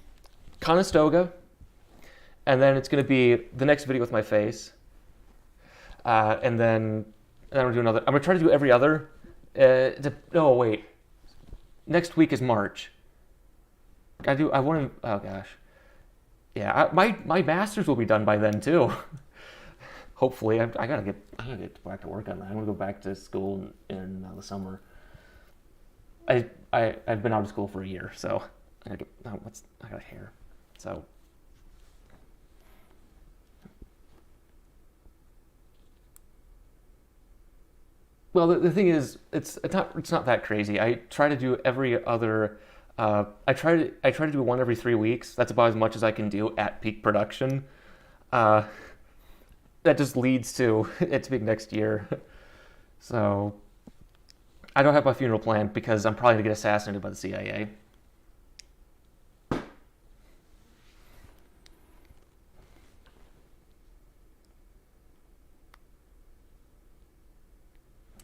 Conestoga. And then it's going to be the next video with my face. And then I'm going to do another. I'm going to try to do every other. No, wait. Next week is March. I want to. Oh, gosh. Yeah, my master's will be done by then, too. Hopefully. I gotta get back to work on that. I'm going to go back to school in the summer. I've been out of school for a year, so I got hair. So. Well, the thing is, it's not that crazy. I try to do every other. I try to do one every 3 weeks. That's about as much as I can do at peak production. That just leads to it being next year. So I don't have my funeral planned because I'm probably gonna get assassinated by the CIA.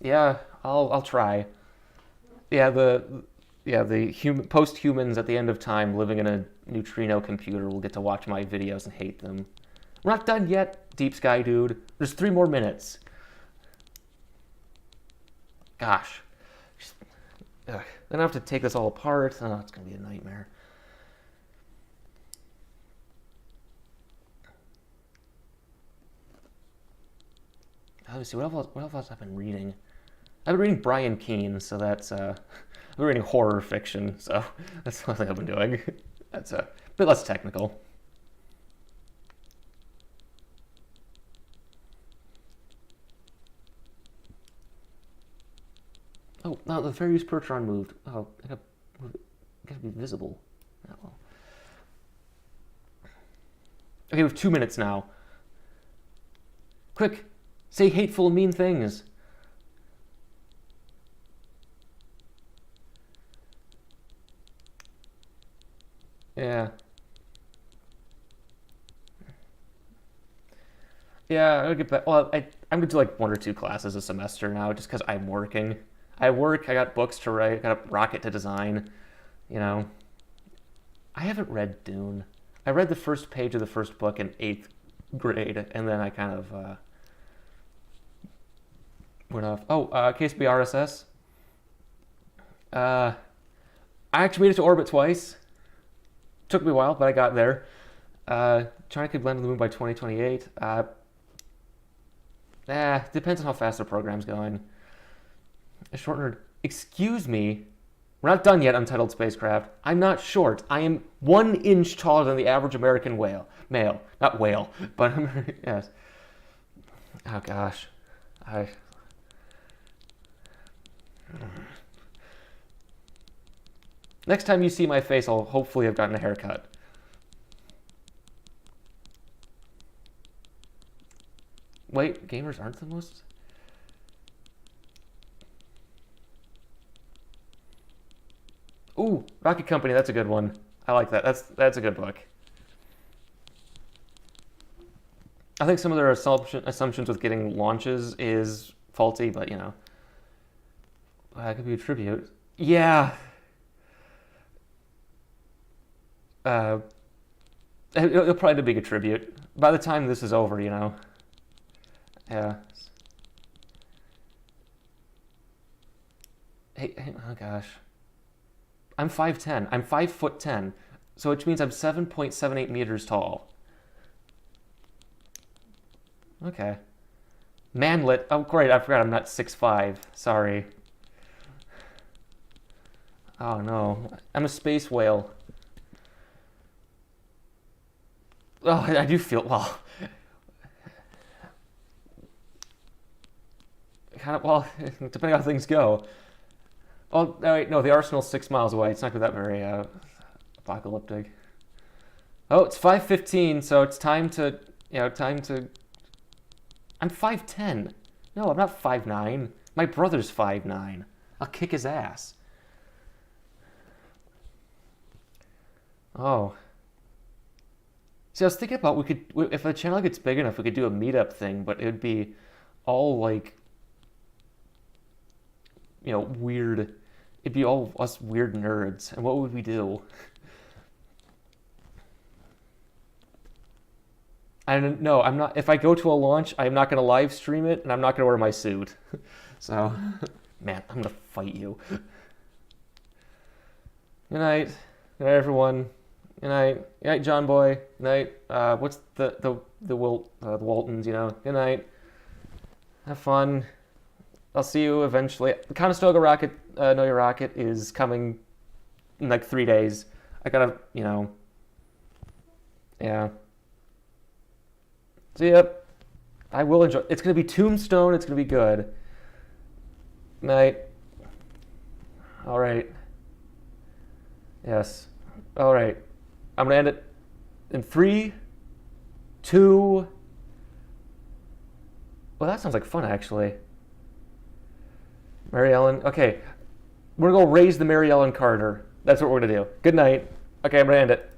Yeah, I'll try. Yeah, the post-humans at the end of time living in a neutrino computer will get to watch my videos and hate them. We're not done yet, Deep Sky Dude. There's 3 more minutes. Gosh. Ugh. Then I have to take this all apart. Oh, it's gonna be a nightmare. Let me see, what else have I been reading? I've been reading Brian Keene, so that's, I've been reading horror fiction, so that's what I've been doing. That's a bit less technical. Oh, no, the Fair Use Pertron moved. Oh, I gotta move it. It gotta be visible. Oh, well. Okay, we have 2 minutes now. Quick! Say hateful, mean things. Yeah. Yeah, I'll get back. Well, I'm gonna do like 1 or 2 classes a semester now, just because I'm working. I work. I got books to write. I got a rocket to design. You know. I haven't read Dune. I read the first page of the first book in 8th grade, and then I kind of. Went off. Oh, KSP RSS. I actually made it to orbit twice. Took me a while, but I got there. China could land on the moon by 2028. Depends on how fast the program's going. A short nerd. Excuse me. We're not done yet, Untitled Spacecraft. I'm not short. I am 1 inch taller than the average American male. Not whale, but yes. Oh gosh. Next time you see my face, I'll hopefully have gotten a haircut. Wait, gamers aren't the most... Ooh, Rocket Company, that's a good one. I like that. That's a good book. I think some of their assumptions with getting launches is faulty, but you know. That could be a tribute. Yeah. It'll probably be a tribute. By the time this is over, you know. Yeah. Hey, oh gosh. I'm 5'10". I'm 5'10", so which means I'm 7.78 meters tall. Okay. Manlet. Oh, great. I forgot I'm not 6'5". Sorry. Oh, no. I'm a space whale. Oh, I do feel... Well... Kind of... Well, depending on how things go. Oh, wait, no, the Arsenal's 6 miles away. It's not that very apocalyptic. Oh, it's 5:15, so it's time to, I'm 5'10". No, I'm not 5'9". My brother's 5'9". I'll kick his ass. Oh. See, I was thinking about if the channel gets big enough, we could do a meetup thing, but it would be all like, weird. It'd be all us weird nerds. And what would we do? I don't know. I'm not. If I go to a launch, I'm not going to live stream it, and I'm not going to wear my suit. So, man, I'm going to fight you. Good night. Good night, everyone. Good night. Good night, John Boy. Good night. What's the Waltons? Good night. Have fun. I'll see you eventually. The Conestoga rocket, Know Your Rocket, is coming in like 3 days. I gotta, yeah. So, yep. I will enjoy. It's gonna be Tombstone. It's gonna be good. Night. All right. Yes. All right. I'm gonna end it in 3, 2. Well, that sounds like fun, actually. Mary Ellen. Okay. We're going to raise the Mary Ellen Carter. That's what we're going to do. Good night. Okay, I'm going to end it.